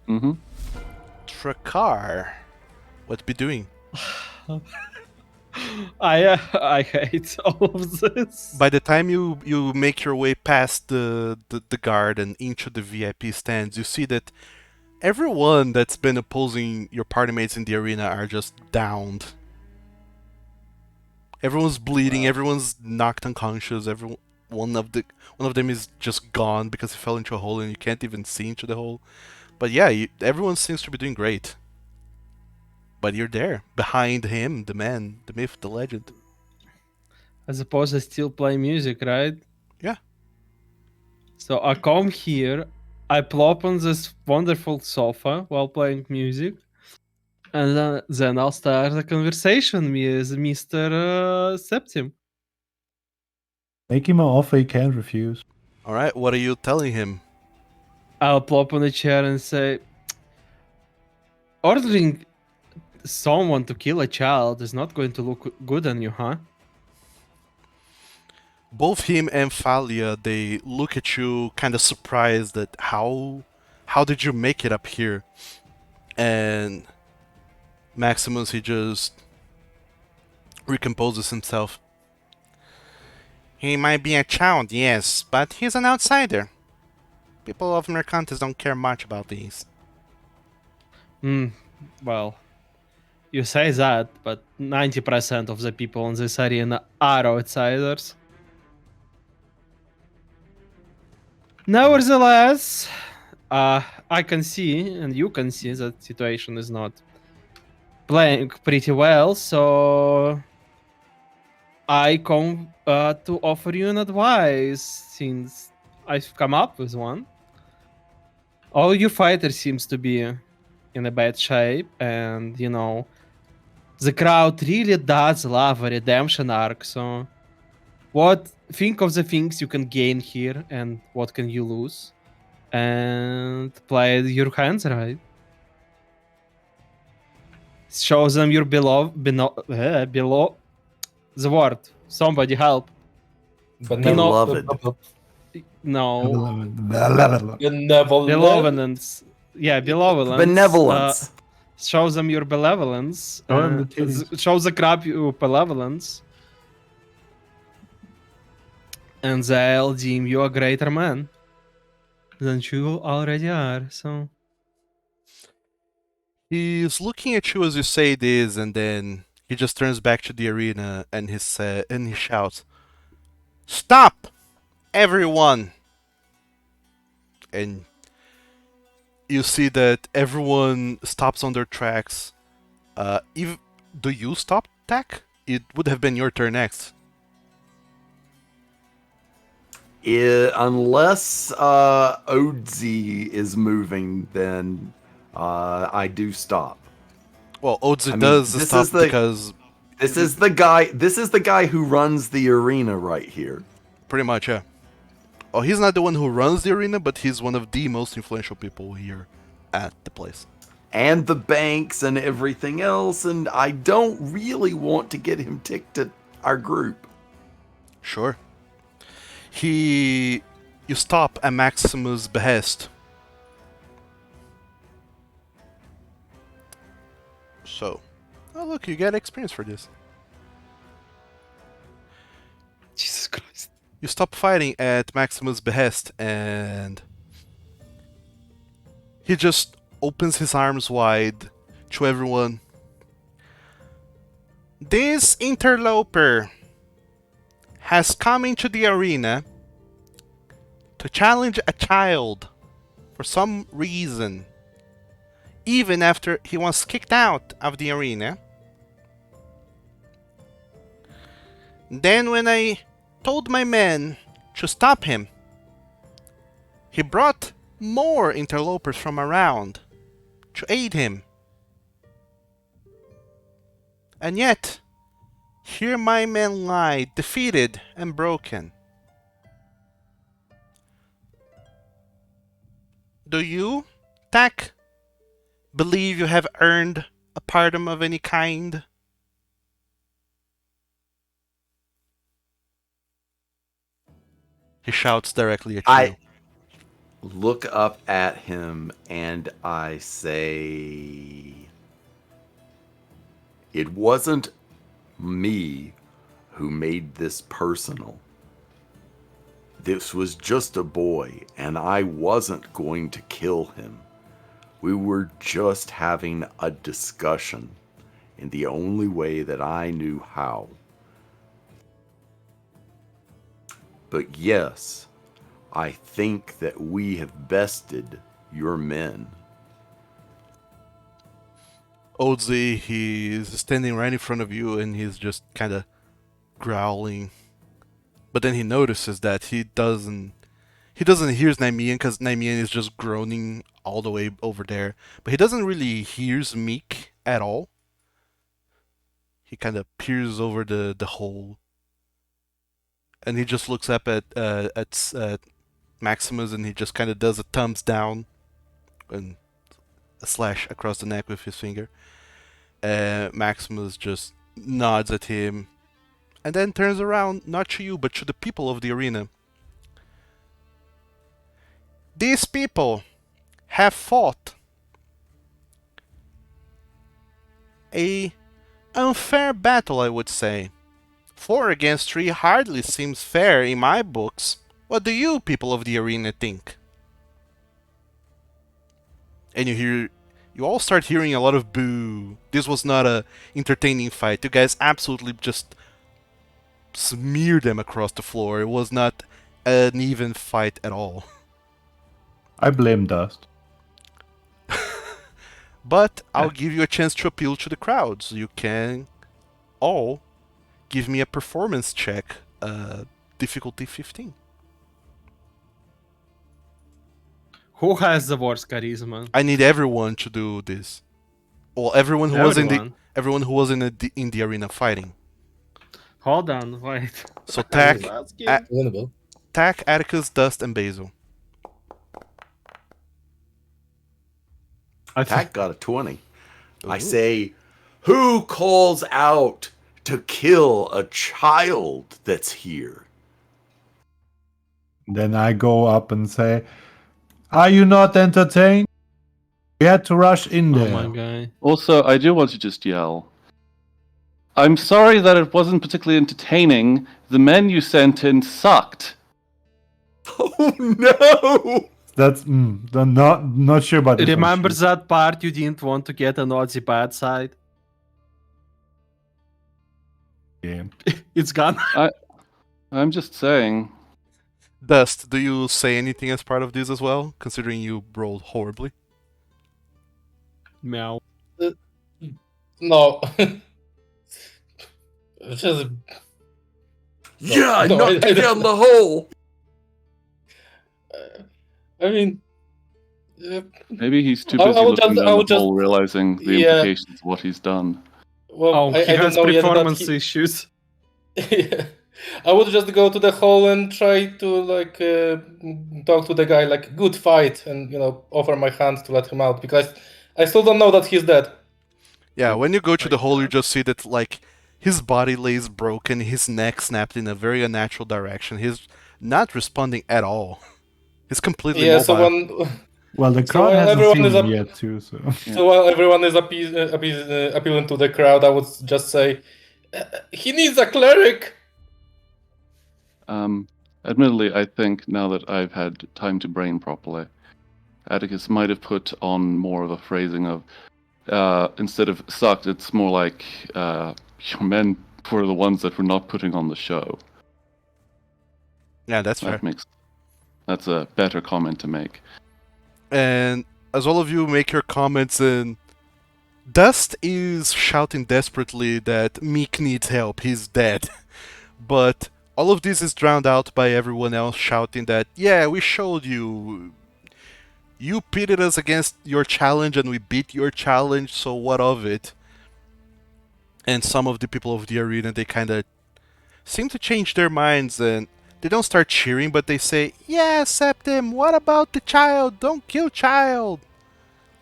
Speaker 1: Mm-hmm.
Speaker 2: Trakar, what be doing?
Speaker 4: I hate all of this.
Speaker 2: By the time you make your way past the guard and into the VIP stands, you see that everyone that's been opposing your party mates in the arena are just downed. Everyone's bleeding.
Speaker 1: Wow.
Speaker 2: Everyone's knocked unconscious. One of them is just gone because he fell into a hole and you can't even see into the hole. But yeah, everyone seems to be doing great. But you're there behind him, the man, the myth, the legend.
Speaker 4: I suppose I still play music, right?
Speaker 2: Yeah.
Speaker 4: So I come here, I plop on this wonderful sofa while playing music, and then I'll start a conversation with Mr. Septim.
Speaker 5: Make him an offer he can't refuse.
Speaker 2: All right. What are you telling him?
Speaker 4: I'll plop on a chair and say, ordering someone to kill a child is not going to look good on you, huh?
Speaker 2: Both him and Thalia, they look at you kind of surprised that how did you make it up here? And Maximus, he just recomposes himself. He might be a child, yes, but he's an outsider. People of Mercantis don't care much about these.
Speaker 4: Well, you say that, but 90% of the people in this arena are outsiders. Nevertheless, I can see, and you can see, that situation is not playing pretty well, so I come to offer you an advice since I've come up with one. All you fighters seems to be in a bad shape, and you know the crowd really does love a redemption arc. So, think of the things you can gain here and what can you lose, and play your hands right. Show them your below the word. Somebody help.
Speaker 3: Beloved.
Speaker 4: No,
Speaker 6: Benevolent.
Speaker 4: benevolence. Yeah, benevolence.
Speaker 3: Benevolence.
Speaker 4: Show them your benevolence.
Speaker 5: Show them the titties.
Speaker 4: Show the crowd your benevolence, and they'll deem you a greater man than you already are. So
Speaker 2: He's looking at you as you say this, and then he just turns back to the arena and he shouts, "Stop, everyone!" And you see that everyone stops on their tracks. Do you stop, Tak? It would have been your turn next.
Speaker 3: Unless Odzi is moving, then I do stop.
Speaker 2: Well, Odzi
Speaker 3: I mean,
Speaker 2: does
Speaker 3: this
Speaker 2: stop
Speaker 3: is the-
Speaker 2: because
Speaker 3: This is the guy. This is the guy who runs the arena right here.
Speaker 2: pretty much, yeah. Oh, he's not the one who runs the arena, but he's one of the most influential people here at the place.
Speaker 3: And the banks and everything else, and I don't really want to get him ticked at our group.
Speaker 2: Sure. You stop at Maximus' behest. So, oh look, you get experience for this.
Speaker 4: Jesus Christ.
Speaker 2: You stop fighting at Maximus' behest, and he just opens his arms wide to everyone. This interloper has come into the arena to challenge a child for some reason, even after he was kicked out of the arena. Then when I told my men to stop him, he brought more interlopers from around to aid him. And yet, here my men lie, defeated and broken. Do you, Tak, believe you have earned a pardon of any kind? He shouts directly at you.
Speaker 3: look up at him and I say, it wasn't me who made this personal. This was just a boy, and I wasn't going to kill him. We were just having a discussion in the only way that I knew how. But yes, I think that we have bested your men.
Speaker 2: Odzi, he's standing right in front of you and he's just kind of growling. But then he notices that he doesn't hear Nymian because Nymian is just groaning all the way over there. But he doesn't really hear Meek at all. He kind of peers over the hole, and he just looks up at Maximus, and he just kind of does a thumbs down and a slash across the neck with his finger. Maximus just nods at him, and then turns around, not to you, but to the people of the arena. These people have fought a unfair battle, I would say. 4 against 3 hardly seems fair in my books. What do you people of the arena think? And you all start hearing a lot of boo. This was not a entertaining fight. You guys absolutely just smeared them across the floor. It was not an even fight at all.
Speaker 5: I blame Dust.
Speaker 2: But I'll give you a chance to appeal to the crowds. You can all give me a performance check, difficulty 15.
Speaker 4: Who has the worst charisma?
Speaker 2: I need everyone to do this. Well, everyone who was in the arena fighting.
Speaker 4: Hold on, wait.
Speaker 2: So Tack,
Speaker 6: Winnable.
Speaker 2: Tack, Atticus, Dust, and Basil.
Speaker 3: Tack got a 20. I
Speaker 2: Ooh.
Speaker 3: say, who calls out to kill a child that's here?
Speaker 5: Then I go up and say, are you not entertained? We had to rush in
Speaker 4: Oh
Speaker 5: there.
Speaker 4: my god.
Speaker 1: Also, I do want to just yell. I'm sorry that it wasn't particularly entertaining. The men you sent in sucked.
Speaker 3: Oh no!
Speaker 5: That's I'm not sure about this.
Speaker 4: Remember that part you didn't want to get an Aussie bad side?
Speaker 5: Yeah.
Speaker 4: It's gone.
Speaker 1: I'm just saying.
Speaker 2: Dust, do you say anything as part of this as well, considering you rolled horribly?
Speaker 4: Meow.
Speaker 6: No. Just
Speaker 3: Yeah,
Speaker 6: no,
Speaker 3: knocked
Speaker 6: I
Speaker 3: it down the hole!
Speaker 6: I mean,
Speaker 1: Maybe he's too
Speaker 6: I
Speaker 1: busy
Speaker 6: would
Speaker 1: looking
Speaker 6: just- I
Speaker 1: down
Speaker 6: would
Speaker 1: the
Speaker 6: just-
Speaker 1: hole, realizing the
Speaker 6: yeah.
Speaker 1: implications of what he's done.
Speaker 6: well,
Speaker 4: Oh,
Speaker 6: I
Speaker 4: he
Speaker 6: don't
Speaker 4: has
Speaker 6: know yet that
Speaker 4: performance
Speaker 6: he,
Speaker 4: issues.
Speaker 6: I would just go to the hole and try to talk to the guy like good fight and offer my hand to let him out because I still don't know that he's dead.
Speaker 2: Yeah, when you go to the hole, you just see that, like, his body lays broken, his neck snapped in a very unnatural direction. He's not responding at all. He's completely
Speaker 6: Yeah,
Speaker 2: mobile.
Speaker 6: so when
Speaker 5: Well, the crowd
Speaker 6: while
Speaker 5: hasn't
Speaker 6: everyone
Speaker 5: seen
Speaker 6: is
Speaker 5: him
Speaker 6: up-
Speaker 5: yet, too. So
Speaker 6: so while everyone is appealing to the crowd, I would just say he needs a cleric.
Speaker 1: Admittedly, I think now that I've had time to brain properly, Atticus might have put on more of a phrasing of, instead of sucked, it's more like, your men were the ones that were not putting on the show.
Speaker 2: Yeah, that's fair.
Speaker 1: That's a better comment to make.
Speaker 2: And as all of you make your comments, and Dust is shouting desperately that Meek needs help, he's dead. But all of this is drowned out by everyone else shouting that, yeah, we showed you. You pitted us against your challenge and we beat your challenge, so what of it? And some of the people of the arena, they kind of seem to change their minds and they don't start cheering, but they say, yeah, Septim, what about the child? Don't kill child.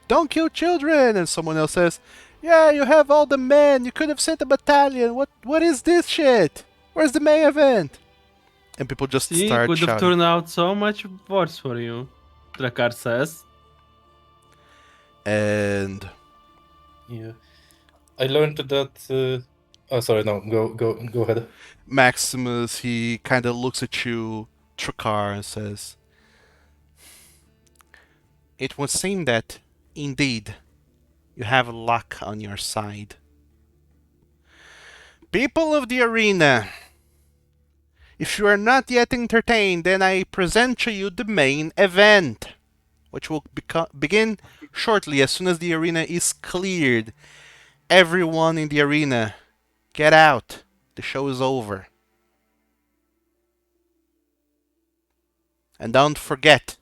Speaker 2: Don't kill children. And someone else says, yeah, you have all the men. You could have sent a battalion. What is this shit? Where's the main event? And people just
Speaker 4: See,
Speaker 2: start
Speaker 4: could have
Speaker 2: shouting.
Speaker 4: turned out so much worse for you. Trakar says.
Speaker 2: And
Speaker 6: Yeah. I learned that. Oh, sorry. No, go ahead.
Speaker 2: Maximus, he kind of looks at you, Trakar, and says, "It would seem that, indeed, you have luck on your side. People of the arena, if you are not yet entertained, then I present to you the main event, which will begin shortly as soon as the arena is cleared. Everyone in the arena, get out. The show is over. And don't forget,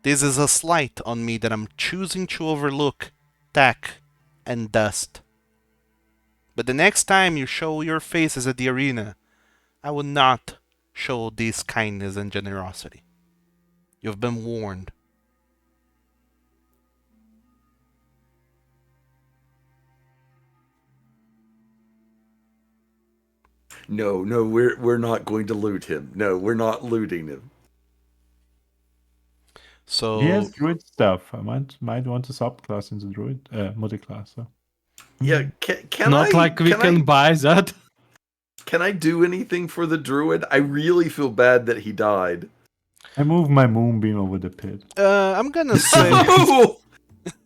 Speaker 2: this is a slight on me that I'm choosing to overlook tack and dust. But the next time you show your faces at the arena, I will not show this kindness and generosity. You've been warned."
Speaker 3: No, we're not going to loot him. No, we're not looting him.
Speaker 2: So
Speaker 5: He has druid stuff. I might want to subclass into druid multi-class. So.
Speaker 3: Yeah, can
Speaker 4: Not
Speaker 3: I
Speaker 4: like we can
Speaker 3: I,
Speaker 4: buy that.
Speaker 3: can I do anything for the druid? I really feel bad that he died.
Speaker 5: I move my moonbeam over the pit.
Speaker 2: I'm gonna say
Speaker 3: No!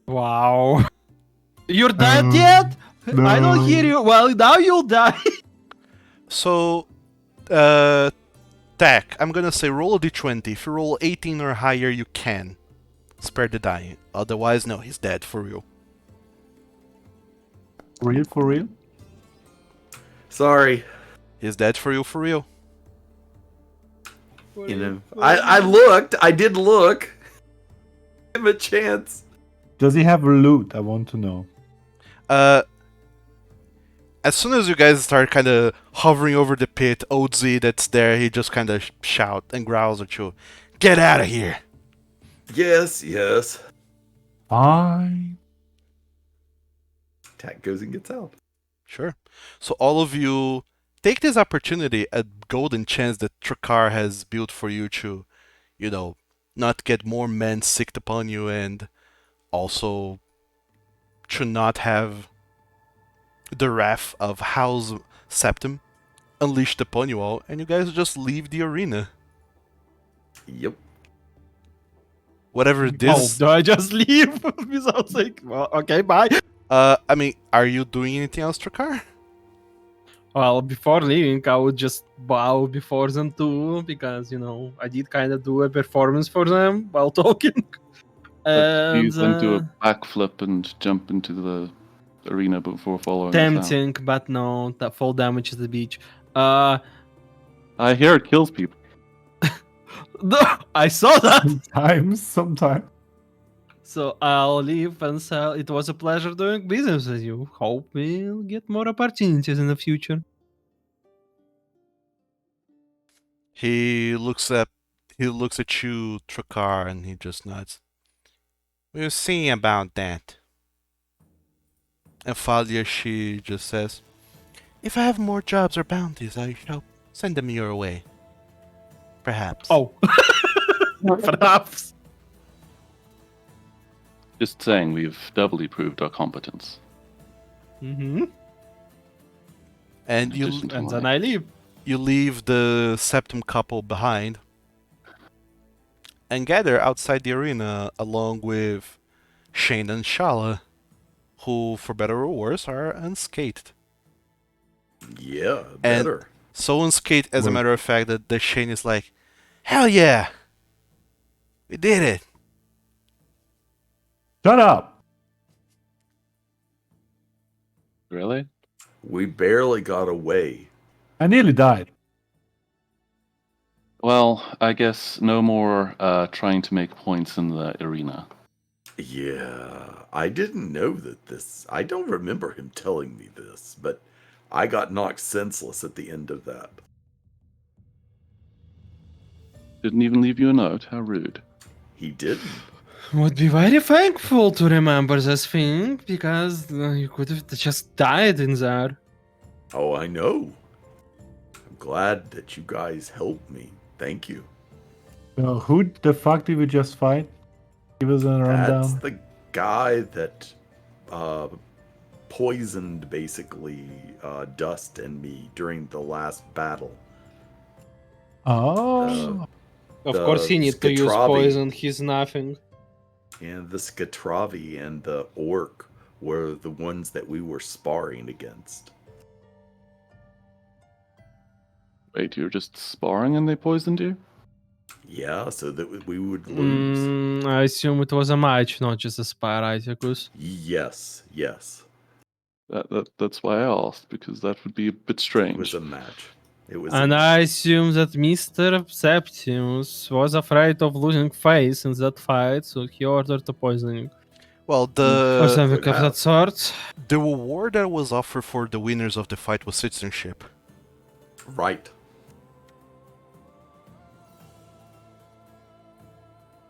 Speaker 4: Wow. You're dead
Speaker 5: Um,
Speaker 4: yet? I don't hear
Speaker 5: no.
Speaker 4: you. Well, now you'll die.
Speaker 2: so. Tack, I'm gonna say roll a d20. If you roll 18 or higher, you can spare the die. Otherwise, no, he's dead for real.
Speaker 5: For real?
Speaker 3: Sorry.
Speaker 2: He's dead for real.
Speaker 3: You know, I looked. I did look. Give him a chance.
Speaker 5: Does he have loot? I want to know.
Speaker 2: As soon as you guys start kind of hovering over the pit, Odzi that's there, he just kind of shout and growls at you. Get out of here!
Speaker 3: Yes.
Speaker 5: Fine.
Speaker 3: Tack goes and gets out.
Speaker 2: Sure. So all of you take this opportunity, a golden chance that Trakar has built for you to, not get more men sicked upon you and also to not have the wrath of House Septim unleashed upon you all, and you guys just leave the arena.
Speaker 3: Yep.
Speaker 2: Whatever
Speaker 4: Oh,
Speaker 2: this.
Speaker 4: do I just leave without saying, well, okay, bye?
Speaker 2: I mean, are you doing anything else, Trakar?
Speaker 4: Well, before leaving, I would just bow before them too, because, I did kind of do a performance for them while talking.
Speaker 1: But do you
Speaker 4: And
Speaker 1: then do a backflip and jump into the arena before following us out?
Speaker 4: tempting, but no, that fall damage to the beach.
Speaker 1: I hear it kills people.
Speaker 4: I saw that!
Speaker 5: Sometimes.
Speaker 4: So I'll leave and sell. It was a pleasure doing business with you. Hope we'll get more opportunities in the future.
Speaker 2: He looks at you, Trakar, and he just nods. We'll see about that. And Falia, she just says, if I have more jobs or bounties, I shall send them your way. Perhaps.
Speaker 4: Oh. Perhaps.
Speaker 1: Just saying, we've doubly proved our competence.
Speaker 4: Mm-hmm.
Speaker 2: And
Speaker 1: In addition to
Speaker 4: And
Speaker 1: my-
Speaker 4: then I leave.
Speaker 2: you leave the Septim couple behind and gather outside the arena along with Shane and Shala, who, for better or worse, are unscathed.
Speaker 3: Yeah, better.
Speaker 2: So unscathed, as a
Speaker 5: Well-
Speaker 2: matter of fact, that the Shane is like, hell yeah! We did it!
Speaker 5: Shut up!
Speaker 1: Really?
Speaker 3: We barely got away.
Speaker 5: I nearly died.
Speaker 1: Well, I guess no more trying to make points in the arena.
Speaker 3: Yeah, I didn't know that this. I don't remember him telling me this, but I got knocked senseless at the end of that.
Speaker 1: Didn't even leave you a note. How rude.
Speaker 3: He didn't.
Speaker 4: Would be very thankful to remember this thing, because you could have just died in there.
Speaker 3: Oh, I know. I'm glad that you guys helped me. Thank you.
Speaker 5: So who the fuck did we just fight? Give us a
Speaker 3: That's
Speaker 5: rundown.
Speaker 3: the guy that poisoned basically Dust and me during the last battle.
Speaker 5: Oh,
Speaker 4: Of course, he need to use
Speaker 3: Skatravi.
Speaker 4: poison. He's nothing.
Speaker 3: And the Skatravi and the Orc were the ones that we were sparring against.
Speaker 1: Wait, you're just sparring and they poisoned you?
Speaker 3: Yeah, so that we would lose.
Speaker 4: I assume it was a match, not just a spy, right, Yakus?
Speaker 3: Yes, yes.
Speaker 1: That's why I asked, because that would be a bit
Speaker 3: It
Speaker 1: strange.
Speaker 3: was a match. It was
Speaker 4: And I assume that Mr. Septimus was afraid of losing face in that fight, so he ordered the poisoning.
Speaker 2: Well,
Speaker 4: Or something
Speaker 3: could
Speaker 4: of
Speaker 3: have.
Speaker 4: that sort.
Speaker 2: the reward that was offered for the winners of the fight was citizenship.
Speaker 3: Right.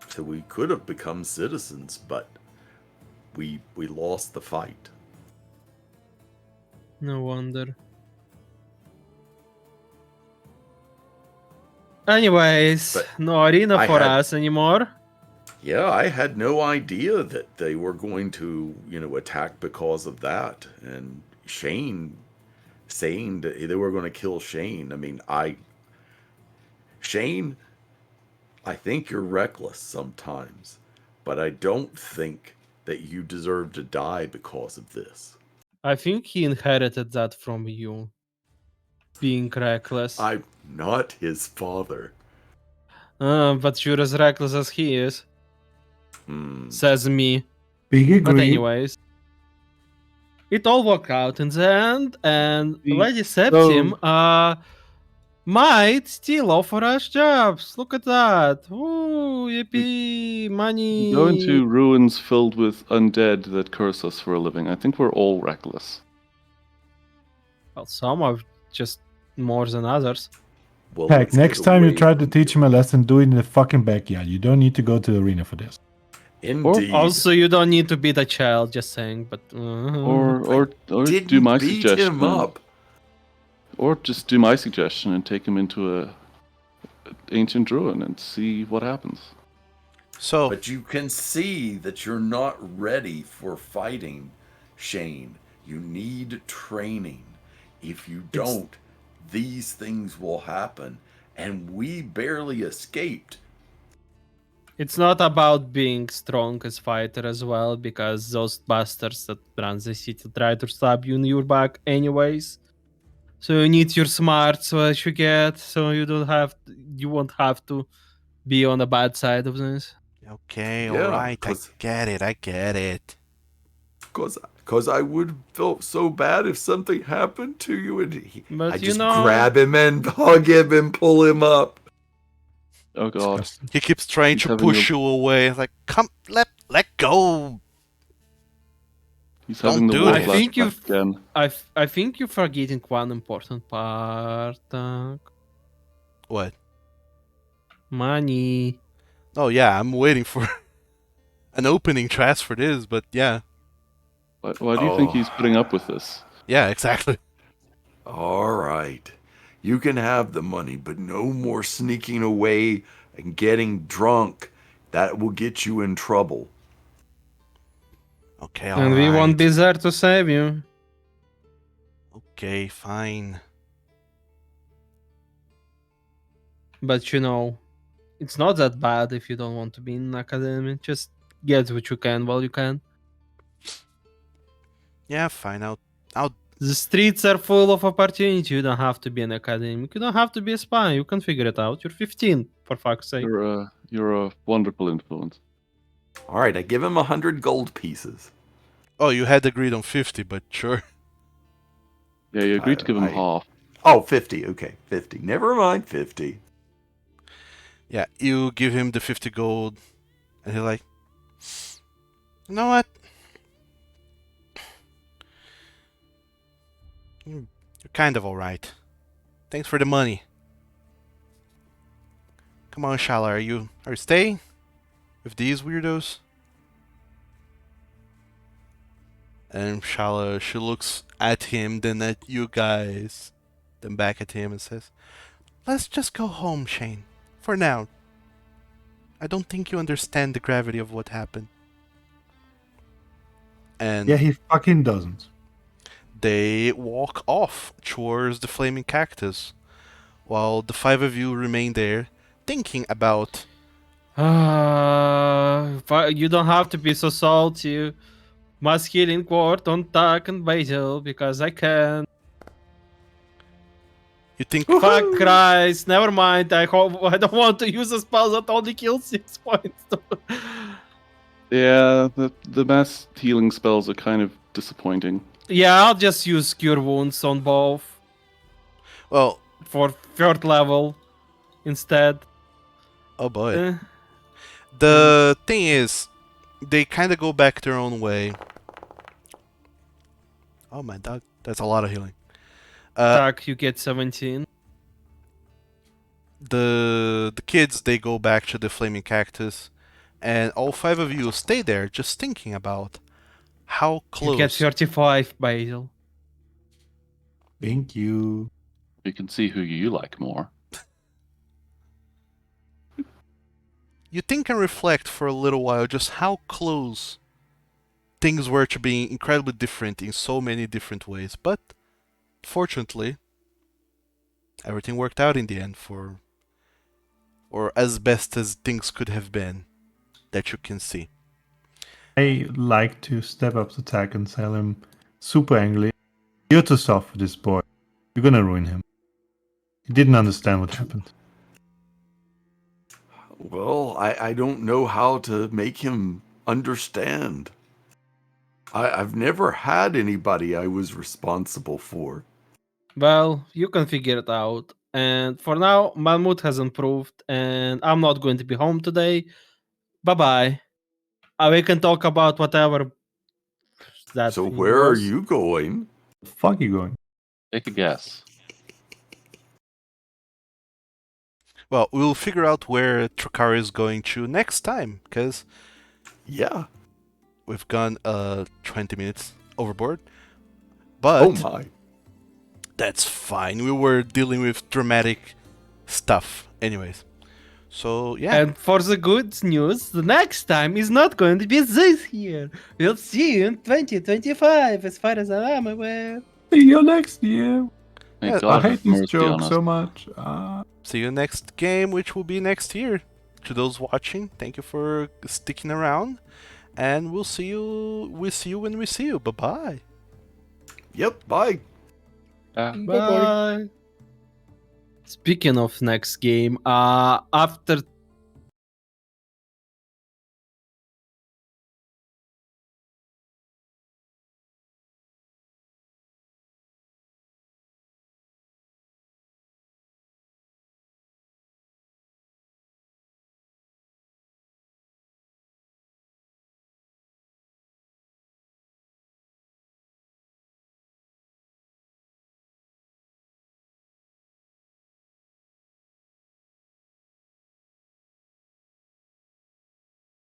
Speaker 3: So we could have become citizens, but we lost the fight.
Speaker 4: No wonder. Anyways,
Speaker 3: But
Speaker 4: no arena
Speaker 3: I
Speaker 4: for
Speaker 3: had-
Speaker 4: us anymore.
Speaker 3: Yeah, I had no idea that they were going to, attack because of that. And Shane saying that they were going to kill Shane. I mean, Shane, I think you're reckless sometimes, but I don't think that you deserve to die because of this.
Speaker 4: I think he inherited that from you. Being reckless.
Speaker 3: I'm not his father.
Speaker 4: But you're as reckless as he is. Says me.
Speaker 5: big agree.
Speaker 4: But anyways. It all worked out in the end, and Lady Septim might still offer us jobs. Look at that. Ooh, yippee, money.
Speaker 1: We go into ruins filled with undead that curse us for a living. I think we're all reckless.
Speaker 4: Well, some are just more than others.
Speaker 3: Well,
Speaker 5: Heck,
Speaker 3: let's
Speaker 5: next
Speaker 3: get
Speaker 5: time you
Speaker 3: away
Speaker 5: try to
Speaker 3: from
Speaker 5: teach
Speaker 3: it.
Speaker 5: him a lesson, do it in the fucking backyard. You don't need to go to the arena for this.
Speaker 3: Indeed.
Speaker 4: Also, you don't need to beat a child, just saying, but...
Speaker 1: Or
Speaker 3: Didn't
Speaker 1: do my
Speaker 3: beat
Speaker 1: suggestion.
Speaker 3: him up.
Speaker 1: Or just do my suggestion and take him into a ancient ruin and see what happens.
Speaker 2: So,
Speaker 3: But you can see that you're not ready for fighting, Shane. You need training. If you don't, these things will happen. And we barely escaped.
Speaker 4: It's not about being strong as fighter as well, because those bastards that run the city try to stab you in your back anyways. So you need your smarts what you get, so you won't have to be on the bad side of this.
Speaker 2: okay,
Speaker 3: Yeah,
Speaker 2: alright, I
Speaker 3: 'cause-
Speaker 2: get it.
Speaker 3: Because I would feel so bad if something happened to you, and
Speaker 4: But
Speaker 3: I
Speaker 4: you
Speaker 3: just
Speaker 4: know-
Speaker 3: grab him and hug him and pull him up.
Speaker 1: Oh god.
Speaker 5: Disgusting.
Speaker 2: He keeps trying
Speaker 1: He's
Speaker 2: to
Speaker 1: having
Speaker 2: push you away. It's like, come, let go.
Speaker 1: He's
Speaker 2: Don't
Speaker 1: having the
Speaker 2: do
Speaker 1: war
Speaker 2: this.
Speaker 4: I think
Speaker 1: flashback again.
Speaker 4: I think you're forgetting one important part.
Speaker 2: What?
Speaker 4: Money.
Speaker 2: Oh yeah, I'm waiting for an opening to ask for this, but yeah.
Speaker 1: Why do you think
Speaker 3: Oh.
Speaker 1: he's putting up with this?
Speaker 2: Yeah, exactly.
Speaker 3: All right. You can have the money, but no more sneaking away and getting drunk. That will get you in trouble.
Speaker 2: Okay,
Speaker 4: And we won't
Speaker 2: alright.
Speaker 4: be there to save you.
Speaker 2: Okay, fine.
Speaker 4: But you know, it's not that bad if you don't want to be in academy. Just get what you can while you can.
Speaker 2: Yeah, fine. I'll
Speaker 4: The streets are full of opportunity. You don't have to be an academic. You don't have to be a spy. You can figure it out. You're 15, for fuck's sake.
Speaker 1: You're a wonderful influence.
Speaker 3: All right, I give him 100 gold pieces.
Speaker 2: Oh, you had agreed on 50, but sure.
Speaker 1: Yeah, you agreed to give him
Speaker 3: I-
Speaker 1: half.
Speaker 3: Oh, 50. Okay, 50. Never mind, 50.
Speaker 2: Yeah, you give him the 50 gold, and he's like, you know what? You're kind of alright. Thanks for the money. Come on, Shala, are you staying with these weirdos? And Shala, she looks at him, then at you guys, then back at him and says, let's just go home, Shane. For now. I don't think you understand the gravity of what happened. And
Speaker 5: Yeah, he fucking doesn't.
Speaker 2: they walk off towards the flaming cactus, while the five of you remain there, thinking about.
Speaker 4: You don't have to be so salty. Must healing word on Tack and Basil because I can.
Speaker 2: You think.
Speaker 4: Fuck Christ, never mind. I don't want to use a spell that only kills 6 points.
Speaker 1: Yeah, the mass healing spells are kind of disappointing.
Speaker 4: Yeah, I'll just use Cure Wounds on both
Speaker 2: Well,
Speaker 4: for 3rd level instead.
Speaker 2: oh boy.
Speaker 4: Eh,
Speaker 2: The thing is, they kind of go back their own way. Oh my dog, that's a lot of healing.
Speaker 4: Tack, you get 17.
Speaker 2: The kids, they go back to the flaming cactus, and all five of you stay there just thinking about how
Speaker 4: You get
Speaker 2: close.
Speaker 4: 35, Basil.
Speaker 5: Thank you.
Speaker 1: You can see who you like more.
Speaker 2: You think and reflect for a little while just how close things were to being incredibly different in so many different ways, but fortunately, everything worked out in the end or as best as things could have been that you can see.
Speaker 5: I like to step up to Tack and tell him super angrily, "You're too soft for this boy. You're gonna ruin him. He didn't understand what happened."
Speaker 3: Well, I don't know how to make him understand. I've never had anybody I was responsible for.
Speaker 4: Well, you can figure it out. And for now, my mood has improved, and I'm not going to be home today. Bye bye. We can talk about whatever that
Speaker 3: So
Speaker 4: thing
Speaker 3: where are
Speaker 4: was.
Speaker 3: you going?
Speaker 5: The fuck you going?
Speaker 1: Take a guess.
Speaker 2: Well, we'll figure out where Trukari is going to next time, because
Speaker 3: Yeah.
Speaker 2: we've gone 20 minutes overboard.
Speaker 3: Oh
Speaker 2: But
Speaker 3: my.
Speaker 2: that's fine. We were dealing with dramatic stuff anyways. So, yeah.
Speaker 4: And for the good news, the next time is not going to be this year. We'll see you in 2025, as far as I'm aware.
Speaker 5: See you next year.
Speaker 1: May
Speaker 2: Yeah,
Speaker 1: God
Speaker 5: I
Speaker 1: have
Speaker 5: hate this
Speaker 1: mercy on
Speaker 5: joke
Speaker 1: us.
Speaker 5: so much.
Speaker 2: See you next game, which will be next year. To those watching, thank you for sticking around. And we'll see you when we see you. Bye-bye.
Speaker 3: Yep, bye.
Speaker 4: Bye. Speaking of next game, after